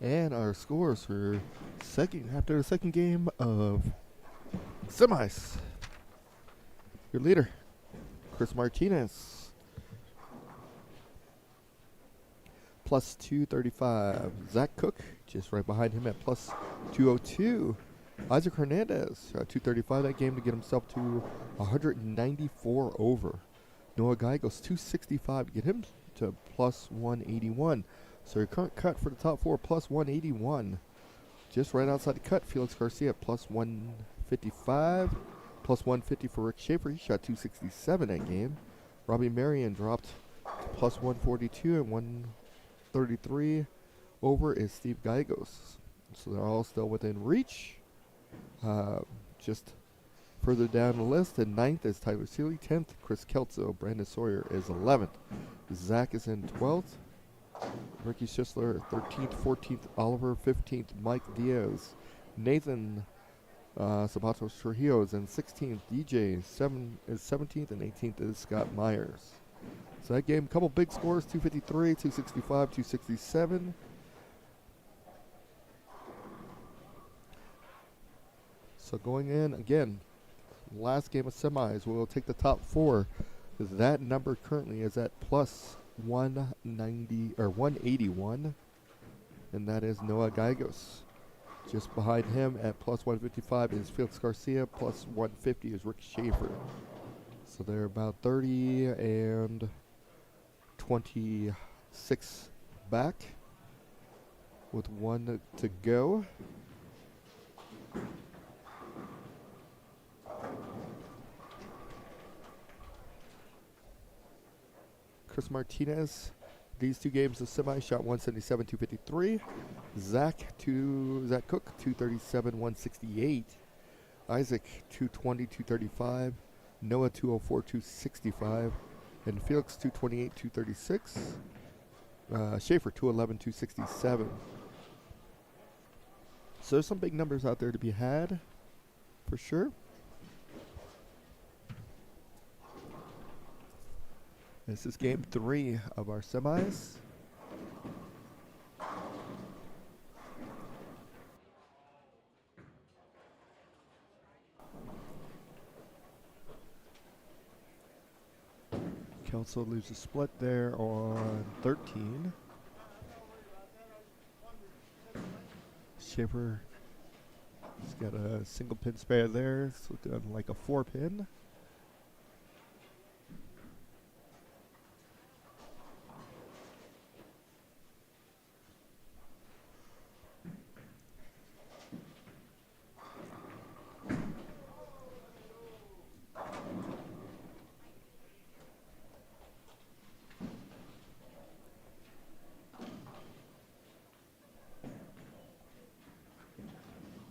And our scores for after the second game of semis. Your leader, Chris Martinez, plus 235. Zach Cook, just right behind him at plus 202. Isaac Hernandez, 235 that game to get himself to 194 over. Noah Guy goes 265 to get him to plus 181. So your current cut for the top four, plus 181. Just right outside the cut, Felix Garcia at plus 155. Plus 150 for Rick Schaefer. He shot 267 that game. Robbie Marion dropped to plus 142 and 133. Over is Steve Gallegos. So they're all still within reach. Just further down the list, and 9th is Tyler Seeley. 10th, Chris Kelso. Brandon Sawyer is 11th. Zach is in 12th. Ricky Schisler 13th. 14th, Oliver. 15th, Mike Diaz. Nathan Sabato Trujillo is in 16th. DJ is 17th, and 18th is Scott Myers. So that game, a couple big scores, 253, 265, 267. So going in, again, last game of semis, we'll take the top four. That number currently is at plus 190 or 181, and that is Noah Gallegos. Just behind him at plus 155 is Felix Garcia. Plus 150 is Rick Schaefer. So they're about 30 and 26 back with one to go. Chris Martinez, these two games of semi, shot 177, 253. Zach Cook, 237, 168. Isaac, 220, 235. Noah, 204, 265. And Felix, 228, 236. Schaefer, 211, 267. So there's some big numbers out there to be had, for sure. This is game 3 of our semis. Kelso leaves a split there on 13. Schaefer has got a single pin spare there. It's looking like a 4-pin.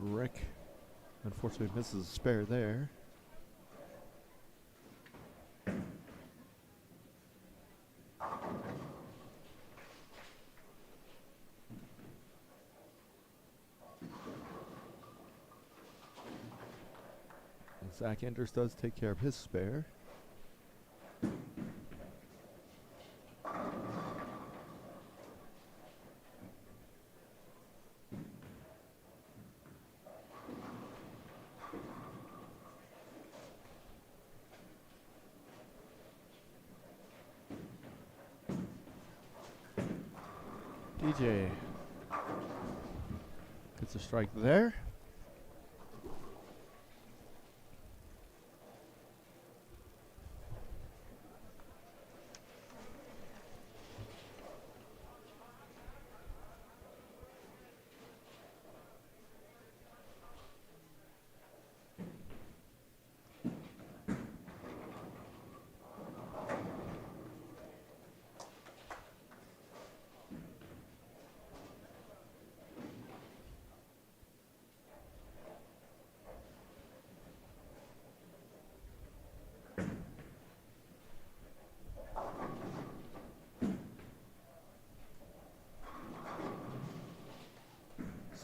Rick unfortunately misses a spare there. And Zach Enders does take care of his spare. DJ gets a strike there.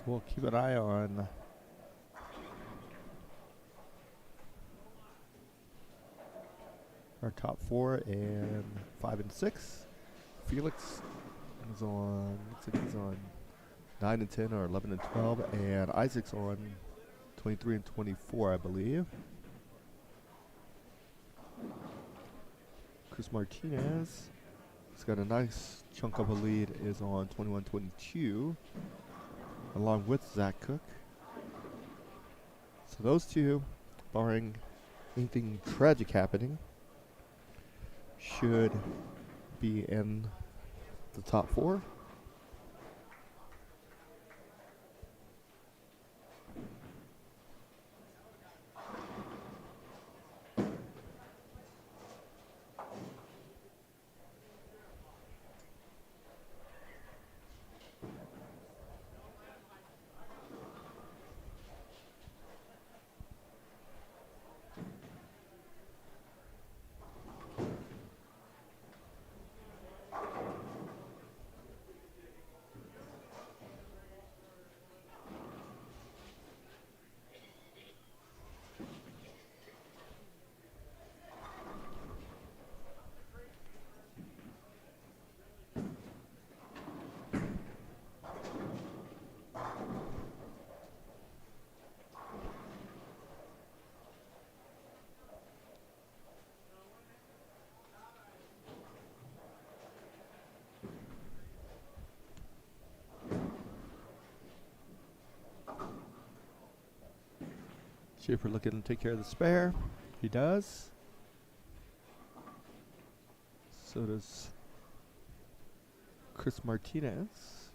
We'll keep an eye on our top 4 and 5 and 6. Felix is on, looks like he's on 9 and 10 or 11 and 12, and Isaac's on 23 and 24, I believe. Chris Martinez, he's got a nice chunk of a lead, is on 21-22, along with Zach Cook. So those two, barring anything tragic happening, should be in the top 4. Schaefer looking to take care of the spare. He does. So does Chris Martinez.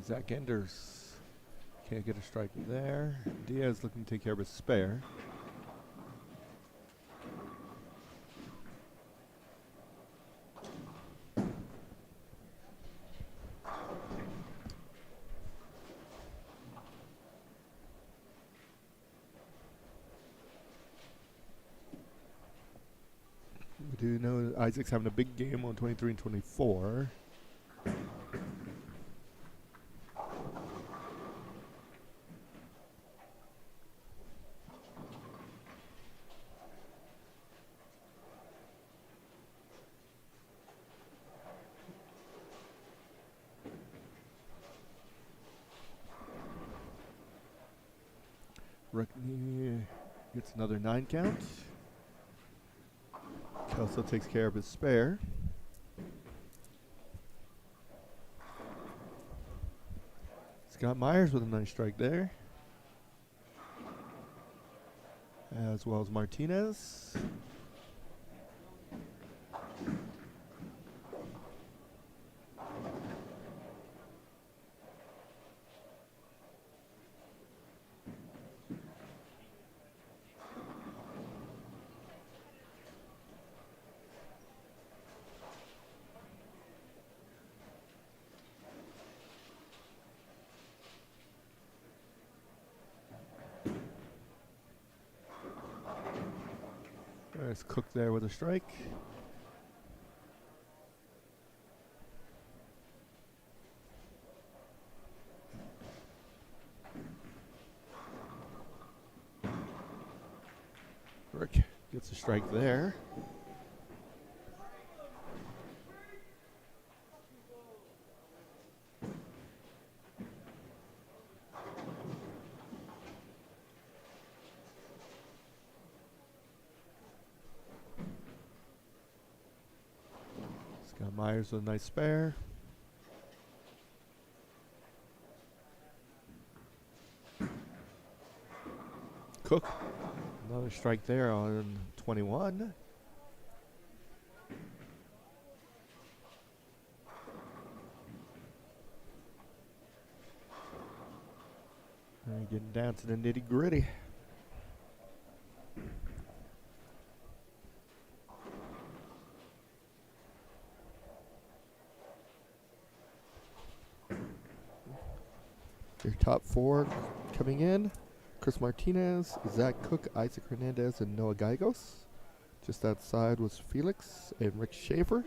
Zach Enders can't get a strike there. Diaz looking to take care of his spare. We do know that Isaac's having a big game on 23 and 24. Ruckney gets another 9 count. Kelso takes care of his spare. Scott Myers with a nice strike there, as well as Martinez. Nice Cook there with a strike. Rick gets a strike there. Scott Myers with a nice spare. Cook, another strike there on 21. And getting down to the nitty gritty. Your top four coming in: Chris Martinez, Zach Cook, Isaac Hernandez, and Noah Gallegos. Just outside was Felix and Rick Schaefer.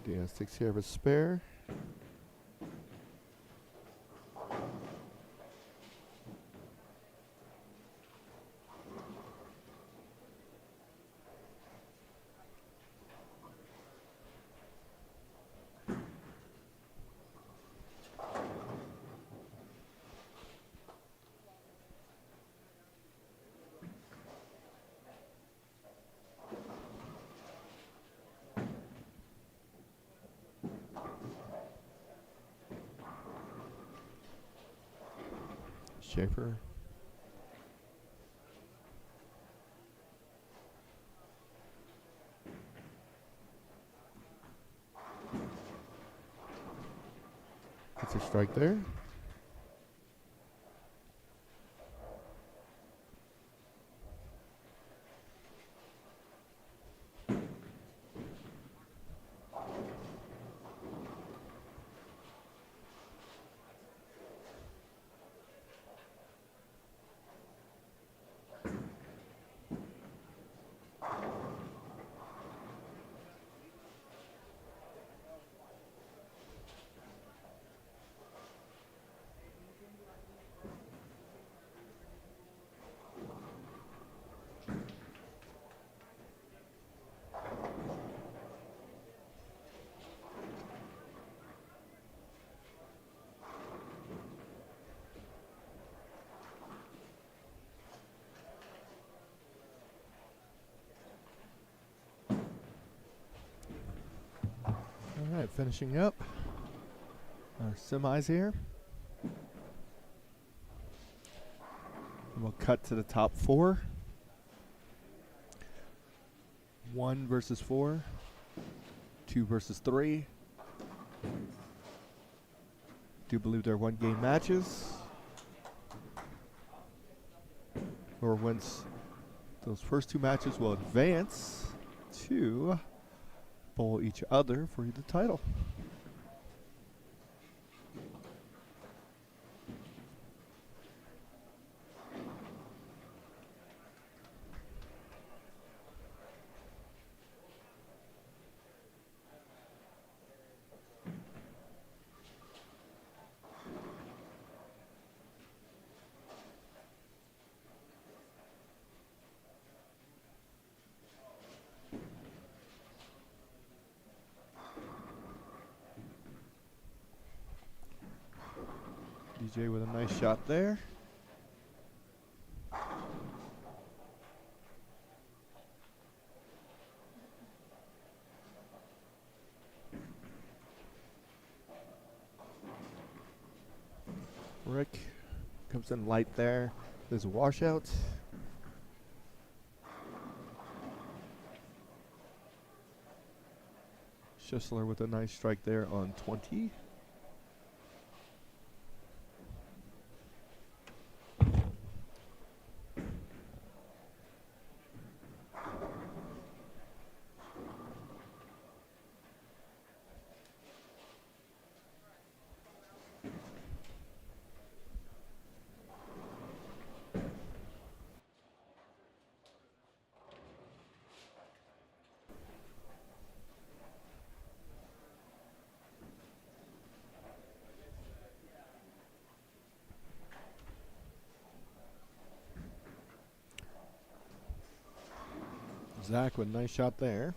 Diaz takes care of his spare. Schaefer. Gets a strike there. All right, finishing up our semis here. And we'll cut to the top four. 1 versus 4. 2 versus 3. Do believe they're one-game matches. Whoever wins those first 2 matches will advance to bowl each other for the title. DJ with a nice shot there. Rick comes in light there. There's a washout. Schisler with a nice strike there on 20. Zach with a nice shot there.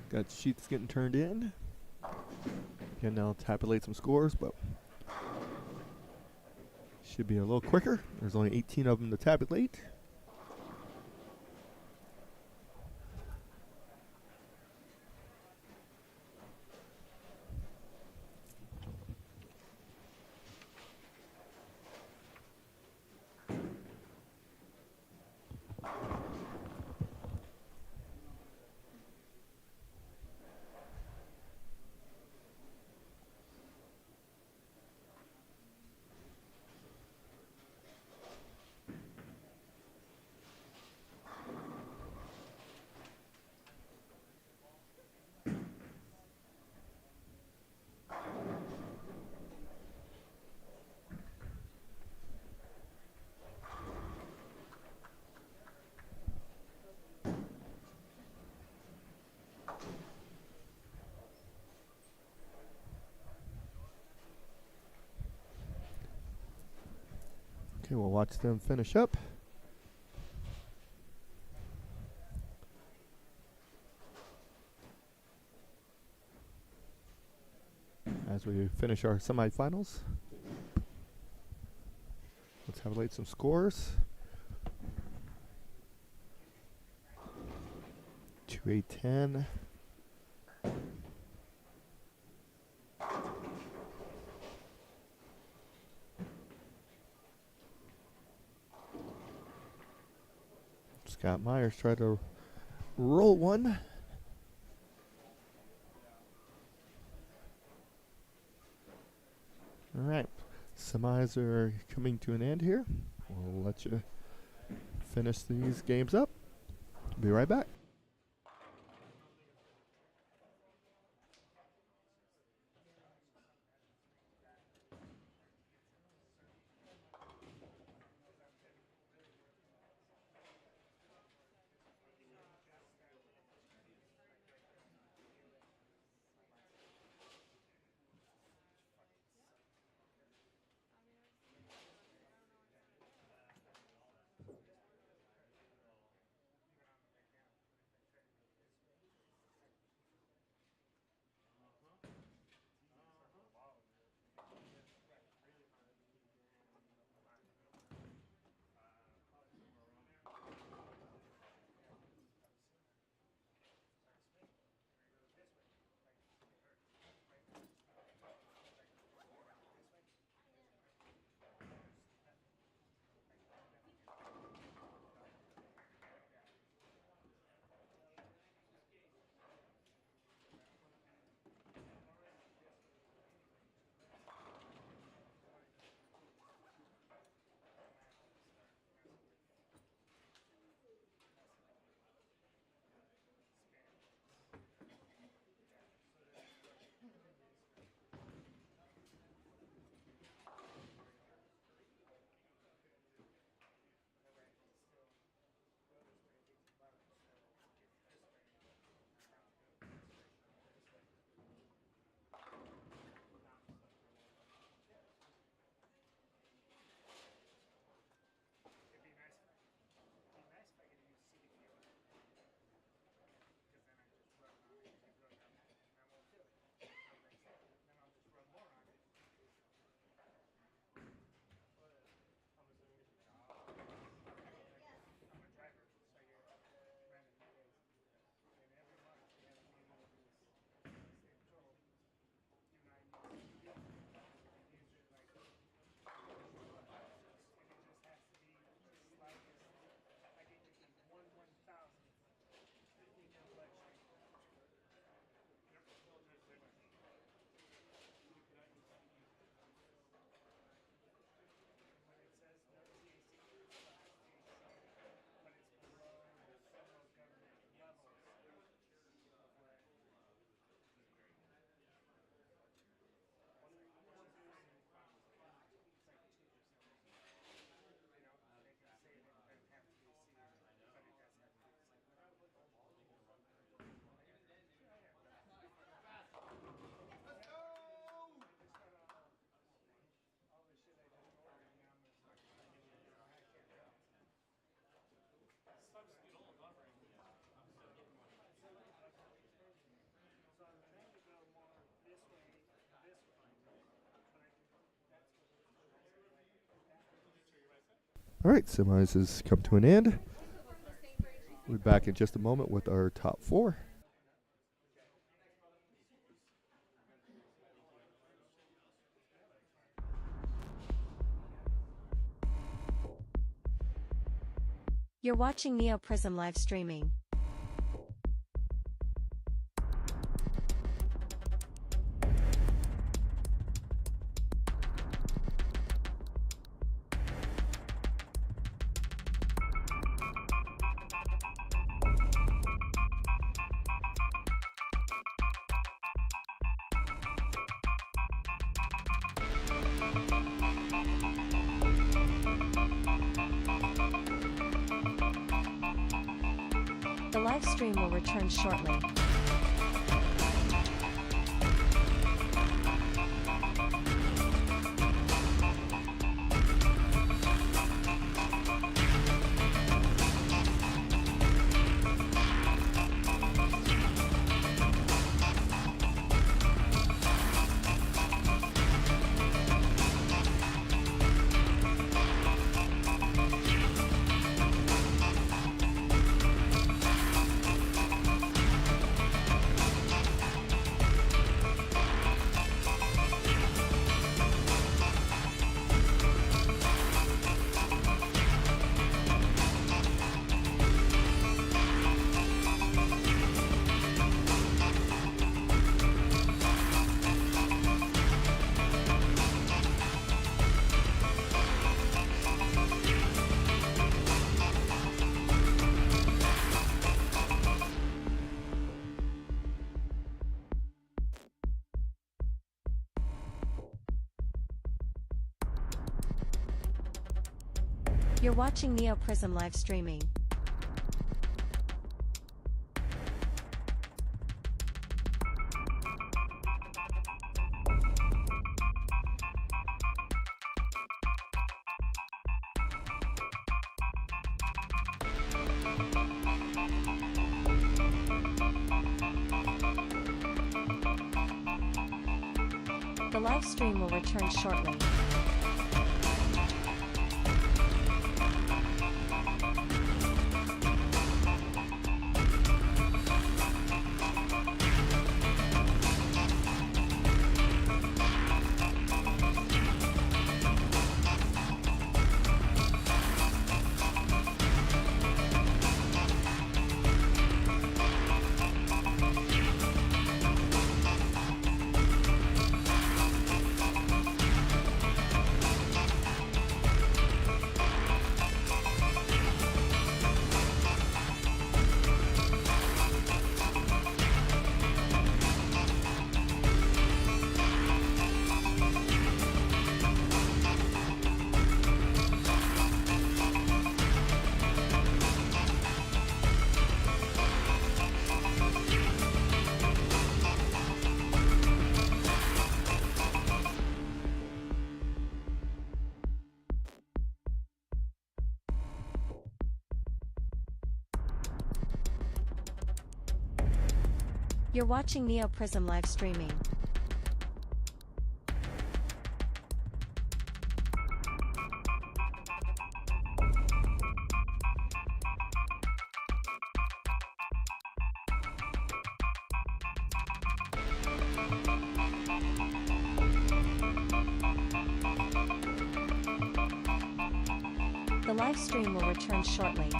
Got sheets getting turned in. Can now tabulate some scores, but should be a little quicker. There's only 18 of them to tabulate. Okay, we'll watch them finish up. As we finish our semifinals, let's tabulate some scores. 2-8-10. Scott Myers tried to roll one. All right, semis are coming to an end here. We'll let you finish these games up. Be right back. All right, semis has come to an end. We'll be back in just a moment with our top 4. You're watching Neo Prism live streaming. The live stream will return shortly. You're watching Neo Prism live streaming. The live stream will return shortly. You're watching Neo Prism live streaming. The live stream will return shortly.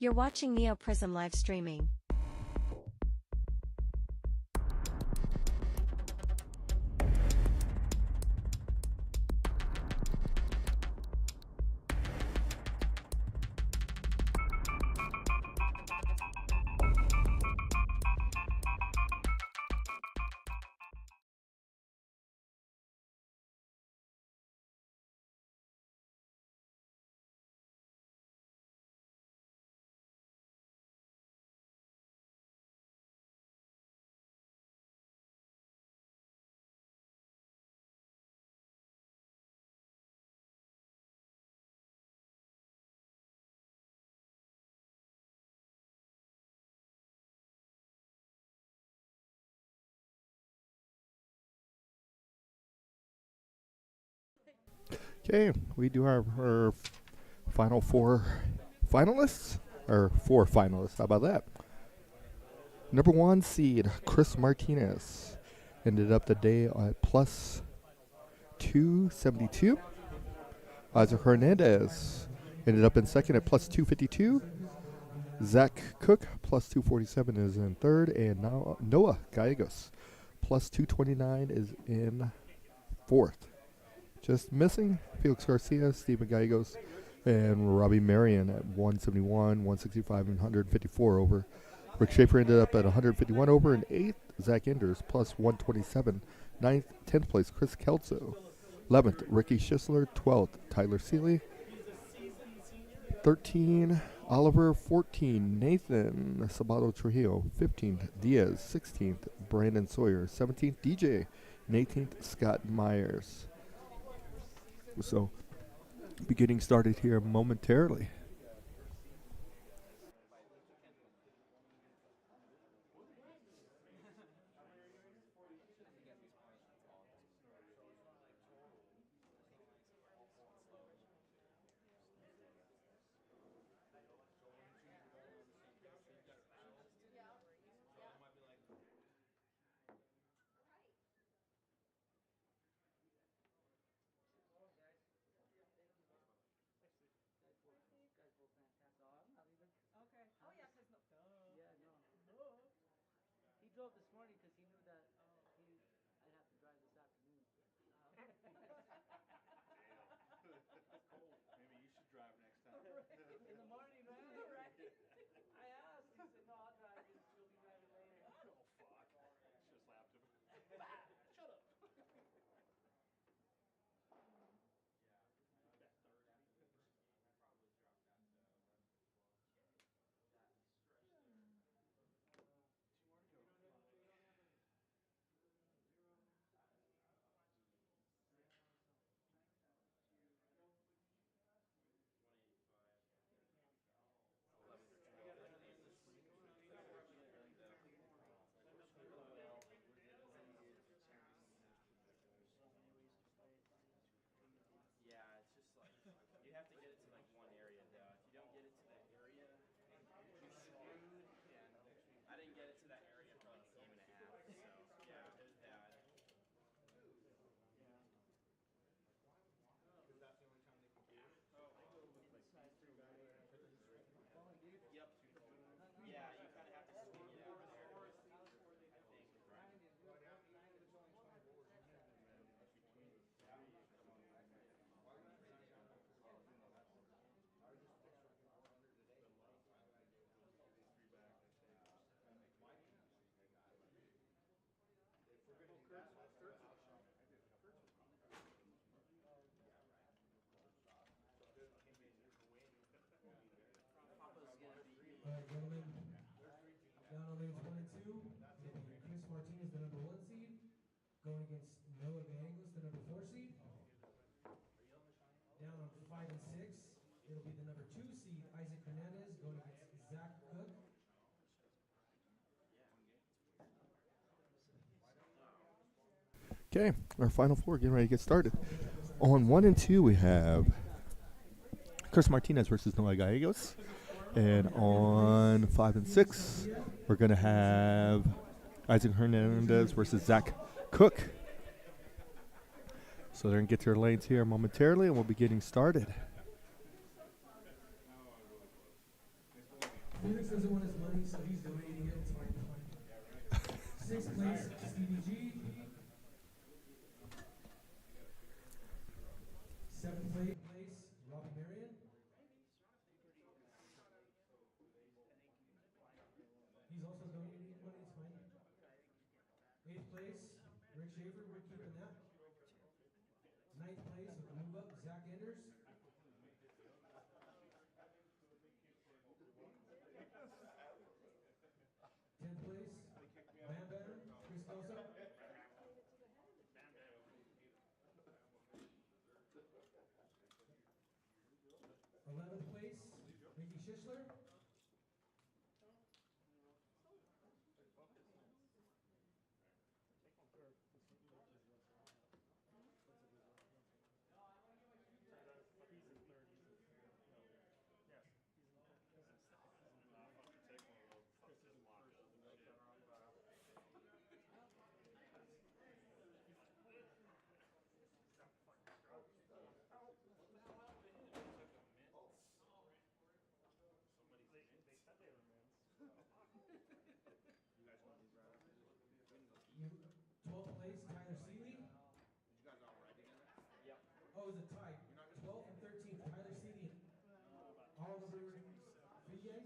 You're watching Neo Prism live streaming. Okay, we do our final four finalists, or four finalists. How about that? Number 1 seed, Chris Martinez, ended up the day at plus 272. Isaac Hernandez ended up in second at plus 252. Zach Cook, plus 247, is in third. And now Noah Gallegos, plus 229, is in fourth. Just missing Felix Garcia, Steven Gallegos, and Robbie Marion at 171, 165, and 154 over. Rick Schaefer ended up at 151 over in 8th. Zach Enders, plus 127. 9th, 10th place, Chris Kelso. 11th, Ricky Schisler. 12th, Tyler Seeley. 13, Oliver. 14, Nathan Sabato Trujillo. 15th, Diaz. 16th, Brandon Sawyer. 17th, DJ. And 18th, Scott Myers. So, be getting started here momentarily. Okay. Oh yeah, because no. Duh. Yeah, no. Duh. He drove this morning because he knew that I'd have to drive this afternoon. It's cold. Maybe you should drive next time. Right. In the morning, right? Right. I asked. He said, "No, I'll drive. You'll be driving later." Oh, fuck. Should have slapped him. Shut up. Yeah, it's just like you have to get it to like one area though. If you don't get it to that area, you're screwed. And I didn't get it to that area for like a game and a half. So yeah, it was bad. Yep. Yeah, you kind of have to swing it out there. I think. Papa's gonna be. All right, gentlemen. Down on lanes 1 and 2, it'll be Chris Martinez, the number 1 seed, going against Noah Gallegos, the number 4 seed. Down on 5 and 6, it'll be the number 2 seed, Isaac Hernandez, going against Zach Cook. Okay, our final four getting ready to get started. On 1 and 2, we have Chris Martinez versus Noah Gallegos. And on 5 and 6, we're going to have Isaac Hernandez versus Zach Cook. So they're going to get to their lanes here momentarily, and we'll be getting started. Felix doesn't want his money, so he's donating it. It's fine. Sixth place, Stevie G. Seventh place, Robbie Marion. He's also donating money. It's fine. Eighth place, Rick Schaefer. We're keeping that. Ninth place with the move up, Zach Enders. 10th place, Bam Bam, Chris Kelso. 11th place, Mickey Schischler. 12th place, Tyler Seeley. Oh, it's a tie. 12th and 13th, Tyler Seeley. All number 3 guys.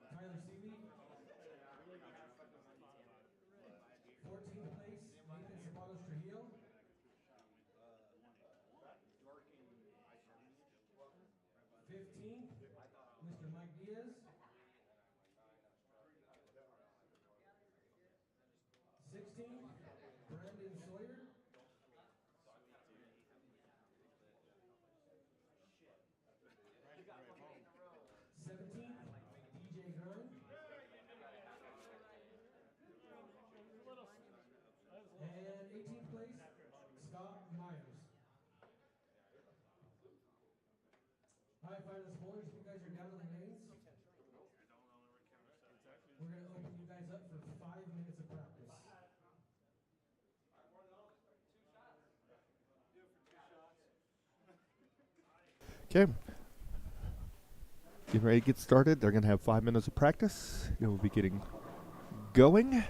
Tyler Seeley. 14th place, Nathan Zapatos Trujillo. 15th, Mr. Mike Diaz. 16th, Brandon Sawyer. 17th, DJ Grind. And 18th place, Scott Myers. All right, finalist bowlers, if you guys are down on the lanes, we're going to open you guys up for 5 minutes of practice. Okay. Getting ready to get started. They're going to have 5 minutes of practice. We'll be getting going.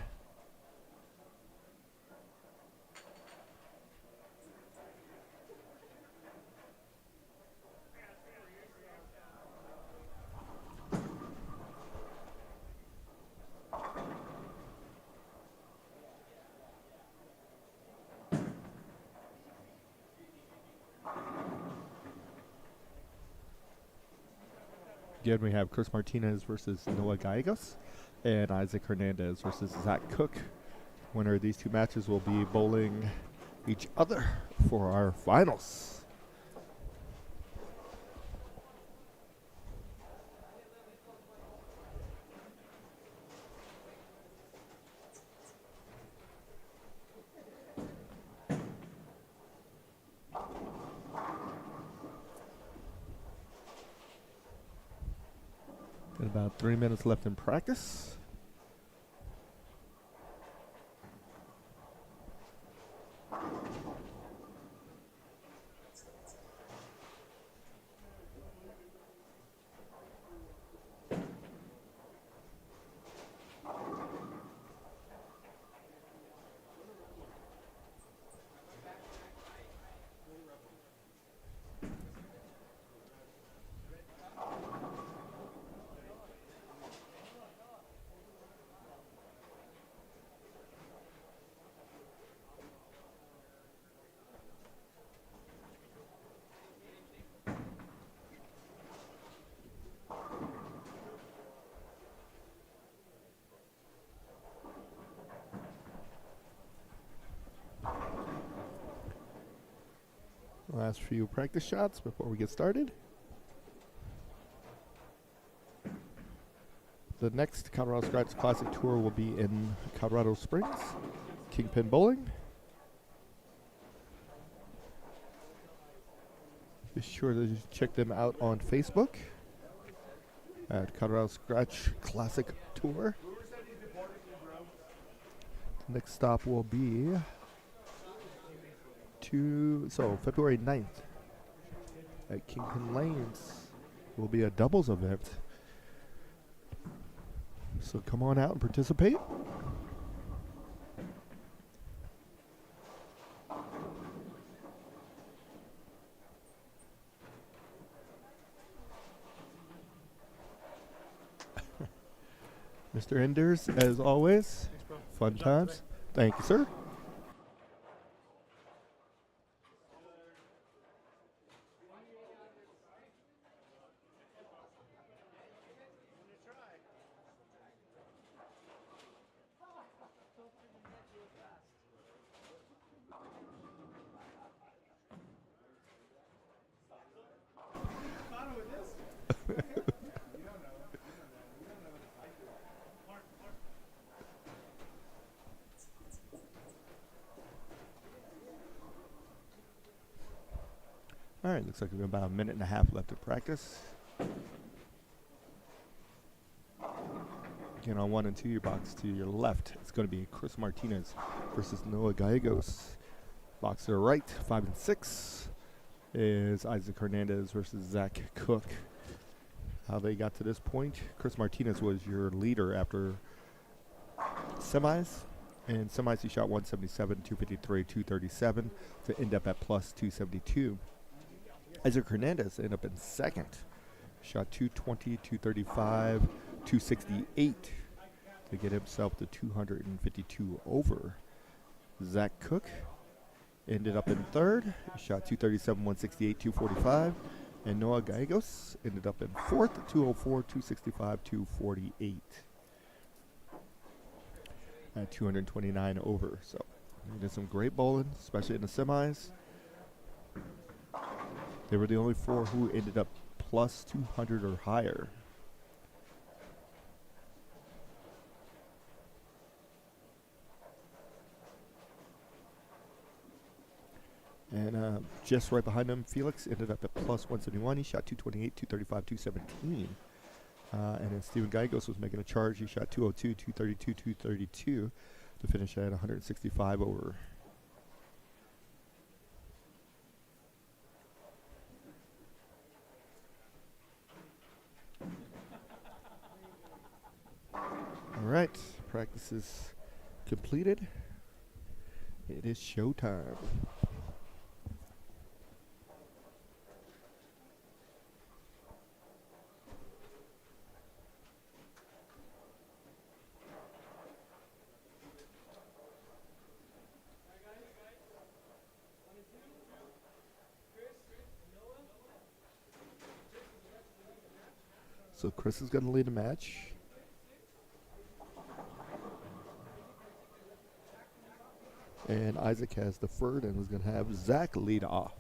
Again, we have Chris Martinez versus Noah Gallegos and Isaac Hernandez versus Zach Cook. Winner of these two matches will be bowling each other for our finals. Got about 3 minutes left in practice. Last few practice shots before we get started. The next Colorado Scratch Classic Tour will be in Colorado Springs, Kingpin Bowling. Be sure to check them out on Facebook. at Colorado Scratch Classic Tour. Next stop will be February 9th at Kingpin Lanes. Will be a doubles event. So come on out and participate. Mr. Enders, as always, fun times. Thank you, sir. All right, looks like we've got about a minute and a half left to practice. Again, on 1 and 2, your box to your left, it's going to be Chris Martinez versus Noah Gallegos. Box to the right, 5 and 6, is Isaac Hernandez versus Zach Cook. How they got to this point, Chris Martinez was your leader after semis. In semis, he shot 177, 253, 237 to end up at plus 272. Isaac Hernandez ended up in second. Shot 220, 235, 268 to get himself to 252 over. Zach Cook ended up in third. Shot 237, 168, 245. And Noah Gallegos ended up in fourth, 204, 265, 248. At 229 over. So they did some great bowling, especially in the semis. They were the only 4 who ended up plus 200 or higher. And just right behind him, Felix ended up at plus 171. He shot 228, 235, 217. And then Steven Gallegos was making a charge. He shot 202, 232, 232 to finish at 165 over. All right, practice is completed. It is showtime. So Chris is going to lead the match. And Isaac has the third and is going to have Zach lead off.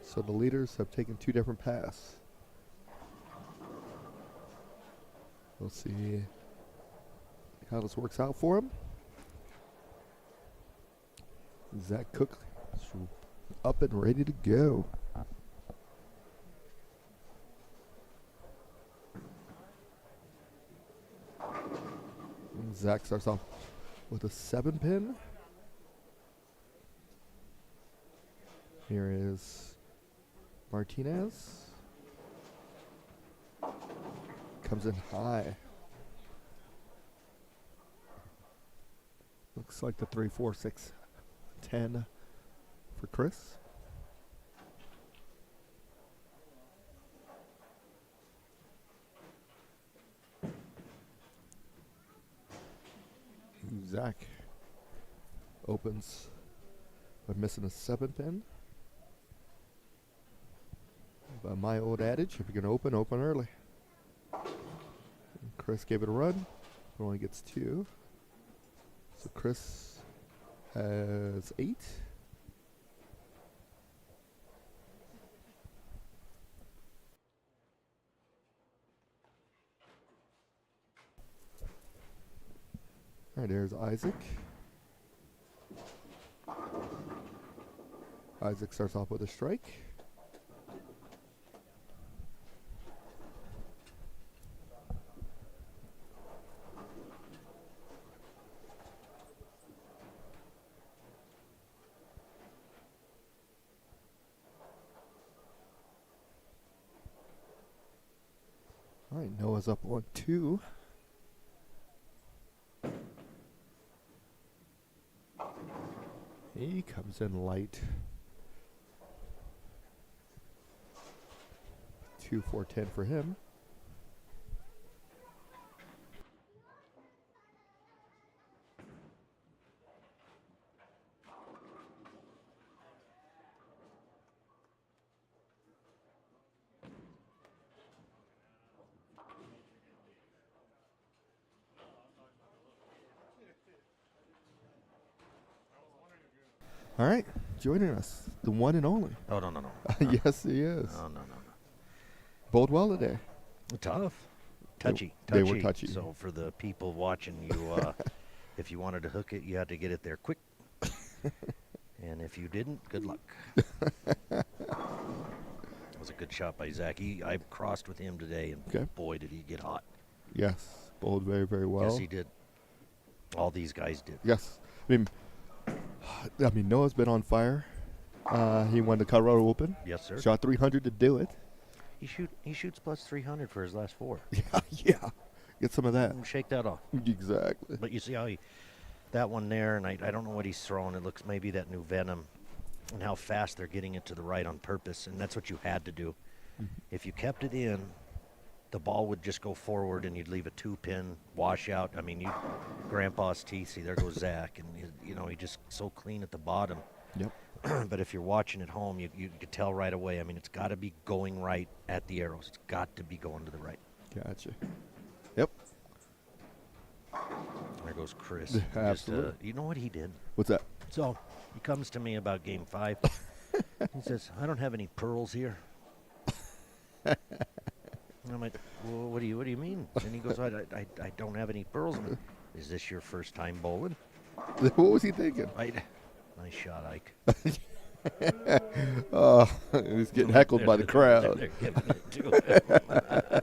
So the leaders have taken 2 different paths. We'll see how this works out for him. Zach Cook is up and ready to go. And Zach starts off with a 7-pin. Here is Martinez. Comes in high. Looks like the 3, 4, 6, 10 for Chris. Zach opens by missing a 7-pin. By my old adage, if you're going to open early. And Chris gave it a run, but only gets 2. So Chris has 8. All right, there's Isaac. Isaac starts off with a strike. right, Noah's up on 2. He comes in light. 2-4-10 for him. All right, joining us, the one and only. Oh, no. Yes, he is. No. Bowled well today. Tough. Touchy. They were touchy. So for the people watching you, if you wanted to hook it, you had to get it there quick. And if you didn't, good luck. That was a good shot by Zach. I crossed with him today, and boy, did he get hot. Yes, bowled very, very well. Yes, he did. All these guys did. Yes. I mean, Noah's been on fire. He won the Colorado Open. Yes, sir. Shot 300 to do it. He shoots plus 300 for his last 4. Yeah. Get some of that. Shake that off. Exactly. But you see how that one there, and I don't know what he's throwing. It looks maybe that new Venom, and how fast they're getting it to the right on purpose, and that's what you had to do. If you kept it in, the ball would just go forward, and you'd leave a 2-pin washout. I mean, Grandpa's teeth. See, there goes Zach, and he just so clean at the bottom. Yep. But if you're watching at home, you could tell right away. I mean, it's got to be going right at the arrows. It's got to be going to the right. Gotcha. Yep. There goes Chris. Absolutely. You know what he did? What's that? So he comes to me about game 5. He says, "I don't have any pearls here." And I'm like, "Well, what do you mean?" And he goes, I don't have any pearls. I'm like, "Is this your first time bowling?" What was he thinking? Nice shot, Ike. He's getting heckled by the crowd. They're giving it to him.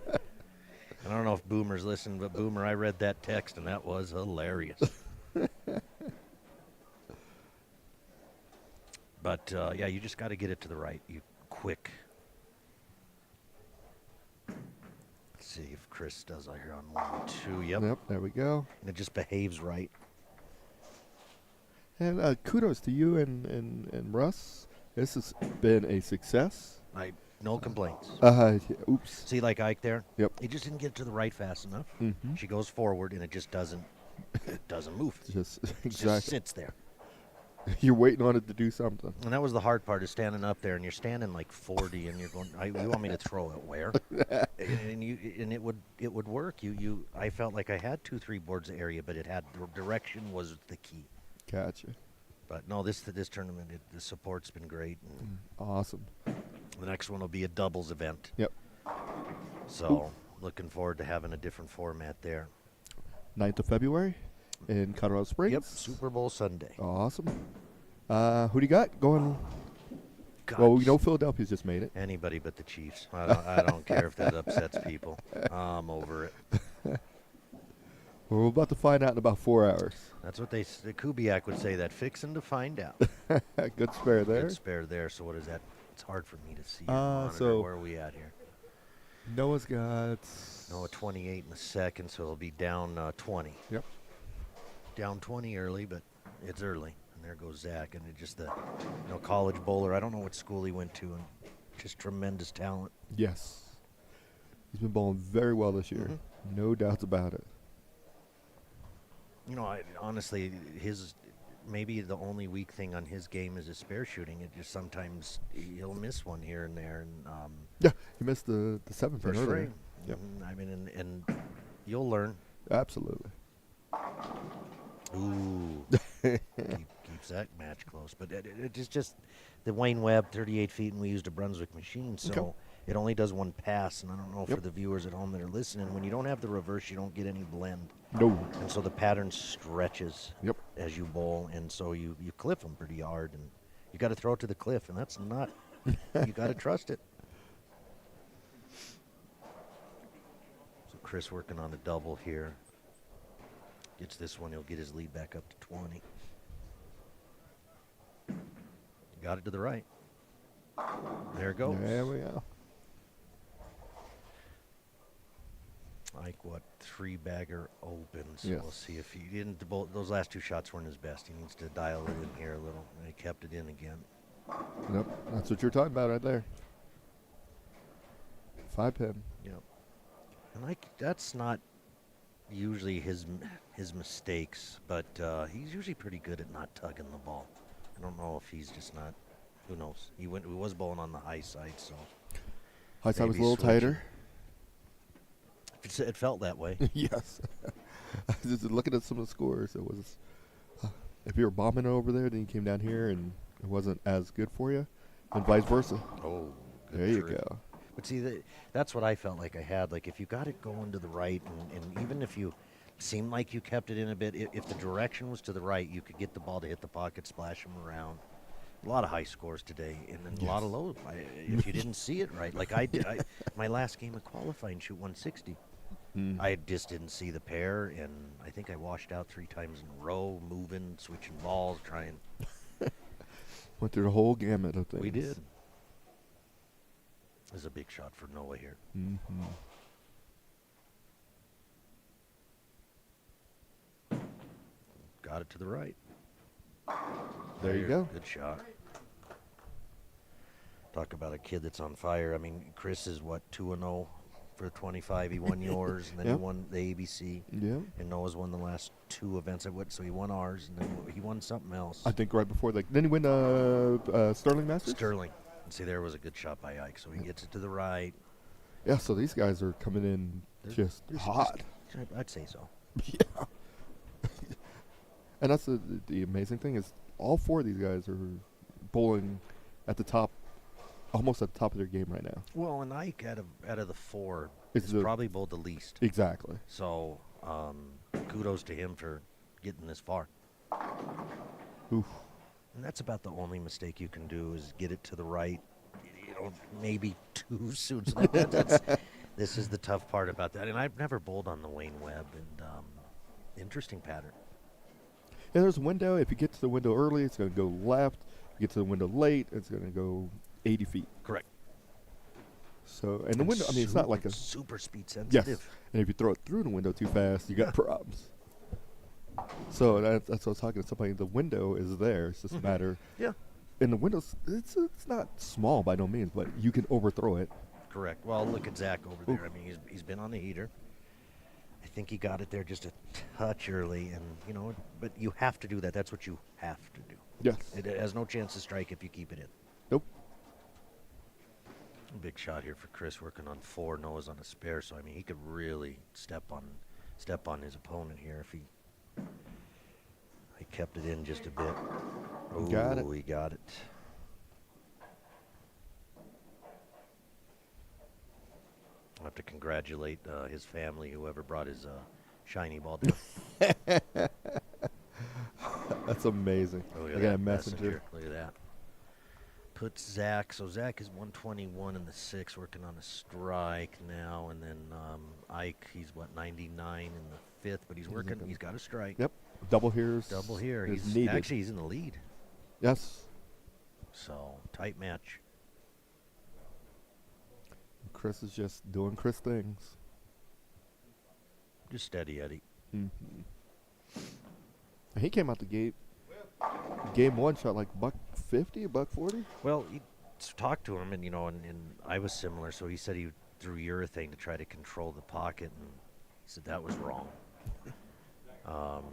I don't know if Boomer's listening, but Boomer, I read that text, and that was hilarious. But, yeah, you just got to get it to the right. You quick. Let's see if Chris does I hear on 1, 2. Yep. There we go. And it just behaves right. And kudos to you and Russ. This has been a success. No complaints. Oops. See, like Ike there? Yep. He just didn't get to the right fast enough. Mm-hmm. She goes forward, and it just doesn't move. Just It exactly. just sits there. You're waiting on it to do something. And that was the hard part, is standing up there, and you're standing like 40, and you're going, you want me to throw it where? and it would work. I felt like I had 2-3 boards of area, but it had the direction was the key. Gotcha. But no, this tournament, the support's been great. And Awesome. the next one will be a doubles event. Yep. So looking forward to having a different format there. 9th of February in Colorado Springs. Yep, Super Bowl Sunday. Awesome. Who do you got going? God. Well, we know Philadelphia's just made it. Anybody but the Chiefs. I don't care if that upsets people. I'm over it. Well, we're about to find out in about 4 hours. That's what the Kubiak would say, that fixing to find out. Good spare there. Good spare there. So what is that? It's hard for me to see. So where are we at here? Noah's got... Noah 28 in the second, so it'll be down 20. Yep. Down 20 early, but it's early. And there goes Zach. And it just the college bowler. I don't know what school he went to, and just tremendous talent. Yes. He's been bowling very well this year. Mm-hmm. No doubts about it. Honestly, maybe the only weak thing on his game is his spare shooting. It just sometimes he'll miss one here and there. And Yeah, he missed the 7th first earlier. frame. Yep. I mean, and you'll learn. Absolutely. Ooh, keeps that match close. But it's just the Wayne Webb 38 feet, and we used a Brunswick machine, so it only does one pass. And I don't know for the viewers at home that are listening, when you don't have the reverse, you don't get any blend. No. And so the pattern stretches Yep. as you bowl, and so you cliff them pretty hard, and you got to throw it to the cliff, and that's not. You got to trust it. So Chris working on a double here. Gets this one, he'll get his lead back up to 20. Got it to the right. There it goes. There we go. Like what, 3-bagger opens. Yes. We'll see if he didn't. Those last 2 shots weren't his best. He needs to dial it in here a little. And he kept it in again. Nope. That's what you're talking about right there. 5-pin. Yep. And that's not usually his mistakes, but he's usually pretty good at not tugging the ball. I don't know if he's just not. Who knows? He was bowling on the high side, so. High side was a maybe little switch it. tighter. It felt that way. Yes. Just looking at some of the scores, it was. If you were bombing over there, then you came down here and it wasn't as good for you, and vice versa. Oh, good There you trick. go. But see, that's what I felt like I had. Like if you got it going to the right, and even if you seemed like you kept it in a bit, if the direction was to the right, you could get the ball to hit the pocket, splash them around. A lot of high scores today, and then a lot of low. If you didn't see it right, like I did, my last game of qualifying, shoot 160. I just didn't see the pair, and I think I washed out 3 times in a row, moving, switching balls, trying. Went through the whole gamut of things. We did. There's a big shot for Noah here. Mm-hmm. Got it to the right. There you go. Good shot. Talk about a kid that's on fire. I mean, Chris is what, 2-0 for 25. He won yours, and then Yep. he won the ABC. Yeah. And Noah's won the last 2 events I went, so he won ours, and then he won something else. I think right before that. Then he win Sterling Masters? Sterling. And see, there was a good shot by Ike, so he gets it to the right. Yeah, so these guys are coming in just hot. I'd say so. Yeah. And that's the amazing thing is all 4 of these guys are bowling at the top, almost at the top of their game right now. Well, and Ike out of the 4 It's is the- probably bowled the least. Exactly. So kudos to him for getting this far. Oof. And that's about the only mistake you can do is get it to the right, maybe too soon. So this is the tough part about that. And I've never bowled on the Wayne Webb, and interesting pattern. Yeah, there's a window. If you get to the window early, it's going to go left. If you get to the window late, it's going to go 80 feet. Correct. So, and the window, I mean, it's not like a... super speed Yes. sensitive. And if you throw it through the window too fast, you got problems. So that's what I was talking to somebody. The window is there. It's just a matter. Yeah. And the window's, it's not small by no means, but you can overthrow it. Correct. Well, look at Zach over there. I mean, he's been on the heater. I think he got it there just a touch early, and but you have to do that. That's what you have to do. Yes. It has no chance to strike if you keep it in. Nope. Big shot here for Chris, working on 4. Noah's on a spare, so I mean he could really step on his opponent here if he kept it in just a bit. Oh, Got it. He got it. I'll have to congratulate his family, whoever brought his shiny ball down. That's amazing. Oh, I got a messenger. Look at that. Puts Zach. So Zach is 121 in the 6, working on a strike now. And then Ike, he's 99 in the 5th, but he's working. He's got a strike. Yep. Double here. Double here. Is He's needed. actually he's in the lead. Yes. So tight match. Chris is just doing Chris things. Just steady, Eddie. Mm-hmm. He came out the gate. Game 1 shot like $150, $140. Well, you talked to him, and and I was similar. So he said he threw urethane to try to control the pocket, and he said that was wrong. Oh,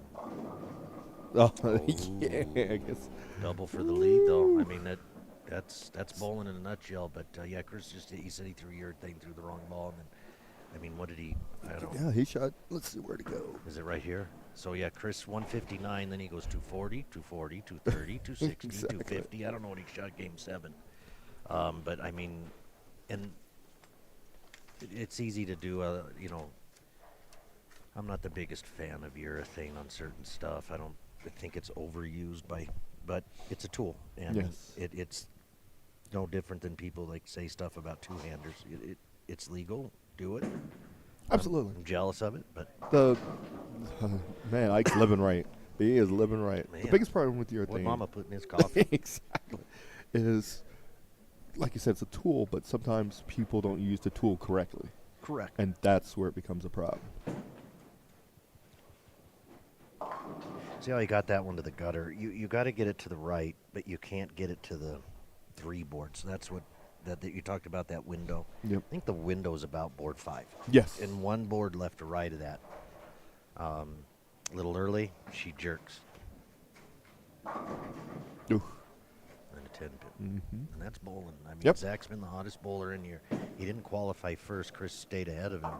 yeah, I guess. Double for the lead, though. I mean that's bowling in a nutshell. But yeah, Chris he said he threw urethane through the wrong ball, and then I mean, what did he? I don't know. Yeah, he shot. Let's see where to go. Is it right here? So yeah, Chris 159, then he goes 240, 240, 230, 260, Exactly. 250. I don't know what he shot game 7. But I mean, and it's easy to do. I'm not the biggest fan of urethane on certain stuff. I think it's overused but it's a tool, and Yes. it's no different than people like say stuff about two-handers. It's legal. Do it. Absolutely. I'm jealous of it, but Man, Ike's living right. He is living right. The Man. biggest problem with your what thing Mama put in his coffee. exactly is, like you said, it's a tool, but sometimes people don't use the tool correctly. Correct. And that's where it becomes a problem. See how he got that one to the gutter? You got to get it to the right, but you can't get it to the 3 board. So that's what that you talked about, that window. Yep. I think the window is about board 5. Yes. And 1 board left or right of that. A little early, she jerks. Oof. And a 10 pin. Mm-hmm. And that's bowling. I mean, Yep. Zach's been the hottest bowler in here. He didn't qualify first. Chris stayed ahead of him.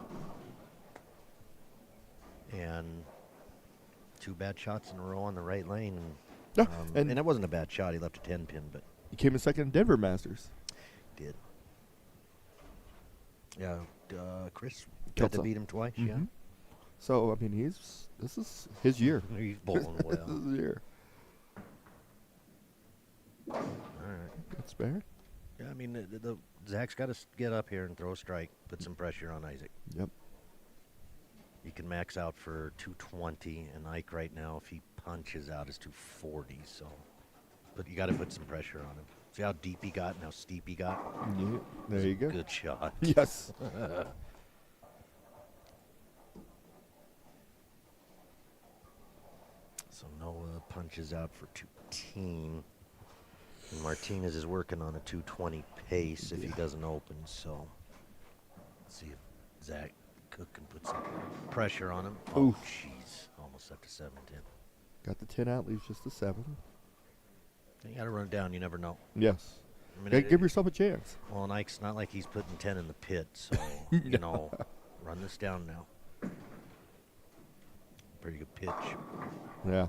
And 2 bad shots in a row on the right lane. Yeah, And and it wasn't a bad shot. He left a 10 pin, but he came in second in Denver Masters. did. Yeah, Chris got to Kelso. beat him twice, Mhm. So, I mean, this is his year. yeah. He's bowling This well. is his year. All right. Good spare. Yeah, I mean, the Zach's got to get up here and throw a strike, put some pressure on Isaac. Yep. You can max out for 220, and Ike right now, if he punches out, is 240. So, but you got to put some pressure on him. See how deep he got and how steep he got? Yeah. There you go. Good shot. Yes. So Noah punches out for 210. And Martinez is working on a 220 pace if he doesn't open. So let's see if Zach Cook can put some pressure on him. Oh, Oof. jeez. Almost up to 710. Got the 10 out, leaves just a 7. You got to run it down. You never know. Yes. I mean, Gotta give yourself a chance. well, and Ike's not like he's putting 10 in the pit. So, you know, run this down now. Pretty good pitch. Yeah.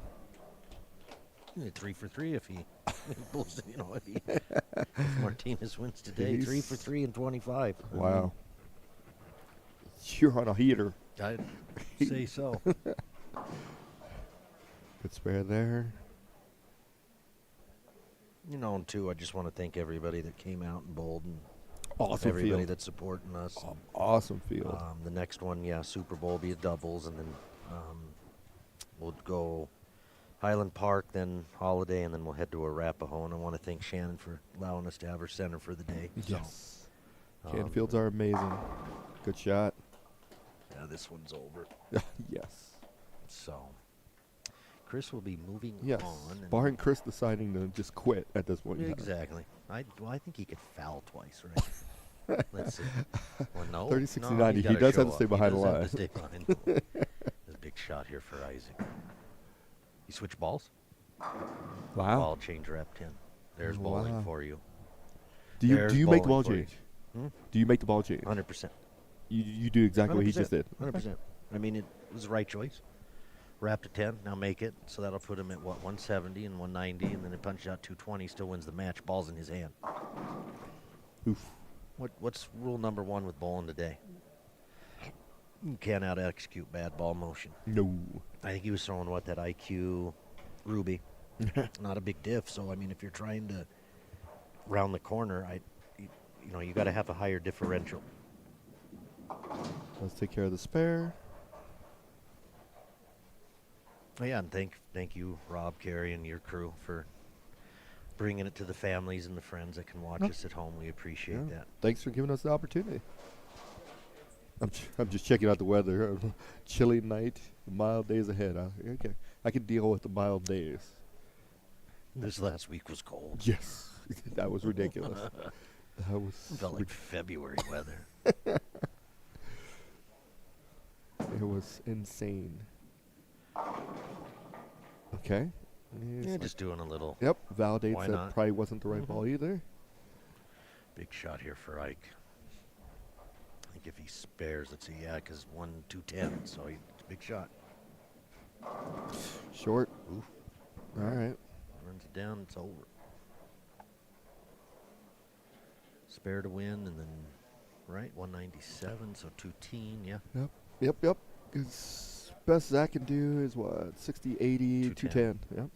3 for 3 if he pulls, you know, if Martinez wins today. 3 for 3 and 25. Wow. You're on a heater. I'd say so. Good spare there. You know, and too, I just want to thank everybody that came out and bowled and Awesome everybody field. that's supporting us. Awesome field. The next one, yeah, Super Bowl will be a doubles, and then we'll go Highland Park, then Holiday, and then we'll head to Arapahoe. And I want to thank Shannon for allowing us to have her center for the day. Yes. So, Canfields are amazing. Good shot. yeah, this one's over. Yes. So Chris will be moving Yes. on. and- Barring Chris deciding to just quit at this point. in time. Exactly. I think he could foul twice, right? Let's see. Well, no. 36 no, to 90. he's He gotta does have show to stay up. behind He the does have line. to stay behind the line. There's a big shot here for Isaac. You switch balls? Wow. Ball change rep 10. There's bowling Wow. for you. Do you There's make the ball bowling for you. change? Hmm? Do you make the ball change? 100%. You do exactly what he just did. 100%. I mean, it was the right choice. Wrap to 10. Now make it. So that'll put him at, 170 and 190. And then it punches out 220. Still wins the match. Ball's in his hand. Oof. What's rule number 1 with bowling today? You can't out-execute bad ball motion. No. I think he was throwing, that IQ Ruby. Not a big diff. So, I mean, if you're trying to round the corner, you got to have a higher differential. Let's take care of the spare. Oh, yeah, and thank you, Rob, Carey, and your crew for bringing it to the families and the friends that can watch No. us at home. We appreciate Yeah. that. Thanks for giving us the opportunity. I'm just checking out the weather. Chilly night, mild days ahead. Okay, I can deal with the mild days. This last week was cold. Yes, that was ridiculous. That was Felt like February weather. it was insane. Okay. Yeah, just doing a little Yep, validates Why that not? probably wasn't the right ball either. big shot here for Ike. I think if he spares, let's see, yeah, because 210, so it's a big shot. Short. Oof. All right. Runs it down, it's over. Spare to win, and then, 197, so 210, yeah. Yep. His best Zach can do is what? 60, 80, 210. Yep.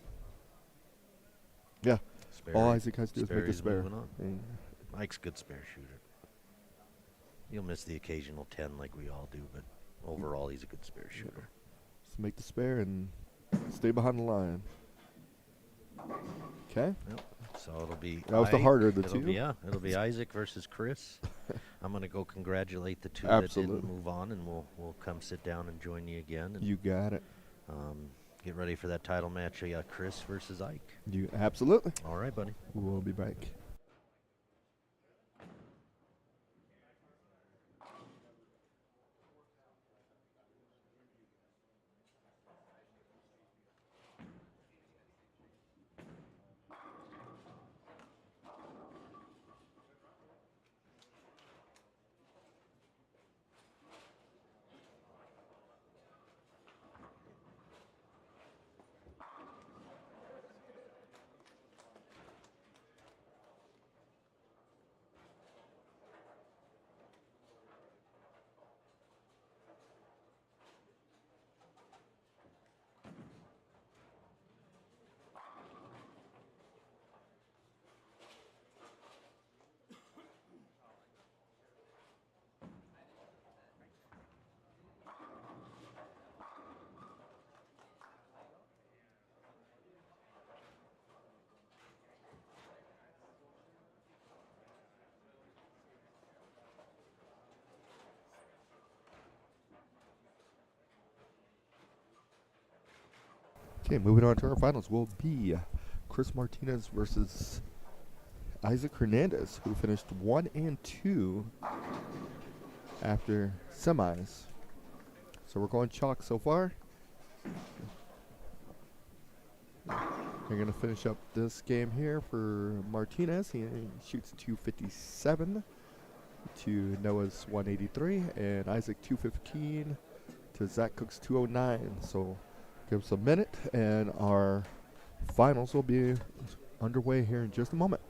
Yeah. Spare, All Isaac has to do is make a he's spare. moving on. And Mike's a good spare shooter. He'll miss the occasional 10 like we all do, but overall he's a good spare shooter. just make the spare and stay behind the line. Okay. Yep. So it'll be That was the Ike. harder of the It'll two. be, yeah, it'll be Isaac versus Chris. I'm going to go congratulate the two Absolutely. that didn't move on, and we'll come sit down and join you again. And, You got it. get ready for that title match. Chris versus Ike. You absolutely. All right, buddy. We'll be back. Okay, moving on to our finals will be Chris Martinez versus Isaac Hernandez, who finished 1 and 2 after semis. So we're going chalk so far. We're going to finish up this game here for Martinez. He shoots 257 to Noah's 183, and Isaac 215 to Zach Cook's 209. So give us a minute, and our finals will be underway here in just a moment.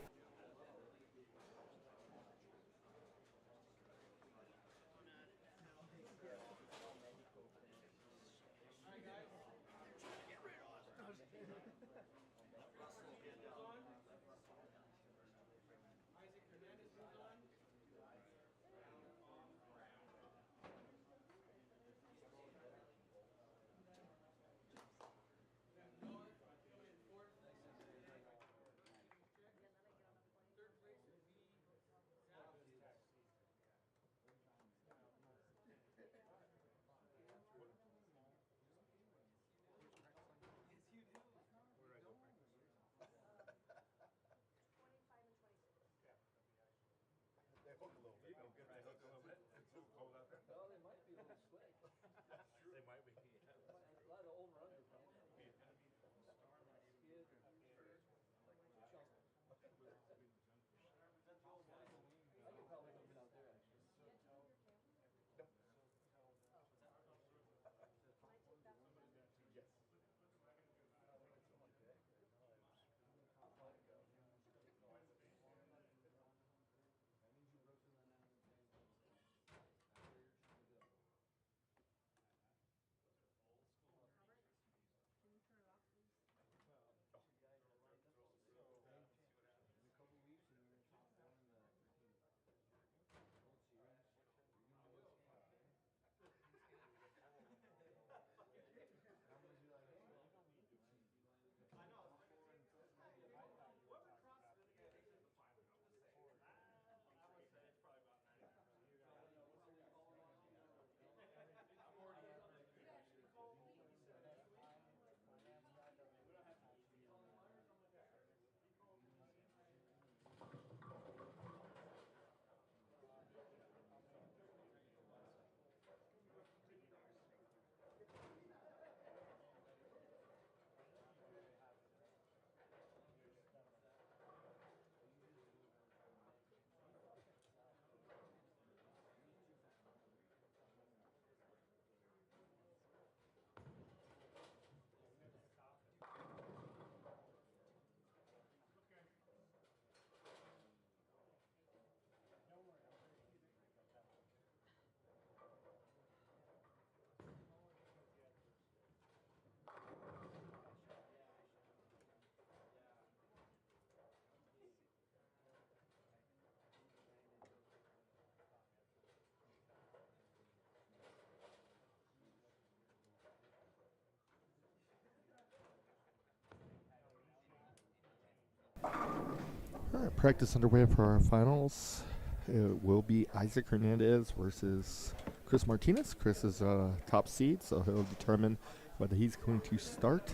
All right, practice underway for our finals. it will be Isaac Hernandez versus Chris Martinez. Chris is top seed, so he'll determine whether he's going to start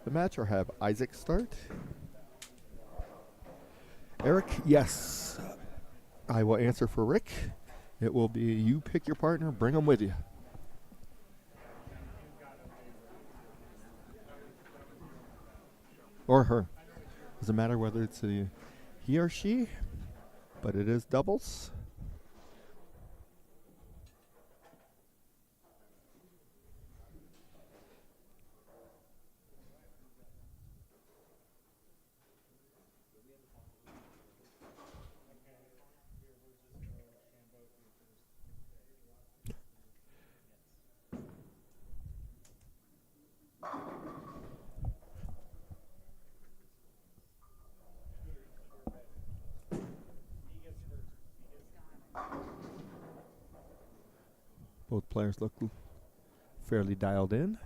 the match or have Isaac start. Eric, yes. I will answer for Rick. It will be you pick your partner, bring them with you. Or her. Doesn't matter whether it's a he or she, but it is doubles. Both players look fairly dialed in.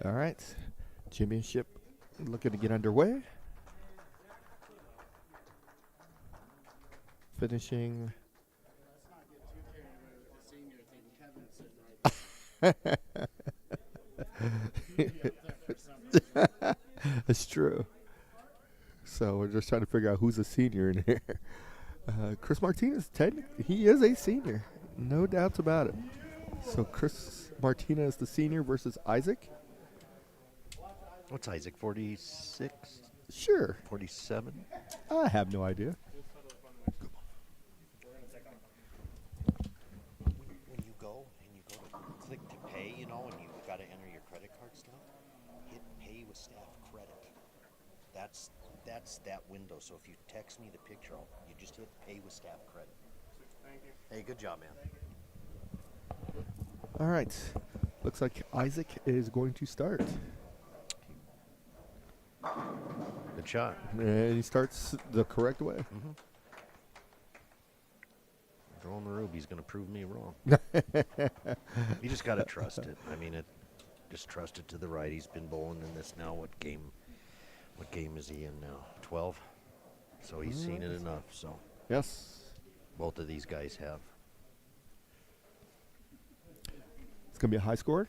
All right. Championship looking to get underway. Finishing. That's true. So we're just trying to figure out who's a senior in here. Chris Martinez, he is a senior. No doubts about it. So Chris Martinez, the senior, versus Isaac. What's Isaac, 46? Sure. 47? I have no idea. When you go to click to pay, and you got to enter your credit card stuff, hit pay with staff credit. That's that window. So if you text me the picture, you just hit pay with staff credit. Thank you. Hey, good job, man. All right. Looks like Isaac is going to start. Good shot. And he starts the correct way. Mm-hmm. Throwing the ruby's going to prove me wrong. You just got to trust it. I mean, just trust it to the right. He's been bowling in this now. What game is he in now? 12? So he's seen it enough. So Yes. both of these guys have. It's going to be a high score.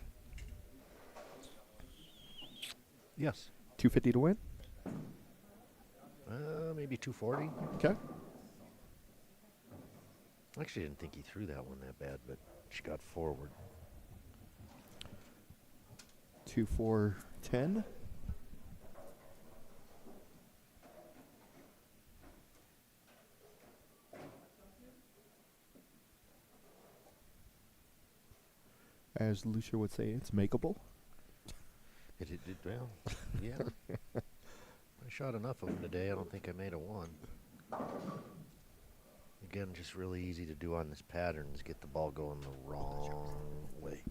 Yes. 250 to win. Maybe 240. Okay. Actually, I didn't think he threw that one that bad, but she got forward. 2-4-10. As Lucia would say, it's makeable. It did well. Yeah. I shot enough of them today. I don't think I made a one. Again, just really easy to do on this pattern is get the ball going the wrong way.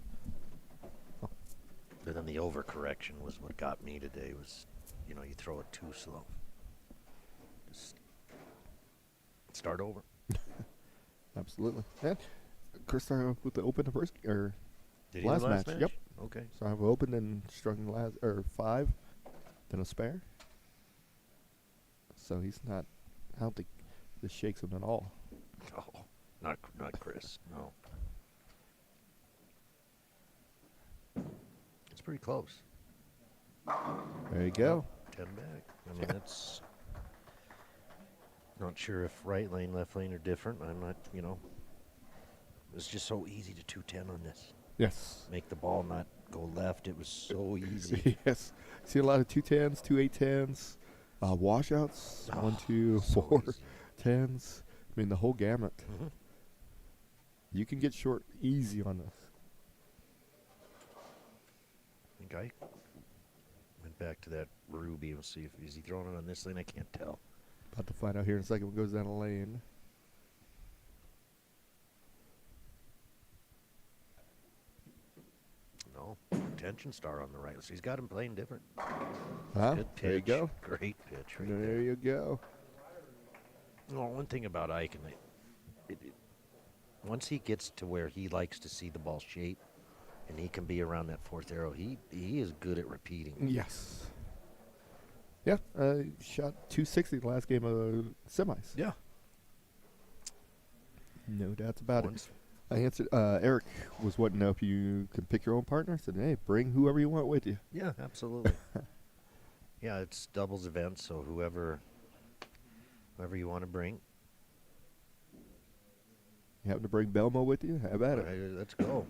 But then the overcorrection was what got me today was, you throw it too slow. Just start over. Absolutely. And Chris started with the open the first or Did he last the last match. match? Yep. Okay. So I've opened and strung last 5, then a spare. So he's not. I don't think this shakes him at all. Oh, not Chris. No. It's pretty close. There you go. 10 back. I mean, that's not sure if right lane, left lane are different. I'm not, it's just so easy to 210 on this. Yes. make the ball not go left. It was so easy. Yes. See a lot of 210s, 2 810s, washouts, Oh, 1, 2, so 4 easy. 10s. I mean, the whole gamut. Mhm. You can get short easy on this. I think I went back to that Ruby and see if is he throwing it on this lane. I can't tell. About to find out here in a second what goes down the lane. No, tension star on the right. So he's got him playing different. Huh? Good pitch. There you go. Great pitch right There there. you go. Well, one thing about Ike, and once he gets to where he likes to see the ball shape, and he can be around that fourth arrow, he is good at repeating. Yes. Yeah, shot 260 the last game of semis. Yeah. No doubts about Once- it. I answered. Eric was wanting to know if you could pick your own partner. I said, hey, bring whoever you want with you. Yeah, absolutely. Yeah, it's doubles event, so whoever you want to bring, You happen to bring Belmo with you? How about it? let's go.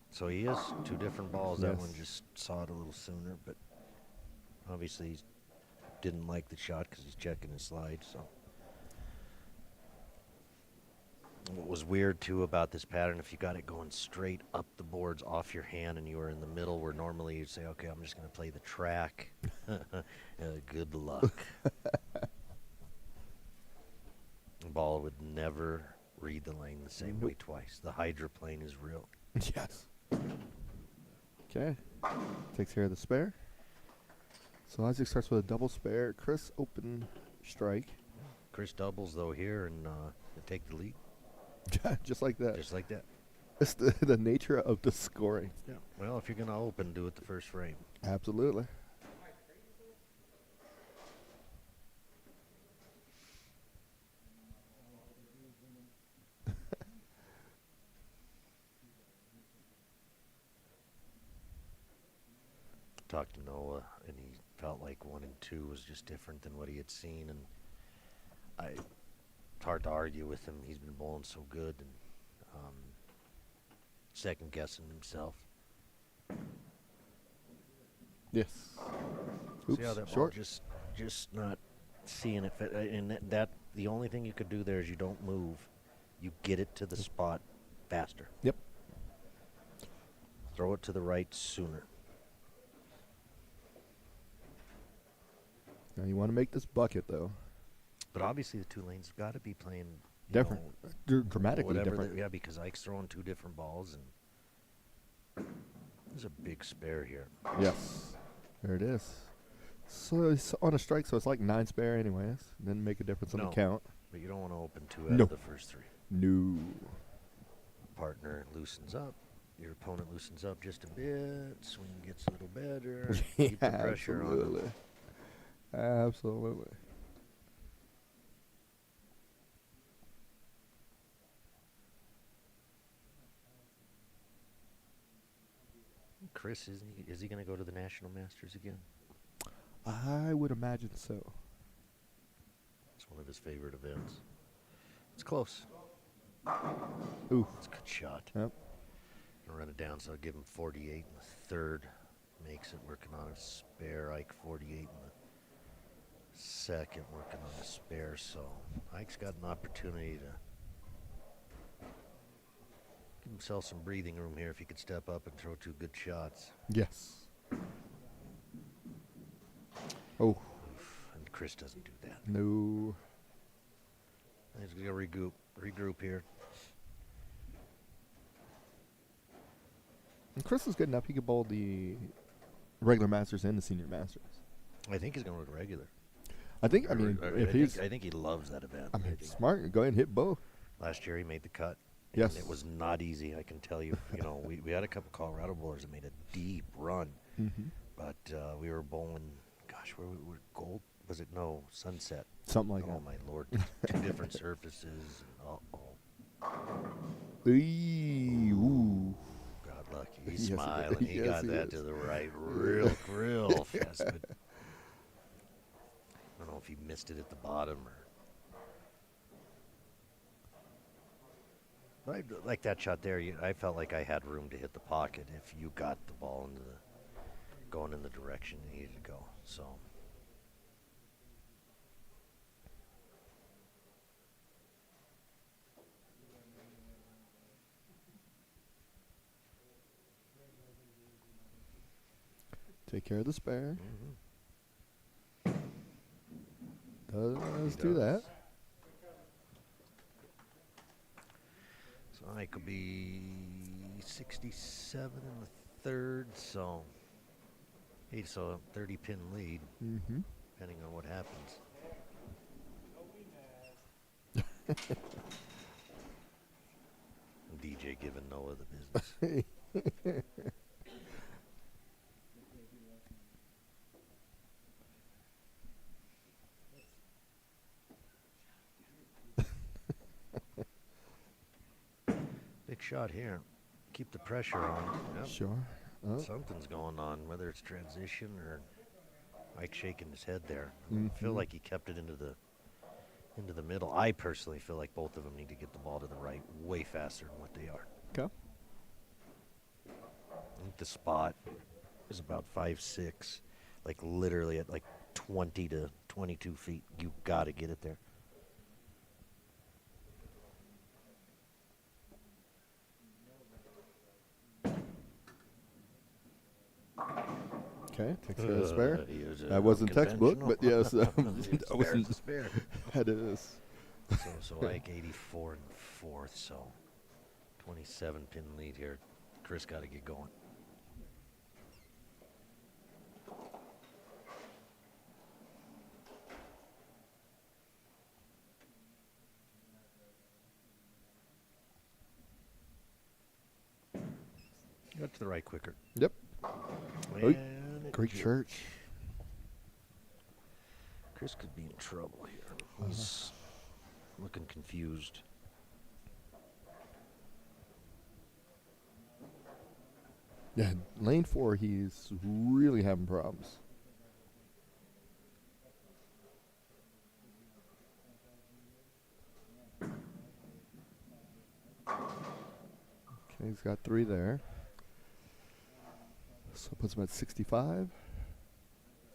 So he has two different balls. That one Yes. just saw it a little sooner, but obviously he didn't like the shot because he's checking his slide. So what was weird too about this pattern, if you got it going straight up the boards off your hand and you were in the middle, where normally you'd say, okay, I'm just going to play the track. Good luck. The ball would never read the lane the same way twice. The hydroplane is real. Yes. Okay. Takes care of the spare. So Isaac starts with a double spare. Chris, open strike. Chris doubles though here and take the lead. Just like that. Just like that. It's the nature of the scoring. Yeah. Well, if you're going to open, do it the first frame. Absolutely. Talked to Noah, and he felt like 1 and 2 was just different than what he had seen, and it's hard to argue with him. He's been bowling so good and second guessing himself. Yes. Oops, See how that ball short. just not seeing it fit, and that the only thing you could do there is you don't move, you get it to the spot faster. Yep. Throw it to the right sooner. Now you want to make this bucket, though. But obviously the two lanes have got to be playing you Different. know, Dramatically whatever different. yeah, because Ike's throwing two different balls, and there's a big spare here. Yes. There it is. So it's on a strike, so it's like 9 spare anyways. Didn't make a difference on No. the count. But you don't want to open 2 out No. of the first 3. No. Partner loosens up. Your opponent loosens up just a bit. Swing gets a little better. Keep the pressure on Absolutely. him. Absolutely. Chris, is he going to go to the National Masters again? I would imagine so. It's one of his favorite events. It's close. Ooh. It's a good shot. Yep. Gonna run it down, so I'll give him 48 in the third. Makes it working on a spare. Ike 48 in the second, working on a spare. So Ike's got an opportunity to give himself some breathing room here if he could step up and throw 2 good shots. Yes. Oh, And Chris doesn't do that. no. He's gonna regroup here. And Chris is good enough. He could bowl the regular Masters and the Senior Masters. I think he's gonna work regular. I think, I mean, if he's, I think he loves that event. I mean, think smart, go ahead and hit both. last year he made the cut. Yes. And it was not easy, I can tell you. You know, we had a couple Colorado bowlers that made a deep run, Mm-hmm. but we were bowling. Gosh, where we were gold? Was it no Sunset? Something like Oh my lord, 2 different surfaces. that. Ooh. God lucky. Yes, He's smiling. He yes, got he that is. to the right real fast. But I don't know if he missed it at the bottom or. But like that shot there, I felt like I had room to hit the pocket if you got the ball into the going in the direction you needed to go. So. Take care of the spare. Mm-hmm. Does do that. So I could be 67 in the third, so 30 pin lead, depending on what happens. DJ giving Noah the business. Big shot here. Keep the pressure on. Yep. Sure. Something's going on, whether it's transition or Mike shaking his head there. I feel like he kept it into the middle. I personally feel like both of them need to get the ball to the right way faster than what they are. Okay. I think the spot is about 5'6", like literally at like 20 to 22 feet. You got to get it there. Okay, takes care of the spare. That That wasn't textbook, but yes, that wasn't the spare. That is. So like 84 and fourth, so 27 pin lead here. Chris got to get going. Got to the right quicker. Yep. And Great church. Chris could be in trouble here. He's looking confused. Yeah, lane 4, he's really having problems. Okay, he's got 3 there. So puts him at 65.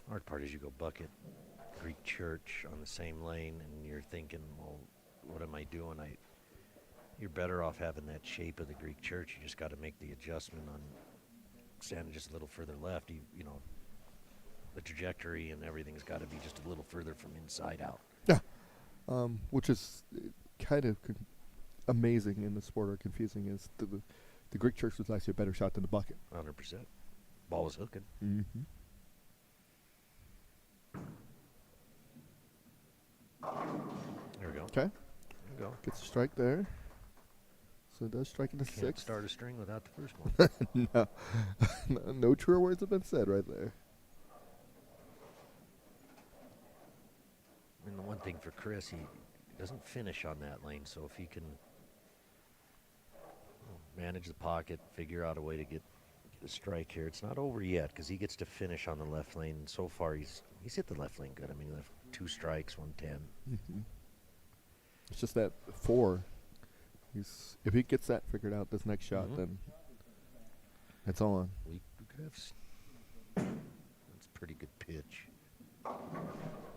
Hard part is you go bucket Greek church on the same lane, and you're thinking, well, what am I doing? You're better off having that shape of the Greek church. You just got to make the adjustment on standing just a little further left. You know, the trajectory and everything's got to be just a little further from inside out. Yeah, which is kind of amazing in the sport, or confusing, is the Greek church was actually a better shot than the bucket. 100%. Ball was hooking. Mm-hmm. There we go. Okay. There we go. Gets a strike there. So it does strike in the Can't 6th. start a string without the first one. no. No truer words have been said right there. And the one thing for Chris, he doesn't finish on that lane, so if he can manage the pocket, figure out a way to get a strike here. It's not over yet because he gets to finish on the left lane. And so far, he's hit the left lane good. I mean, left 2 strikes, 110. Mm-hmm. It's just that 4. If he gets that figured out, this next shot, then it's on. Weak drifts. That's a pretty good pitch.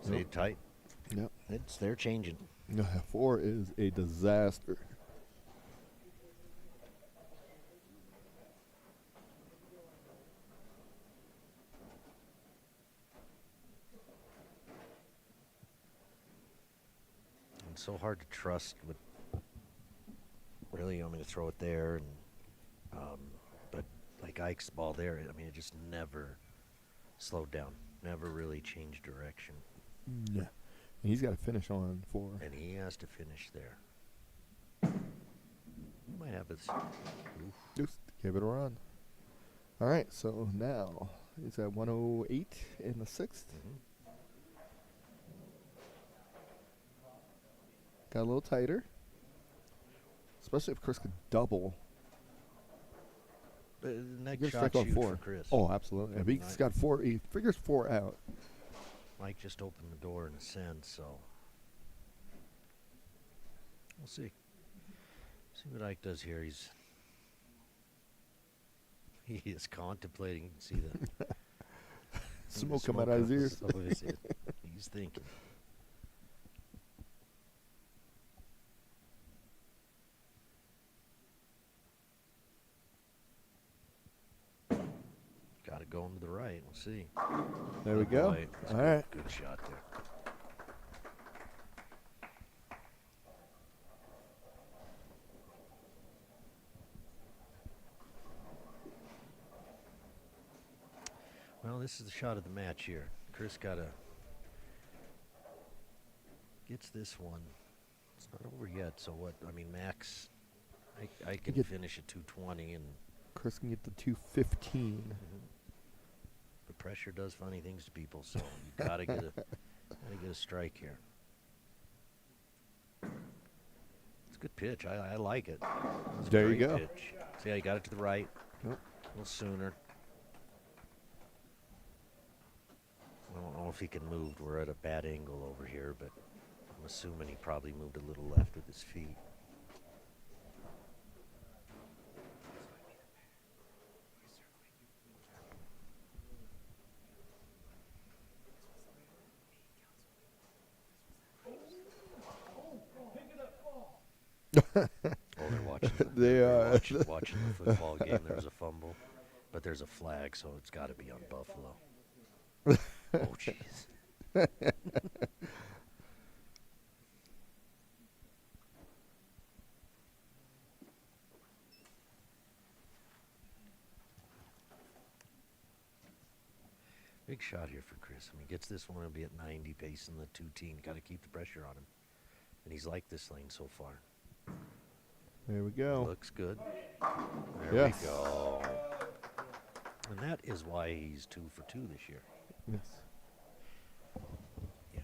Stay tight. Yep. They're changing. Yeah, 4 is a disaster. It's so hard to trust with. Really, you want me to throw it there, and but like Ike's ball there, I mean, it just never slowed down, never really changed direction. Yeah, and he's got to finish on 4. And he has to finish there. He might have his. Just give it a run. All right, so now he's at 108 in the 6th. Got a little tighter. Especially if Chris could double. Next Good shot strike on shoot 4. for Chris. Oh, absolutely. If he's got 4, he figures 4 out. Mike just opened the door in a sense, so we'll see. See what Ike does here. He is contemplating. You can see the Smoke come out of his ears. Of his ear. He's thinking. Got it going to the right. We'll see. There we go. Boy, that's All good, right. Good shot there. Well, this is the shot of the match here. Chris gets this one. It's not over yet, so what? I mean, Max, I can get- finish at 220, and Chris can get the 215. the pressure does funny things to people, so you gotta get a strike here. It's a good pitch. I like it. It's a There you great go. Pitch. See how he got it to the right? Yep. A little sooner. I don't know if he can move. We're at a bad angle over here, but I'm assuming he probably moved a little left with his feet. Oh, they're watching. They they're are. watching the football game. There was a fumble, but there's a flag, so it's got to be on Buffalo. Oh, jeez. Big shot here for Chris. I mean, gets this one, he'll be at 90, pacing the 2-team. Got to keep the pressure on him. And he's liked this lane so far. There we go. Looks good. There Yes. we go. And that is why he's 2 for 2 this year. Yes. Yeah.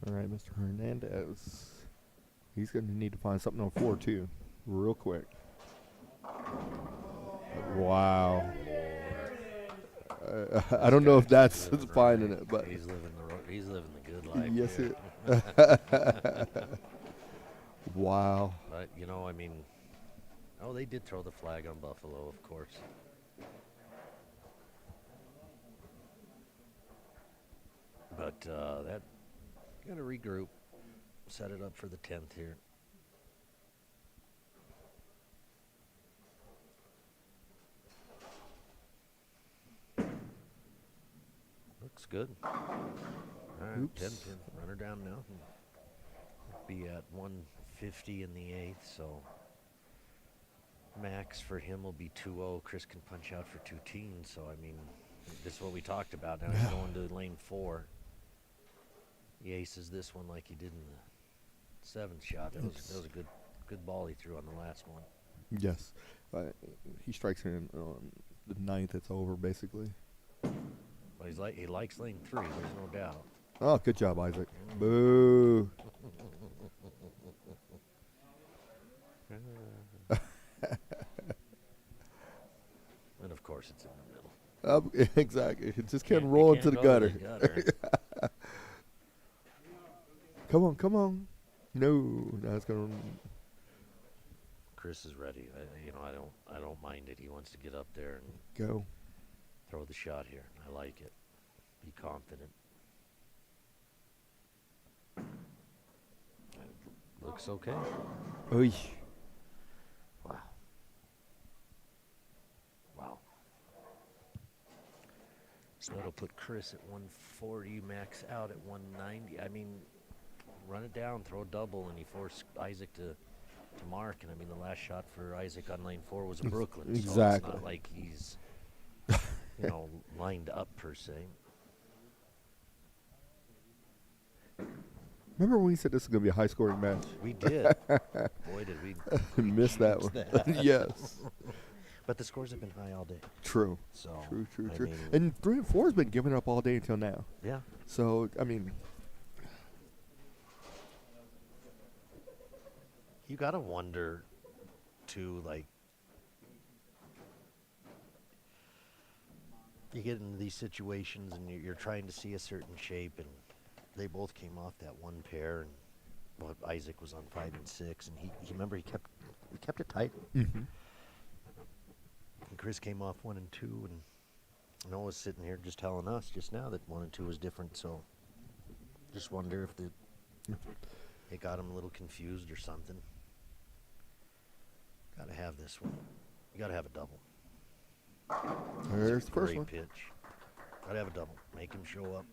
All right, Mr. Hernandez. He's going to need to find something on 4 too, real quick. Wow. I don't know if that's finding it, but He's living the good life. yes, here. it. Wow. But you know, I mean, oh, they did throw the flag on Buffalo, of course. But that got to regroup, set it up for the 10th here. Looks good. All right, Oops. 10th, run her down now. Be at 150 in the 8th, so max for him will be 2-0. Chris can punch out for 2 teens, so I mean, this is what we talked about. Now he's going to lane 4. He aces this one like he did in the 7th shot. That was a good ball he threw on the last one. Yes. He strikes in on the 9th. It's over, basically. Well, he likes lane 3. There's no doubt. Oh, good job, Isaac. Boo. And of course, it's in the middle. Exactly. It just can't You roll can't into the go to gutter. gutter. Come on, come on. No, now it's gonna. Chris is ready. I don't mind it. He wants to get up there and Go. throw the shot here. I like it. Be confident. Looks okay. Oy. Wow. Wow. So that'll put Chris at 140, Max out at 190. I mean, run it down, throw a double, and he forced Isaac to mark. And I mean, the last shot for Isaac on lane 4 was a Brooklyn. So it's Exactly. not like he's, lined up per se. Remember when we said this is gonna be a high-scoring match? We did. Boy, did we Missed that one. that. Yes. But the scores have been high all day. True. So True. I True. mean, And 3 and 4 has been giving up all day until now. yeah. So I mean, You got to wonder, too, like, you get into these situations and you're trying to see a certain shape, and they both came off that one pair, and well, Isaac was on 5 and 6, and he remember he kept it tight. Mm-hmm. And Chris came off 1 and 2, and Noah's sitting here just telling us just now that 1 and 2 was different. So just wonder if it got him a little confused or something. Got to have this one. You got to have a double. There's the first Great one. pitch. Got to have a double. Make him show up.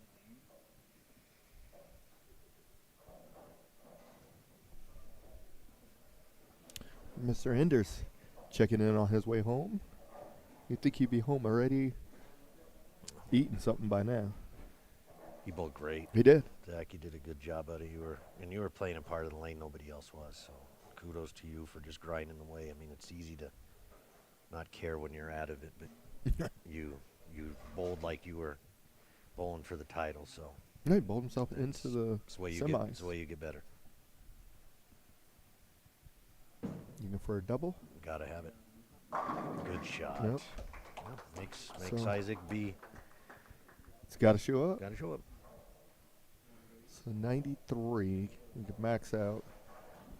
Mr. Enders checking in on his way home. You'd think he'd be home already eating something by now. He bowled great. He did. Zach, you did a good job out of you. You were playing a part of the lane nobody else was. So kudos to you for just grinding away. I mean, it's easy to not care when you're out of it, but you bowled like you were bowling for the title. So No, he bowled himself into the it's the way semis. it's the way you get better. You go for a double? Gotta have it. Good shot. Yep. Yep, makes So- Isaac be. It's got to show up. Gotta show up. So 93. We could max out.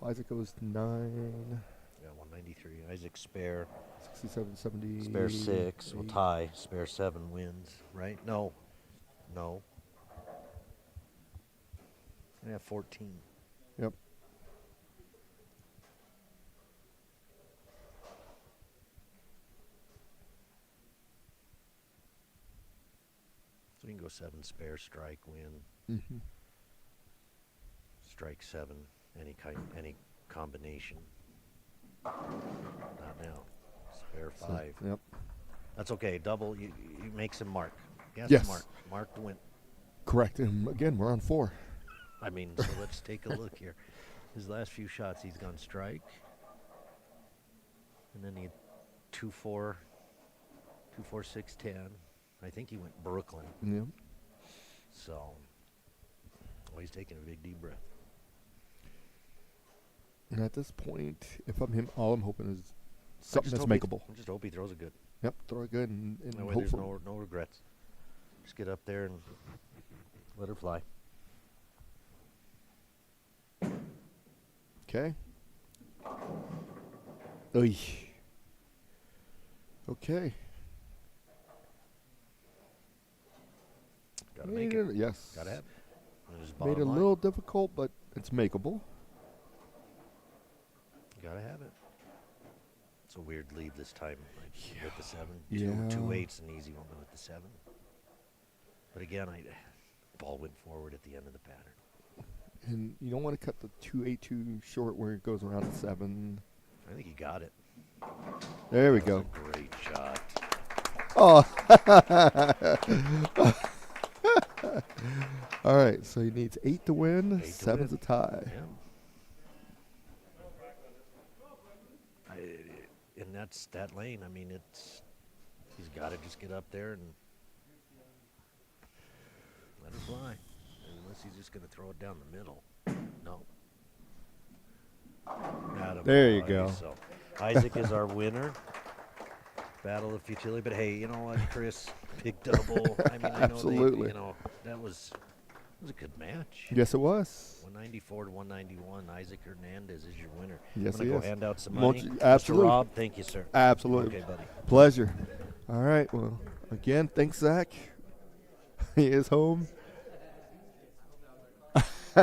Isaac goes 9, Yeah, 193. Isaac spare. 67, 70. Spare 6 will tie. Spare 7 wins, right? No. I have 14. Yep. So you can go 7 spare, strike, win. Mm-hmm. Strike 7, any combination. Not now. Spare 5. Yep. That's okay. Double, you make some mark. Yes. Yes. Mark to win. Correct. And again, we're on 4. I mean, so let's take a look here. His last few shots, he's gone strike. And then he had 2-4, 6-10. I think he went Brooklyn. Yep. So, well, he's taking a big deep breath. And at this point, if I'm him, all I'm hoping is I something just that's hope makeable. I just hope he throws it good. Yep, throw it good and That way hope there's for no regrets. Just get up there and let her fly. Okay. Oy. Okay. Gotta make it. Yes. Gotta have it. And his Made it a bottom line, little difficult, but it's makeable. gotta have it. It's a weird lead this time. Like, with the 7. Yeah. 2 8's an easy one, but with the 7. But again, ball went forward at the end of the pattern. And you don't want to cut the 2-8 too short where it goes around the 7. I think he got it. There we That go. was a great shot. Oh. All right, so he needs 8 to win, 8 to 7's win. a tie. Yeah. And that's that lane. I mean, he's got to just get up there and let it fly. Unless he's just going to throw it down the middle. No. There you go. So Isaac is our winner. Battle of futility. But hey, you know what, Chris? Big double. I mean, I know Absolutely. that was a good match. Yes, it was. 194 to 191. Isaac Hernandez is your winner. Yes, I'm he going to go is. hand out some Much- money. absolutely. Mr. Rob, thank you, sir. Absolutely. Okay, buddy. Pleasure. All right, well, again, thanks, Zach. He is home. We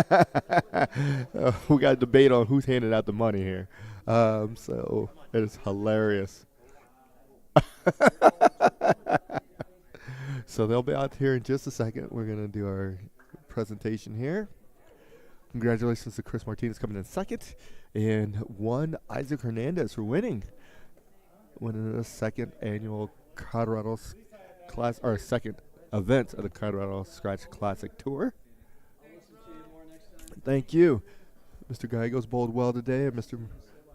got a debate on who's handing out the money here. So it is hilarious. So they'll be out here in just a second. We're going to do our presentation here. Congratulations to Chris Martinez coming in second. And Isaac Hernandez for winning the second annual Colorado class, or second event of the Colorado Scratch Classic Tour. Thank you. Mr. Gallegos bowled well today, and Mr.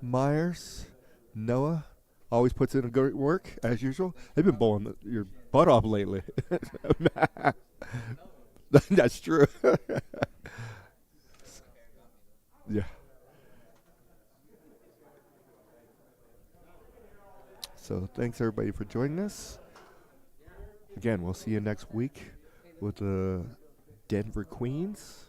Myers, Noah, always puts in a great work, as usual. They've been bowling your butt off lately. That's true. Yeah. So thanks everybody for joining us. Again, we'll see you next week with the Denver Queens.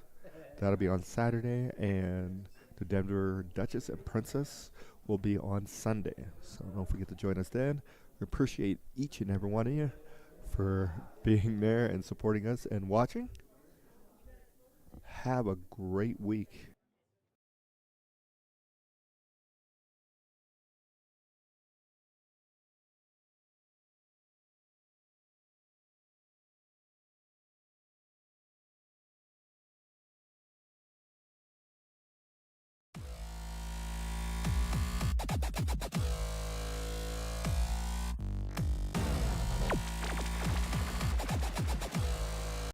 That'll be on Saturday, and the Denver Duchess and Princess will be on Sunday. So don't forget to join us then. We appreciate each and every one of you for being there and supporting us and watching. Have a great week.